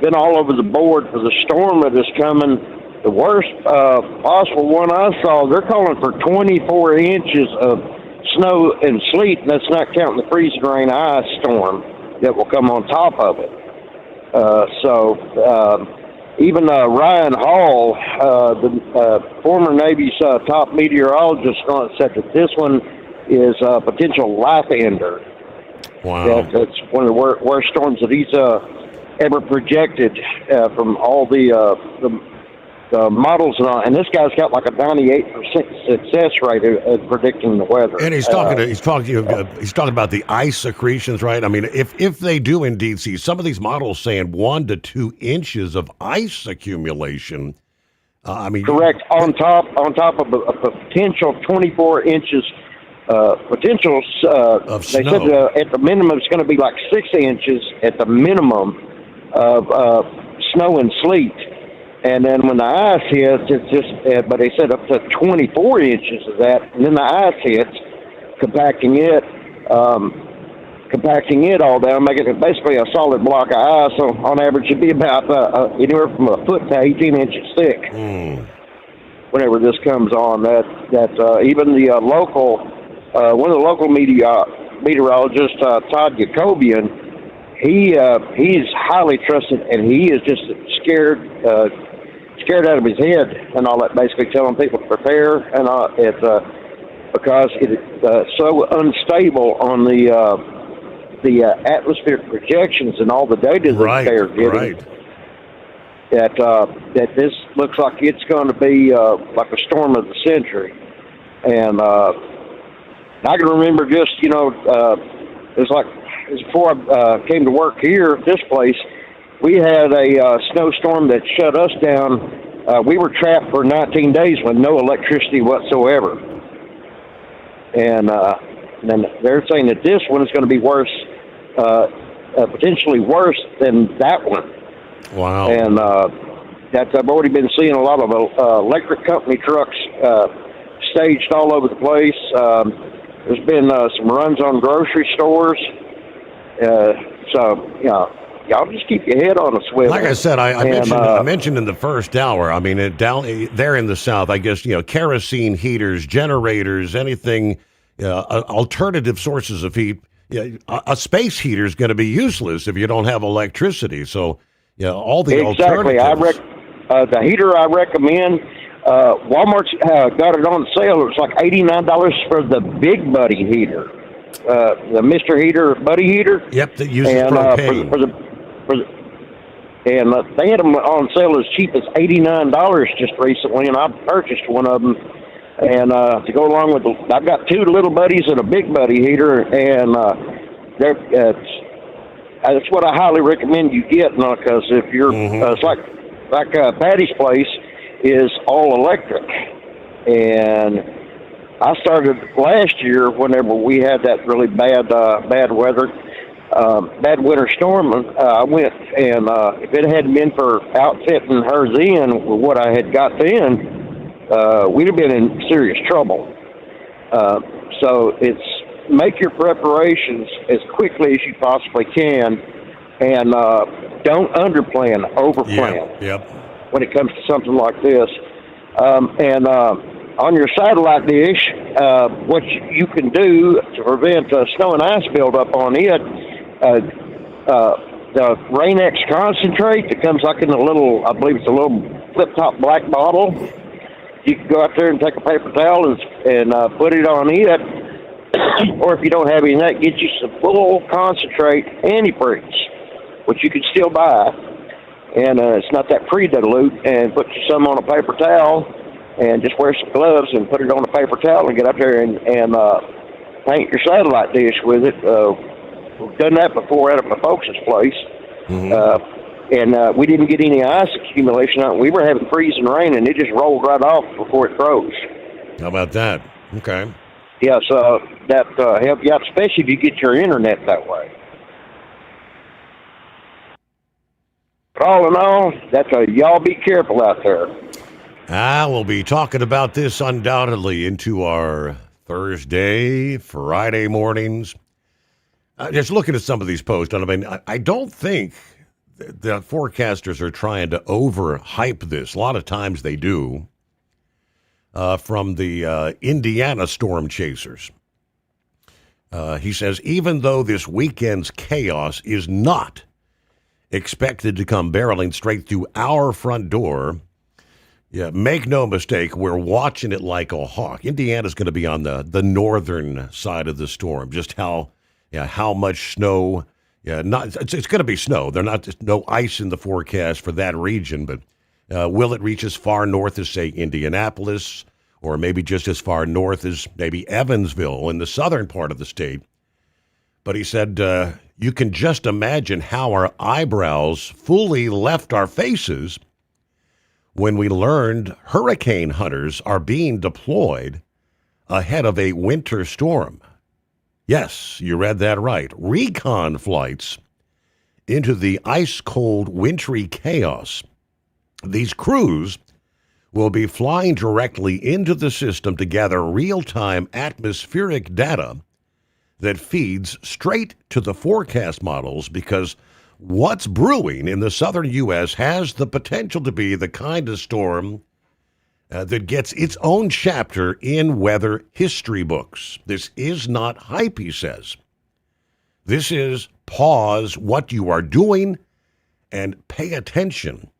[SPEAKER 6] been all over the board for the storm that is coming. The worst possible one I saw, they're calling for 24 inches of snow and sleet, and that's not counting the freezing rain ice storm that will come on top of it. Even Ryan Hall, the former Navy's top meteorologist, said that this one is a potential life ender.
[SPEAKER 14] Wow.
[SPEAKER 6] That's one of the worst storms that he's ever projected from all the models and this guy's got like a 98% success rate at predicting the weather.
[SPEAKER 14] And he's talking about the ice accretions, right? I mean, if they do indeed see some of these models saying 1 to 2 inches of ice accumulation, I mean,
[SPEAKER 6] correct, on top of a potential 24 inches potential
[SPEAKER 14] of
[SPEAKER 6] they
[SPEAKER 14] snow.
[SPEAKER 6] said at the minimum it's going to be like 6 inches at the minimum of snow and sleet. And then when the ice hits, it's just, but they said up to 24 inches of that. And then the ice hits, compacting it all down, making it basically a solid block of ice. So on average, it'd be about anywhere from a foot to 18 inches thick. Whenever this comes on, even the local, one of the local meteorologists, Todd Jacobian, he's highly trusted, and he is just scared out of his head and all that, basically telling people to prepare, and because it's so unstable on the atmospheric projections and all the data that they're getting. That this looks like it's going to be like a storm of the century. And I can remember just, it's like before I came to work here at this place, we had a snowstorm that shut us down. We were trapped for 19 days with no electricity whatsoever. And then they're saying that this one is going to be worse, potentially worse than that one.
[SPEAKER 14] Wow.
[SPEAKER 6] And that I've already been seeing a lot of electric company trucks staged all over the place. There's been some runs on grocery stores. Y'all just keep your head on a swivel.
[SPEAKER 14] Like I said, I mentioned in the first hour, I mean, down there in the South, I guess, kerosene heaters, generators, anything, alternative sources of heat. A space heater is going to be useless if you don't have electricity. So, all the alternatives.
[SPEAKER 6] The heater I recommend, Walmart's got it on sale. It's like $89 for the Big Buddy heater, the Mr. Heater Buddy heater.
[SPEAKER 14] Yep, that uses propane.
[SPEAKER 6] And they had them on sale as cheap as $89 just recently, and I purchased one of them. And to go along with, I've got 2 little buddies and a Big Buddy heater, and that's what I highly recommend you get, because if you're, it's like Patty's place is all electric, and I started last year whenever we had that really bad weather, bad winter storm. I went, and if it hadn't been for outfitting her then with what I had got then, we'd have been in serious trouble. So it's make your preparations as quickly as you possibly can, and don't underplan, overplan.
[SPEAKER 14] Yep.
[SPEAKER 6] When it comes to something like this. And on your satellite dish, what you can do to prevent snow and ice buildup on it, the Rain-X concentrate that comes like in a little, I believe it's a little flip-top black bottle. You can go out there and take a paper towel and put it on it. Or if you don't have any of that, get you some full concentrate antifreeze, which you can still buy. And it's not that pre-dilute, and put you some on a paper towel, and just wear some gloves and put it on a paper towel and get up there and paint your satellite dish with it. We've done that before at my folks' place. And we didn't get any ice accumulation out. We were having freezing rain, and it just rolled right off before it froze.
[SPEAKER 14] How about that? Okay.
[SPEAKER 6] Yeah, so that helped you out, especially if you get your internet that way. But all in all, that's y'all be careful out there.
[SPEAKER 14] We'll be talking about this undoubtedly into our Thursday, Friday mornings. Just looking at some of these posts, I mean, I don't think the forecasters are trying to overhype this. A lot of times they do. From the Indiana storm chasers. He says, even though this weekend's chaos is not expected to come barreling straight through our front door, make no mistake, we're watching it like a hawk. Indiana's going to be on the northern side of the storm. Just how much snow. It's going to be snow. There's no ice in the forecast for that region, but will it reach as far north as, say, Indianapolis, or maybe just as far north as maybe Evansville in the southern part of the state? But he said, you can just imagine how our eyebrows fully left our faces when we learned hurricane hunters are being deployed ahead of a winter storm. Yes, you read that right. Recon flights into the ice-cold, wintry chaos. These crews will be flying directly into the system to gather real-time atmospheric data that feeds straight to the forecast models, because what's brewing in the southern U.S. has the potential to be the kind of storm that gets its own chapter in weather history books. This is not hype, he says. This is pause what you are doing and pay attention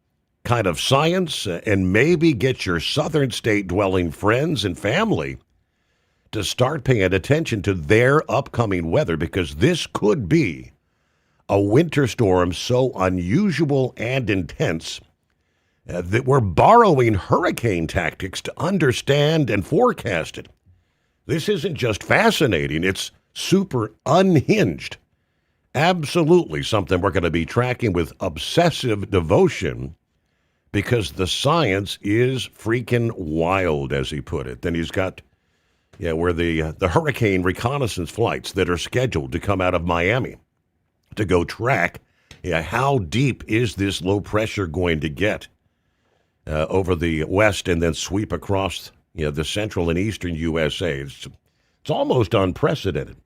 [SPEAKER 14] kind of science, and maybe get your southern state dwelling friends and family to start paying attention to their upcoming weather, because this could be a winter storm so unusual and intense that we're borrowing hurricane tactics to understand and forecast it. This isn't just fascinating, it's super unhinged. Absolutely something we're going to be tracking with obsessive devotion, because the science is freaking wild, as he put it. Then he's got, where the hurricane reconnaissance flights that are scheduled to come out of Miami to go track, how deep is this low pressure going to get over the west and then sweep across the central and eastern USA. It's almost unprecedented.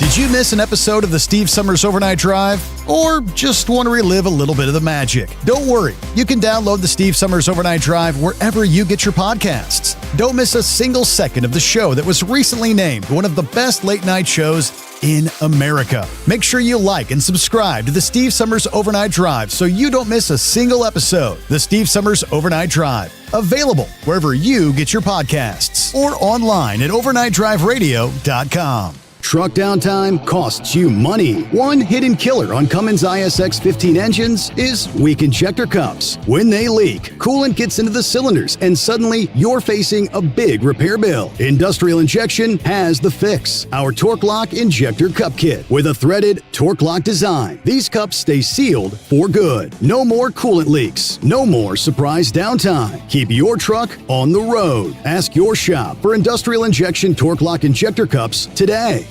[SPEAKER 12] Did you miss an episode of the Steve Summers Overnight Drive? Or just want to relive a little bit of the magic? Don't worry. You can download the Steve Summers Overnight Drive wherever you get your podcasts. Don't miss a single second of the show that was recently named one of the best late night shows in America. Make sure you like and subscribe to the Steve Summers Overnight Drive so you don't miss a single episode. The Steve Summers Overnight Drive, available wherever you get your podcasts or online at overnightdriveradio.com.
[SPEAKER 20] Truck downtime costs you money. One hidden killer on Cummins ISX 15 engines is weak injector cups. When they leak, coolant gets into the cylinders and suddenly you're facing a big repair bill. Industrial Injection has the fix. Our Torque Lock Injector Cup Kit with a threaded Torque Lock design. These cups stay sealed for good. No more coolant leaks. No more surprise downtime. Keep your truck on the road. Ask your shop for Industrial Injection Torque Lock Injector Cups today.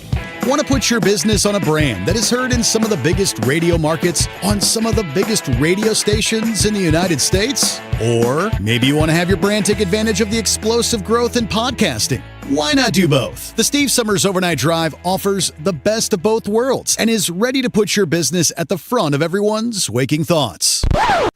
[SPEAKER 12] Want to put your business on a brand that is heard in some of the biggest radio markets, on some of the biggest radio stations in the United States? Or maybe you want to have your brand take advantage of the explosive growth in podcasting. Why not do both? The Steve Summers Overnight Drive offers the best of both worlds and is ready to put your business at the front of everyone's waking thoughts.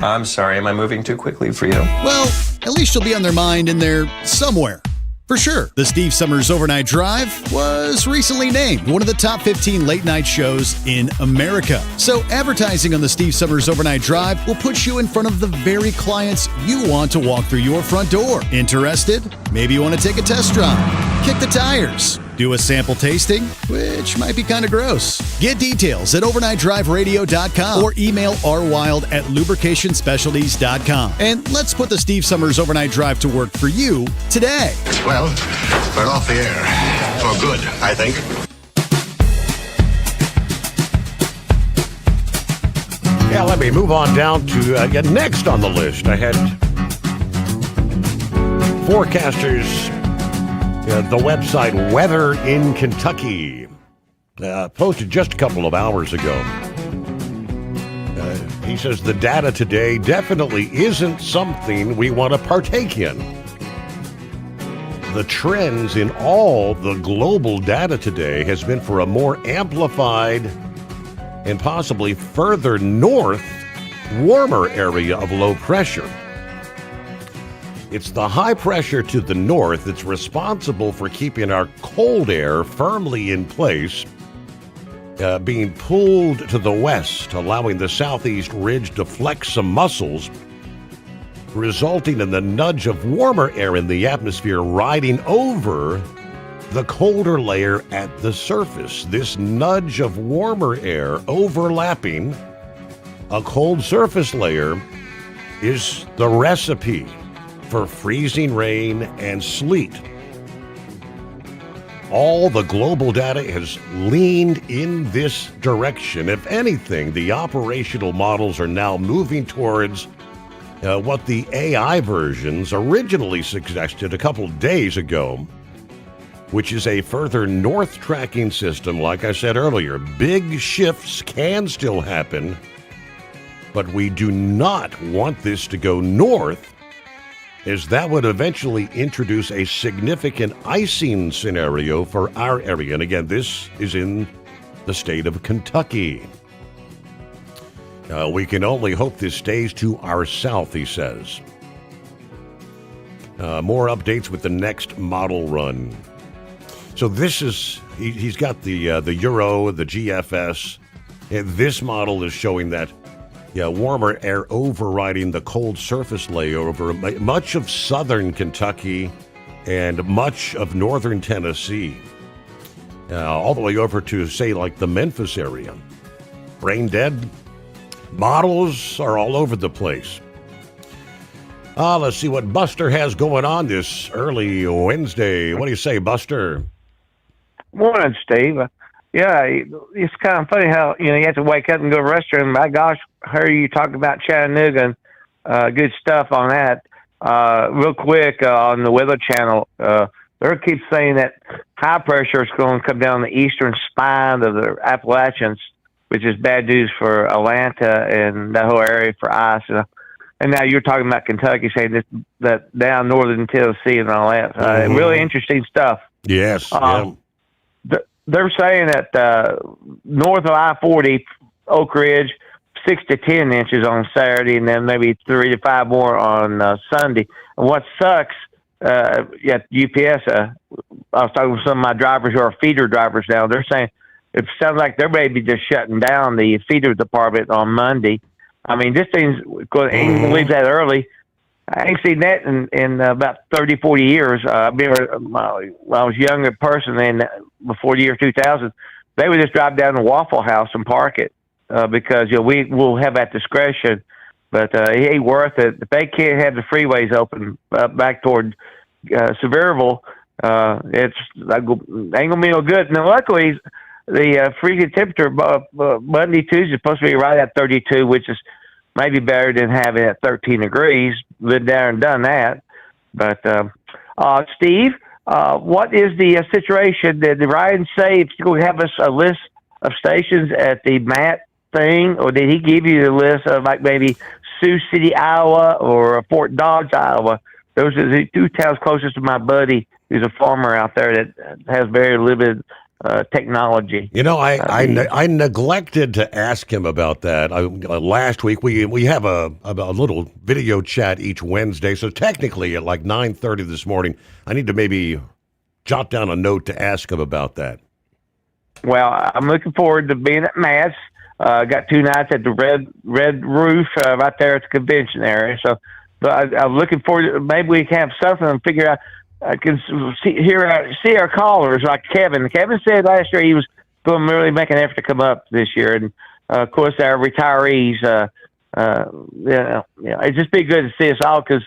[SPEAKER 3] I'm sorry, am I moving too quickly for you?
[SPEAKER 12] Well, at least you'll be on their mind in there somewhere. For sure, the Steve Summers Overnight Drive was recently named one of the top 15 late-night shows in America. So advertising on the Steve Summers Overnight Drive will put you in front of the very clients you want to walk through your front door. Interested? Maybe you want to take a test drive, kick the tires, do a sample tasting, which might be kind of gross. Get details at overnightdriveradio.com or email rwild@lubricationspecialties.com. And let's put the Steve Summers Overnight Drive to work for you today.
[SPEAKER 4] Well, we're off the air. For good, I think.
[SPEAKER 14] Yeah, let me move on down to next on the list. I had forecasters, the website Weather in Kentucky, posted just a couple of hours ago. He says the data today definitely isn't something we want to partake in. The trends in all the global data today has been for a more amplified and possibly further north, warmer area of low pressure. It's the high pressure to the north that's responsible for keeping our cold air firmly in place, being pulled to the west, allowing the southeast ridge to flex some muscles, resulting in the nudge of warmer air in the atmosphere riding over the colder layer at the surface. This nudge of warmer air overlapping a cold surface layer is the recipe for freezing rain and sleet. All the global data has leaned in this direction. If anything, the operational models are now moving towards what the AI versions originally suggested a couple days ago, which is a further north tracking system. Like I said earlier, big shifts can still happen, but we do not want this to go north, as that would eventually introduce a significant icing scenario for our area. And again, this is in the state of Kentucky. We can only hope this stays to our south, he says. More updates with the next model run. So this is, he's got the Euro, the GFS. And this model is showing that warmer air overriding the cold surface layer over much of southern Kentucky and much of northern Tennessee, all the way over to, say, like the Memphis area. Brain dead. Models are all over the place. Let's see what Buster has going on this early Wednesday. What do you say, Buster?
[SPEAKER 7] Morning, Steve. Yeah, it's kind of funny how, you have to wake up and go to the restroom. My gosh, heard you talk about Chattanooga and good stuff on that. Real quick, on the Weather Channel, they keep saying that high pressure is going to come down the eastern spine of the Appalachians, which is bad news for Atlanta and that whole area for ice. And now you're talking about Kentucky, saying that down northern Tennessee and all that. Really interesting stuff.
[SPEAKER 14] Yes.
[SPEAKER 7] They're saying that north of I-40, Oak Ridge, 6 to 10 inches on Saturday, and then maybe 3 to 5 more on Sunday. And what sucks at UPS, I was talking with some of my drivers who are feeder drivers now. They're saying it sounds like they're maybe just shutting down the feeder department on Monday. I mean, this thing's going to leave that early. I ain't seen that in about 30, 40 years. I remember when I was a younger person, and before the year 2000, they would just drive down to Waffle House and park it because we will have that discretion. But it ain't worth it. If they can't have the freeways open back toward Sevierville, it's ain't gonna be no good. Now, luckily, the freezing temperature Monday, Tuesday is supposed to be right at 32, which is maybe better than having it at 13 degrees. Been there and done that. But Steve, what is the situation? Did Ryan say if you're going to have us a list of stations at the MAT thing, or did he give you the list of like maybe Sioux City, Iowa, or Fort Dodge, Iowa? Those are the two towns closest to my buddy, who's a farmer out there that has very limited technology.
[SPEAKER 14] You know, I neglected to ask him about that. Last week we have a little video chat each Wednesday, so technically at like 9:30 this morning, I need to maybe jot down a note to ask him about that. Well,
[SPEAKER 7] I'm looking forward to being at Matt's. Got 2 nights at the Red Roof right there at the convention area. So I'm looking forward to, maybe we can have something and figure out. I can see our callers like Kevin. Kevin said last year he was going to really make an effort to come up this year, and of course our retirees. It'd just be good to see us all because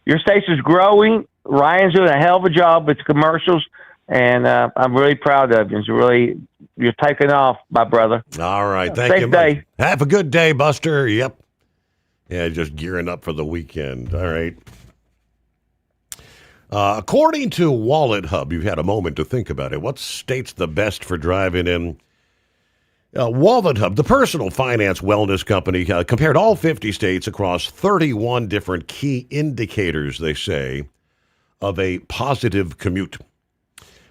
[SPEAKER 7] your station's growing. Ryan's doing a hell of a job with the commercials, and I'm really proud of you. You're taking off, my brother.
[SPEAKER 14] All right, thank you.
[SPEAKER 7] Safe day.
[SPEAKER 14] Have a good day, Buster. Yep. Yeah, just gearing up for the weekend. All right. According to Wallet Hub, you've had a moment to think about it. What state's the best for driving in? Wallet Hub, the personal finance wellness company, compared all 50 states across 31 different key indicators, they say, of a positive commute.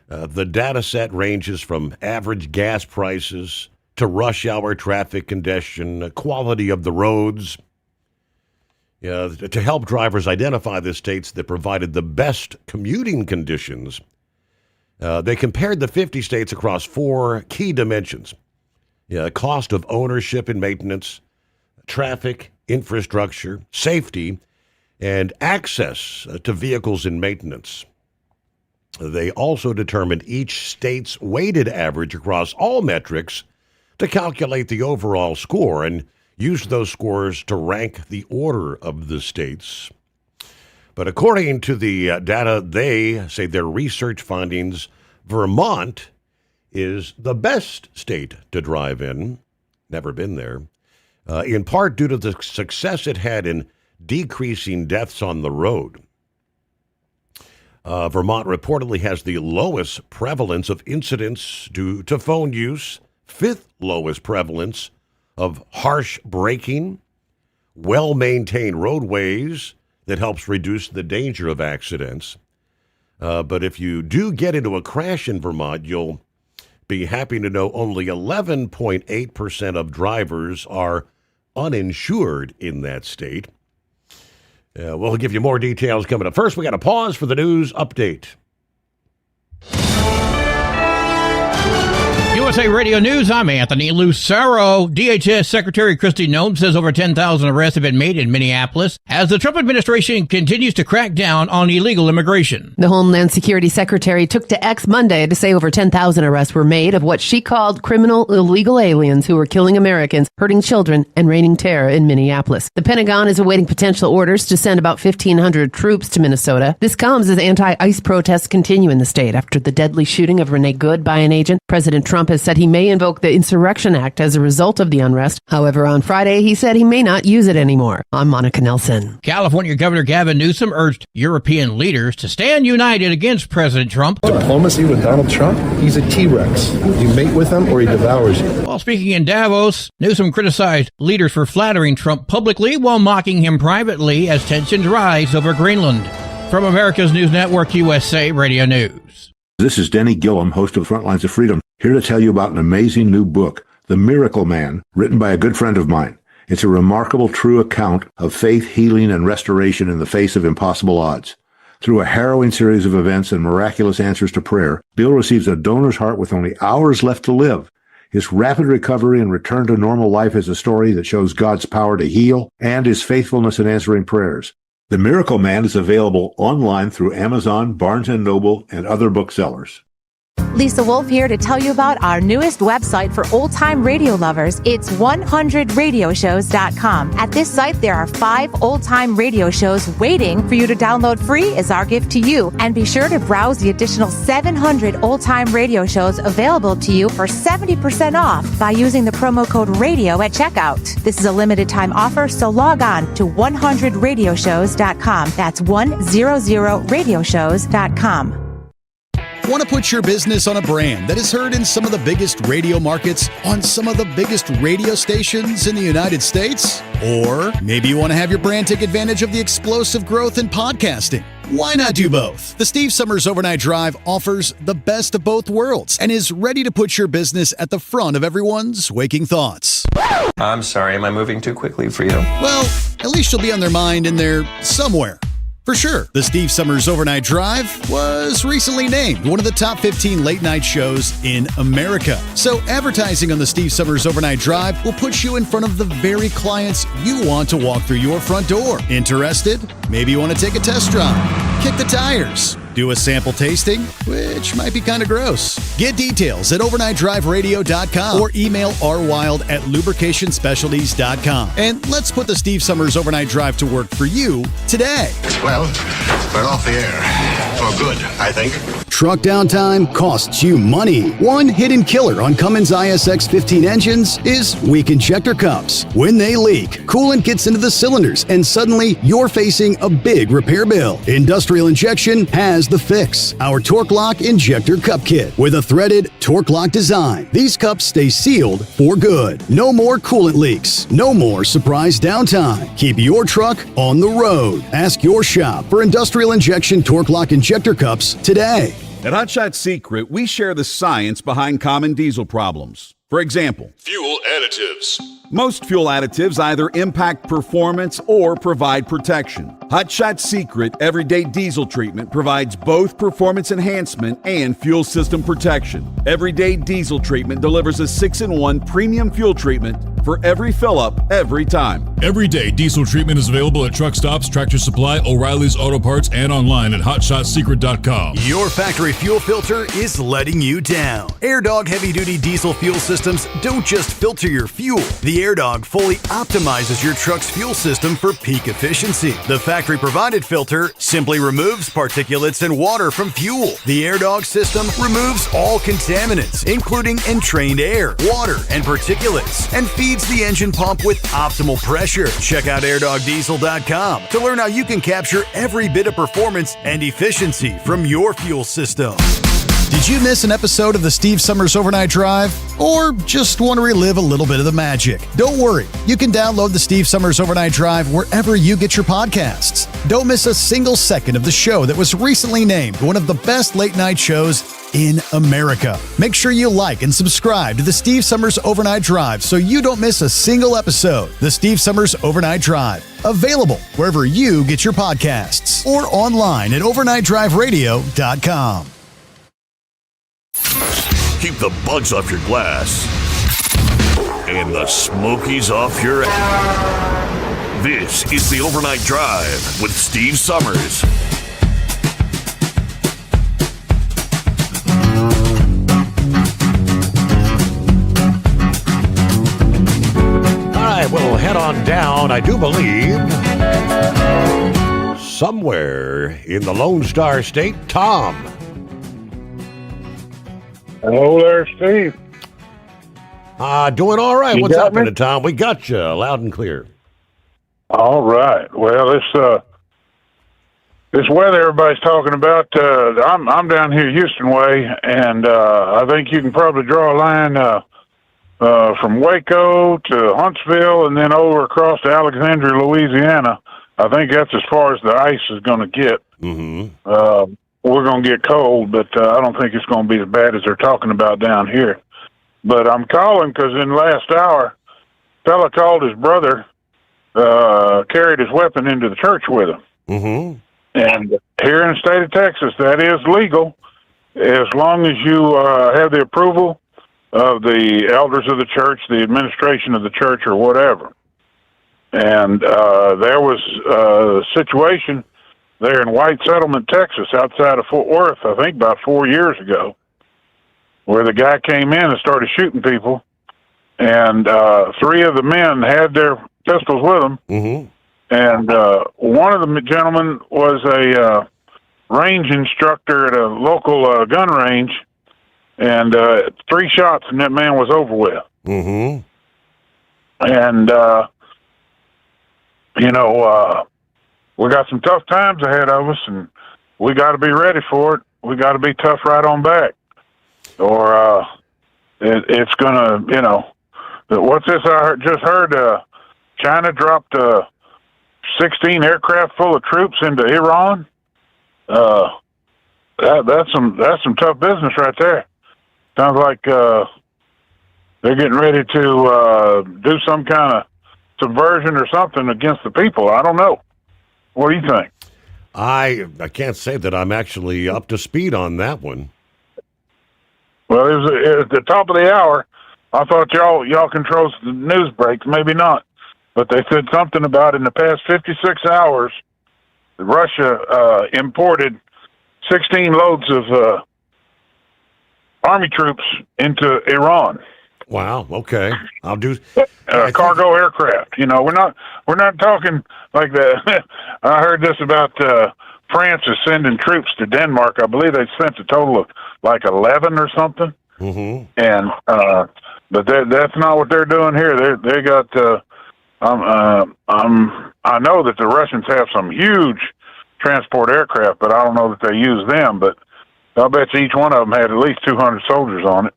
[SPEAKER 14] The data set ranges from average gas prices to rush hour traffic congestion, quality of the roads, to help drivers identify the states that provided the best commuting conditions. They compared the 50 states across 4 key dimensions: cost of ownership and maintenance, traffic, infrastructure, safety, and access to vehicles and maintenance. They also determined each state's weighted average across all metrics to calculate the overall score and use those scores to rank the order of the states. But according to the data, they say their research findings, Vermont is the best state to drive in. Never been there. In part due to the success it had in decreasing deaths on the road. Vermont reportedly has the lowest prevalence of incidents due to phone use, 5th lowest prevalence of harsh braking, well-maintained roadways that helps reduce the danger of accidents. But if you do get into a crash in Vermont, you'll be happy to know only 11.8% of drivers are uninsured in that state. We'll give you more details coming up. First, we got to pause for the news update.
[SPEAKER 1] USA Radio News, I'm Anthony Lucero. DHS Secretary Kristi Noem says over 10,000 arrests have been made in Minneapolis as the Trump administration continues to crack down on illegal immigration.
[SPEAKER 11] The Homeland Security Secretary took to X Monday to say over 10,000 arrests were made of what she called criminal illegal aliens who were killing Americans, hurting children, and raining terror in Minneapolis. The Pentagon is awaiting potential orders to send about 1,500 troops to Minnesota. This comes as anti-ICE protests continue in the state after the deadly shooting of Renee Good by an agent. President Trump has said he may invoke the Insurrection Act as a result of the unrest. However, on Friday, he said he may not use it anymore. I'm Monica Nelson.
[SPEAKER 1] California Governor Gavin Newsom urged European leaders to stand united against President Trump.
[SPEAKER 9] Diplomacy with Donald Trump, he's a T-Rex. You mate with him or he devours you.
[SPEAKER 1] While speaking in Davos, Newsom criticized leaders for flattering Trump publicly while mocking him privately as tensions rise over Greenland. From America's News Network, USA Radio News.
[SPEAKER 10] This is Denny Gillum, host of Frontlines of Freedom, here to tell you about an amazing new book, The Miracle Man, written by a good friend of mine. It's a remarkable, true account of faith, healing, and restoration in the face of impossible odds. Through a harrowing series of events and miraculous answers to prayer, Bill receives a donor's heart with only hours left to live. His rapid recovery and return to normal life is a story that shows God's power to heal and his faithfulness in answering prayers. The Miracle Man is available online through Amazon, Barnes & Noble, and other booksellers.
[SPEAKER 13] Lisa Wolf here to tell you about our newest website for old-time radio lovers. It's 100radioshows.com. At this site, there are 5 old-time radio shows waiting for you to download free as our gift to you. And be sure to browse the additional 700 old-time radio shows available to you for 70% off by using the promo code RADIO at checkout. This is a limited-time offer, so log on to 100radioshows.com. That's 100radioshows.com.
[SPEAKER 12] Want to put your business on a brand that is heard in some of the biggest radio markets on some of the biggest radio stations in the United States? Or maybe you want to have your brand take advantage of the explosive growth in podcasting. Why not do both? The Steve Summers Overnight Drive offers the best of both worlds and is ready to put your business at the front of everyone's waking thoughts.
[SPEAKER 3] I'm sorry, am I moving too quickly for you?
[SPEAKER 12] Well, at least you'll be on their mind in there somewhere. For sure, the Steve Summers Overnight Drive was recently named one of the top 15 late-night shows in America. So advertising on the Steve Summers Overnight Drive will put you in front of the very clients you want to walk through your front door. Interested? Maybe you want to take a test drive, kick the tires, do a sample tasting, which might be kind of gross. Get details at overnightdriveradio.com or email rwild@lubricationspecialties.com. And let's put the Steve Summers Overnight Drive to work for you today.
[SPEAKER 4] Well, we're off the air. For good, I think.
[SPEAKER 20] Truck downtime costs you money. One hidden killer on Cummins ISX 15 engines is weak injector cups. When they leak, coolant gets into the cylinders and suddenly you're facing a big repair bill. Industrial Injection has the fix. Our Torque Lock Injector Cup Kit with a threaded Torque Lock design. These cups stay sealed for good. No more coolant leaks. No more surprise downtime. Keep your truck on the road. Ask your shop for Industrial Injection Torque Lock Injector Cups today.
[SPEAKER 22] At Hot Shot Secret, we share the science behind common diesel problems. For example,
[SPEAKER 8] Fuel additives.
[SPEAKER 22] most fuel additives either impact performance or provide protection. Hot Shot Secret Everyday Diesel Treatment provides both performance enhancement and fuel system protection. Everyday Diesel Treatment delivers a 6-in-1 premium fuel treatment for every fill-up, every time.
[SPEAKER 8] Everyday diesel treatment is available at truck stops, Tractor Supply, O'Reilly's Auto Parts, and online at hotshotsecret.com.
[SPEAKER 20] Your factory fuel filter is letting you down. AirDog heavy-duty diesel fuel systems don't just filter your fuel. The AirDog fully optimizes your truck's fuel system for peak efficiency. The factory-provided filter simply removes particulates and water from fuel. The AirDog system removes all contaminants, including entrained air, water, and particulates, and feeds the engine pump with optimal pressure. Check out airdogdiesel.com to learn how you can capture every bit of performance and efficiency from your fuel system.
[SPEAKER 12] Did you miss an episode of the Steve Summers Overnight Drive? Or just want to relive a little bit of the magic? Don't worry, you can download the Steve Summers Overnight Drive wherever you get your podcasts. Don't miss a single second of the show that was recently named one of the best late-night shows in America. Make sure you like and subscribe to the Steve Summers Overnight Drive so you don't miss a single episode. The Steve Summers Overnight Drive, available wherever you get your podcasts or online at overnightdriveradio.com.
[SPEAKER 18] Keep the bugs off your glass and the smokies off your ass. This is the Overnight Drive with Steve Summers.
[SPEAKER 14] All right, we'll head on down, I do believe, somewhere in the Lone Star State. Tom.
[SPEAKER 15] Hello there, Steve.
[SPEAKER 14] Doing all right.
[SPEAKER 15] You
[SPEAKER 14] What's
[SPEAKER 15] got
[SPEAKER 14] happening,
[SPEAKER 15] me?
[SPEAKER 14] Tom? We got you loud and clear.
[SPEAKER 15] All right. Well, this weather everybody's talking about, I'm down here Houston way, and I think you can probably draw a line from Waco to Huntsville and then over across to Alexandria, Louisiana. I think that's as far as the ice is going to get.
[SPEAKER 14] Mm-hmm.
[SPEAKER 15] We're going to get cold, but I don't think it's going to be as bad as they're talking about down here. But I'm calling because in the last hour, fella called his brother, carried his weapon into the church with him.
[SPEAKER 14] Mm-hmm.
[SPEAKER 15] And here in the state of Texas, that is legal as long as you have the approval of the elders of the church, the administration of the church, or whatever. And there was a situation there in White Settlement, Texas, outside of Fort Worth, I think about 4 years ago, where the guy came in and started shooting people. And 3 of the men had their pistols with them.
[SPEAKER 14] Mm-hmm.
[SPEAKER 15] And one of the gentlemen was a range instructor at a local gun range. And 3 shots, and that man was over with.
[SPEAKER 14] Mm-hmm.
[SPEAKER 15] And, we got some tough times ahead of us, and we got to be ready for it. We got to be tough right on back. Or it's going to, what's this I just heard? China dropped 16 aircraft full of troops into Iran. That's some tough business right there. Sounds like they're getting ready to do some kind of subversion or something against the people. I don't know. What do you think?
[SPEAKER 14] I can't say that I'm actually up to speed on that one.
[SPEAKER 15] Well, it was at the top of the hour. I thought y'all control the news breaks. Maybe not, but they said something about in the past 56 hours, Russia imported 16 loads of Army troops into Iran.
[SPEAKER 14] Wow. Okay. I'll do
[SPEAKER 15] cargo aircraft. We're not talking like that. I heard this about France is sending troops to Denmark. I believe they sent a total of like 11 or something.
[SPEAKER 14] Mm-hmm.
[SPEAKER 15] And but that's not what they're doing here. They got. I know that the Russians have some huge transport aircraft, but I don't know that they use them. But I'll bet you each one of them had at least 200 soldiers on it.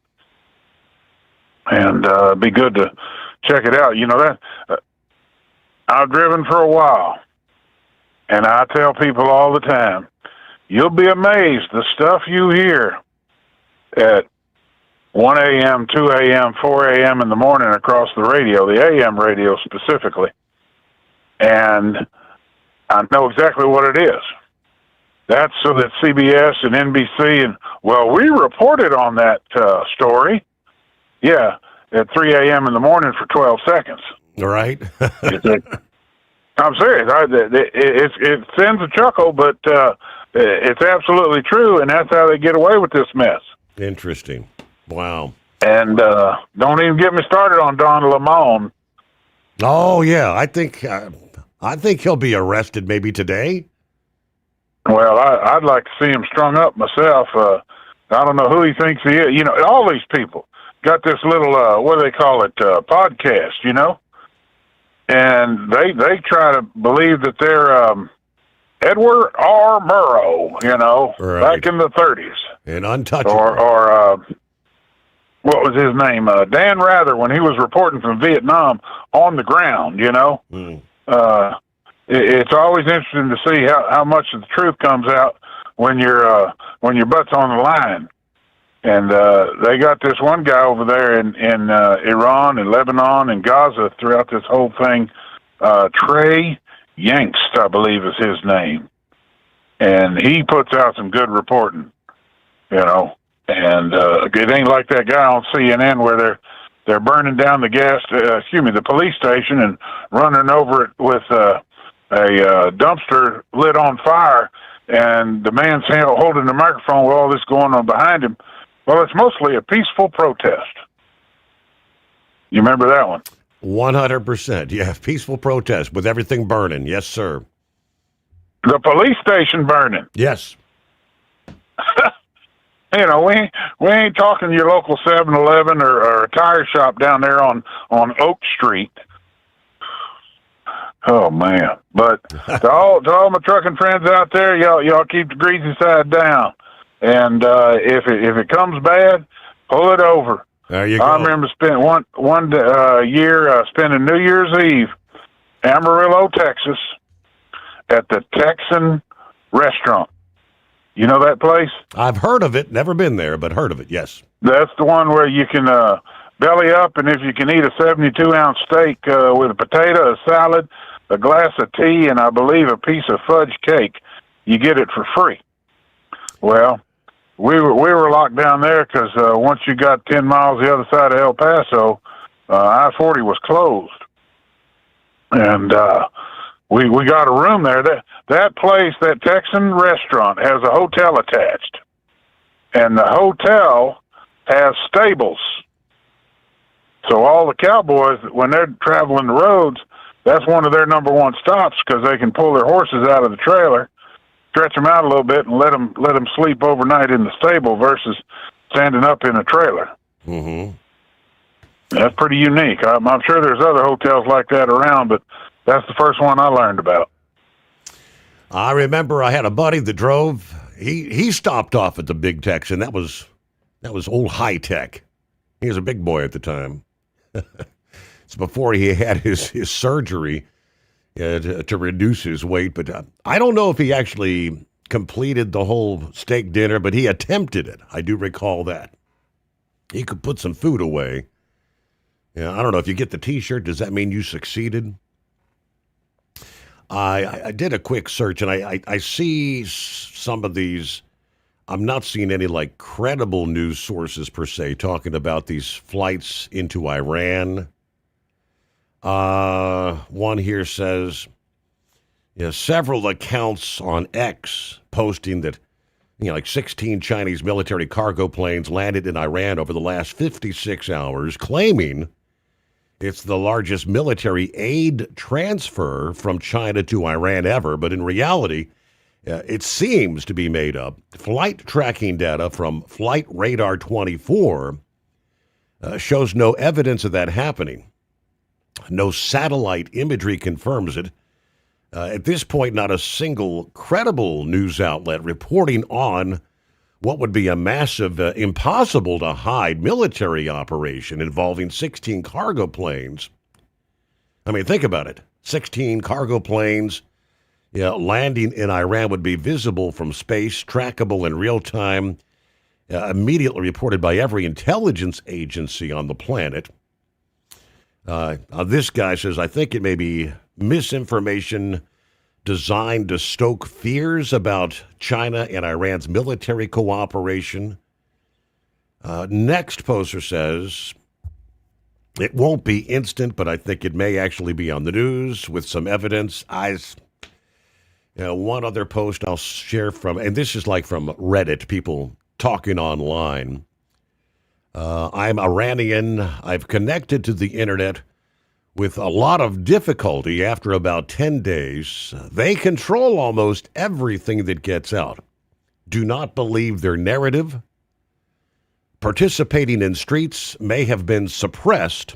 [SPEAKER 15] And it'd be good to check it out. I've driven for a while, and I tell people all the time, you'll be amazed the stuff you hear at 1 a.m., 2 a.m., 4 a.m. in the morning across the radio, the AM radio specifically. And I know exactly what it is. That's so that CBS and NBC we reported on that story. Yeah, at 3 a.m. in the morning for 12 seconds.
[SPEAKER 14] All right.
[SPEAKER 15] I'm serious. It sends a chuckle, but it's absolutely true, and that's how they get away with this mess.
[SPEAKER 14] Interesting. Wow.
[SPEAKER 15] And don't even get me started on Don Lemon.
[SPEAKER 14] Oh, yeah. I think he'll be arrested maybe today.
[SPEAKER 15] Well, I'd like to see him strung up myself. I don't know who he thinks he is. All these people got this little, what do they call it, podcast, and they try to believe that they're Edward R. Murrow,
[SPEAKER 14] right.
[SPEAKER 15] Back in the 30s.
[SPEAKER 14] And untouchable.
[SPEAKER 15] Or what was his name? Dan Rather, when he was reporting from Vietnam on the ground, It's always interesting to see how much of the truth comes out when your butt's on the line. And they got this one guy over there in Iran and Lebanon and Gaza throughout this whole thing. Trey Yankst, I believe, is his name. And he puts out some good reporting, And it ain't like that guy on CNN where they're burning down the police station and running over it with a dumpster lit on fire, and the man's holding the microphone with all this going on behind him. Well, it's mostly a peaceful protest. You remember that one?
[SPEAKER 14] 100%. Yeah, peaceful protest with everything burning. Yes, sir.
[SPEAKER 15] The police station burning.
[SPEAKER 14] Yes.
[SPEAKER 15] We ain't talking your local 7-Eleven or a tire shop down there on Oak Street. Oh man! But to all my trucking friends out there, y'all keep the greasy side down, and if it comes bad, pull it over.
[SPEAKER 14] There you go.
[SPEAKER 15] I remember spending one year spending New Year's Eve, Amarillo, Texas, at the Texan restaurant. You know that place?
[SPEAKER 14] I've heard of it. Never been there, but heard of it. Yes.
[SPEAKER 15] That's the one where you can belly up, and if you can eat a 72-ounce steak with a potato, a salad, a glass of tea, and I believe a piece of fudge cake, you get it for free. Well, we were locked down there because once you got 10 miles the other side of El Paso, I-40 was closed, and we got a room there. That place, that Texan restaurant, has a hotel attached, and the hotel has stables. So all the cowboys, when they're traveling the roads, that's one of their number one stops because they can pull their horses out of the trailer, stretch them out a little bit, and let them sleep overnight in the stable versus standing up in a trailer.
[SPEAKER 14] Mm-hmm.
[SPEAKER 15] That's pretty unique. I'm sure there's other hotels like that around, but that's the first one I learned about.
[SPEAKER 14] I remember I had a buddy that drove. He stopped off at the Big Texan. That was old high tech. He was a big boy at the time. It's before he had his surgery to reduce his weight. But I don't know if he actually completed the whole steak dinner, but he attempted it. I do recall that. He could put some food away. Yeah, I don't know if you get the T-shirt. Does that mean you succeeded? I did a quick search, and I see some of these. I'm not seeing any like credible news sources per se talking about these flights into Iran. One here says, several accounts on X posting that, like 16 Chinese military cargo planes landed in Iran over the last 56 hours, claiming it's the largest military aid transfer from China to Iran ever. But in reality, it seems to be made up. Flight tracking data from Flight Radar 24 shows no evidence of that happening. No satellite imagery confirms it. At this point, not a single credible news outlet reporting on what would be a massive, impossible to hide military operation involving 16 cargo planes. I mean, think about it. 16 cargo planes landing in Iran would be visible from space, trackable in real time, immediately reported by every intelligence agency on the planet. This guy says, I think it may be misinformation designed to stoke fears about China and Iran's military cooperation. Next poster says, it won't be instant, but I think it may actually be on the news with some evidence. One other post I'll share from, and this is like from Reddit, people talking online. I'm Iranian. I've connected to the internet with a lot of difficulty after about 10 days. They control almost everything that gets out. Do not believe their narrative. Participating in streets may have been suppressed,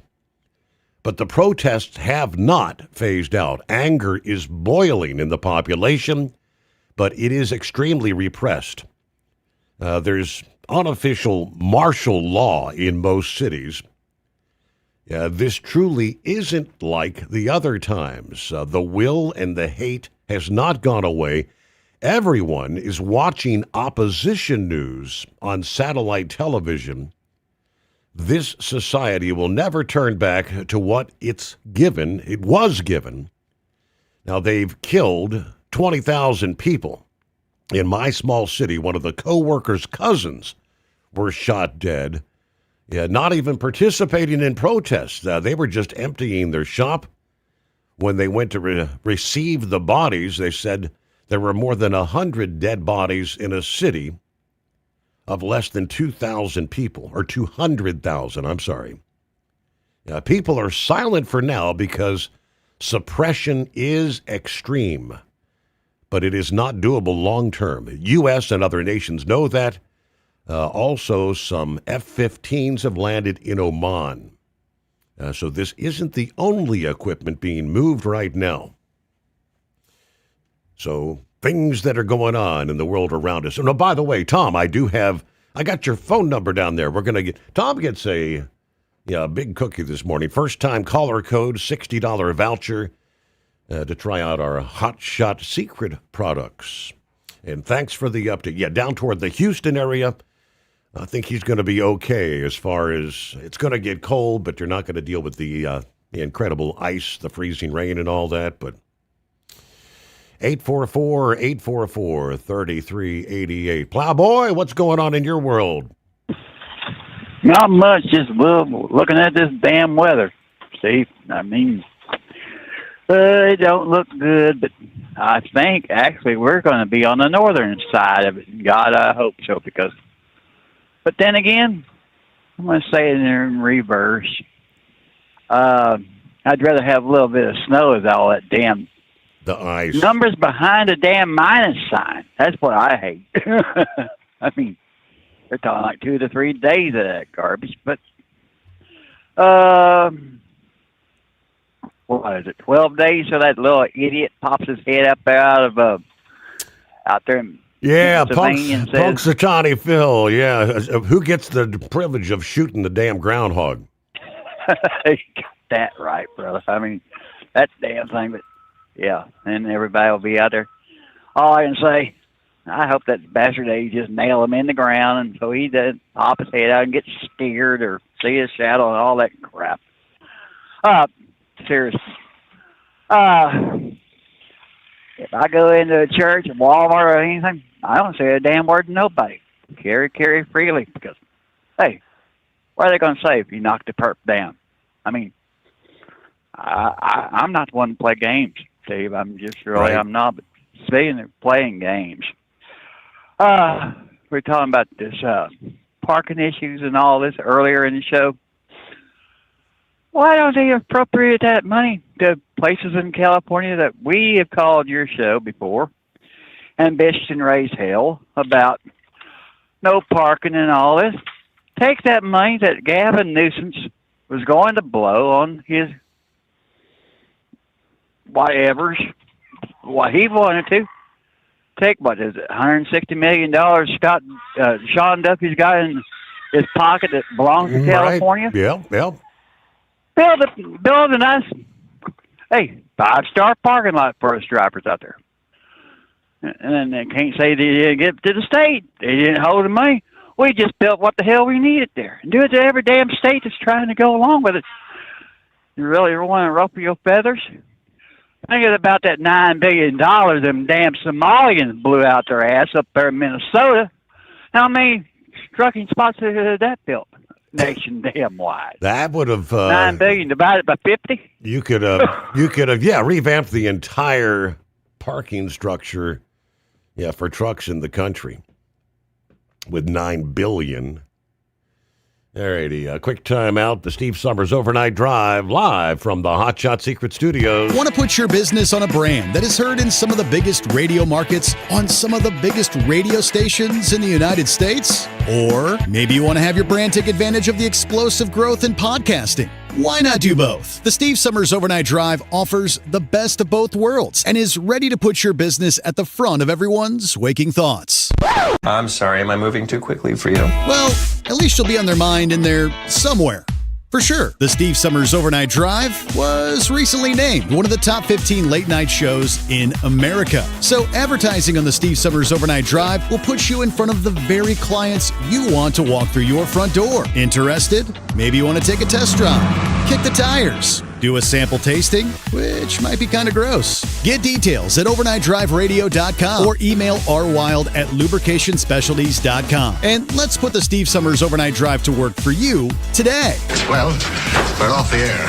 [SPEAKER 14] but the protests have not phased out. Anger is boiling in the population, but it is extremely repressed. There's unofficial martial law in most cities. This truly isn't like the other times. The will and the hate has not gone away. Everyone is watching opposition news on satellite television. This society will never turn back to what it was given. Now, they've killed 20,000 people. In my small city, one of the co-workers' cousins were shot dead. Not even participating in protests. They were just emptying their shop. When they went to receive the bodies, they said there were more than 100 dead bodies in a city of less than 2,000 people, or 200,000, I'm sorry. People are silent for now because suppression is extreme, but it is not doable long term. The U.S. and other nations know that. Also, some F-15s have landed in Oman. So this isn't the only equipment being moved right now. So things that are going on in the world around us. Oh, by the way, Tom, I got your phone number down there. Tom gets a big cookie this morning. First time caller code, $60 voucher to try out our Hot Shot Secret products. And thanks for the update. Yeah, down toward the Houston area. I think he's going to be okay as far as it's going to get cold, but you're not going to deal with the incredible ice, the freezing rain and all that. But 844-844-3388. Plowboy, what's going on in your world?
[SPEAKER 5] Not much, just looking at this damn weather, Steve. I mean, it don't look good, but I think actually we're going to be on the northern side of it. God, I hope so, but then again, I'm going to say it in reverse. I'd rather have a little bit of snow than all that damn
[SPEAKER 14] the ice
[SPEAKER 5] numbers behind the damn minus sign. That's what I hate. I mean, they're talking like 2 to 3 days of that garbage, but what is it? 12 days so that little idiot pops his head up out there in Pennsylvania and says,
[SPEAKER 14] Punxsutawney Phil. Yeah, who gets the privilege of shooting the damn groundhog?
[SPEAKER 5] You got that right, brother. I mean, that damn thing. But yeah, and everybody will be out there. All I can say, I hope that bastard they just nail him in the ground, and so he doesn't pop his head out and get scared or see his shadow and all that crap. Seriously. If I go into a church, or Walmart, or anything, I don't say a damn word to nobody. Carry freely, because, hey, what are they going to say if you knock the perp down? I mean, I'm not the one to play games, Steve. I'm not. But speaking of playing games, we're talking about this parking issues and all this earlier in the show. Why don't they appropriate that money to places in California that we have called your show before and bitched and raised hell about no parking and all this? Take that money that Gavin Newsom was going to blow on his whatevers, what he wanted to. Take, what is it, $160 million Sean Duffy's got in his pocket that belongs to California?
[SPEAKER 14] Yeah.
[SPEAKER 5] Build a nice, 5-star parking lot for us drivers out there. And then they can't say they didn't get to the state. They didn't hold the money. We just built what the hell we needed there. And do it to every damn state that's trying to go along with it. You really want to ruffle your feathers? Thinking about that $9 billion them damn Somalians blew out their ass up there in Minnesota. How many trucking spots did that built? Nation damn wide.
[SPEAKER 14] That would have
[SPEAKER 5] $9 billion divided by 50.
[SPEAKER 14] You could have revamped the entire parking structure, for trucks in the country with $9 billion. Alrighty, a quick time out. The Steve Sommers Overnight Drive, live from the Hot Shot Secret Studios.
[SPEAKER 12] Want to put your business on a brand that is heard in some of the biggest radio markets, on some of the biggest radio stations in the United States? Or maybe you want to have your brand take advantage of the explosive growth in podcasting. Why not do both? The Steve Sommers Overnight Drive offers the best of both worlds and is ready to put your business at the front of everyone's waking thoughts.
[SPEAKER 3] I'm sorry, am I moving too quickly for you?
[SPEAKER 12] Well, at least you'll be on their mind in there somewhere. For sure, the Steve Sommers Overnight Drive was recently named one of the top 15 late-night shows in America. So advertising on the Steve Sommers Overnight Drive will put you in front of the very clients you want to walk through your front door. Interested? Maybe you want to take a test drive, kick the tires, do a sample tasting, which might be kind of gross. Get details at overnightdriveradio.com or email rwild@lubricationspecialties.com. And let's put the Steve Sommers Overnight Drive to work for you today.
[SPEAKER 4] Well, we're off the air.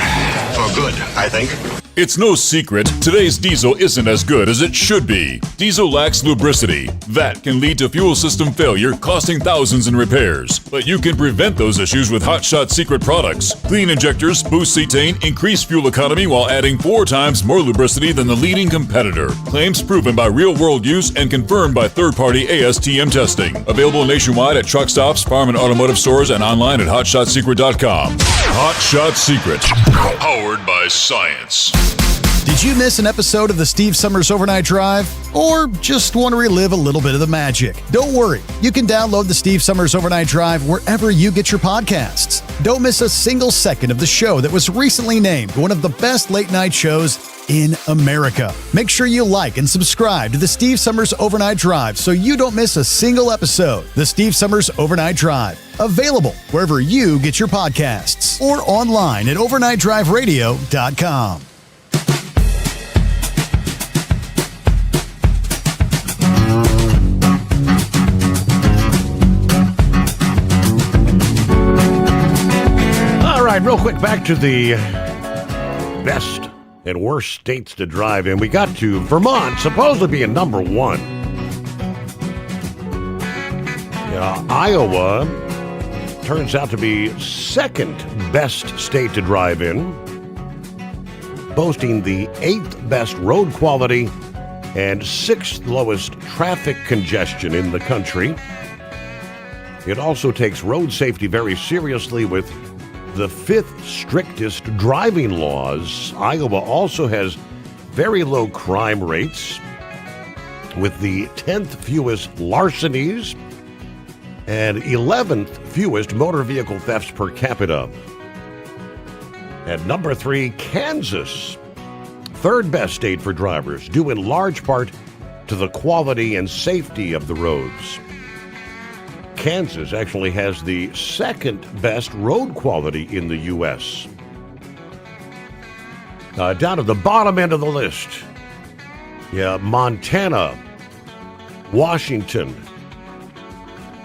[SPEAKER 4] For good, I think.
[SPEAKER 8] It's no secret, today's diesel isn't as good as it should be. Diesel lacks lubricity. That can lead to fuel system failure, costing thousands in repairs. But you can prevent those issues with Hot Shot Secret products. Clean injectors, boost cetane, increase fuel economy while adding 4 times more lubricity than the leading competitor. Claims proven by real-world use and confirmed by third-party ASTM testing. Available nationwide at truck stops, farm and automotive stores, and online at hotshotsecret.com. Hot Shot Secret. Powered by science.
[SPEAKER 12] Did you miss an episode of the Steve Sommers Overnight Drive? Or just want to relive a little bit of the magic? Don't worry. You can download the Steve Sommers Overnight Drive wherever you get your podcasts. Don't miss a single second of the show that was recently named one of the best late-night shows in America. Make sure you like and subscribe to the Steve Sommers Overnight Drive so you don't miss a single episode. The Steve Sommers Overnight Drive. Available wherever you get your podcasts or online at overnightdriveradio.com.
[SPEAKER 14] right, real quick, back to the best and worst states to drive in. We got to Vermont, supposedly being number one. Iowa turns out to be second best state to drive in, boasting the 8th best road quality and 6th lowest traffic congestion in the country. It also takes road safety very seriously with the 5th strictest driving laws. Iowa also has very low crime rates with the 10th fewest larcenies and 11th fewest motor vehicle thefts per capita. At number 3, Kansas, 3rd best state for drivers, due in large part to the quality and safety of the roads. Kansas actually has the 2nd best road quality in the U.S. Down at the bottom end of the list, Montana, Washington,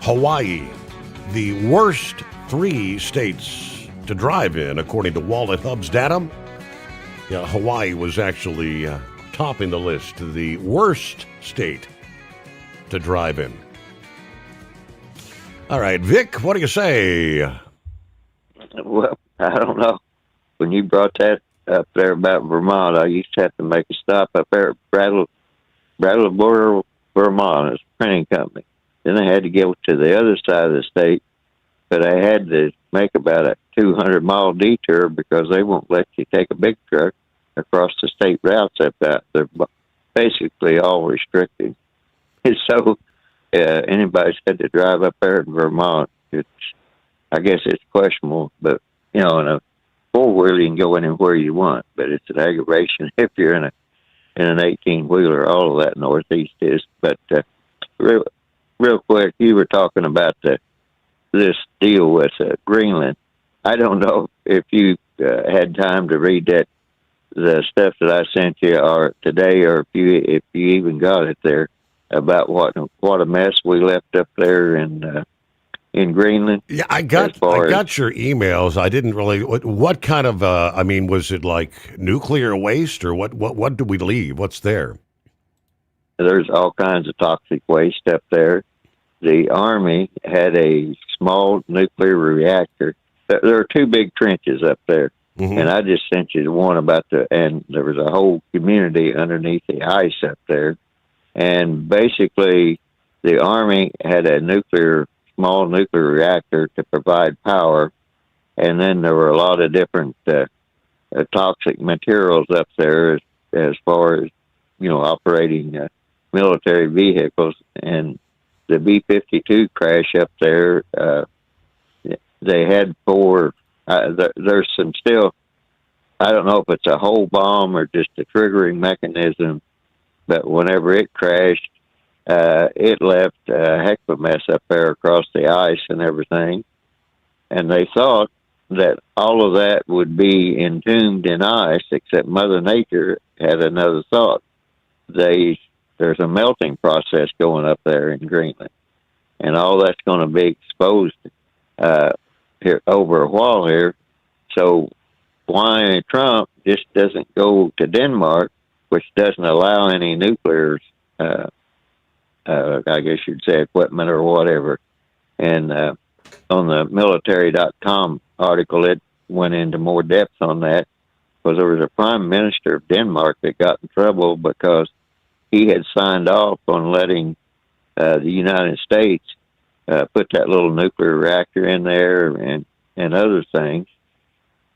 [SPEAKER 14] Hawaii, the worst 3 states to drive in, according to Wallet Hub's data. Hawaii was actually topping the list, the worst state to drive in. All right, Vic, what do you say?
[SPEAKER 16] Well, I don't know. When you brought that up there about Vermont, I used to have to make a stop up there at Brattleboro, Vermont, as a printing company. Then I had to go to the other side of the state, but I had to make about a 200-mile detour because they won't let you take a big truck across the state routes up that. They're basically all restricted. And so anybody's had to drive up there in Vermont. I guess it's questionable, but, in a four-wheeler you can go anywhere you want, but it's an aggravation if you're in an 18-wheeler. All of that northeast is. But real quick, you were talking about this deal with Greenland. I don't know if you had time to read the stuff that I sent you today, or if you even got it there, about what a mess we left up there in Greenland.
[SPEAKER 14] Yeah, I got your emails. I didn't really. What kind of? Was it like nuclear waste, or what do we leave? What's there?
[SPEAKER 16] There's all kinds of toxic waste up there. The Army had a small nuclear reactor. There are 2 big trenches up there. Mm-hmm. And I just sent you the one and there was a whole community underneath the ice up there. And basically, the Army had a small nuclear reactor to provide power. And then there were a lot of different toxic materials up there as far as, operating military vehicles. And the B-52 crash up there, they had 4. There's some still, I don't know if it's a whole bomb or just a triggering mechanism, but whenever it crashed, it left a heck of a mess up there across the ice and everything. And they thought that all of that would be entombed in ice, except Mother Nature had another thought. There's a melting process going up there in Greenland, and all that's going to be exposed here over a while here. So why Trump just doesn't go to Denmark, which doesn't allow any nuclear, I guess you'd say, equipment or whatever. And on the military.com article, it went into more depth on that, because there was a prime minister of Denmark that got in trouble because he had signed off on letting the United States put that little nuclear reactor in there and other things.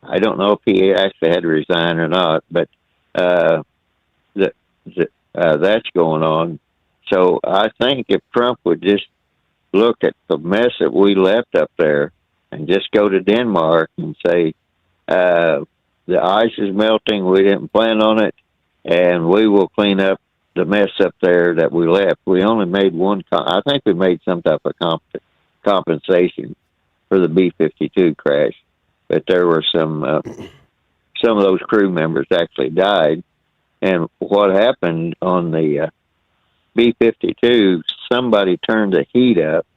[SPEAKER 16] I don't know if he actually had to resign or not, but that's going on. So I think if Trump would just look at the mess that we left up there and just go to Denmark and say, the ice is melting, we didn't plan on it, and we will clean up the mess up there that we left. We only made I think we made some type of compensation for the B-52 crash, but there were some of those crew members actually died. And what happened on the B-52, somebody turned the heat up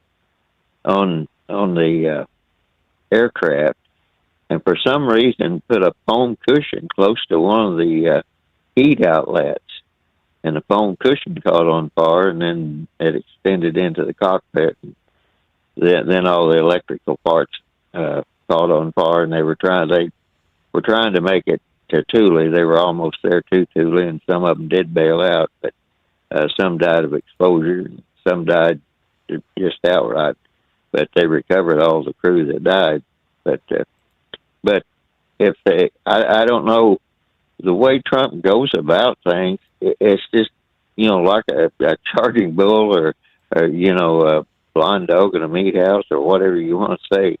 [SPEAKER 16] on the aircraft, and for some reason put a foam cushion close to one of the heat outlets. And the foam cushion caught on fire, and then it extended into the cockpit. Then all the electrical parts caught on fire, and they were trying to make it to Thule. They were almost there to Thule, and some of them did bail out, but some died of exposure, some died just outright. But they recovered all the crew that died. But if I don't know the way Trump goes about things. It's just, like a charging bull or a blind dog in a meat house or whatever you want to say.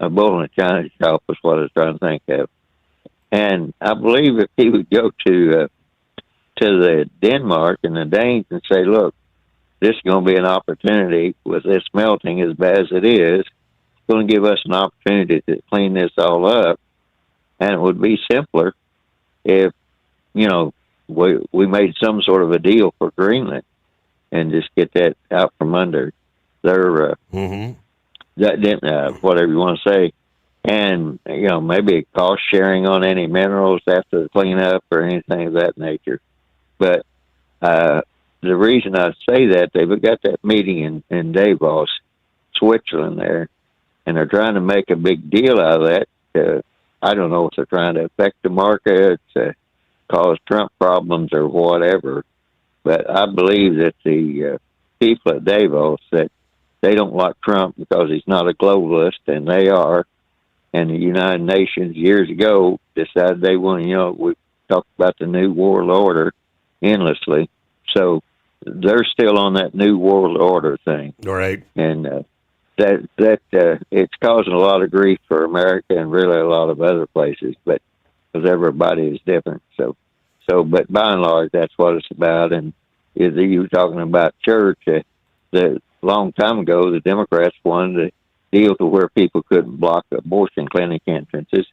[SPEAKER 16] A bull in a china shop is what I was trying to think of. And I believe if he would go to the Denmark and the Danes and say, look, this is going to be an opportunity with this melting as bad as it is. It's going to give us an opportunity to clean this all up. And it would be simpler if, we made some sort of a deal for Greenland and just get that out from under their, whatever you want to say. And, maybe cost sharing on any minerals after the cleanup or anything of that nature. But the reason I say that, they've got that meeting in Davos, Switzerland there, and they're trying to make a big deal out of that. I don't know if they're trying to affect the market, cause Trump problems or whatever. But I believe that the people at Davos, that they don't like Trump because he's not a globalist, and they are. And the United Nations years ago decided they want, we talked about the New World Order endlessly. So they're still on that New World Order thing.
[SPEAKER 14] All right.
[SPEAKER 16] And it's causing a lot of grief for America and really a lot of other places, but because everybody is different. But by and large, that's what it's about. And if you were talking about church, the long time ago, the Democrats wanted to deal to where people couldn't block abortion clinic entrances.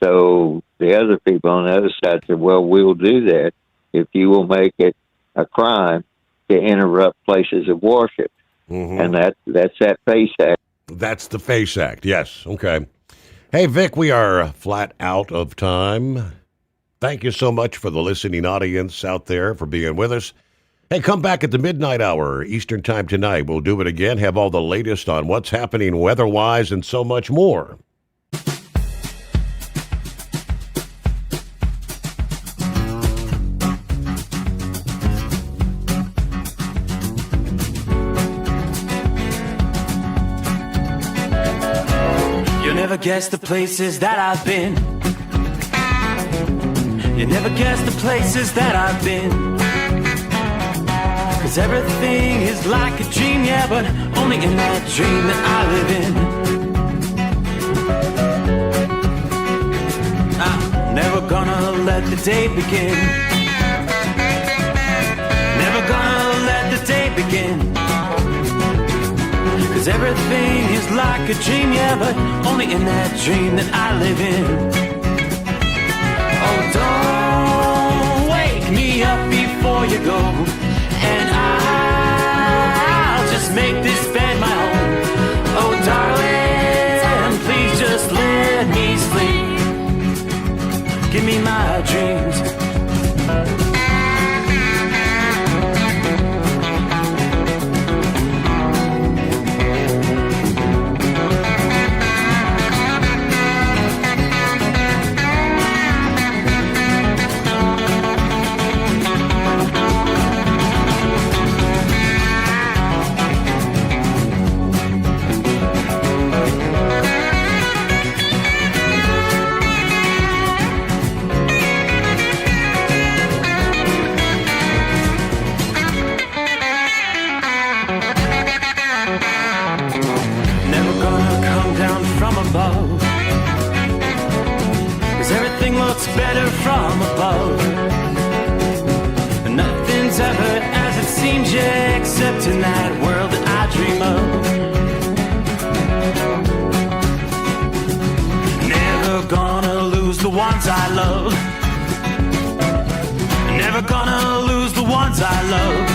[SPEAKER 16] So the other people on the other side said, well, we'll do that if you will make it a crime to interrupt places of worship. And that's that FACE Act.
[SPEAKER 14] That's the FACE Act, yes. Okay. Hey, Vic, we are flat out of time. Thank you so much for the listening audience out there for being with us. Hey, come back at the midnight hour Eastern time tonight. We'll do it again, have all the latest on what's happening weather-wise and so much more.
[SPEAKER 17] You'll never guess the places that I've been. You never guess the places that I've been. 'Cause everything is like a dream, yeah, but only in that dream that I live in. I'm never gonna let the day begin. Never gonna let the day begin. 'Cause everything is like a dream, yeah, but only in that dream that I live in. Oh, don't wake me up before you go, and I'll just make this bed my home. Oh, darling, please just let me sleep. Give me my dreams. Better from above. Nothing's ever as it seems, yeah, except in that world that I dream of. Never gonna lose the ones I love. Never gonna lose the ones I love.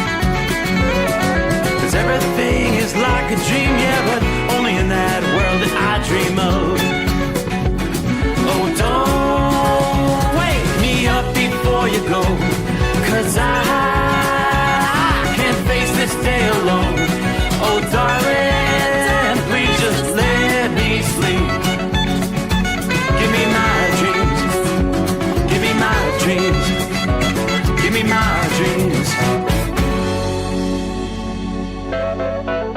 [SPEAKER 17] 'Cause everything is like a dream, yeah, but only in that world that I dream of. know, 'cause I